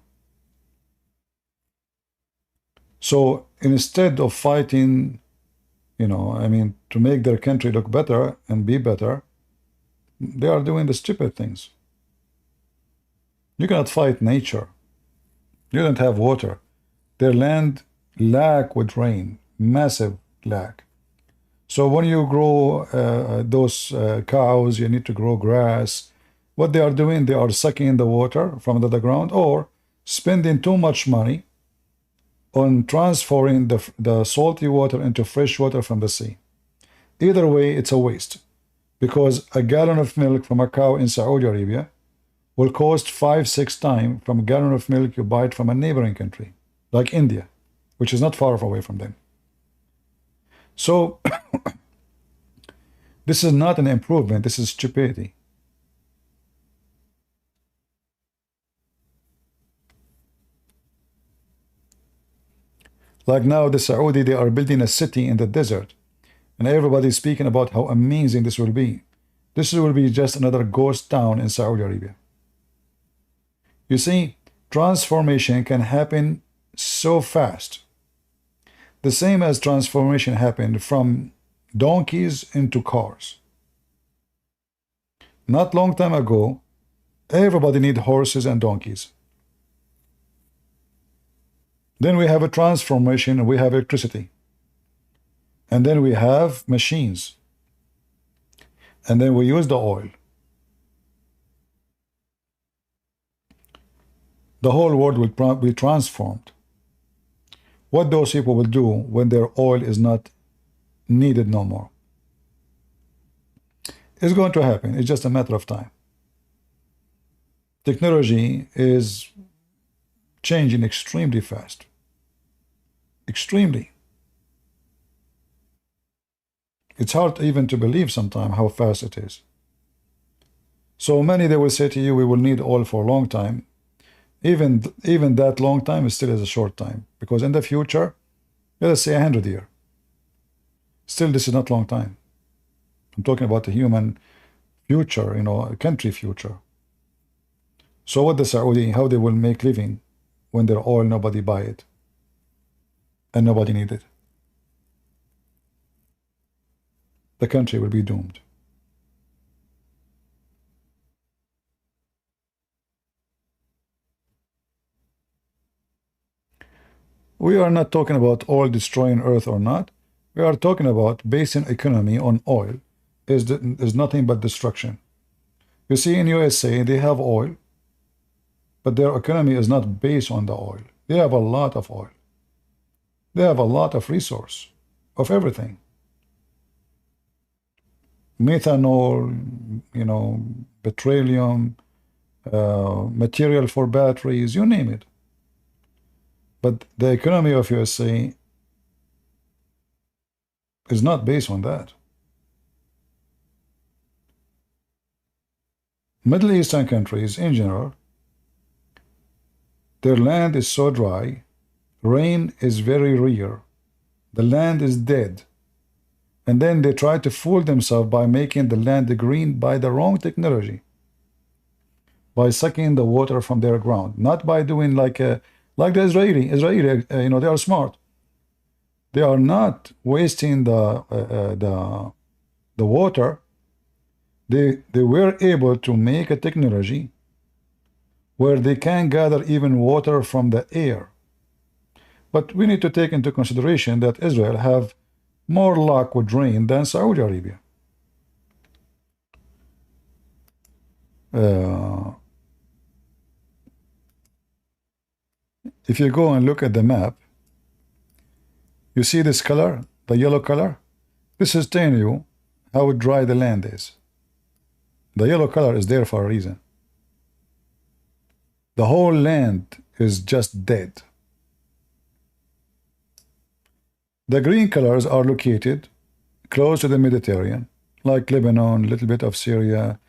So instead of fighting, to make their country look better and be better, they are doing the stupid things. You cannot fight nature. You don't have water. Their land lack with rain, massive lack. So when you grow those cows, you need to grow grass. What they are doing, they are sucking the water from the ground or spending too much money on transferring the salty water into fresh water from the sea. Either way, it's a waste, because a gallon of milk from a cow in Saudi Arabia will cost 5-6 times from a gallon of milk you buy it from a neighboring country, like India, which is not far away from them. So this is not an improvement, this is stupidity. Like now the Saudi, they are building a city in the desert, and everybody's speaking about how amazing this will be. This will be just another ghost town in Saudi Arabia. You see, transformation can happen so fast. The same as transformation happened from donkeys into cars. Not long time ago, everybody need horses and donkeys. Then we have a transformation, we have electricity. And then we have machines. And then we use the oil. The whole world will be transformed. What those people will do when their oil is not needed no more. It's going to happen. It's just a matter of time. Technology is changing extremely fast. Extremely. It's hard even to believe sometimes how fast it is. So many, they will say to you, we will need oil for a long time. Even that long time is still is a short time, because in the future, let us say 100 years. Still, this is not long time. I'm talking about the human future, a country future. So what the Saudi, how they will make living when their oil nobody buy it and nobody need it? The country will be doomed. We are not talking about oil destroying earth or not. We are talking about basing economy on oil is nothing but destruction. You see, in USA, they have oil, but their economy is not based on the oil. They have a lot of oil. They have a lot of resource, of everything. Methanol, petroleum, material for batteries, you name it. But the economy of USA is not based on that. Middle Eastern countries in general, their land is so dry, rain is very rare, the land is dead, and then they try to fool themselves by making the land green by the wrong technology, by sucking the water from their ground, not by doing like the Israeli, they are smart. They are not wasting the water. They were able to make a technology where they can gather even water from the air. But we need to take into consideration that Israel have more luck with rain than Saudi Arabia. If you go and look at the map, you see this color, the yellow color? This is telling you how dry the land is. The yellow color is there for a reason. The whole land is just dead. The green colors are located close to the Mediterranean, like Lebanon, a little bit of Syria,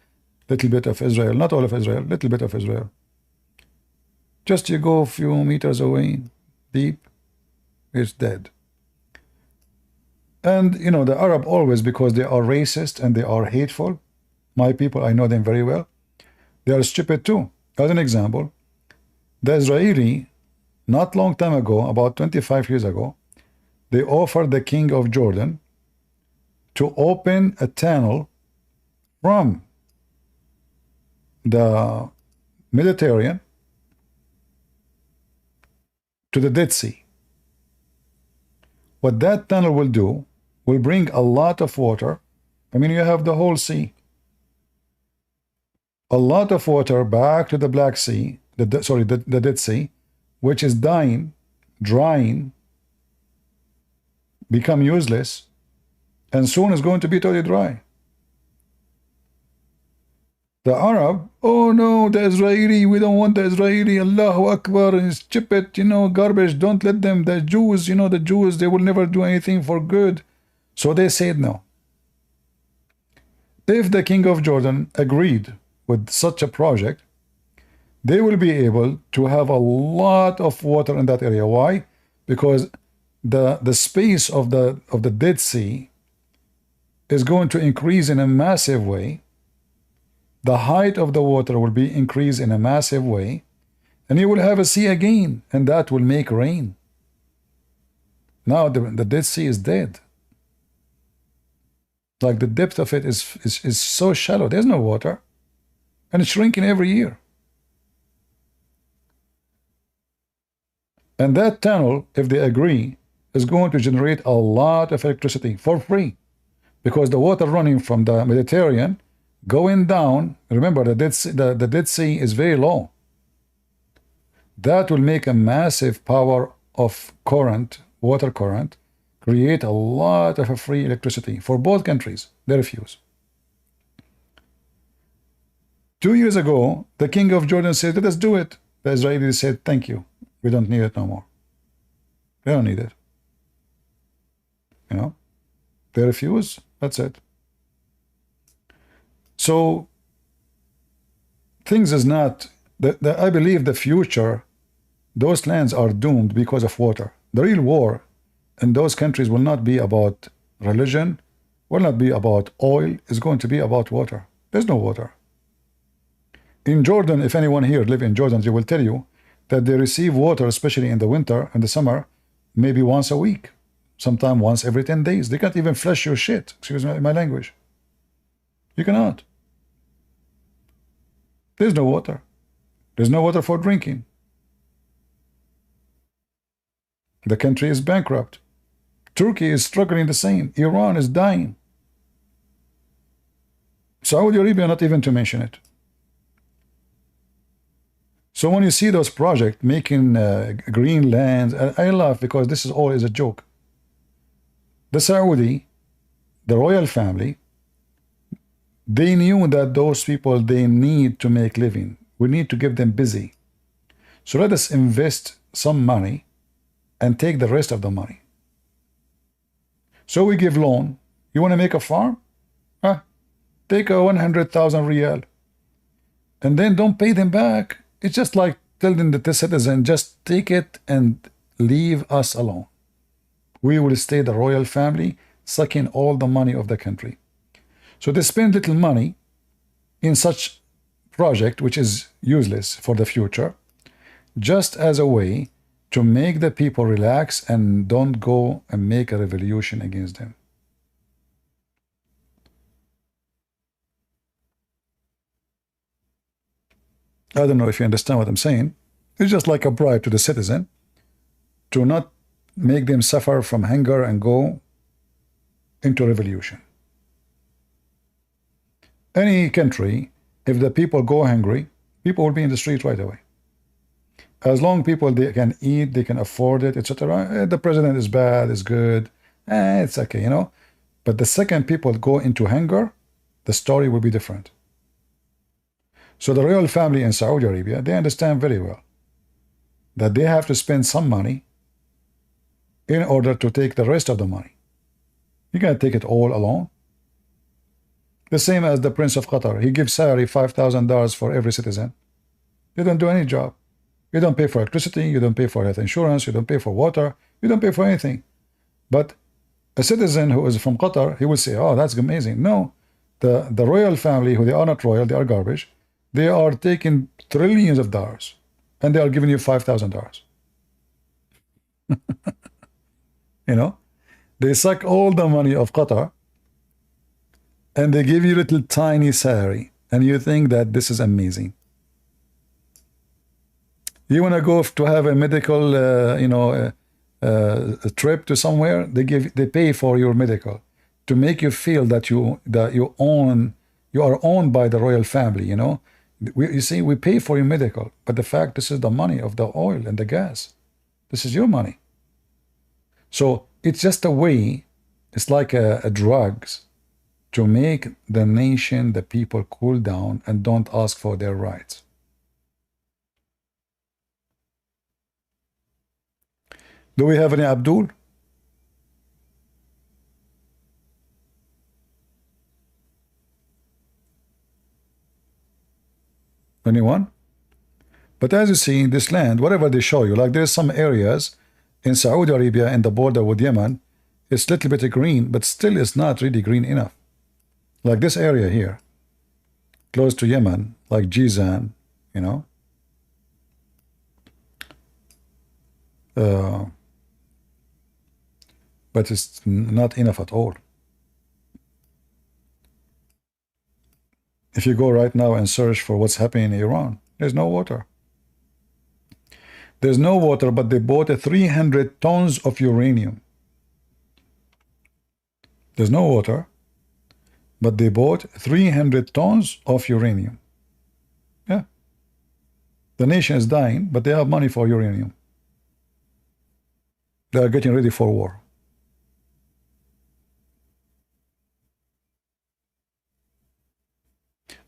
little bit of Israel, not all of Israel, little bit of Israel. Just you go a few meters away, deep, it's dead. And the Arab always, because they are racist and they are hateful, My people, I know them very well. They are stupid too. As an example, the Israeli, not long time ago, about 25 years ago, they offered the king of Jordan to open a tunnel from the Mediterranean to the Dead Sea. What that tunnel will do will bring a lot of water. I mean, you have the whole sea. A lot of water back to the Black Sea, the Dead Sea, which is dying, drying, become useless, and soon is going to be totally dry. The Arab, oh no, the Israeli, we don't want the Israeli, Allahu Akbar, and chip it, you know, garbage, don't let them, the Jews, you know, the Jews, they will never do anything for good. So they said no. If the king of Jordan agreed with such a project, they will be able to have a lot of water in that area. Why? Because the space of the Dead Sea is going to increase in a massive way. The height of the water will be increased in a massive way, and you will have a sea again, and that will make rain. Now the Dead Sea is dead. Like the depth of it is so shallow. There's no water, and it's shrinking every year. And that tunnel, if they agree, is going to generate a lot of electricity for free, because the water running from the Mediterranean going down, remember the Dead Sea is very low. That will make a massive power of current, water current, create a lot of free electricity for both countries. They refuse. 2 years ago, the king of Jordan said, let us do it. The Israelis said, thank you. We don't need it no more. They don't need it. You know, they refuse. That's it. So things is not, I believe the future, those lands are doomed because of water. The real war in those countries will not be about religion, will not be about oil, it's going to be about water. There's no water. In Jordan, if anyone here live in Jordan, they will tell you that they receive water, especially in the winter and the summer, maybe once a week, sometime once every 10 days. They can't even flush your shit. Excuse my language. You cannot. There's no water. There's no water for drinking. The country is bankrupt. Turkey is struggling the same. Iran is dying. Saudi Arabia, not even to mention it. So when you see those projects making green lands, I laugh because this is all is a joke. The Saudi, the royal family, they knew that those people, they need to make living. We need to give them busy. So let us invest some money and take the rest of the money. So we give loan. You want to make a farm? Take a 100,000 riyal. And then don't pay them back. It's just like telling the citizen, just take it and leave us alone. We will stay the royal family, sucking all the money of the country. So they spend little money in such project, which is useless for the future, just as a way to make the people relax and don't go and make a revolution against them. I don't know if you understand what I'm saying. It's just like a bribe to the citizen to not make them suffer from hunger and go into revolution. Any country, if the people go hungry, people will be in the street right away. As long people they can eat, they can afford it, etc. The president is bad, is good, it's okay, you know. But the second people go into hunger, the story will be different. So the royal family in Saudi Arabia, they understand very well that they have to spend some money in order to take the rest of the money. You can't take it all alone. The same as the Prince of Qatar. He gives salary $5,000 for every citizen. You don't do any job. You don't pay for electricity, you don't pay for health insurance, you don't pay for water, you don't pay for anything. But a citizen who is from Qatar, he will say, oh, that's amazing. No, The royal family, who they are not royal, they are garbage, they are taking trillions of dollars and they are giving you $5,000. You know, they suck all the money of Qatar and they give you little tiny salary, and you think that this is amazing. You want to go to have a medical, a trip to somewhere, they pay for your medical to make you feel that you are owned by the royal family. You know, you see, we pay for your medical, but the fact, this is the money of the oil and the gas. This is your money. So it's just a way. It's like a drugs to make the nation, the people, cool down and don't ask for their rights. Do we have any Abdul? Anyone? But as you see in this land, whatever they show you, like there's some areas in Saudi Arabia and the border with Yemen, it's a little bit green, but still it's not really green enough. Like this area here, close to Yemen, like Jizan, you know. But it's not enough at all. If you go right now and search for what's happening in Iran, there's no water. There's no water, but they bought 300 tons of uranium. There's no water, but they bought 300 tons of uranium. Yeah. The nation is dying, but they have money for uranium. They are getting ready for war.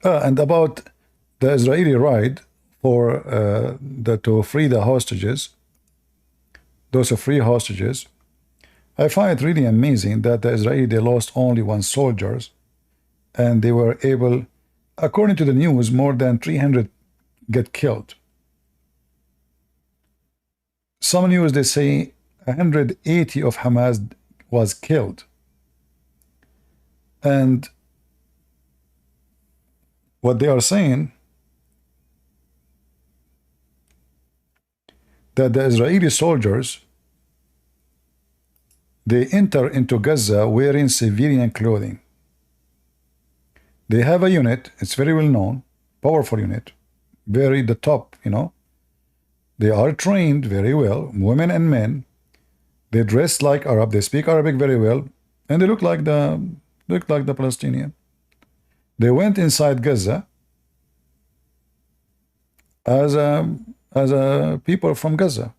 And about the Israeli raid for to free the hostages, those are free hostages, I find it really amazing that the Israeli, they lost only 1 soldier, and they were able, according to the news, more than 300 get killed. Some news, they say 180 of Hamas was killed. And what they are saying, that the Israeli soldiers, they enter into Gaza wearing civilian clothing. They have a unit, it's very well known, powerful unit, very the top, you know. They are trained very well, women and men. They dress like Arab, they speak Arabic very well, and they look like the Palestinian. They went inside Gaza as a people from Gaza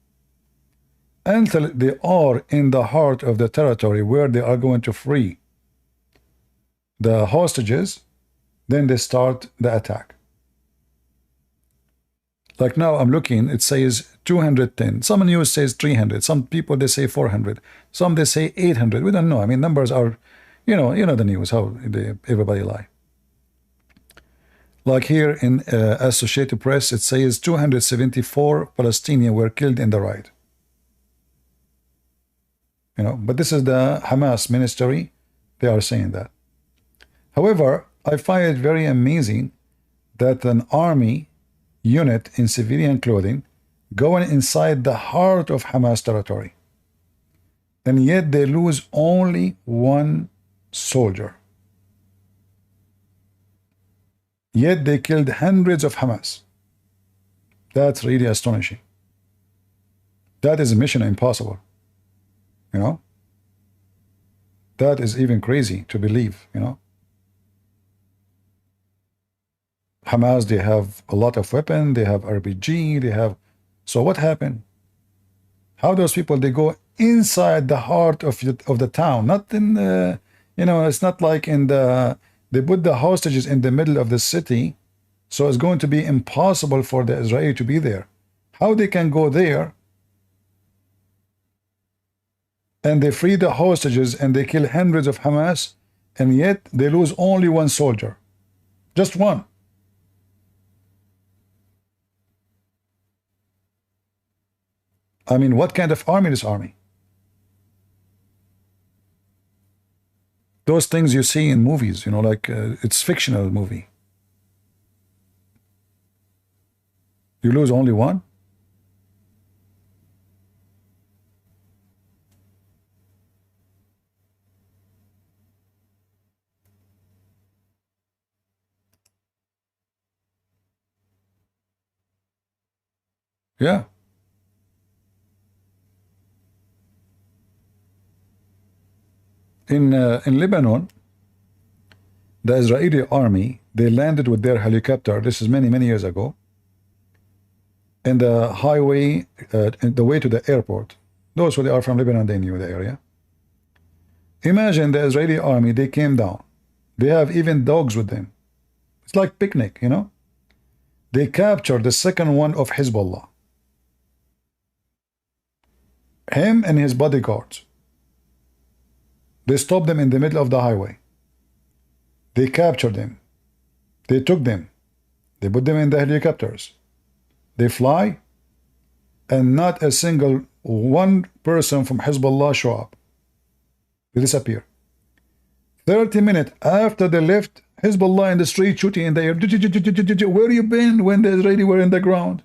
until they are in the heart of the territory where they are going to free the hostages. Then they start the attack. Like now I'm looking, it says 210. Some news says 300. Some people, they say 400. Some they say 800. We don't know. I mean, numbers are, you know the news, how everybody lie. Like here in Associated Press, it says 274 Palestinians were killed in the raid. You know, but this is the Hamas ministry. They are saying that. However, I find it very amazing that an army unit in civilian clothing going inside the heart of Hamas territory, and yet they lose only 1 soldier. Yet they killed hundreds of Hamas. That's really astonishing. That is a mission impossible. You know? That is even crazy to believe, you know? Hamas, they have a lot of weapons, they have RPG, they have... So what happened? How those people, they go inside the heart of the town, not in the... You know, it's not like in the... They put the hostages in the middle of the city, so it's going to be impossible for the Israeli to be there. How they can go there and they free the hostages and they kill hundreds of Hamas, and yet they lose only 1 soldier. Just 1. I mean, what kind of army is this army? those things you see in movies, you know, like it's fictional movie. You lose only one? Yeah. In Lebanon, the Israeli army, they landed with their helicopter. This is many years ago. In the highway, in the way to the airport. Those who are from Lebanon, they knew the area. Imagine the Israeli army, they came down. They have even dogs with them. It's like picnic, you know. They captured the second one of Hezbollah. Him and his bodyguards. They stopped them in the middle of the highway. They captured them. They took them. They put them in the helicopters. They fly, and not a single one person from Hezbollah show up. They disappear. 30 minutes after they left, Hezbollah in the street shooting in the air. Where you been when the Israeli were in the ground?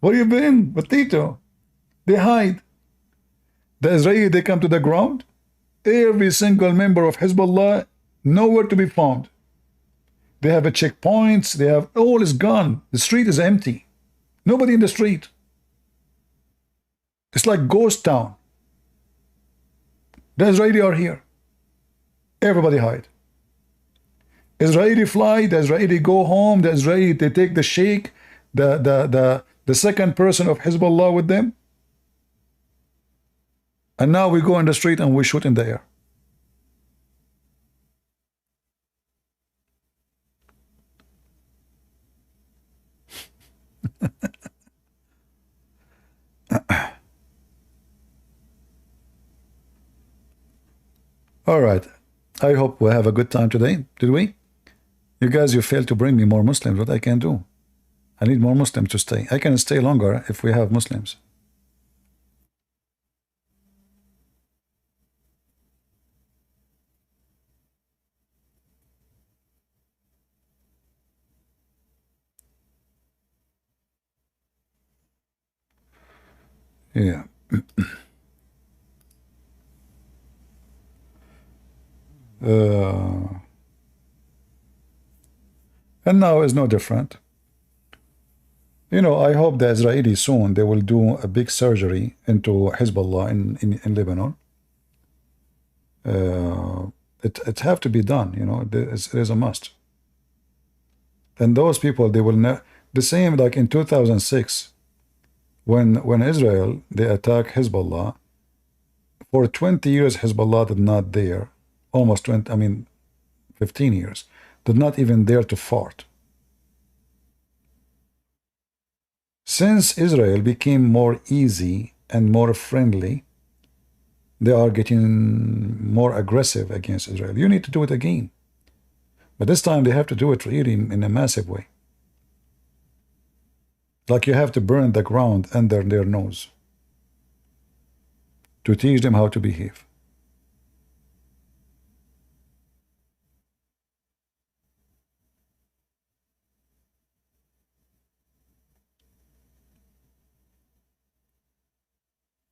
Where you been? Batito. They hide. The Israeli, they come to the ground. Every single member of Hezbollah, nowhere to be found. They have a checkpoints. They have, all is gone. The street is empty. Nobody in the street. It's like ghost town. The Israeli are here. Everybody hide. Israeli fly, the Israeli go home, the Israeli, they take the sheikh, the second person of Hezbollah with them. And now we go in the street and we shoot in the air. All right. I hope we have a good time today. Did we? You guys, you failed to bring me more Muslims. What I can do? I need more Muslims to stay. I can stay longer if we have Muslims. Yeah. And now is no different. You know, I hope the Israelis soon, they will do a big surgery into Hezbollah in Lebanon. It have to be done, you know, it is a must. And those people, they will never, the same like in 2006, when Israel, they attacked Hezbollah, for 20 years Hezbollah did not dare, almost 20, I mean 15 years, did not even dare to fart. Since Israel became more easy and more friendly, they are getting more aggressive against Israel. You need to do it again. But this time they have to do it really in a massive way. Like you have to burn the ground under their nose to teach them how to behave.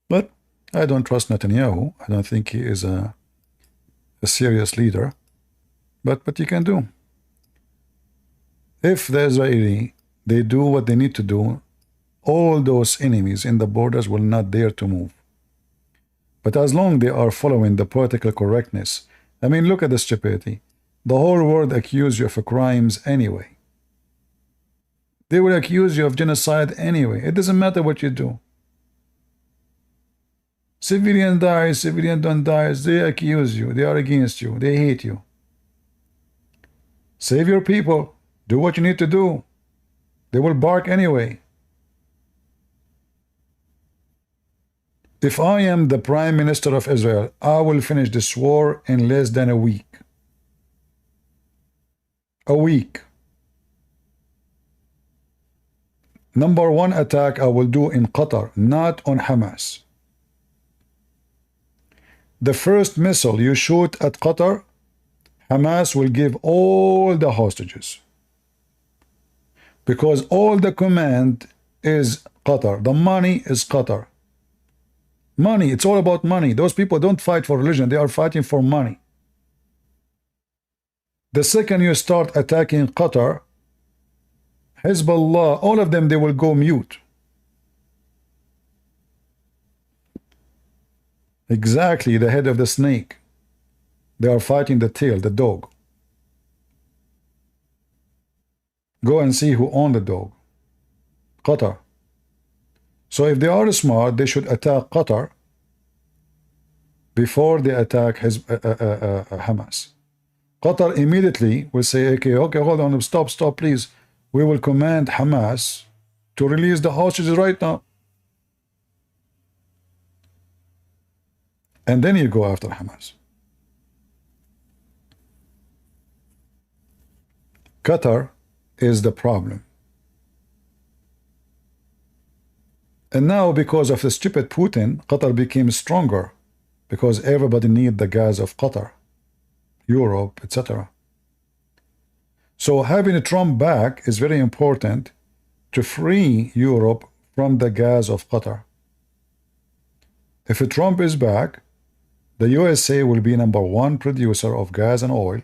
But I don't trust Netanyahu. I don't think he is a serious leader. But what you can do? If the Israeli, they do what they need to do, all those enemies in the borders will not dare to move. But as long they are following the political correctness, I mean, look at the stupidity. The whole world accuse you of crimes anyway. They will accuse you of genocide anyway. It doesn't matter what you do. Civilian dies, civilian don't die. They accuse you. They are against you. They hate you. Save your people. Do what you need to do. They will bark anyway. If I am the Prime Minister of Israel, I will finish this war in less than a week. A week. Number one attack I will do in Qatar, not on Hamas. the first missile you shoot at Qatar, Hamas will give all the hostages. Because all the command is Qatar. The money is Qatar. Money, it's all about money. Those people don't fight for religion, they are fighting for money. The second you start attacking Qatar, Hezbollah, all of them, they will go mute. Exactly, the head of the snake. They are fighting the tail, the dog. Go and see who owned the dog. Qatar. So if they are smart, they should attack Qatar before they attack Hamas. Qatar immediately will say, okay, hold on, stop, please. We will command Hamas to release the hostages right now. And then you go after Hamas. Qatar is the problem. And now, because of the stupid Putin, Qatar became stronger because everybody needs the gas of Qatar, Europe, etc. So having Trump back is very important to free Europe from the gas of Qatar. If Trump is back, the USA will be #1 producer of gas and oil,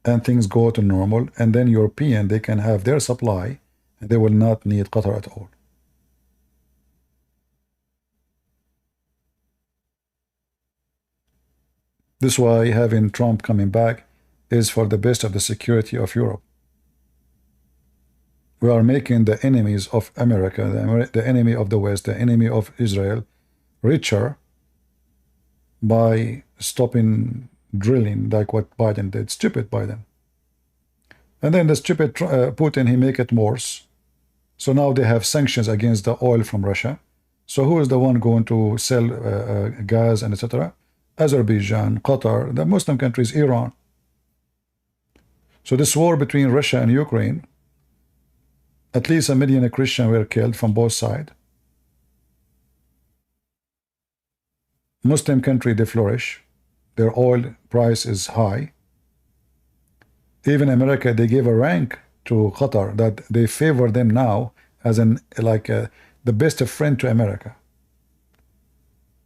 and things go to normal, and then European, they can have their supply, and they will not need Qatar at all. This is why having Trump coming back is for the best of the security of Europe. We are making the enemies of America, the enemy of the West, the enemy of Israel, richer by stopping drilling like what Biden did. Stupid Biden. And then the stupid Putin, he make it worse. So now they have sanctions against the oil from Russia. So who is the one going to sell gas and etc.? Azerbaijan, Qatar, the Muslim countries, Iran. So this war between Russia and Ukraine, at least 1 million Christians were killed from both sides. Muslim country, they flourish. Their oil price is high. Even America, they gave a rank to Qatar that they favor them now as the best friend to America.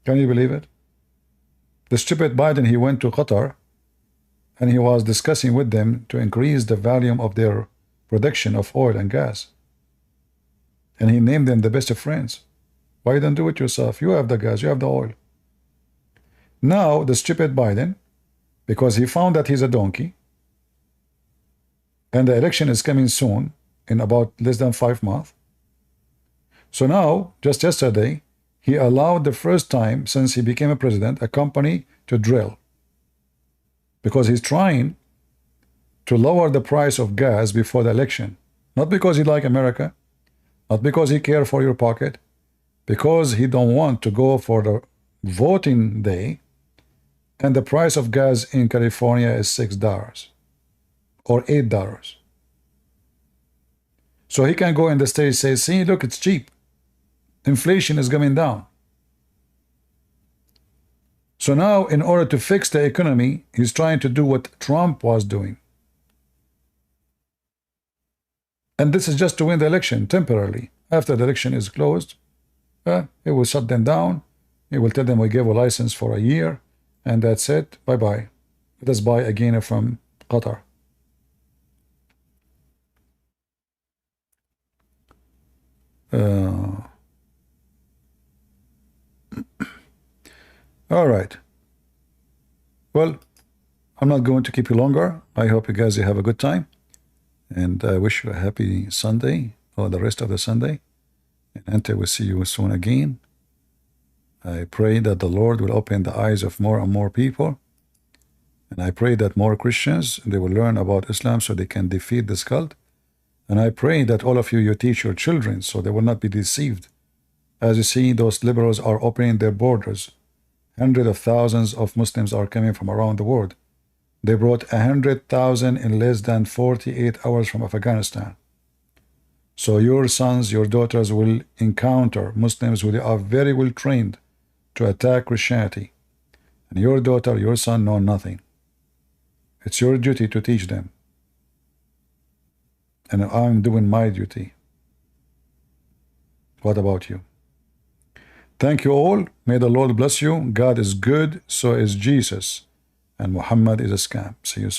Can you believe it? The stupid Biden, he went to Qatar and he was discussing with them to increase the volume of their production of oil and gas. And he named them the best of friends. Why don't do it yourself? You have the gas, you have the oil. Now, the stupid Biden, because he found that he's a donkey, and the election is coming soon, in about less than 5 months. So now, just yesterday, he allowed the first time since he became a president, a company to drill. Because he's trying to lower the price of gas before the election. Not because he like America, not because he care for your pocket, because he don't want to go for the voting day, and the price of gas in California is $6 or $8. So he can go in the States and say, see, look, it's cheap. Inflation is coming down. So now, in order to fix the economy, he's trying to do what Trump was doing. And this is just to win the election temporarily. After the election is closed, he will shut them down. He will tell them we gave a license for a year, and that's it. Bye-bye. Let us buy again from Qatar. All right. Well, I'm not going to keep you longer. I hope you guys have a good time. And I wish you a happy Sunday, or the rest of the Sunday. And until we see you soon again, I pray that the Lord will open the eyes of more and more people. And I pray that more Christians, they will learn about Islam so they can defeat this cult. And I pray that all of you teach your children so they will not be deceived. As you see, those liberals are opening their borders. Hundreds of thousands of Muslims are coming from around the world. They brought 100,000 in less than 48 hours from Afghanistan. So your sons, your daughters will encounter Muslims who are very well trained to attack Christianity, And your daughter, your son know nothing. It's your duty to teach them. And I'm doing my duty. What about you? Thank you all. May the Lord bless you. God is good, so is Jesus. And Muhammad is a scam. See you soon.